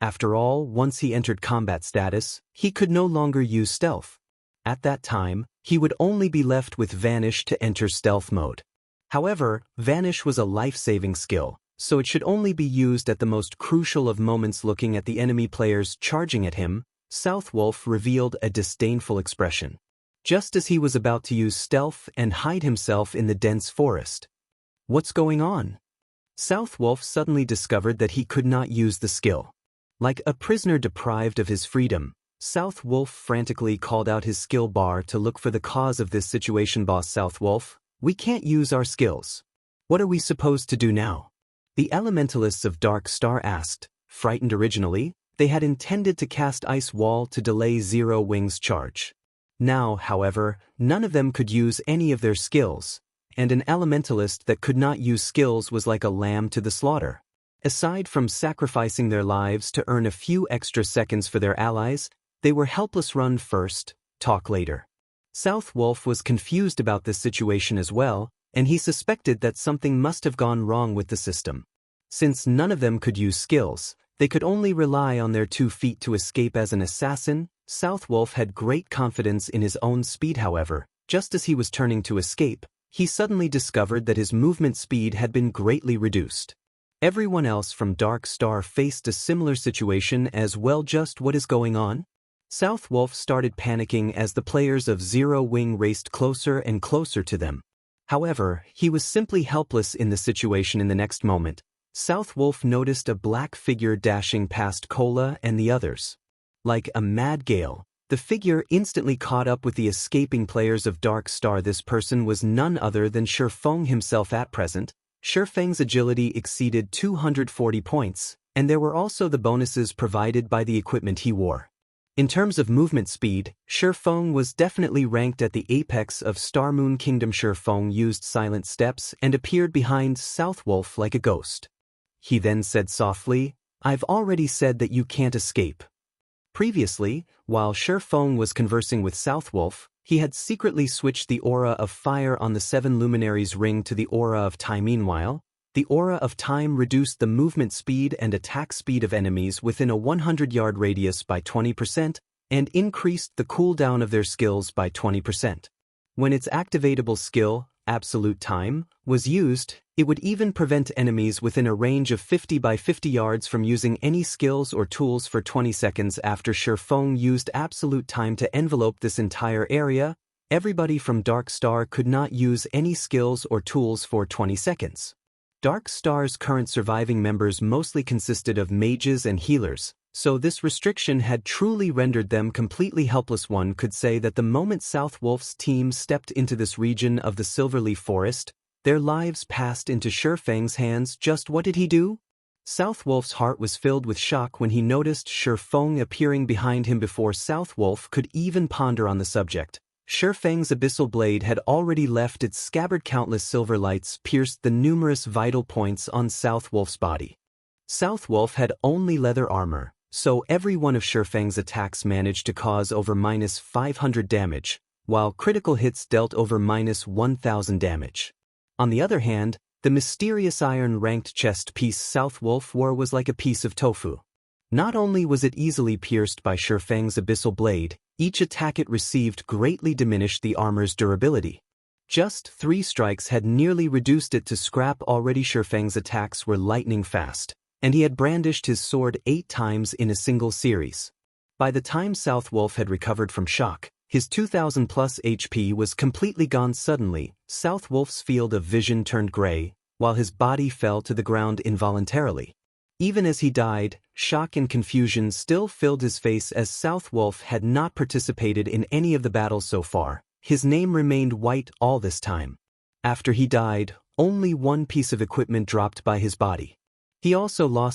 After all, once he entered combat status, he could no longer use stealth. At that time, he would only be left with Vanish to enter stealth mode. However, Vanish was a life-saving skill, so it should only be used at the most crucial of moments. Looking at the enemy players charging at him, Southwolf revealed a disdainful expression. Just as he was about to use stealth and hide himself in the dense forest. What's going on? Southwolf suddenly discovered that he could not use the skill. Like a prisoner deprived of his freedom, Southwolf frantically called out his skill bar to look for the cause of this situation. Boss Southwolf, we can't use our skills. What are we supposed to do now? The elementalists of Dark Star asked. Frightened originally, they had intended to cast Ice Wall to delay Zero Wing's charge. Now, however, none of them could use any of their skills, and an elementalist that could not use skills was like a lamb to the slaughter. Aside from sacrificing their lives to earn a few extra seconds for their allies, they were helpless. Run first, talk later. Southwolf was confused about this situation as well, and he suspected that something must have gone wrong with the system. Since none of them could use skills, they could only rely on their 2 feet to escape. As an assassin, Southwolf had great confidence in his own speed. However, just as he was turning to escape, he suddenly discovered that his movement speed had been greatly reduced. Everyone else from Dark Star faced a similar situation as well. Just what is going on? Southwolf started panicking as the players of Zero Wing raced closer and closer to them. However, he was simply helpless in the situation. In the next moment, Southwolf noticed a black figure dashing past Cola and the others. Like a mad gale, the figure instantly caught up with the escaping players of Dark Star. This person was none other than Feng himself. At present, Feng's agility exceeded 240 points, and there were also the bonuses provided by the equipment he wore. In terms of movement speed, Feng was definitely ranked at the apex of Star Moon Kingdom. Feng used silent steps and appeared behind Southwolf like a ghost. He then said softly, "I've already said that you can't escape." Previously, while Feng was conversing with Southwolf, he had secretly switched the aura of fire on the 7 Luminaries ring to the aura of time. Meanwhile, the aura of time reduced the movement speed and attack speed of enemies within a 100-yard radius by 20% and increased the cooldown of their skills by 20%. When its activatable skill, absolute time, was used, it would even prevent enemies within a range of 50 by 50 yards from using any skills or tools for 20 seconds. After Feng used absolute time to envelope this entire area, everybody from Dark Star could not use any skills or tools for 20 seconds. Dark Star's current surviving members mostly consisted of mages and healers, so this restriction had truly rendered them completely helpless. One could say that the moment Southwolf's team stepped into this region of the Silverleaf Forest, their lives passed into Feng's hands. Just what did he do? Southwolf's heart was filled with shock when he noticed Feng appearing behind him before Southwolf could even ponder on the subject. Feng's abyssal blade had already left its scabbard. Countless silver lights pierced the numerous vital points on Southwolf's body. Southwolf had only leather armor, so every one of Feng's attacks managed to cause over -500 damage, while critical hits dealt over -1000 damage. On the other hand, the mysterious iron-ranked chest piece Southwolf wore was like a piece of tofu. Not only was it easily pierced by Feng's abyssal blade, each attack it received greatly diminished the armor's durability. Just 3 strikes had nearly reduced it to scrap. Already Feng's attacks were lightning fast, and he had brandished his sword 8 times in a single series. By the time Southwolf had recovered from shock, his 2000+ HP was completely gone. Suddenly, Southwolf's field of vision turned gray, while his body fell to the ground involuntarily. Even as he died, shock and confusion still filled his face as Southwolf had not participated in any of the battles so far. His name remained white all this time. After he died, only one piece of equipment dropped by his body. He also lost